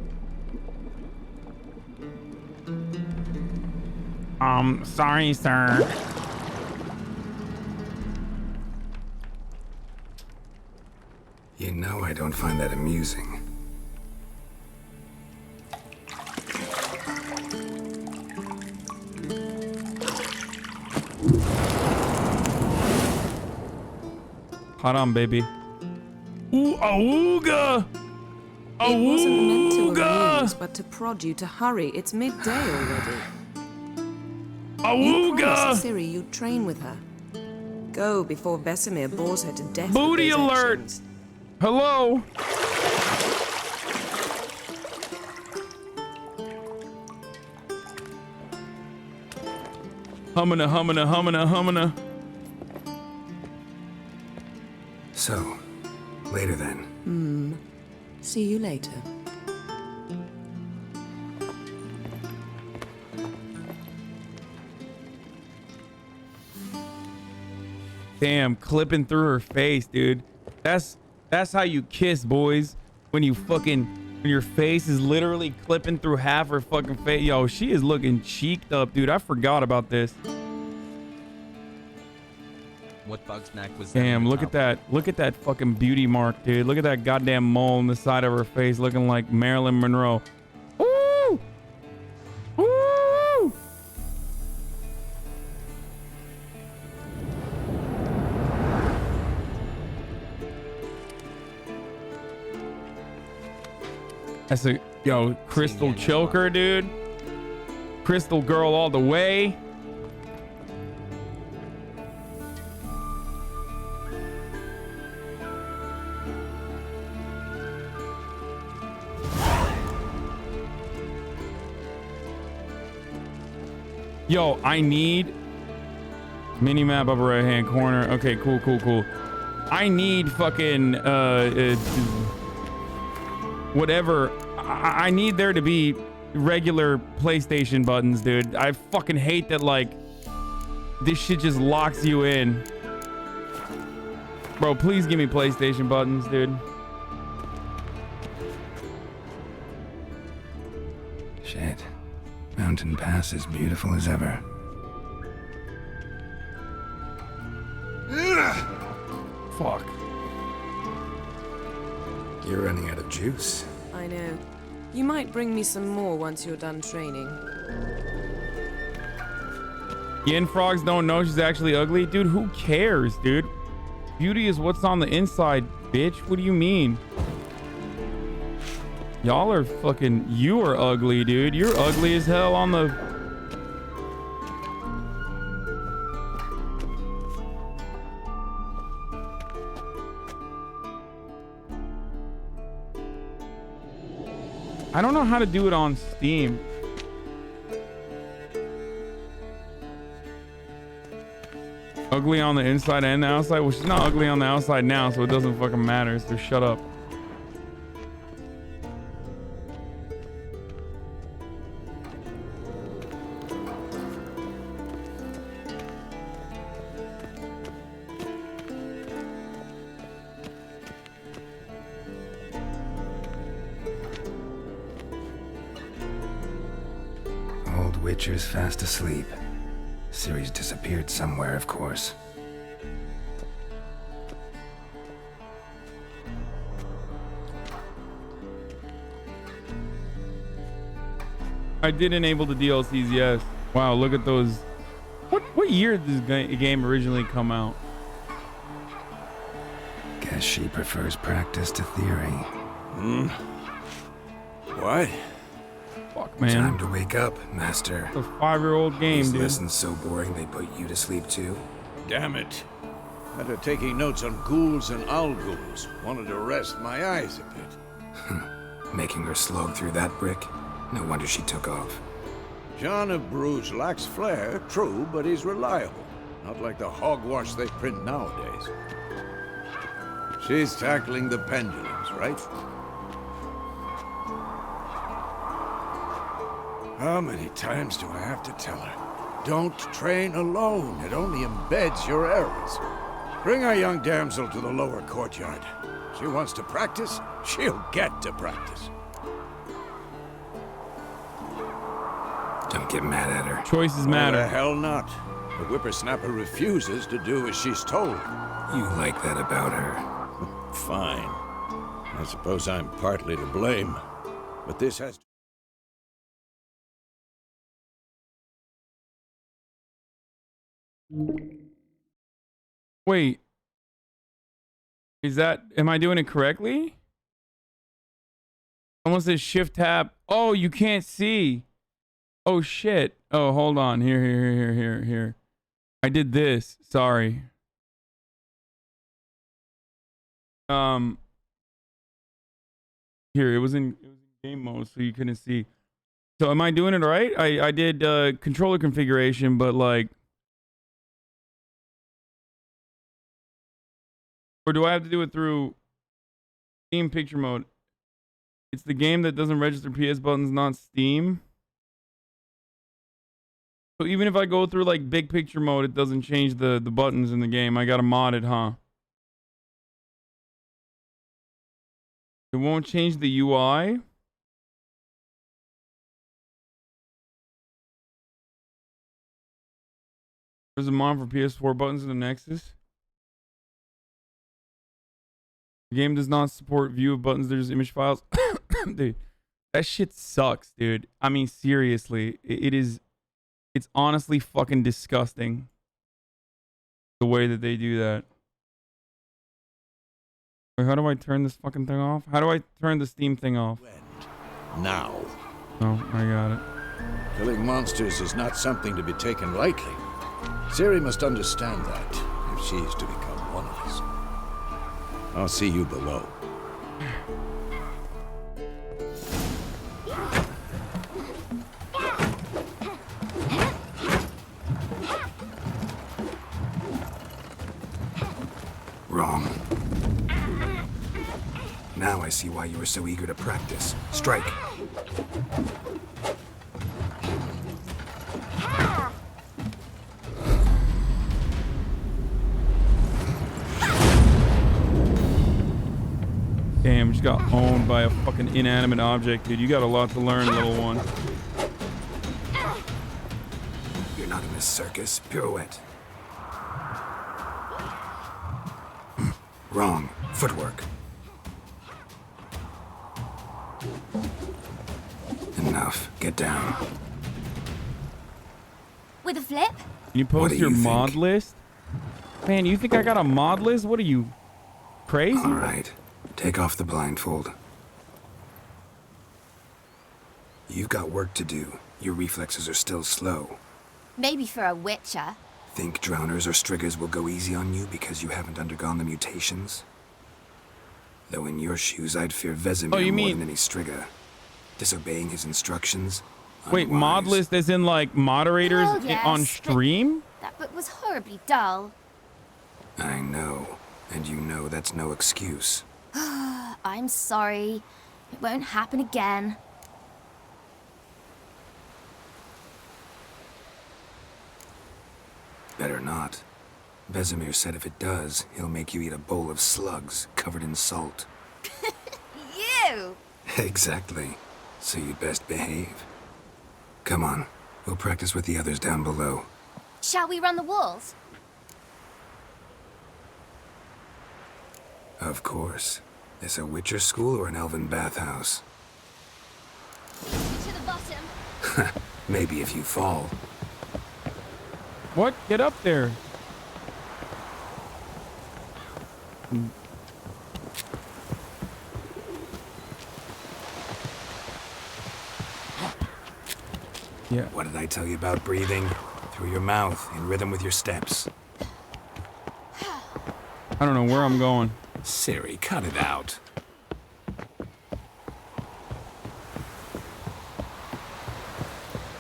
Sorry, sir. You know I don't find that amusing. Hot on, baby. Ooh, awooga! It wasn't meant to amuse, but to prod you to hurry. It's midday already. You promised Ciri you'd train with her. Go before Vesemir bores her to death. Booty alert! Actions. Hello? Hummina. So, later then. See you later. Damn, clipping through her face, dude. That's how you kiss, boys. When your face is literally clipping through half her fucking face. Yo, she is looking cheeked up, dude. I forgot about this. What Bugsnack was Damn, look at that. Look at that fucking beauty mark, dude. Look at that goddamn mole on the side of her face looking like Marilyn Monroe. Woo! Woo! That's a crystal choker, dude. Crystal girl all the way. Yo, I need mini map upper right hand corner. Okay, cool. I need fucking whatever. I need there to be regular PlayStation buttons, dude. I fucking hate that like this shit just locks you in. Bro, please give me PlayStation buttons, dude. Shit. mountain pass as beautiful as ever. Fuck. You're running out of juice. I know. You might bring me some more once you're done training. Yin frogs don't know she's actually ugly? Dude, who cares, dude? Beauty is what's on the inside, bitch. What do you mean? Y'all are fucking... You are ugly, dude. You're ugly as hell on the... I don't know how to do it on Steam. Ugly on the inside and the outside? Well, she's not ugly on the outside now, so it doesn't fucking matter. So shut up. Old Witcher's fast asleep. Ciri's disappeared somewhere, of course. I did enable the DLCs, yes. Wow, look at those. What year did this game originally come out? Guess she prefers practice to theory. What? Fuck, man. Time to wake up, Master. It's a 5-year-old game, These dude. lessons so boring they put you to sleep too? Damn it. After taking notes on ghouls and owl-ghouls, wanted to rest my eyes a bit. Making her slog through that brick? No wonder she took off. John of Bruges lacks flair, true, but he's reliable. Not like the hogwash they print nowadays. She's tackling the pendulums, right? How many times do I have to tell her? Don't train alone. It only embeds your errors. Bring our young damsel to the lower courtyard. She wants to practice, she'll get to practice. Don't get mad at her. Choices matter. Why the hell not? The whippersnapper refuses to do as she's told. You like that about her? Fine. I suppose I'm partly to blame, but this has... Wait. Am I doing it correctly? Someone says shift tab. Oh, you can't see. Oh shit. Oh, hold on. Here. I did this. Sorry. Here, it was in game mode, so you couldn't see. So am I doing it right? I did controller configuration, but like, or do I have to do it through Steam picture mode? It's the game that doesn't register PS buttons, not Steam. So even if I go through like big picture mode, it doesn't change the buttons in the game. I gotta mod it, huh? It won't change the UI. There's a mod for PS4 buttons in the Nexus. The game does not support view of buttons. There's image files. Dude, that shit sucks, dude. I mean, seriously, it's honestly fucking disgusting the way that they do that. Wait, how do I turn this fucking thing off? How do I turn the Steam thing off? Now. Oh, I got it. Killing monsters is not something to be taken lightly. Ciri must understand that, if she is to become one of us. I'll see you below. Wrong. Now I see why you were so eager to practice. Strike. Damn, just got owned by a fucking inanimate object, dude. You got a lot to learn, little one. You're not in a circus. Pirouette. Wrong. Footwork. Enough. Get down. With a flip? Can you post your mod list? Man, you think I got a mod list? What are you, crazy? All right. Take off the blindfold. You've got work to do. Your reflexes are still slow. Maybe for a witcher. Think drowners or striggers will go easy on you because you haven't undergone the mutations? Though in your shoes, I'd fear Vesemir more than any strigger. Disobeying his instructions. Wait, mod list as in like moderators on stream? That book was horribly dull. I know. And you know that's no excuse. I'm sorry. It won't happen again. Better not. Vesemir said if it does, he'll make you eat a bowl of slugs covered in salt. You! Exactly. So you'd best behave. Come on. We'll practice with the others down below. Shall we run the walls? Of course. This a Witcher school or an elven bathhouse? To the bottom. Maybe if you fall. What? Get up there. Yeah. What did I tell you about breathing? Through your mouth, in rhythm with your steps. I don't know where I'm going. Siri, cut it out.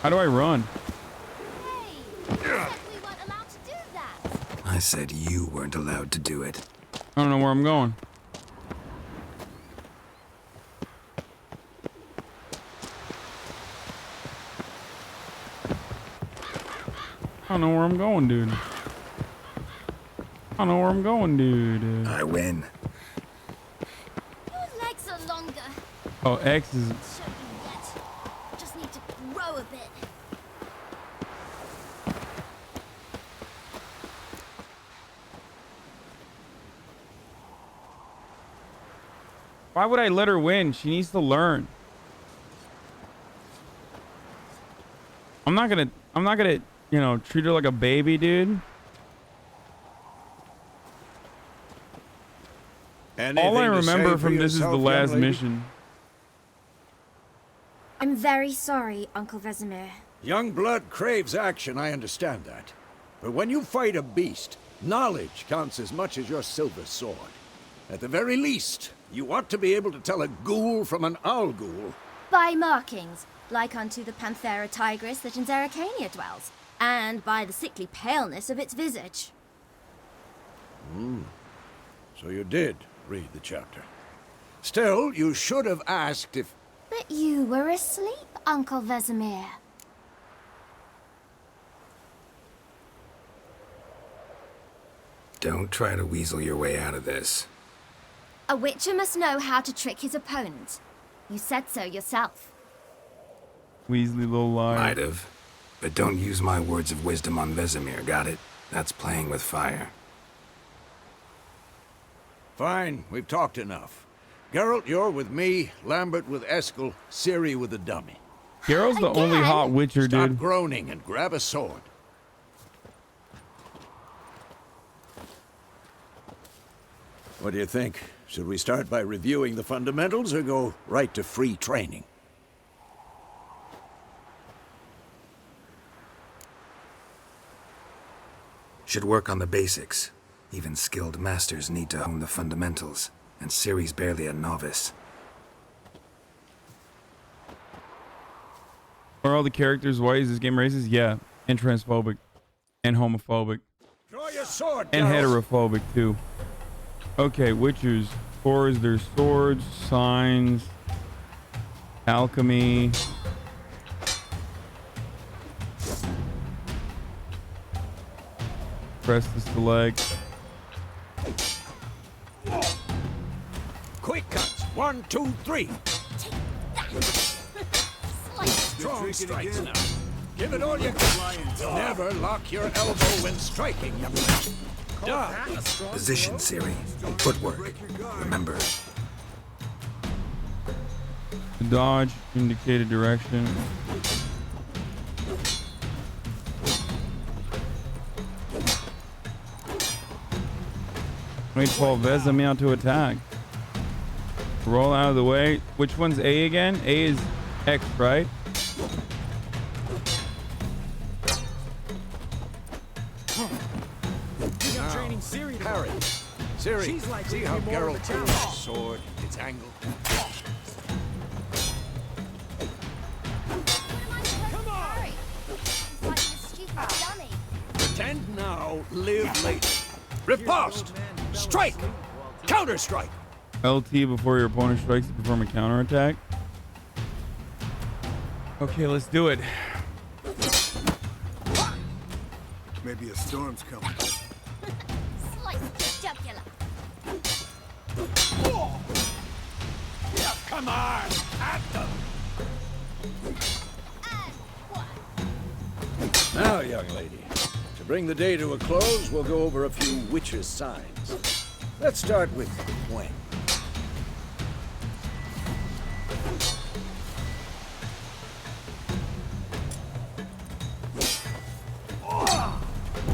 How do I run? I said you weren't allowed to do it. I don't know where I'm going. I don't know where I'm going, dude. I don't know where I'm going, dude. I win. Your legs are longer. Oh, X is... Show you yet. Just need to grow a bit. Why would I let her win? She needs to learn. I'm not gonna, you know, treat her like a baby, dude. All I remember from this is the last mission. I'm very sorry, Uncle Vesemir. Young blood craves action, I understand that. But when you fight a beast, knowledge counts as much as your silver sword. At the very least, you ought to be able to tell a ghoul from an owl ghoul. By markings, like unto the Panthera tigris that in Zerrikania dwells, and by the sickly paleness of its visage. So you did read the chapter. Still, you should have asked if... But you were asleep, Uncle Vesemir. Don't try to weasel your way out of this. A witcher must know how to trick his opponent. You said so yourself. Weasley little liar. Might have. But don't use my words of wisdom on Vesemir, got it? That's playing with fire. Fine, we've talked enough. Geralt, you're with me, Lambert with Eskel, Ciri with the dummy. Geralt's the only hot witcher, dude. Stop groaning and grab a sword. What do you think? Should we start by reviewing the fundamentals or go right to free training? Should work on the basics. Even skilled masters need to hone the fundamentals, and Ciri's barely a novice. Are all the characters white? Is this game racist? Yeah. And transphobic. And homophobic. Draw your sword, and Geralt. heterophobic, too. Okay, witchers. 4 is their swords, signs, alchemy. Press to select. Quick cuts. 1, 2, 3. Strong strikes now. Give it all you got. Never lock your elbow when striking, young man. Position, Siri. Footwork. Remember. Dodge, indicated direction. Wait, 12 Vez, let me out to attack. Roll out of the way. Which one's A again? A is X, right? Training Siri. Harry. Siri, see how Geralt pulls his sword, its angle. Come on! Pretend now, live later. Riposte! Strike! Counter-strike! LT before your opponent strikes to perform a counterattack. Okay, let's do it. Maybe a storm's coming. Yeah, come on! At them! Now, young lady, to bring the day to a close, we'll go over a few witches' signs. Let's start with Gwen.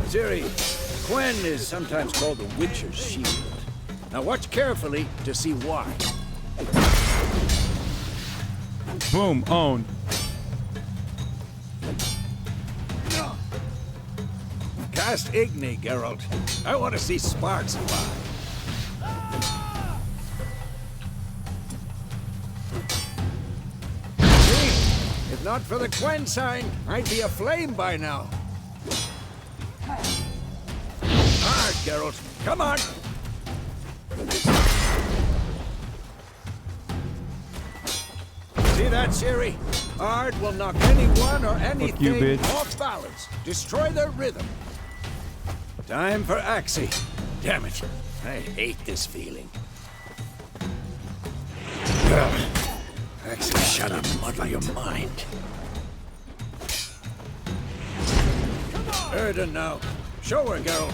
Siri, Gwen is sometimes called the Witcher's Shield. Now watch carefully to see why. Boom, owned. Cast Igni, Geralt. I want to see sparks fly. See? If not for the Gwen sign, I'd be aflame by now. Hard, Geralt. Come on! See that, Siri? Ard will knock anyone or anything off balance. Destroy their rhythm. Time for Axie. Damn it. I hate this feeling. Axie, shut up. Muddle your mind. Erden now. Show her, girl.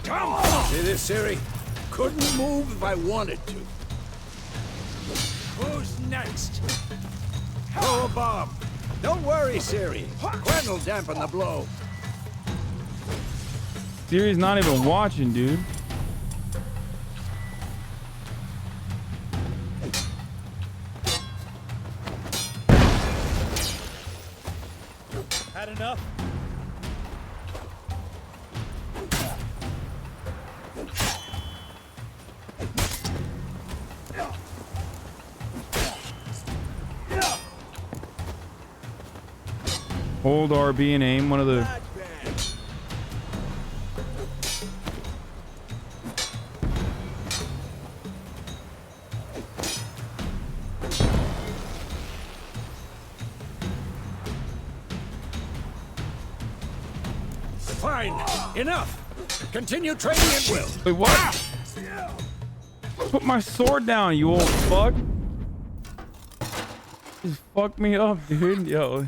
Come on! See this, Siri? Couldn't move if I wanted to. Who's next? Throw a bomb. Don't worry, Siri. Gwen will dampen the blow. Siri's not even watching, dude. Had enough? Hold RB and aim. One of the... Fine. Enough. Continue training at will. Wait, what? Put my sword down, you old fuck. Just fuck me up, dude. Yo.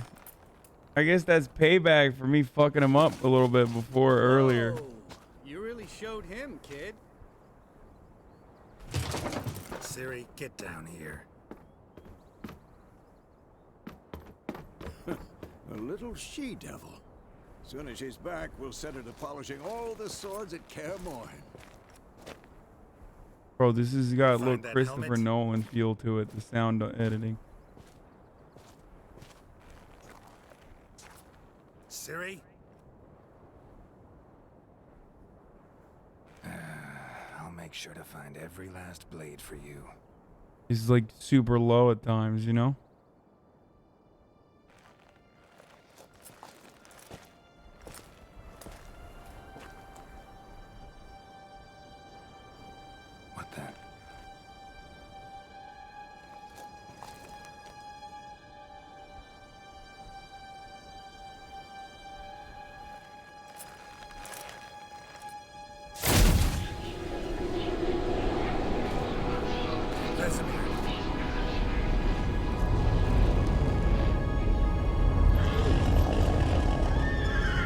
I guess that's payback for me fucking him up a little bit before earlier. You really showed him, kid. Siri, get down here. A little she-devil. Soon as she's back, we'll set her to polishing all the swords at Kaer Morhen. Bro, this has got a little Christopher Nolan feel to it, the sound editing. Siri? I'll make sure to find every last blade for you. He's like super low at times, you know? What the?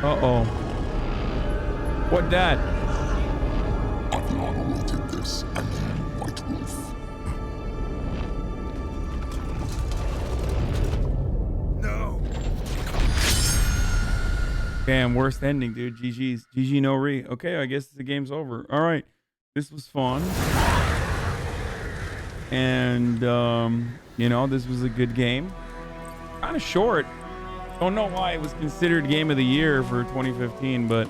Uh-oh. What that? Adriana will take this and then White Wolf. No. Damn, worst ending, dude. GG's. GG no re. Okay, I guess the game's over. All right. This was fun. And, you know, this was a good game. Kind of short. Don't know why it was considered game of the year for 2015, but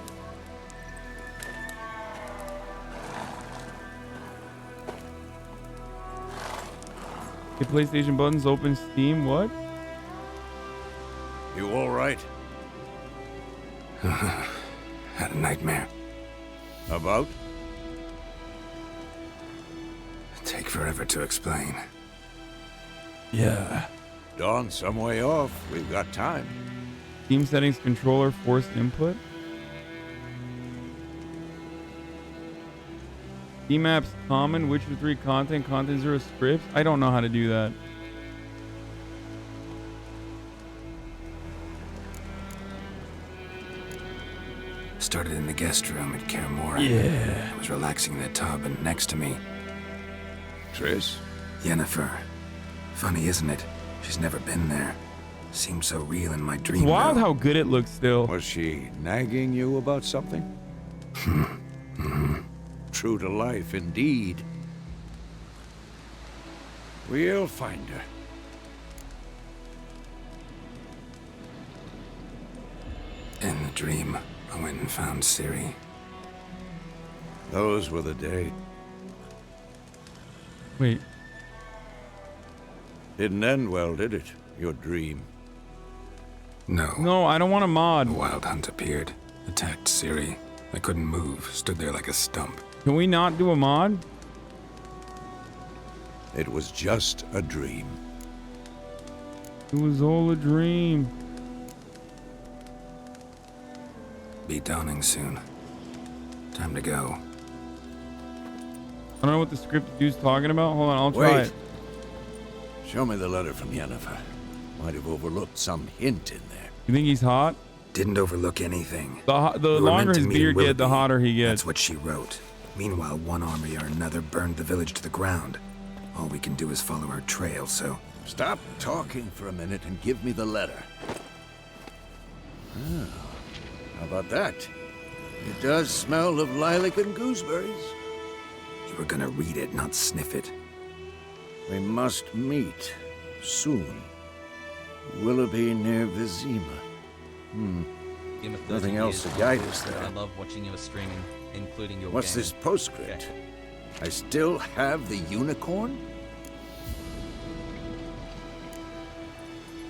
the PlayStation buttons open Steam. What? You all right? Had a nightmare. About? Take forever to explain. Yeah. Dawn, some way off. We've got time. Steam settings controller forced input. Steam apps common, Witcher 3 content 0 scripts. I don't know how to do that. Started in the guest room at Kaer Morhen. Yeah. I was relaxing in the tub, and next to me, Triss? Yennefer. Funny, isn't it? She's never been there. Seemed so real in my dream. It's wild though. how good it looks still. Was she nagging you about something? True to life, indeed. We'll find her. In the dream, I went and found Ciri. Those were the days. Wait. Didn't end well, did it? Your dream. No. No, I don't want a mod. A wild hunt appeared, attacked Ciri. I couldn't move, stood there like a stump. Can we not do a mod? It was just a dream. It was all a dream. Be dawning soon. Time to go. I don't know what the script dude's talking about. Hold on, I'll try it. Show me the letter from Yennefer. Might have overlooked some hint in there. You think he's hot? Didn't overlook anything. The longer his beard gets, the hotter he gets. That's what she wrote. Meanwhile, one army or another burned the village to the ground. All we can do is follow her trail, so... Stop talking for a minute and give me the letter. Oh, how about that? It does smell of lilac and gooseberries. You were gonna read it, not sniff it. We must meet soon. Willoughby near Vizima. Nothing else to guide us there. I love watching your streaming, including your What's gaming. this postscript? I still have the unicorn?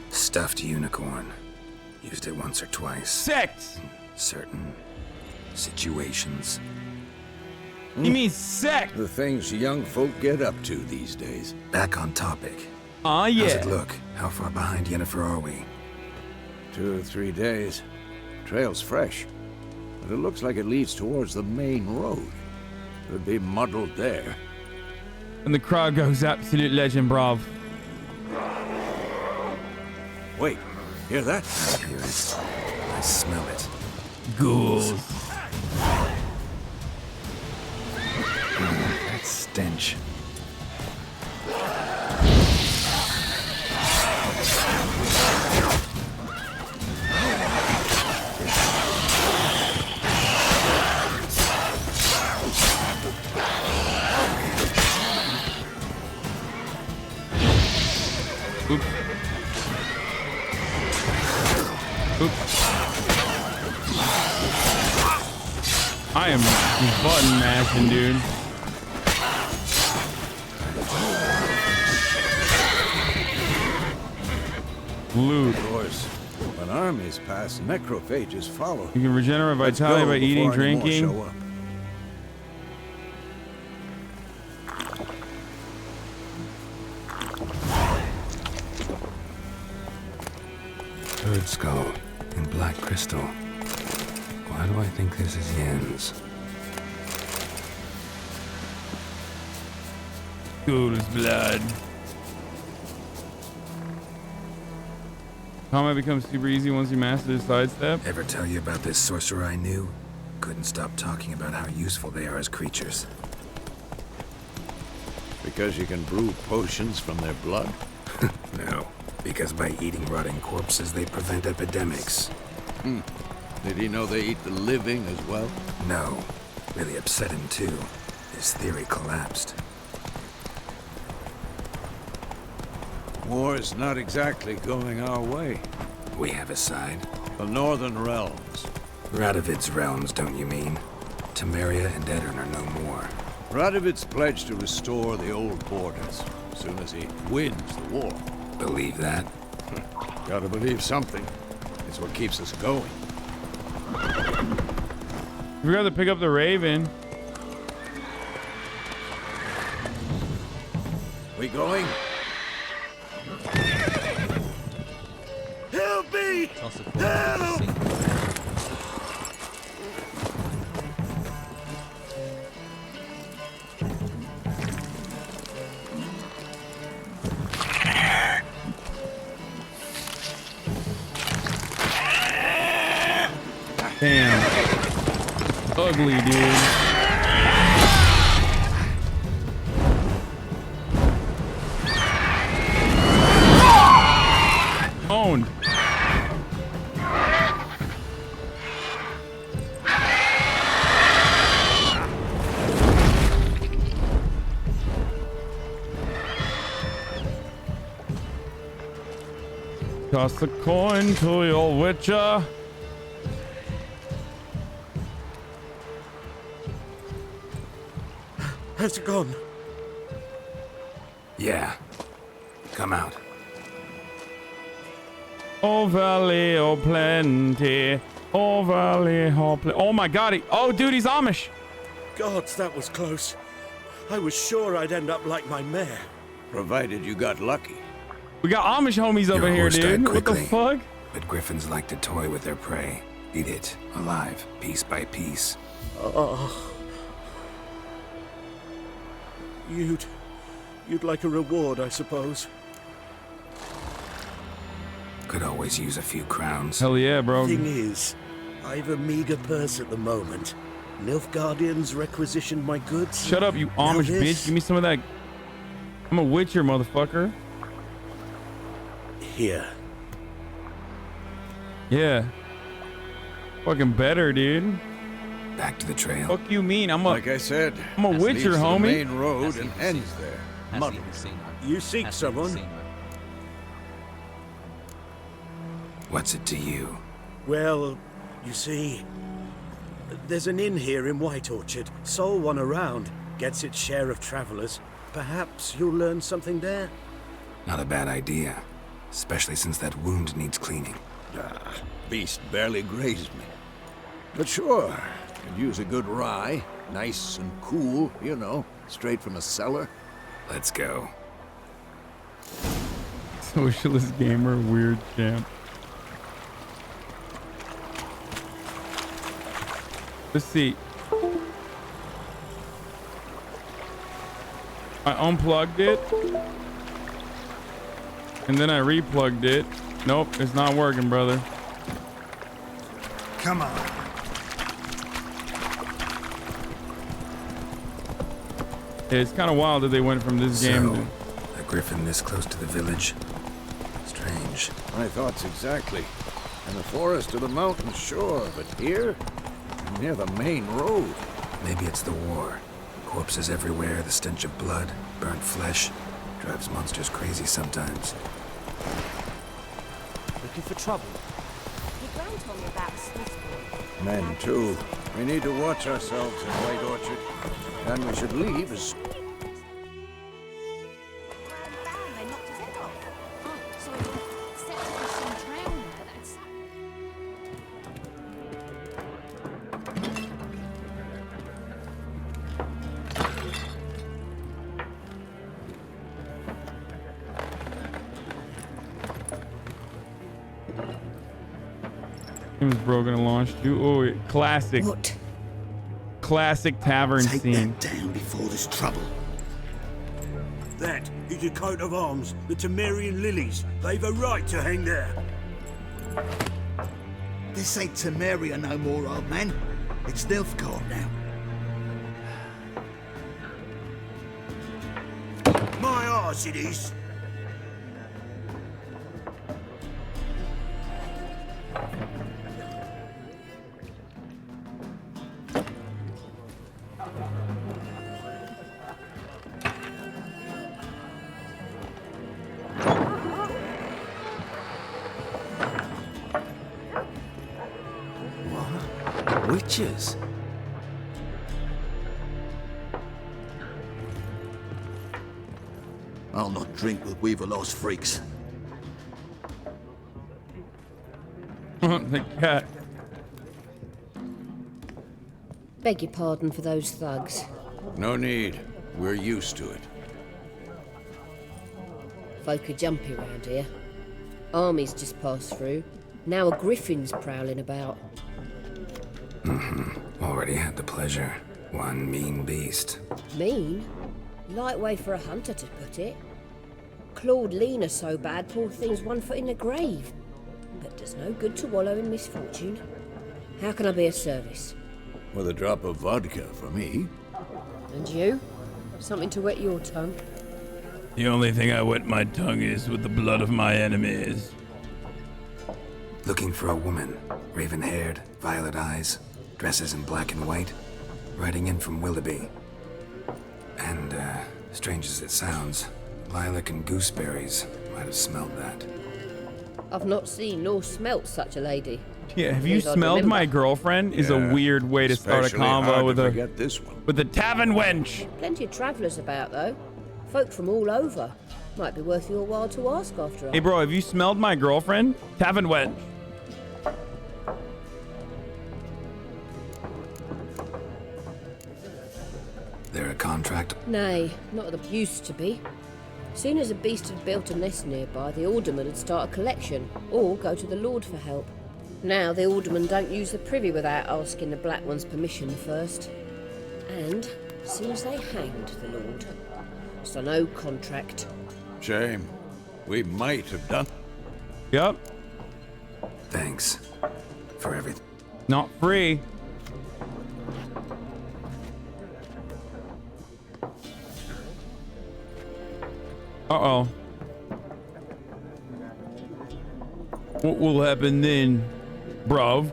Stuffed unicorn. Used it once or twice. Sex! Certain situations. He means sex! The things young folk get up to these days. Back on topic. Ah, yeah. How's it look? How far behind Yennefer are we? 2 or 3 days. Trail's fresh, but it looks like it leads towards the main road. Could be muddled there. And the crowd goes absolute legend, bruv. Wait, hear that? I hear it. I smell it. Ghouls. That stench. Oops. Oops. I am button mashing, dude. Loot. Of course, when armies pass, necrophages follow. You can regenerate vitality by eating, drinking. Bird skull and black crystal. Why do I think this is Yen's? Cool as blood. Combat becomes super easy once you master the sidestep. Ever tell you about this sorcerer I knew? Couldn't stop talking about how useful they are as creatures. Because you can brew potions from their blood? No, because by eating rotting corpses, they prevent epidemics. Did he know they eat the living as well? No. Really upset him, too. His theory collapsed. War's not exactly going our way. We have a side. The Northern Realms. Radovid's realms, don't you mean? Temeria and Edirn are no more. Radovid's pledged to restore the old borders as soon as he wins the war. Believe that? Gotta believe something. It's what keeps us going. We got to pick up the Raven. We going? Help me! Help! Damn. Ugly, dude. Owned. Toss a coin to your witcher. Has it gone? Yeah. Come out. Oh, valley, oh, plenty. Oh, valley, oh, plenty. Oh, my God. Oh, dude, he's Amish. Gods, that was close. I was sure I'd end up like my mare. Provided you got lucky. We got Amish homies over here, dude. What the fuck? But griffins like to toy with their prey. Eat it, alive, piece by piece. Oh. You'd like a reward, I suppose. Could always use a few crowns. Hell yeah, bro. Thing is, I've a meager purse at the moment. Nilfgaardians requisitioned my goods. Shut up, you Amish bitch. Give me some of that. I'm a witcher, motherfucker. Here. Yeah. Fucking better, dude. Back to the trail. Fuck you mean? Like I said, I'm a witcher, homie. The main road and ends there. You seek someone? What's it to you? Well, you see, there's an inn here in White Orchard. Sole one around. Gets its share of travelers. Perhaps you'll learn something there? Not a bad idea. Especially since that wound needs cleaning. Beast barely grazed me. But sure, could use a good rye. Nice and cool, you know, straight from a cellar. Let's go. Socialist gamer, weird champ. Let's see. I unplugged it. And then I replugged it. Nope, it's not working, brother. Come on. Yeah, it's kind of wild that they went from this game to... A griffin this close to the village. Strange. My thoughts exactly. In the forest or the mountain, sure, but here? Near the main road. Maybe it's the war. Corpses everywhere, the stench of blood, burnt flesh. Drives monsters crazy sometimes. Looking for trouble? Your grand told me about a Swiss boy. Men, too. We need to watch ourselves in White Orchard. And we should leave as... Game's broken and launched you. Oh, wait. Classic. What? Classic tavern Take scene. that down before there's trouble. That is a coat of arms, the Temerian lilies. They've a right to hang there. This ain't Temeria no more, old man. It's Nilfgaard now. My arse it is. Witches? I'll not drink with Weaver-Lost freaks. The cat. Beg your pardon for those thugs. No need. We're used to it. Folk are jumpy around here. Armies just passed through. Now a griffin's prowling about. Already had the pleasure. One mean beast. Mean? Light way for a hunter to put it. Clawed Lena so bad, poor thing's 1 foot in the grave. But does no good to wallow in misfortune. How can I be of service? With a drop of vodka for me. And you? Something to wet your tongue? The only thing I wet my tongue is with the blood of my enemies. Looking for a woman. Raven-haired, violet eyes, dresses in black and white. Riding in from Willoughby. And, strange as it sounds, lilac and gooseberries might have smelled that. I've not seen nor smelt such a lady. Yeah, have you smelled my girlfriend? Is a weird way to start a convo with a tavern wench. Plenty of travellers about, though. Folk from all over. Might be worth your while to ask after all. Hey, bro, have you smelled my girlfriend? Tavern wench. There a contract? Nay, not that it used to be. Soon as a beast had built a nest nearby, the alderman would start a collection, or go to the Lord for help. Now the aldermen don't use the privy without asking the Black One's permission first. And seems they hanged the Lord. So no contract. Shame. We might have done. Yep. Thanks for everything. Not free. Uh-oh. What will happen then, bruv?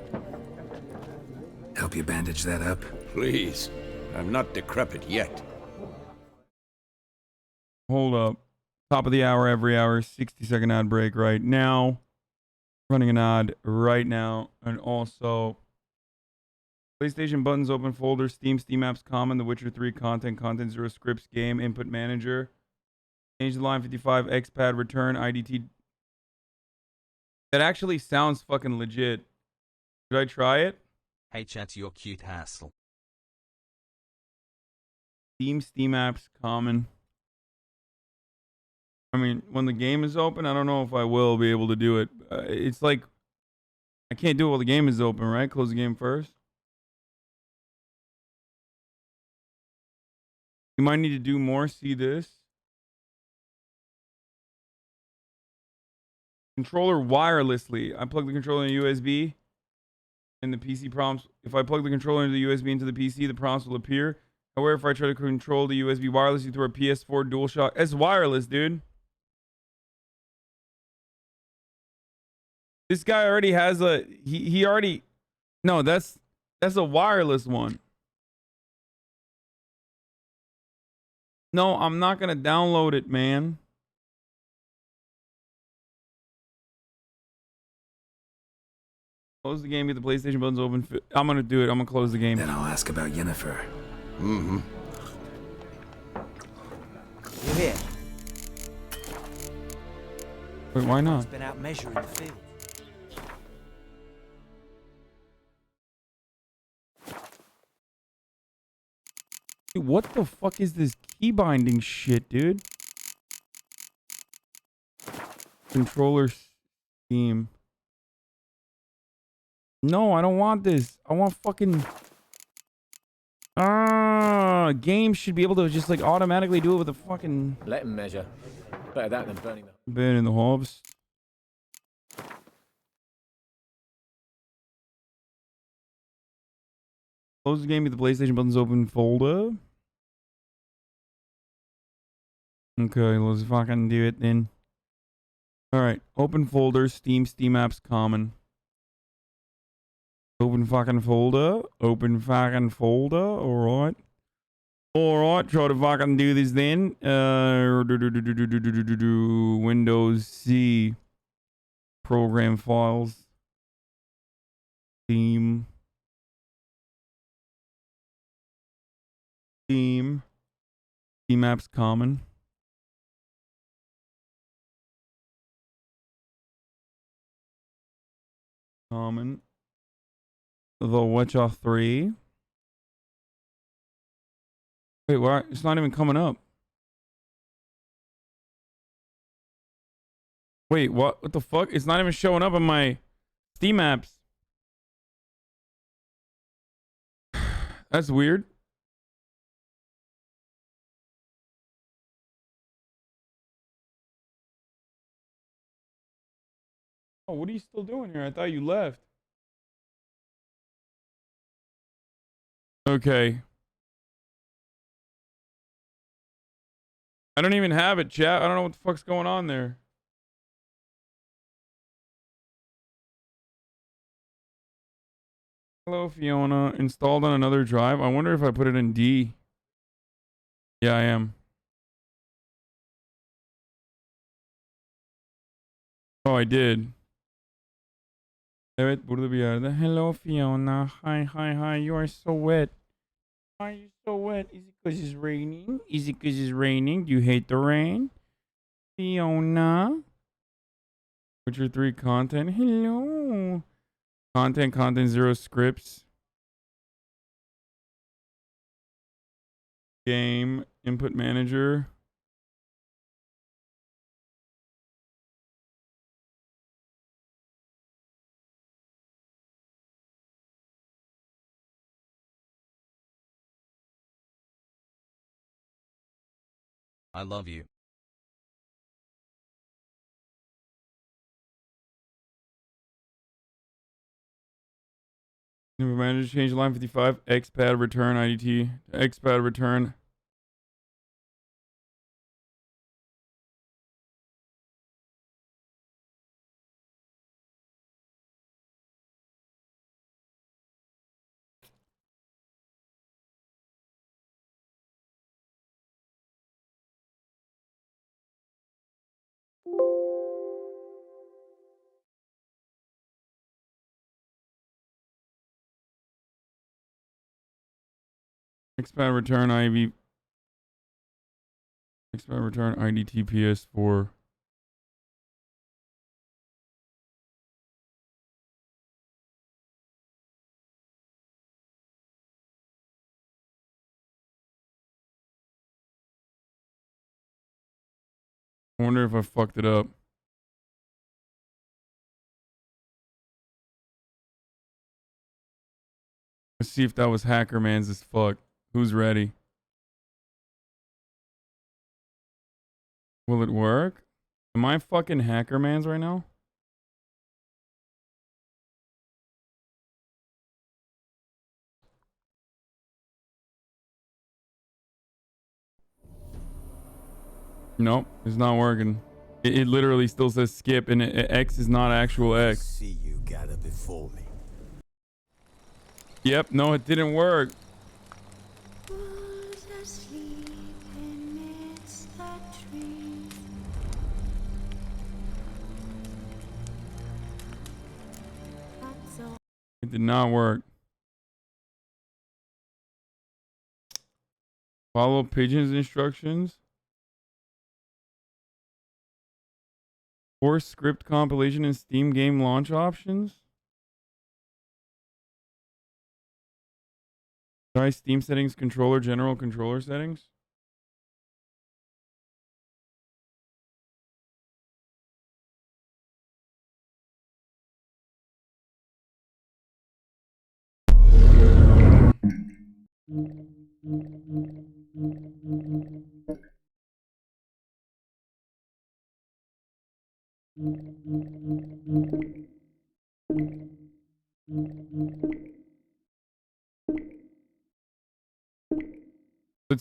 Help you bandage that up? Please. I'm not decrepit yet. Hold up. Top of the hour, every hour, 60-second ad break right now. Running an ad right now. And also, PlayStation buttons, open folder, Steam apps, common, The Witcher 3 content 0 scripts, game, input manager. Change the line 55, XPad, return, IDT. That actually sounds fucking legit. Should I try it? Hey chat, you're cute hassle. Steam apps, common. I mean, when the game is open, I don't know if I will be able to do it. It's like, I can't do it while the game is open, right? Close the game first. You might need to do more. See this? Controller wirelessly. I plug the controller in USB and the PC prompts. If I plug the controller into the USB into the PC, the prompts will appear. However, if I try to control the USB wirelessly through a PS4 DualShock, it's wireless, dude. This guy already has a he already no, that's a wireless one. No, I'm not gonna download it, man. Close the game, get the PlayStation buttons open. I'm gonna do it. I'm gonna close the game. Then I'll ask about Yennefer. Mm-hmm. You're here. Wait, why not? It's been out measuring the field. Dude, what the fuck is this key binding shit, dude? Controller scheme. No, I don't want this. I want fucking... Games should be able to just like automatically do it with a fucking... Let him measure. Better that than burning them. Burning the hobs. Close the game with the PlayStation buttons open folder. Okay, let's fucking do it then. Alright, open folder, Steam apps common. Open fucking folder. Open fucking folder. Alright. Alright, try to fucking do this then. Windows C. Program files. Steam. Steam apps common. Common. The Witcher 3. Wait, why? It's not even coming up. Wait, what? What the fuck? It's not even showing up on my Steam apps. That's weird. Oh, what are you still doing here? I thought you left. Okay. I don't even have it, chat. I don't know what the fuck's going on there. Hello, Fiona. Installed on another drive. I wonder if I put it in D. Yeah, I am. Oh, I did. Evet, burada bir yerde. Hello, Fiona. Hi. You are so wet. Why are you so wet? Is it because it's raining? Is it because it's raining? Do you hate the rain? Fiona. Witcher 3 content. Hello. Content 0 scripts. Game. Input manager. I love you. Input manager, change line 55. XPad return IDT. XPad return. XPad return IV. XPad return IDT PS4. I wonder if I fucked it up. Let's see if that was Hacker Man's as fuck. Who's ready? Will it work? Am I fucking Hacker Man's right now? Nope, it's not working. It literally still says skip, and X is not actual X. See you gather before me. Yep, no, it didn't work. It did not work. Follow Pigeon's instructions. Force script compilation and Steam game launch options. Try Steam settings, controller, general controller settings. Let's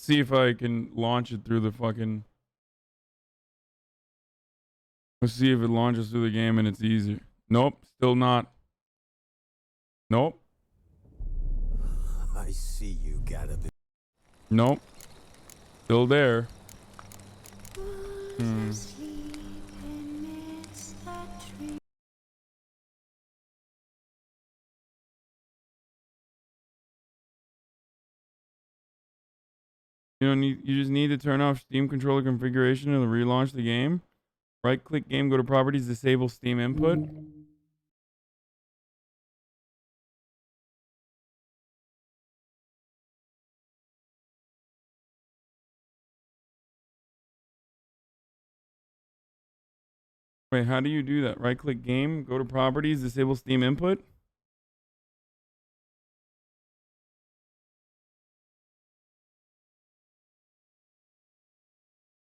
see if I can launch it through the fucking... Let's see if it launches through the game and it's easier. Nope, still not. Nope. I see you gotta be. Nope. Still there. Hmm. You don't need. You just need to turn off Steam controller configuration and relaunch the game. Right-click game, go to properties, disable Steam input. Wait, how do you do that? Right-click game, go to properties, disable Steam input.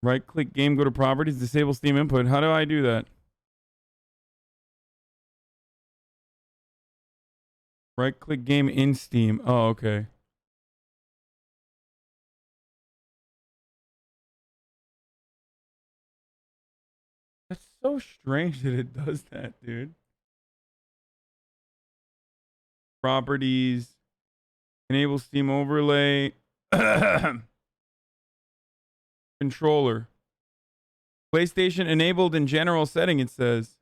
Right-click game, go to properties, disable Steam input. How do I do that? Right-click game in Steam. Oh, okay. That's so strange that it does that, dude. Properties. Enable Steam overlay. Controller. PlayStation enabled in general setting, it says.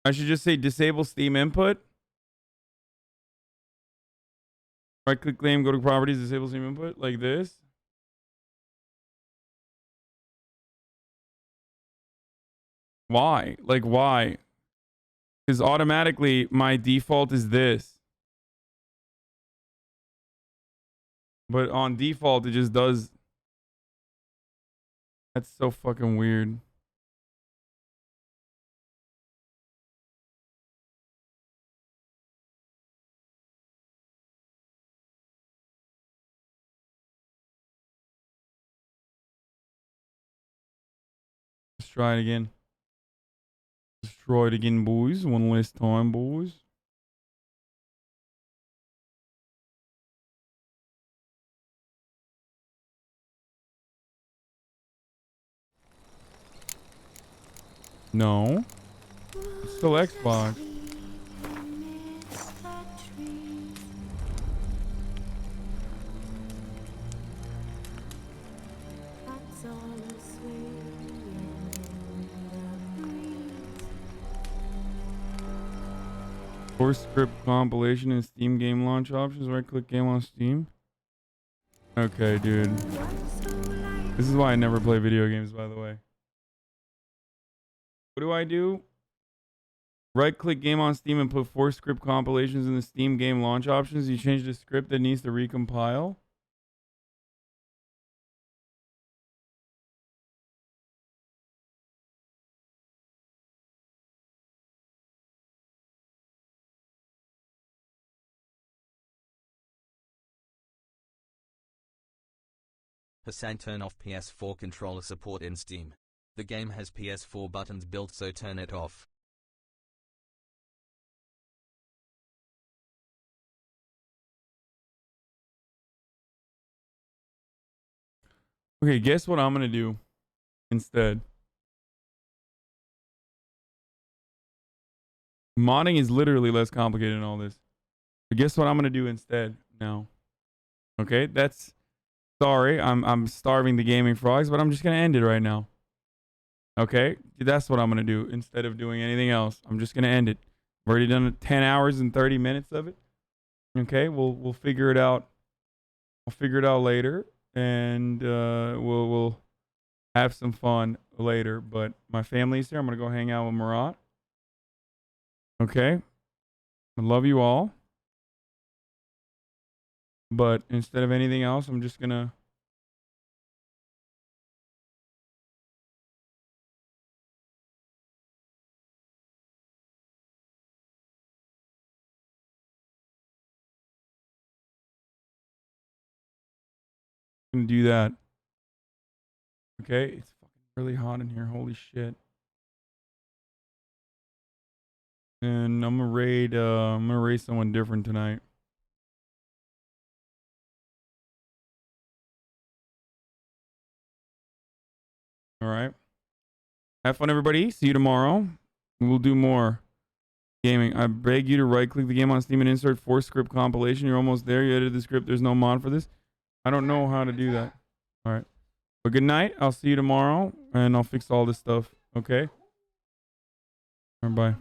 I should just say disable Steam input. Right click claim, go to properties, disable Steam input, like this. Why? Like, why? Because automatically my default is this. But on default, it just does. That's so fucking weird. Let's try it again. Let's try it again, boys. One last time, boys. No. It's still Xbox. Force script compilation and Steam game launch options. Right click game on Steam. Okay, dude. This is why I never play video games, by the way. What do I do? Right click game on Steam and put force script compilations in the Steam game launch options. You change the script that needs to recompile. Hasan, turn off PS4 controller support in Steam. The game has PS4 buttons built, so turn it off. Okay, guess what I'm gonna do instead? Modding is literally less complicated than all this. But guess what I'm gonna do instead now? Okay, that's sorry, I'm starving the gaming frogs, but I'm just gonna end it right now. Okay, that's what I'm gonna do instead of doing anything else. I'm just gonna end it. I've already done 10 hours and 30 minutes of it. Okay, we'll figure it out. I'll figure it out later, and we'll have some fun later. But my family's here. I'm gonna go hang out with Murat. Okay, I love you all. But instead of anything else, I'm just gonna to do that. Okay, it's fucking really hot in here. Holy shit. And I'm gonna raid someone different tonight. All right. Have fun, everybody. See you tomorrow. We'll do more gaming. I beg you to right-click the game on Steam and insert force script compilation. You're almost there. You edited the script. There's no mod for this. I don't know how to do that. All right. But good night. I'll see you tomorrow, and I'll fix all this stuff. Okay? All right, bye.